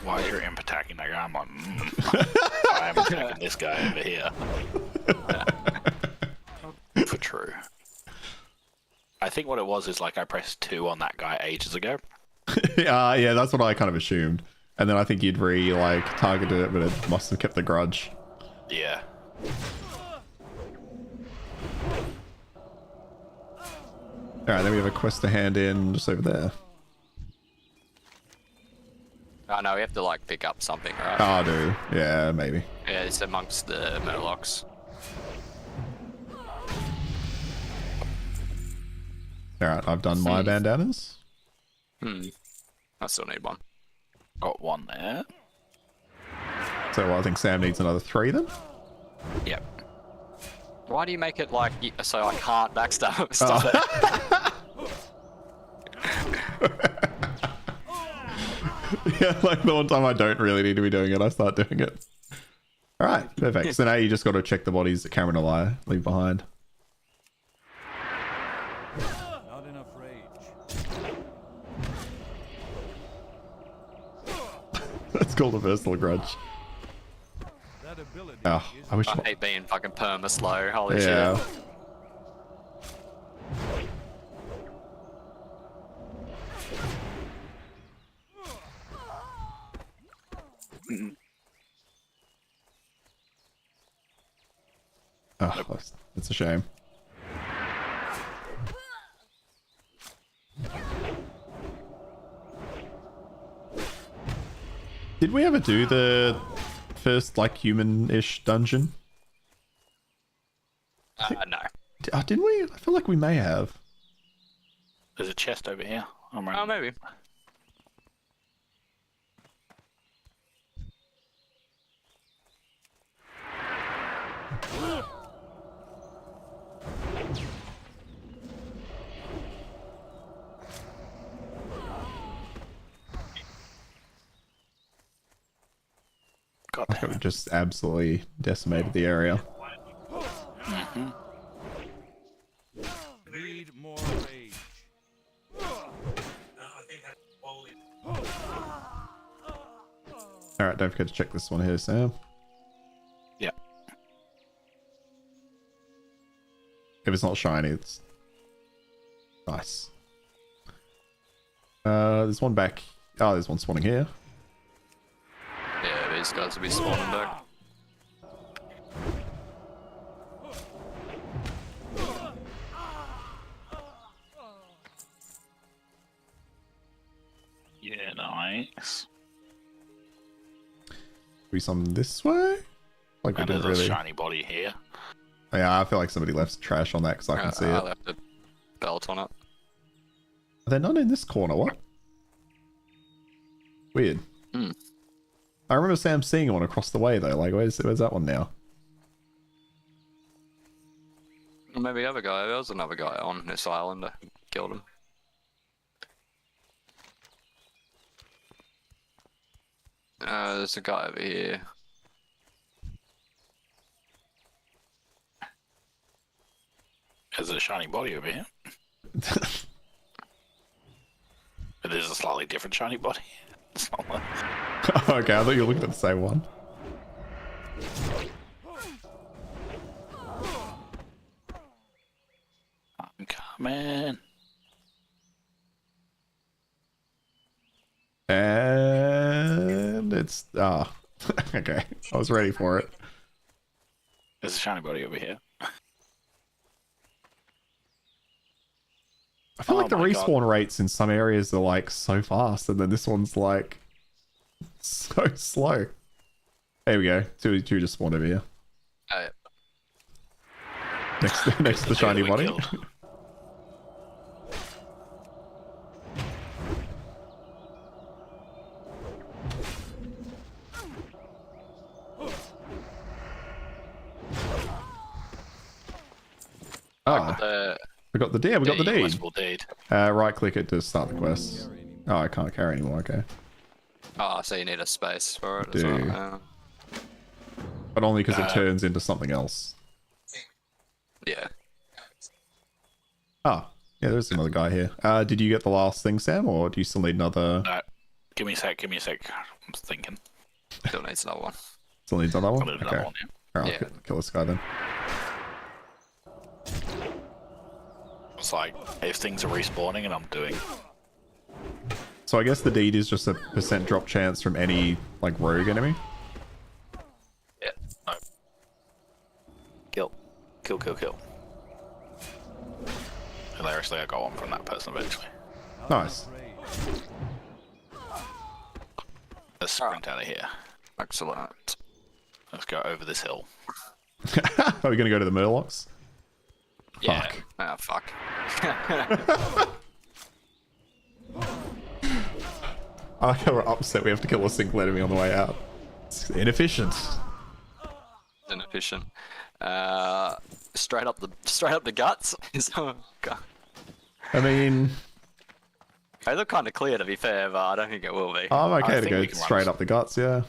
Why is your imp attacking that guy? I'm like, I am attacking this guy over here. For true. I think what it was is like I pressed 2 on that guy ages ago. Yeah, that's what I kind of assumed. And then I think you'd targeted it, but it must have kept the grudge. Yeah. Alright, then we have a quest to hand in just over there. Oh no, we have to like pick up something, right? Oh, do. Yeah, maybe. Yeah, it's amongst the Murlocs. Alright, I've done my bandanas. I still need 1. Got 1 there. So I think Sam needs another 3 then? Yep. Why do you make it like so I can't backstab stuff? Yeah, like the one time I don't really need to be doing it, I start doing it. Alright, perfect. So now you just got to check the bodies that Cameron and I leave behind. Not enough rage. That's called a personal grudge. That ability Oh, is I wish. I hate being fucking perma slow. Holy Yeah. shit. Oh, it's a shame. Did we ever do the first like human-ish dungeon? No. Didn't we? I feel like we may have. There's a chest over here. I'm right. Oh, maybe. God I damn think we it. just absolutely decimated the area. need more rage. Alright, don't forget to check this one here, Sam. Yeah. If it's not shiny, it's nice. There's one back. Oh, there's one spawning here. Yeah, these guys will be spawning back. Yeah, nice. We some this way? Like we And didn't there's really. a shiny body here. Yeah, I feel like somebody left trash on that because I can see I it. left a belt on it. They're not in this corner. What? Weird. Hmm. I remember Sam seeing one across the way though. Like, where's that one now? Maybe the other guy. There was another guy on this island. I killed him. There's a guy over here. There's a shiny body over here. It is a slightly different shiny body. It's not like... Okay, I thought you were looking at the same one. I'm coming. And it's okay. I was ready for it. There's a shiny body over here. I feel like the my respawn God. rates in some areas are like so fast, and then this one's like so slow. There we go. Two just spawned over here. Next to the shiny we body. killed. We got the deed. We got the deed. Westfall deed. Right click it to start the quest. Oh, I can't carry anymore. Okay, Oh, so you need a space for it as Do. well. but only because it turns into something else. Yeah. Ah, yeah. There's another guy here. Did you get the last thing, Sam, or do you still need another? No, give me a sec. I'm thinking. Still needs another one. Still needs another I'll one. do Okay. another one. Yeah. Alright, Yeah. I'll kill this guy then. It's like if things are respawning and I'm doing. So I guess the deed is just a % drop chance from any like rogue enemy. Yeah. No. Kill. Hilariously, I got one from that person eventually. Nice. Let's sprint out of here. Excellent. Let's go over this hill. Are we gonna go to the Murlocs? Yeah. Fuck. Ah, fuck. I like how we're upset we have to kill a single enemy on the way out. It's inefficient. Inefficient. Straight up the guts. So, God. I mean, They look kind of clear to be fair, but I don't think it will be. I'm okay I to think go we can run straight this. up the guts, yeah.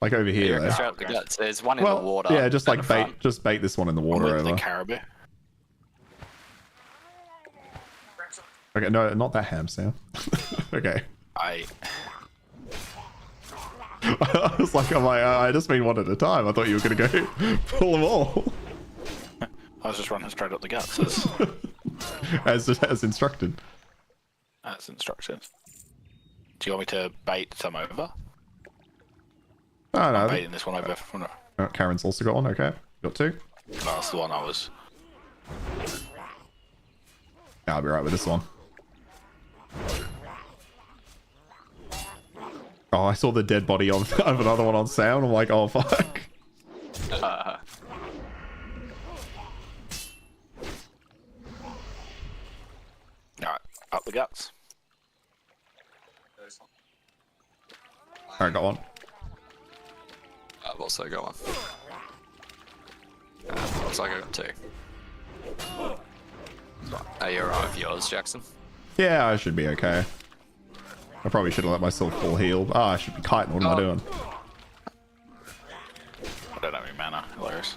Like over Yeah, here, though. straight up the guts. There's one in the Well, water. yeah, just in like the front. bait this one in the I'm water with over. the caribou. Okay, no, not that ham, Sam. Okay. I I'm like, I just mean one at a time. I thought you were gonna go pull them all. was just running straight up the guts as instructed. as instructions. Do you want me to bait some over? Oh no, Baiting this one over from the... oh, Karen's also got one. Okay, got two. That's the one I was... Yeah, I'll be right with this one. Oh, I saw the dead body of another one on sound. I'm like, oh fuck. Alright, up the guts. Alright, got one. I've also got one. Looks like I got two. Are you alright with yours, Jackson? Yeah, I should be okay. I probably should have let myself full heal. Oh, I should be kiting. What am I doing? I don't have any mana. Hilarious.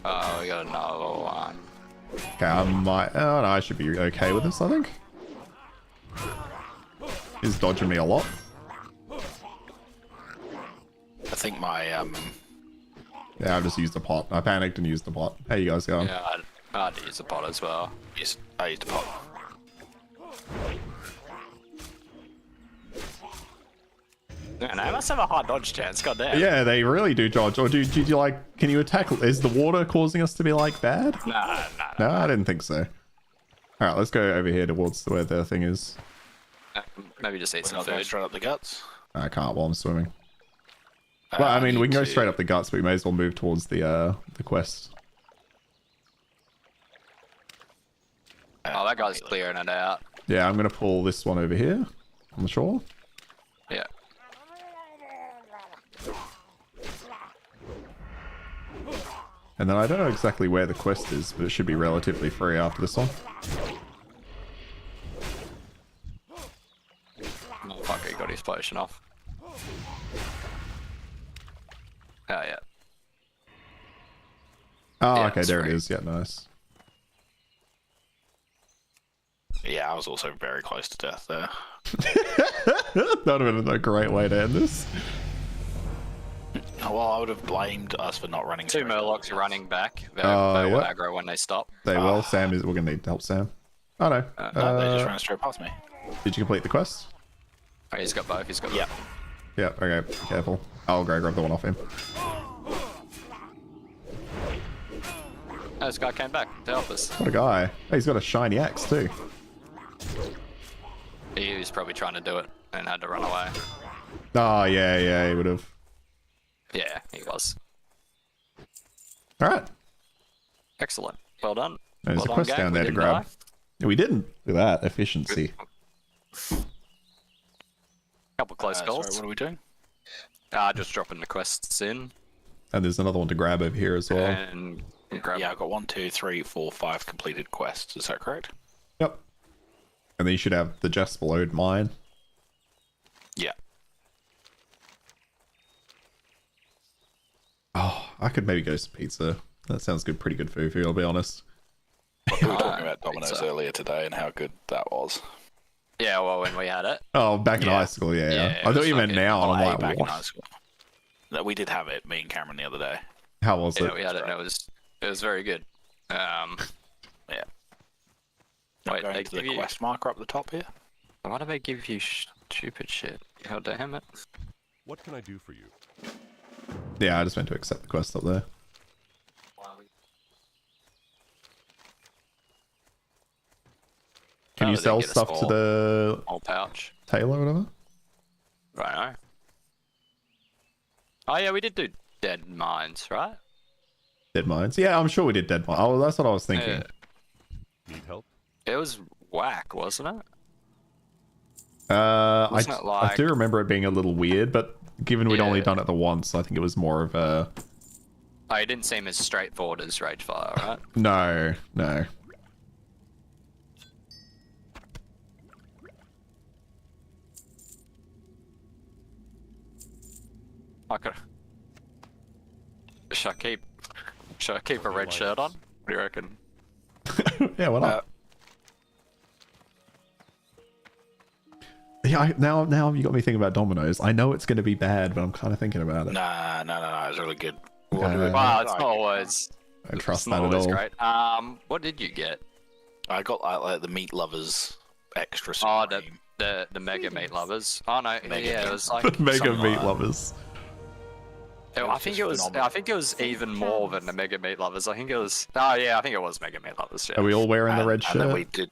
Oh, we got another one. Okay, I might. Oh no, I should be okay with this. I think. He's dodging me a lot. I think my Yeah, I've just used the pot. I panicked and used the pot. How you guys going? Yeah, I'd use a pot as well. I used to pop. Man, they must have a high dodge chance. God damn. Yeah, they really do dodge. Or do you like? Can you attack? Is the water causing us to be like bad? Nah. No, I didn't think so. All right, let's go over here towards where the thing is. Maybe just eat We're some not going food. straight up the guts. I can't while I'm swimming. Well, I mean, we can go straight up the guts, but we may as well move towards the quest. Oh, that guy's clearing it out. Yeah, I'm gonna pull this one over here on the shore. Yeah. And then I don't know exactly where the quest is, but it should be relatively free after this one. Motherfucker, he got his potion off. Oh, yeah. Oh, Yeah, okay, it's there it free. is. Yeah, nice. Yeah, I was also very close to death there. That would have been a great way to end this. Well, I would have blamed us for not running. Two straight up Murlocs the running back. They Oh, will yeah. aggro when they stop. They will. Sam is. We're gonna need help, Sam. Oh no. guts. No, they just ran straight past me. Did you complete the quest? Oh, he's got both. He's got Yeah. both. Yeah. Okay. Careful. I'll go grab the one off him. Oh, this guy came back to help us. What a guy. Hey, he's got a shiny axe too. He was probably trying to do it and had to run away. Oh yeah, he would have. Yeah, he was. All right. Excellent. Well done. There's well a done, quest gang. down We there to didn't grab. die. Yeah, we didn't. Look at that efficiency. Couple close Sorry, calls. what are we doing? Just dropping the quests in And there's another one to grab over here as well. and grab. Yeah, I've got 1, 2, 3, 4, 5 completed quests. Is that correct? Yep. And then you should have the just below mine. Yeah. Oh, I could maybe go some pizza. That sounds good. Pretty good food, I'll be honest. We were talking about Domino's pizza. earlier today and how good that was. Yeah, well, when we had it. Oh, back in Yeah. high school, yeah. Yeah, I thought it's you meant fucking now, and I'm Way like, back in high what? school. No, we did have it, me and Cameron, the other day. How was Yeah, it? we had it and it was very good. Yeah. Wait, Going they to the give you... quest marker up the top here. Why do they give you stupid shit? God damn it. What can I do for you? Yeah, I just went to accept the quest up there. Can Oh, you they sell get a stuff to small- the Old pouch. tailor or whatever? Right. Oh yeah, we did do dead mines, right? Dead Mines? Yeah, I'm sure we did Dead Mines. Oh, that's what I was thinking. Yeah. Need help? It was whack, wasn't it? I Wasn't it I do like- remember it being a little weird, but given we'd only Yeah. done it the once, I think it was more of a... Oh, it didn't seem as straightforward as Ragefire, right? No. I could. Should I keep a red shirt on? What do you reckon? Yeah, why not? Yeah, now you got me thinking about Domino's. I know it's going to be bad, but I'm kind of thinking about it. No, it's really good. Wow, it's not always. I don't trust It's not that at always all. great. What did you get? I got like the meat lovers extra Oh, supreme. the mega meat lovers. Oh no, Mega yeah, it meat. was like. Mega something meat like that. lovers. I think it was. phenomenal. I think it was even more than the mega meat lovers. I think it was. Oh yeah, I think it was mega meat lovers. Yeah. Are we all wearing the red And then shirt? we did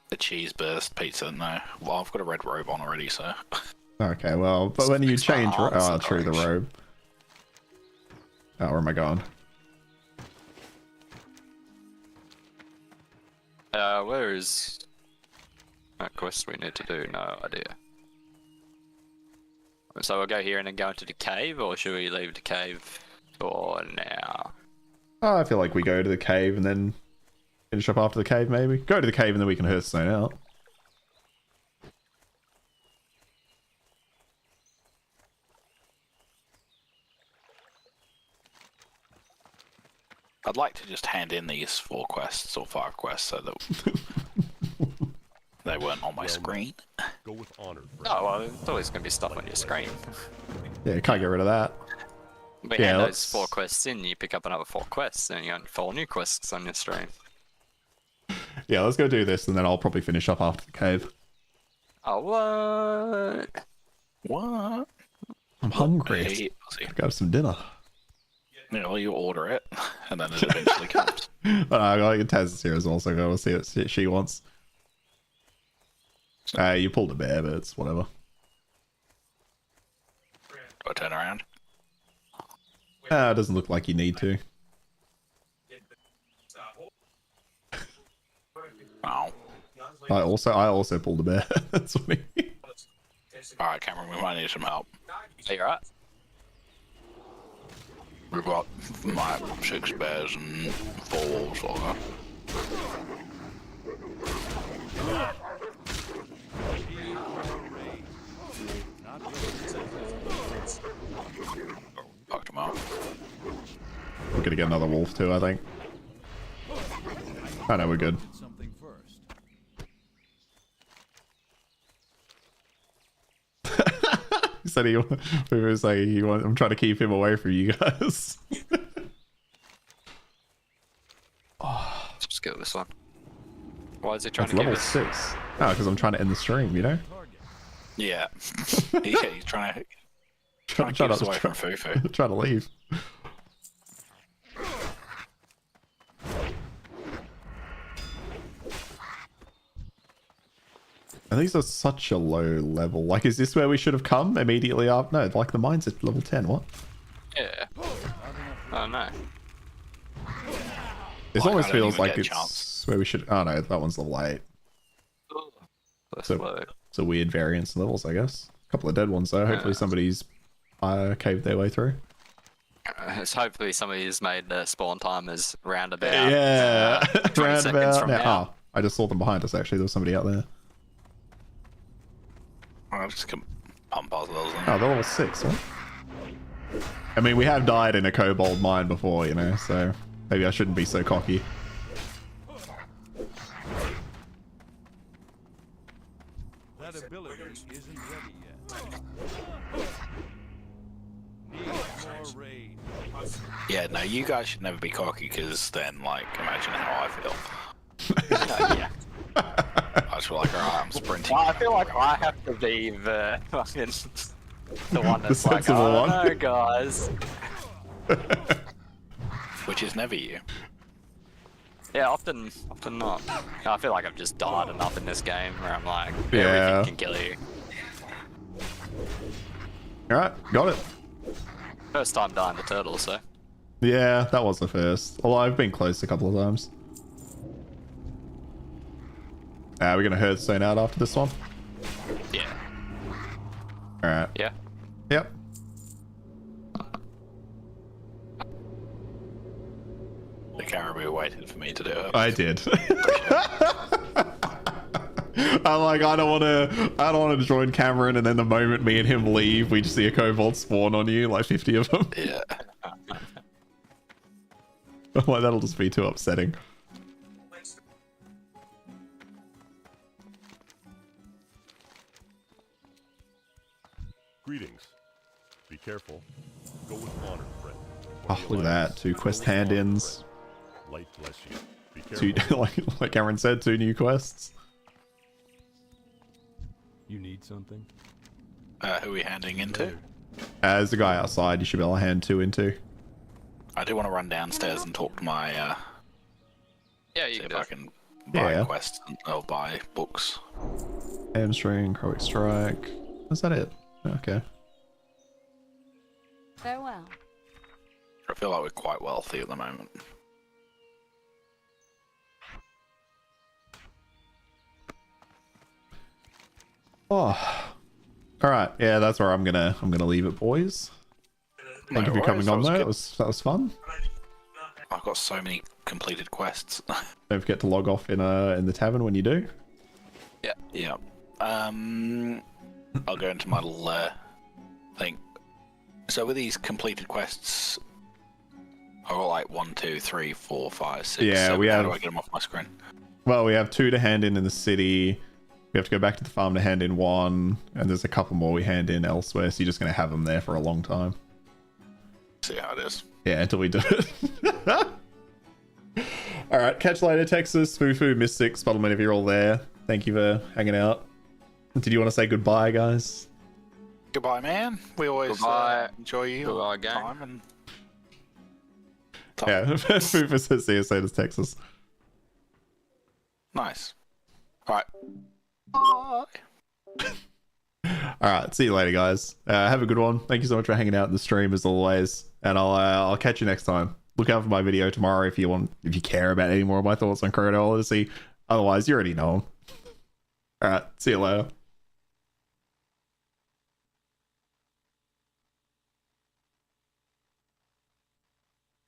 the cheese burst pizza. No, well, I've got a red robe on already, so. Okay, well, but when you Fix my change... arms Oh, and true, the orange. robe. Oh, where am I going? Where is that quest we need to do? No idea. So we'll go here and then go into the cave, or should we leave the cave for now? Oh, I feel like we go to the cave and then finish up after the cave, maybe. Go to the cave and then we can Hearthstone out. I'd like to just hand in these 4 quests or 5 quests so that they weren't on my screen. Go with honor, friend. Oh well, there's always going to be stuff on your screen. Yeah, you can't get rid of that. But Yeah, hand let's- those 4 quests in, you pick up another 4 quests, and you got 4 new quests on your stream. Yeah, let's go do this and then I'll probably finish up after the cave. Oh what? What? I'm hungry. Hey, pussy. Go have some dinner. You know, you order it, and then it eventually comes. I got Taz is here as well, so I gotta see what she wants. You pulled a bear, but it's whatever. Do I turn around? It doesn't look like you need to. Oh. I also pulled a bear. That's funny. Alright, Cameron, we might need some help. Are you right? We've got my 6 bears and 4 wolves. Oh, fucked them up. We're gonna get another wolf too, I think. I know we're good. Something first. He said he was like I'm trying to keep him away from you guys. Let's just get this one. Why is he trying It's to level give us? 6. Oh, because I'm trying to end the stream, you know? Yeah. Yeah, he's trying to keep us away from Fufu. Trying to leave. And these are such a low level. Like, is this where we should have come immediately after? No, like the mine's at level 10. What? Yeah. Oh no. This Like, almost I don't feels even like get it's chance. where we should. Oh no, that one's level 8. That's So- low. It's a weird variance in levels, I guess. A couple of dead ones though. Hopefully somebody's caved their way through. It's hopefully somebody has made the spawn timers roundabout. Yeah, 20 seconds from now. Oh, I just saw them behind us. Actually, there was somebody out there. I'll just come pump puzzles. Oh, they're level 6. What? I mean, we have died in a kobold mine before, you know, so maybe I shouldn't be so cocky. That ability isn't ready yet. Need more raid. Yeah, no, you guys should never be cocky, because then, like, imagine how I feel. Yeah. I just feel like, alright, I'm sprinting. Well, I feel like I have to be the fucking the one that's like, sensible oh one." no, guys. Which is never you. Yeah, often not. I feel like I've just died enough in this game where I'm like, Yeah. everything can kill you. Alright, got it. First time dying to turtles, so. Yeah, that was the first. Although I've been close a couple of times. We're gonna Hearthstone out after this one. Yeah. Alright. Yeah. Yep. The caribou waited for me to do it. I did. I'm like, I don't want to join Cameron, and then the moment me and him leave, we just see a kobold spawn on you, like 50 of them. Yeah. I'm like, that'll just be too upsetting. Greetings. Be careful. Go with honor, friend. Oh, look at that. 2 quest hand-ins. Light bless you. Be careful. 2, like Cameron said, 2 new quests. You need something? Who are we handing into? There's a guy outside you should be able to hand 2 into. I do want to run downstairs and talk to my, Yeah, you see can if do I it. can buy Yeah. quests or buy books. Hamstring, Heroic Strike. Is that it? Okay. Farewell. I feel like we're quite wealthy at the moment. Oh. Alright, yeah, that's where I'm gonna leave it, boys. Thank you for coming on though. That was fun. I've got so many completed quests. Don't forget to log off in the tavern when you do. Yeah. Yeah. I'll go into my little thing. So with these completed quests, I got like 1, 2, 3, 4, 5, 6. Yeah, 7. we How have- do I get them off my screen? Well, we have 2 to hand in the city. We have to go back to the farm to hand in 1, and there's a couple more we hand in elsewhere. So you're just gonna have them there for a long time. See how it is. Yeah, until we do it. All right, catch you later, Texas, Fufu, Mystic, Spuddleman, if you're all there. Thank you for hanging out. Did you want to say goodbye, guys? Goodbye, man. We always Goodbye. enjoy you. Goodbye, gang. Time and Yeah, Fufa says see you soon as Texas. nice. All right. Bye. All right, see you later, guys. Have a good one. Thank you so much for hanging out in the stream as always, and I'll catch you next time. Look out for my video tomorrow if you care about any more of my thoughts on Crocodile Odyssey. Otherwise, you already know them. All right, see you later.